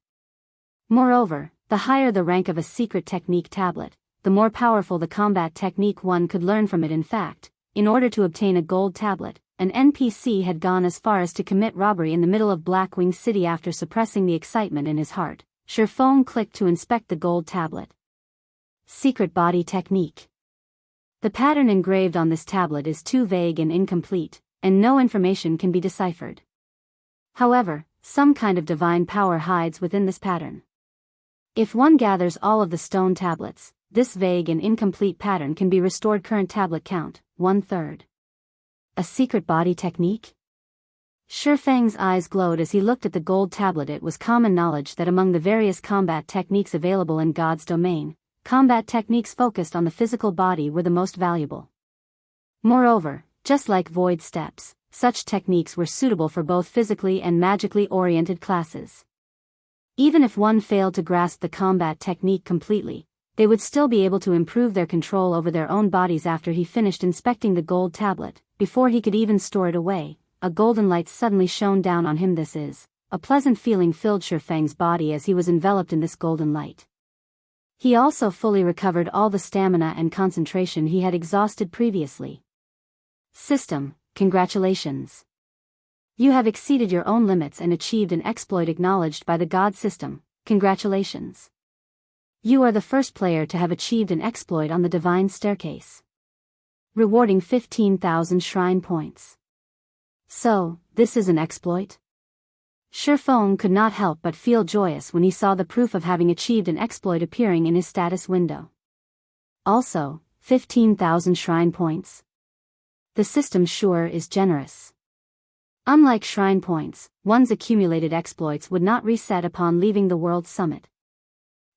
[SPEAKER 1] Moreover, the higher the rank of a secret technique tablet, the more powerful the combat technique one could learn from it. In fact, in order to obtain a gold tablet, an NPC had gone as far as to commit robbery in the middle of Blackwing City. After suppressing the excitement in his heart, Feng clicked to inspect the gold tablet. Secret body technique. The pattern engraved on this tablet is too vague and incomplete, and no information can be deciphered. However, some kind of divine power hides within this pattern. If one gathers all of the stone tablets, this vague and incomplete pattern can be restored. Current tablet count, 1/3. A secret body technique? Feng's eyes glowed as he looked at the gold tablet. It was common knowledge that among the various combat techniques available in God's domain, combat techniques focused on the physical body were the most valuable. Moreover, just like void steps, such techniques were suitable for both physically and magically oriented classes. Even if one failed to grasp the combat technique completely, they would still be able to improve their control over their own bodies. After he finished inspecting the gold tablet, before he could even store it away, a golden light suddenly shone down on him. A pleasant feeling filled Feng's body as he was enveloped in this golden light. He also fully recovered all the stamina and concentration he had exhausted previously. System, congratulations. You have exceeded your own limits and achieved an exploit acknowledged by the God system. Congratulations. You are the first player to have achieved an exploit on the Divine Staircase. Rewarding 15,000 shrine points. So, this is an exploit? Feng could not help but feel joyous when he saw the proof of having achieved an exploit appearing in his status window. Also, 15,000 shrine points. The system sure is generous. Unlike shrine points, one's accumulated exploits would not reset upon leaving the World Summit.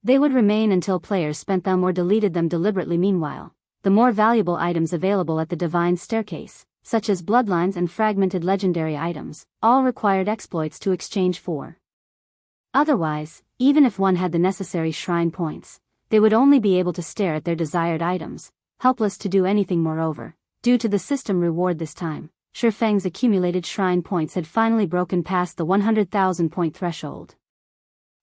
[SPEAKER 1] They would remain until players spent them or deleted them deliberately. Meanwhile, the more valuable items available at the Divine Staircase, such as bloodlines and fragmented legendary items, all required exploits to exchange for. Otherwise, even if one had the necessary shrine points, they would only be able to stare at their desired items, helpless to do anything. Moreover, due to the system reward this time, Feng's accumulated shrine points had finally broken past the 100,000 point threshold.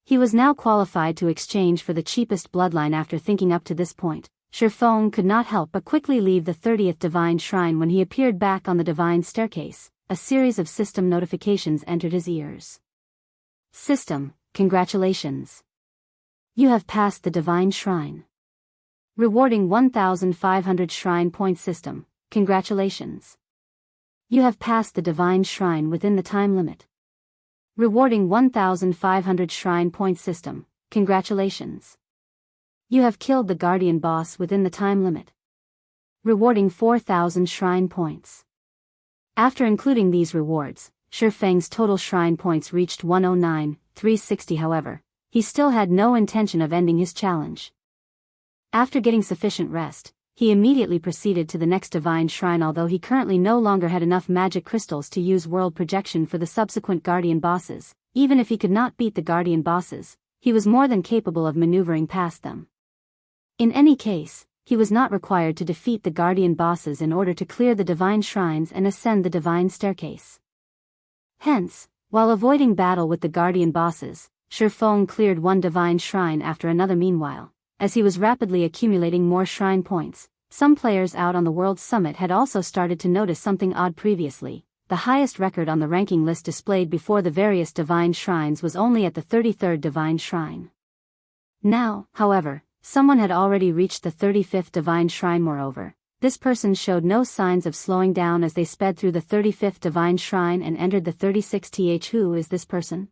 [SPEAKER 1] He was now qualified to exchange for the cheapest bloodline. After thinking up to this point, Feng could not help but quickly leave the 30th Divine Shrine. When he appeared back on the Divine Staircase, a series of system notifications entered his ears. System, congratulations. You have passed the Divine Shrine. Rewarding 1,500 shrine points. System, congratulations. You have passed the Divine Shrine within the time limit. Rewarding 1,500 Shrine Point System, congratulations. You have killed the Guardian Boss within the time limit. Rewarding 4,000 Shrine Points. After including these rewards, Feng's total Shrine Points reached 109,360. However, he still had no intention of ending his challenge. After getting sufficient rest, he immediately proceeded to the next Divine Shrine. Although he currently no longer had enough magic crystals to use world projection for the subsequent Guardian Bosses, even if he could not beat the Guardian Bosses, he was more than capable of maneuvering past them. In any case, he was not required to defeat the Guardian Bosses in order to clear the Divine Shrines and ascend the Divine Staircase. Hence, while avoiding battle with the Guardian Bosses, Feng cleared one Divine Shrine after another. Meanwhile, as he was rapidly accumulating more Shrine Points, some players out on the World Summit had also started to notice something odd. Previously, the highest record on the ranking list displayed before the various Divine Shrines was only at the 33rd Divine Shrine. Now, however, someone had already reached the 35th Divine Shrine. Moreover, this person showed no signs of slowing down as they sped through the 35th Divine Shrine and entered the 36th. Who is this person?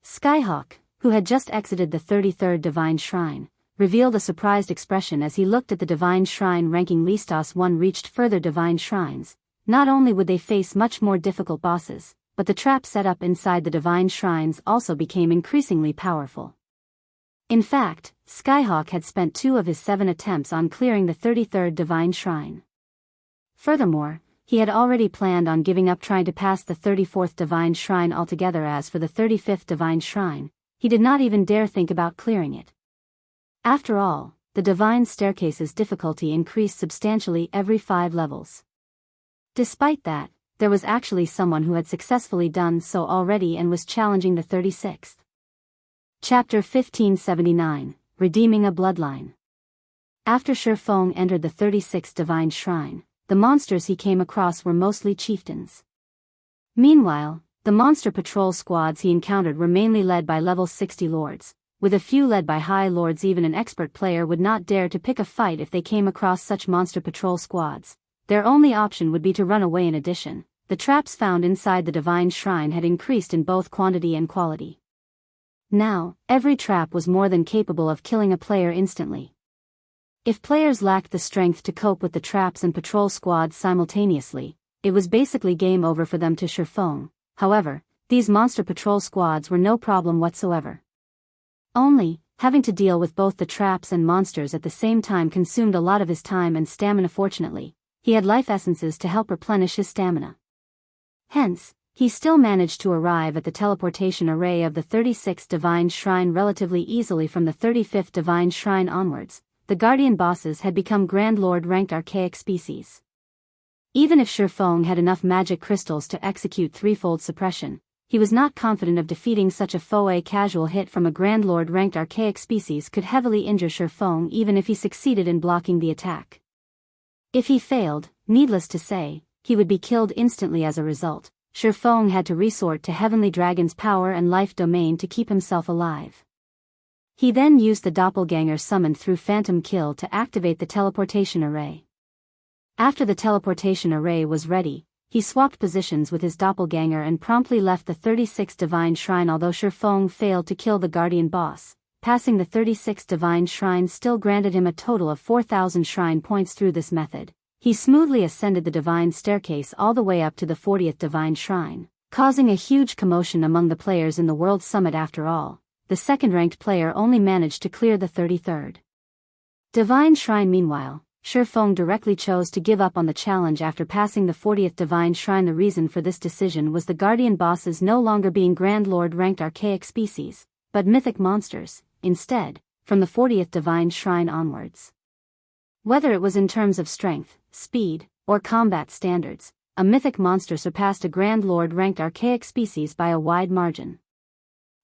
[SPEAKER 1] Skyhawk, who had just exited the 33rd Divine Shrine, revealed a surprised expression as he looked at the Divine Shrine ranking list. As one reached further Divine Shrines, not only would they face much more difficult bosses, but the traps set up inside the Divine Shrines also became increasingly powerful. In fact, Skyhawk had spent 2 of his 7 attempts on clearing the 33rd Divine Shrine. Furthermore, he had already planned on giving up trying to pass the 34th Divine Shrine altogether. As for the 35th Divine Shrine, he did not even dare think about clearing it. After all, the Divine Staircase's difficulty increased substantially every 5 levels. Despite that, there was actually someone who had successfully done so already and was challenging the 36th. Chapter 1579, Redeeming a Bloodline. After Feng entered the 36th Divine Shrine, the monsters he came across were mostly chieftains. Meanwhile, the monster patrol squads he encountered were mainly led by level 60 lords, with a few led by high lords. Even an expert player would not dare to pick a fight if they came across such monster patrol squads. Their only option would be to run away. In addition, the traps found inside the Divine Shrine had increased in both quantity and quality. Now, every trap was more than capable of killing a player instantly. If players lacked the strength to cope with the traps and patrol squads simultaneously, it was basically game over for them to Feng. However, these monster patrol squads were no problem whatsoever. Only, having to deal with both the traps and monsters at the same time consumed a lot of his time and stamina. Fortunately, he had life essences to help replenish his stamina. Hence, he still managed to arrive at the teleportation array of the 36th Divine Shrine relatively easily. From the 35th Divine Shrine onwards, the Guardian Bosses had become Grand Lord ranked archaic species. Even if Feng had enough magic crystals to execute threefold suppression, he was not confident of defeating such a foe. A casual hit from a Grand Lord ranked archaic species could heavily injure Feng even if he succeeded in blocking the attack. If he failed, needless to say, he would be killed instantly. As a result, Feng had to resort to Heavenly Dragon's power and life domain to keep himself alive. He then used the doppelganger summoned through Phantom Kill to activate the teleportation array. After the teleportation array was ready, he swapped positions with his doppelganger and promptly left the 36th Divine Shrine. Although Feng failed to kill the Guardian Boss, passing the 36th Divine Shrine still granted him a total of 4,000 Shrine Points. Through this method, he smoothly ascended the Divine Staircase all the way up to the 40th Divine Shrine, causing a huge commotion among the players in the World Summit. After all, the second-ranked player only managed to clear the 33rd Divine Shrine. Meanwhile, Feng directly chose to give up on the challenge after passing the 40th Divine Shrine. The reason for this decision was the Guardian Bosses no longer being Grand Lord ranked archaic species, but mythic monsters, instead, from the 40th Divine Shrine onwards. Whether it was in terms of strength, speed, or combat standards, a mythic monster surpassed a Grand Lord ranked archaic species by a wide margin.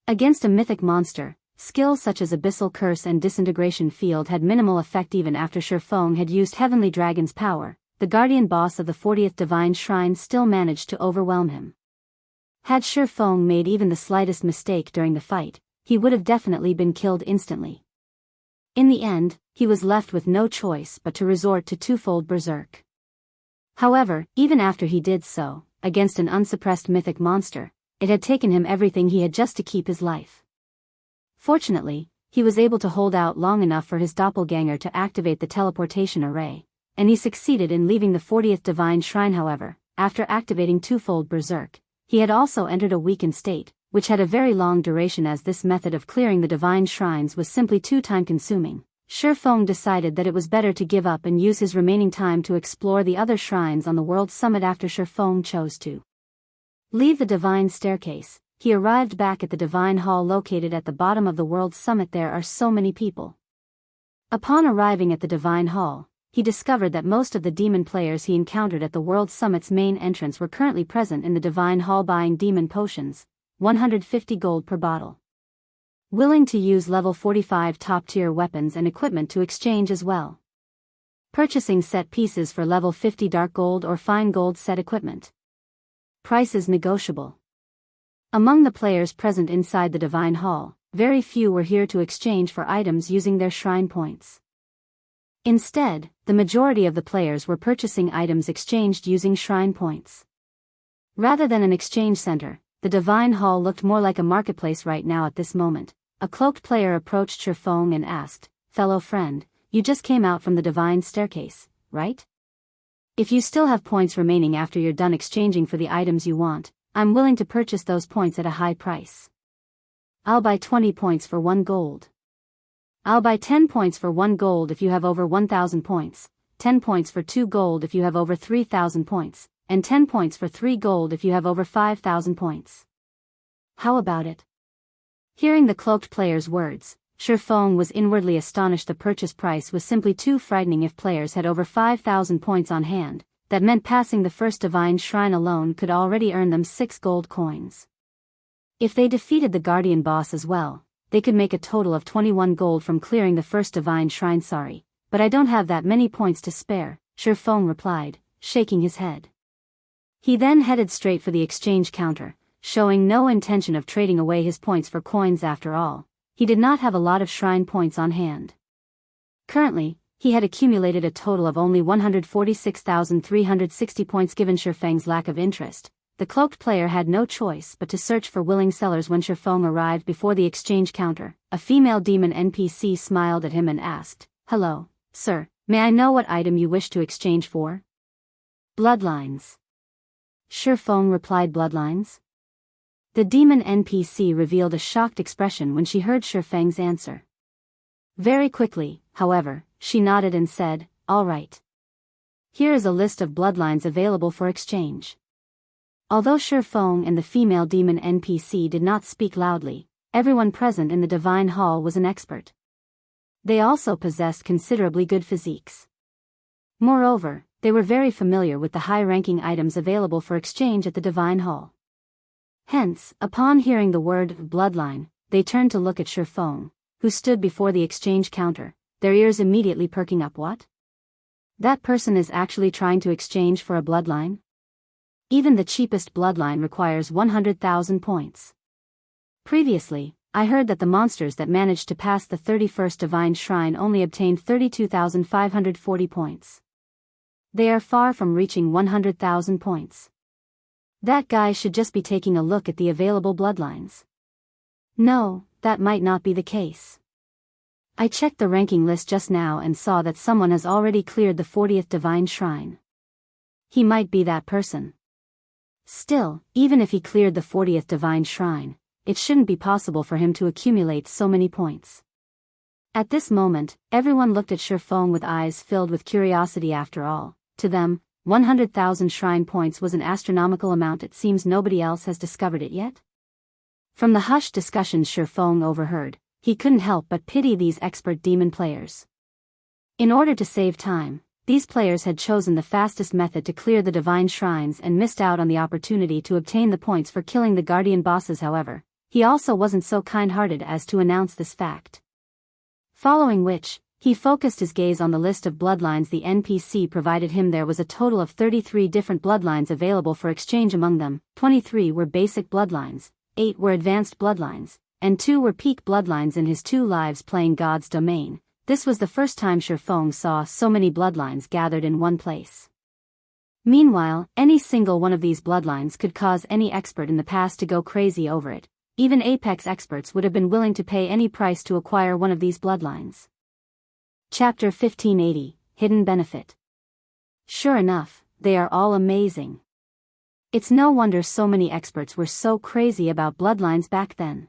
[SPEAKER 1] Against a mythic monster, skills such as Abyssal Curse and Disintegration Field had minimal effect. Even after Feng had used Heavenly Dragon's power, the Guardian Boss of the 40th Divine Shrine still managed to overwhelm him. Had Feng made even the slightest mistake during the fight, he would have definitely been killed instantly. In the end, he was left with no choice but to resort to twofold berserk. However, even after he did so, against an unsuppressed mythic monster, it had taken him everything he had just to keep his life. Fortunately, he was able to hold out long enough for his doppelganger to activate the teleportation array, and he succeeded in leaving the 40th Divine Shrine. However, after activating Twofold Berserk, he had also entered a weakened state, which had a very long duration as this method of clearing the Divine Shrines was simply too time-consuming. Feng decided that it was better to give up and use his remaining time to explore the other shrines on the World Summit. After Feng chose to leave the Divine Staircase, he arrived back at the Divine Hall located at the bottom of the World Summit. There are so many people. Upon arriving at the Divine Hall, he discovered that most of the demon players he encountered at the World Summit's main entrance were currently present in the Divine Hall buying demon potions, 150 gold per bottle. Willing to use level 45 top-tier weapons and equipment to exchange as well. Purchasing set pieces for level 50 dark gold or fine gold set equipment. Prices negotiable. Among the players present inside the Divine Hall, very few were here to exchange for items using their shrine points. Instead, the majority of the players were purchasing items exchanged using shrine points. Rather than an exchange center, the Divine Hall looked more like a marketplace right now. At this moment, a cloaked player approached Feng and asked, "Fellow friend, you just came out from the Divine Staircase, right? If you still have points remaining after you're done exchanging for the items you want, I'm willing to purchase those points at a high price. I'll buy 20 points for 1 gold. I'll buy 10 points for 1 gold if you have over 1,000 points, 10 points for 2 gold if you have over 3,000 points, and 10 points for 3 gold if you have over 5,000 points. How about it?" Hearing the cloaked player's words, Feng was inwardly astonished. The purchase price was simply too frightening. If players had over 5,000 points on hand, that meant passing the first Divine Shrine alone could already earn them 6 gold coins. If they defeated the Guardian boss as well, they could make a total of 21 gold from clearing the first Divine Shrine. "Sorry, but I don't have that many points to spare," Feng replied, shaking his head. He then headed straight for the exchange counter, showing no intention of trading away his points for coins. After all, he did not have a lot of shrine points on hand. Currently, he had accumulated a total of only 146,360 points. Given Feng's lack of interest, the cloaked player had no choice but to search for willing sellers. When Feng arrived before the exchange counter, a female demon NPC smiled at him and asked, "Hello, sir, may I know what item you wish to exchange for?" "Bloodlines." Feng replied, "Bloodlines?" The demon NPC revealed a shocked expression when she heard Feng's answer. Very quickly, however, she nodded and said, "All right. Here is a list of bloodlines available for exchange." Although Feng and the female demon NPC did not speak loudly, everyone present in the Divine Hall was an expert. They also possessed considerably good physiques. Moreover, they were very familiar with the high-ranking items available for exchange at the Divine Hall. Hence, upon hearing the word bloodline, they turned to look at Feng, who stood before the exchange counter, their ears immediately perking up. "What? That person is actually trying to exchange for a bloodline? Even the cheapest bloodline requires 100,000 points. Previously, I heard that the monsters that managed to pass the 31st Divine Shrine only obtained 32,540 points. They are far from reaching 100,000 points. That guy should just be taking a look at the available bloodlines." No, that might not be the case. I checked the ranking list just now and saw that someone has already cleared the 40th Divine Shrine. He might be that person. Still, even if he cleared the 40th Divine Shrine, it shouldn't be possible for him to accumulate so many points. At this moment, everyone looked at Feng with eyes filled with curiosity. After all, to them, 100,000 shrine points was an astronomical amount. It seems nobody else has discovered it yet. From the hushed discussions Feng overheard, he couldn't help but pity these expert demon players. In order to save time, these players had chosen the fastest method to clear the Divine Shrines and missed out on the opportunity to obtain the points for killing the Guardian bosses. However, he also wasn't so kind-hearted as to announce this fact. Following which, he focused his gaze on the list of bloodlines the NPC provided him. There was a total of 33 different bloodlines available for exchange. Among them, 23 were basic bloodlines, 8 were advanced bloodlines, and 2 were peak bloodlines. In his 2 lives playing God's Domain, this was the first time Feng saw so many bloodlines gathered in one place. Meanwhile, any single one of these bloodlines could cause any expert in the past to go crazy over it. Even apex experts would have been willing to pay any price to acquire one of these bloodlines. Chapter 1580, Hidden Benefit. Sure enough, they are all amazing. It's no wonder so many experts were so crazy about bloodlines back then.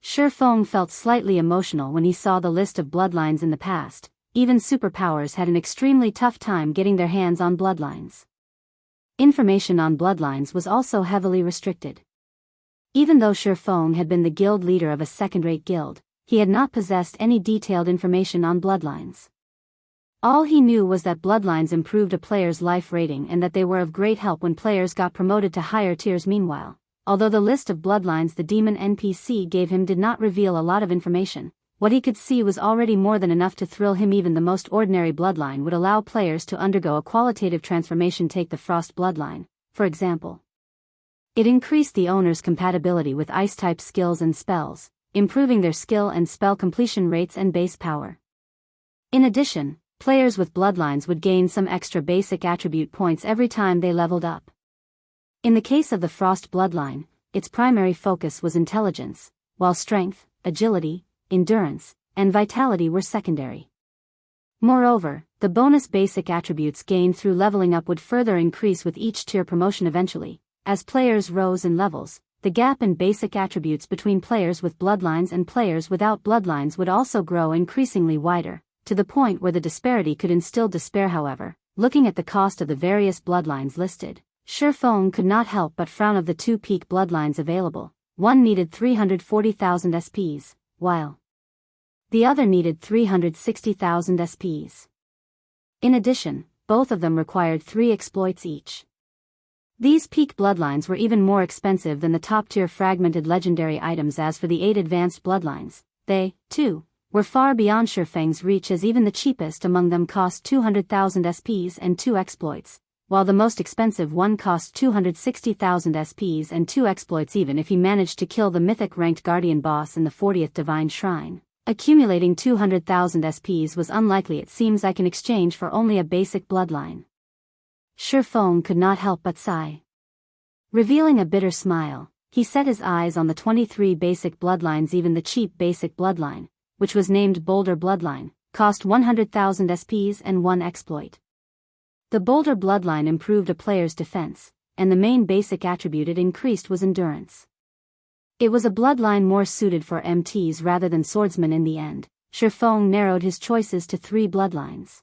[SPEAKER 1] Feng felt slightly emotional when he saw the list of bloodlines in the past. Even superpowers had an extremely tough time getting their hands on bloodlines. Information on bloodlines was also heavily restricted. Even though Feng had been the guild leader of a second-rate guild, he had not possessed any detailed information on bloodlines. All he knew was that bloodlines improved a player's life rating and that they were of great help when players got promoted to higher tiers. Meanwhile, although the list of bloodlines the demon NPC gave him did not reveal a lot of information, what he could see was already more than enough to thrill him. Even the most ordinary bloodline would allow players to undergo a qualitative transformation. Take the Frost bloodline, for example. It increased the owner's compatibility with ice-type skills and spells, improving their skill and spell completion rates and base power. In addition, players with bloodlines would gain some extra basic attribute points every time they leveled up. In the case of the Frost bloodline, its primary focus was intelligence, while strength, agility, endurance, and vitality were secondary. Moreover, the bonus basic attributes gained through leveling up would further increase with each tier promotion. Eventually, as players rose in levels, the gap in basic attributes between players with bloodlines and players without bloodlines would also grow increasingly wider, to the point where the disparity could instill despair. However, looking at the cost of the various bloodlines listed, Feng could not help but frown. Of the two peak bloodlines available, one needed 340,000 SPs, while the other needed 360,000 SPs. In addition, both of them required 3 exploits each. These peak bloodlines were even more expensive than the top-tier fragmented legendary items. As for the 8 advanced bloodlines, they, too, were far beyond Feng's reach, as even the cheapest among them cost 200,000 SPs and 2 exploits, while the most expensive one cost 260,000 SPs and 2 exploits. Even if he managed to kill the mythic-ranked guardian boss in the 40th Divine Shrine, accumulating 200,000 SPs was unlikely. It seems I can exchange for only a basic bloodline. Feng could not help but sigh. Revealing a bitter smile, he set his eyes on the 23 basic bloodlines. Even the cheap basic bloodline, which was named Boulder Bloodline, cost 100,000 SPs and 1 exploit. The Boulder bloodline improved a player's defense, and the main basic attribute it increased was endurance. It was a bloodline more suited for MTs rather than swordsmen. In the end, Feng narrowed his choices to 3 bloodlines.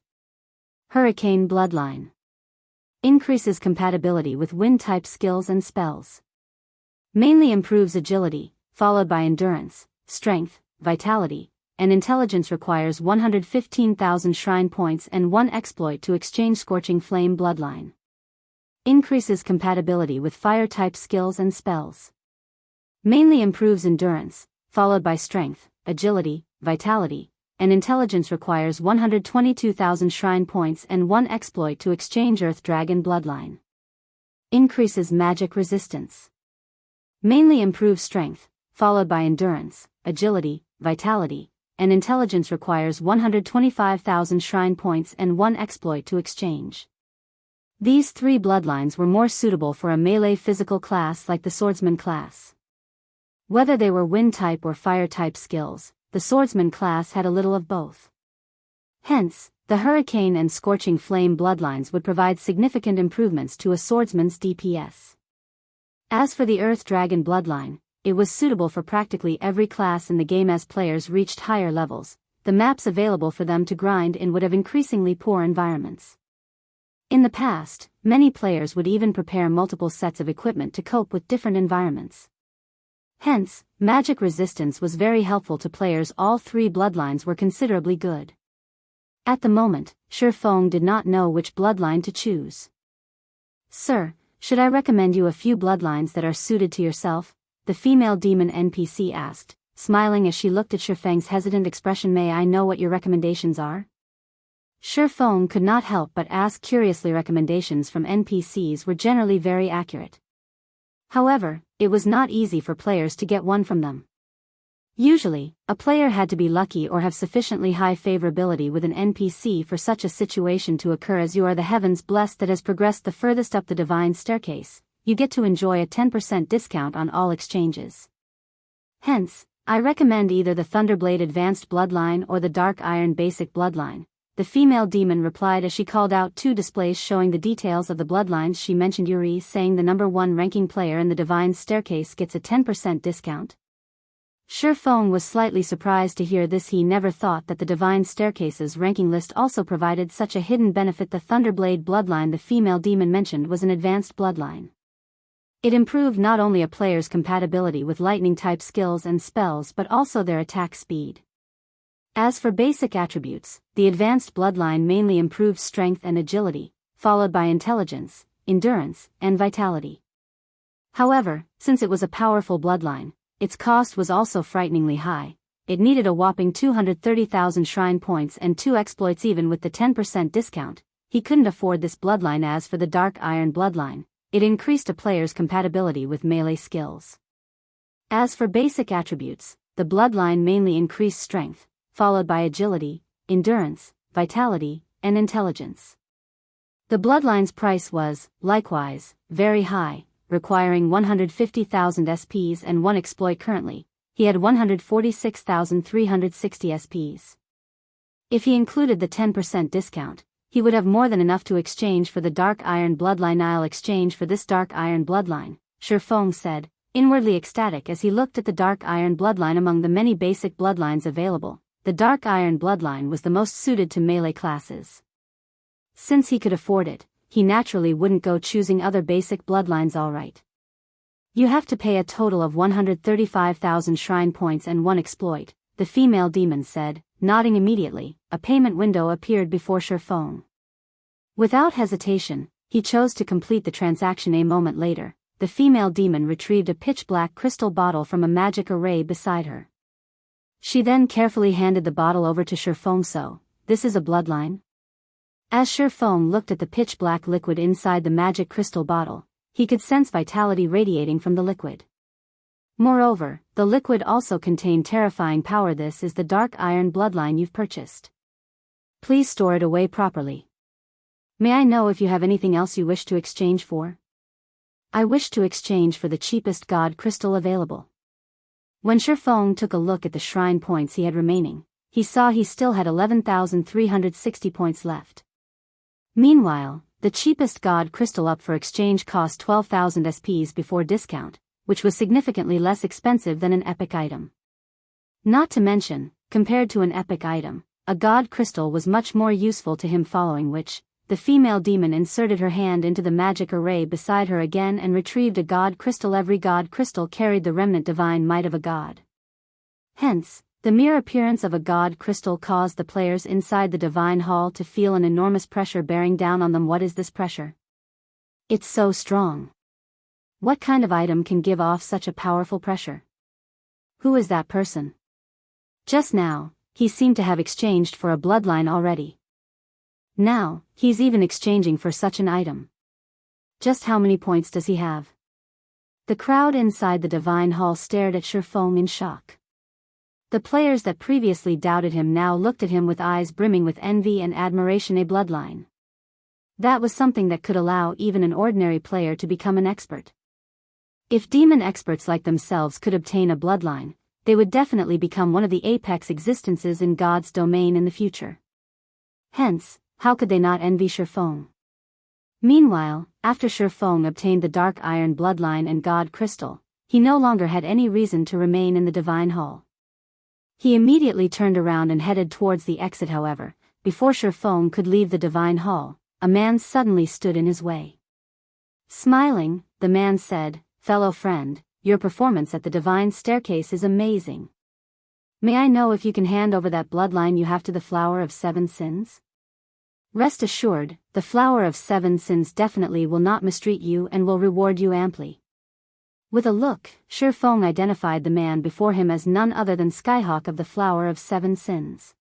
[SPEAKER 1] Hurricane bloodline. Increases compatibility with wind-type skills and spells. Mainly improves agility, followed by endurance, strength, vitality, and intelligence. Requires 115,000 shrine points and 1 exploit to exchange. Scorching flame bloodline. Increases compatibility with fire-type skills and spells. Mainly improves endurance, followed by strength, agility, vitality, and intelligence. Requires 122,000 shrine points and 1 exploit to exchange. Earth Dragon bloodline. Increases magic resistance. Mainly improves strength, followed by endurance, agility, vitality, and intelligence. Requires 125,000 shrine points and 1 exploit to exchange. These 3 bloodlines were more suitable for a melee physical class like the swordsman class. Whether they were wind-type or fire-type skills, the swordsman class had a little of both. Hence, the Hurricane and Scorching Flame bloodlines would provide significant improvements to a swordsman's DPS. As for the Earth Dragon bloodline, it was suitable for practically every class in the game. As players reached higher levels, the maps available for them to grind in would have increasingly poor environments. In the past, many players would even prepare multiple sets of equipment to cope with different environments. Hence, magic resistance was very helpful to players. All 3 bloodlines were considerably good. At the moment, Feng did not know which bloodline to choose. "Sir, should I recommend you a few bloodlines that are suited to yourself?" the female demon NPC asked, smiling as she looked at Feng's hesitant expression. "May I know what your recommendations are?" Feng could not help but ask curiously. Recommendations from NPCs were generally very accurate. However, it was not easy for players to get one from them. Usually, a player had to be lucky or have sufficiently high favorability with an NPC for such a situation to occur. As you are the heavens blessed that has progressed the furthest up the divine staircase, you get to enjoy a 10% discount on all exchanges. Hence, I recommend either the Thunderblade Advanced Bloodline or the Dark Iron Basic Bloodline, the female demon replied as she called out two displays showing the details of the bloodlines. She mentioned Yuri, saying the number 1 ranking player in the divine staircase gets a 10% discount. Feng was slightly surprised to hear this. He never thought that the Divine Staircase's ranking list also provided such a hidden benefit. The Thunderblade bloodline the female demon mentioned was an advanced bloodline. It improved not only a player's compatibility with lightning-type skills and spells but also their attack speed. As for basic attributes, the advanced bloodline mainly improved strength and agility, followed by intelligence, endurance, and vitality. However, since it was a powerful bloodline, its cost was also frighteningly high. It needed a whopping 230,000 shrine points and 2 exploits. Even with the 10% discount, he couldn't afford this bloodline. As for the Dark Iron bloodline, it increased a player's compatibility with melee skills. As for basic attributes, the bloodline mainly increased strength, followed by agility, endurance, vitality, and intelligence. The bloodline's price was, likewise, very high, requiring 150,000 SPs and 1 exploit. Currently, he had 146,360 SPs. If he included the 10% discount, he would have more than enough to exchange for the Dark Iron bloodline. I'll exchange for this Dark Iron bloodline, Feng said, inwardly ecstatic as he looked at the Dark Iron bloodline. Among the many basic bloodlines available, the Dark Iron bloodline was the most suited to melee classes. Since he could afford it, he naturally wouldn't go choosing other basic bloodlines. Alright. You have to pay a total of 135,000 shrine points and 1 exploit, the female demon said, nodding immediately. A payment window appeared before Feng. Without hesitation, he chose to complete the transaction. A moment later, the female demon retrieved a pitch-black crystal bottle from a magic array beside her. She then carefully handed the bottle over to Feng. So, this is a bloodline? As Feng looked at the pitch-black liquid inside the magic crystal bottle, he could sense vitality radiating from the liquid. Moreover, the liquid also contained terrifying power. This is the Dark Iron bloodline you've purchased. Please store it away properly. May I know if you have anything else you wish to exchange for? I wish to exchange for the cheapest god crystal available. When Feng took a look at the shrine points he had remaining, he saw he still had 11,360 points left. Meanwhile, the cheapest god crystal up for exchange cost 12,000 SPs before discount, which was significantly less expensive than an epic item. Not to mention, compared to an epic item, a god crystal was much more useful to him. Following which, the female demon inserted her hand into the magic array beside her again and retrieved a god crystal. Every god crystal carried the remnant divine might of a god. Hence, the mere appearance of a god crystal caused the players inside the divine hall to feel an enormous pressure bearing down on them. What is this pressure? It's so strong. What kind of item can give off such a powerful pressure? Who is that person? Just now, he seemed to have exchanged for a bloodline already. Now, he's even exchanging for such an item. Just how many points does he have? The crowd inside the divine hall stared at Feng in shock. The players that previously doubted him now looked at him with eyes brimming with envy and admiration. A bloodline. That was something that could allow even an ordinary player to become an expert. If demon experts like themselves could obtain a bloodline, they would definitely become one of the apex existences in God's domain in the future. Hence, how could they not envy Feng? Meanwhile, after Feng obtained the Dark Iron bloodline and God crystal, he no longer had any reason to remain in the divine hall. He immediately turned around and headed towards the exit. However, before Feng could leave the divine hall, a man suddenly stood in his way. Smiling, the man said, "Fellow friend, your performance at the divine staircase is amazing. May I know if you can hand over that bloodline you have to the Flower of Seven Sins? Rest assured, the Flower of Seven Sins definitely will not mistreat you and will reward you amply." With a look, Feng identified the man before him as none other than Skyhawk of the Flower of Seven Sins.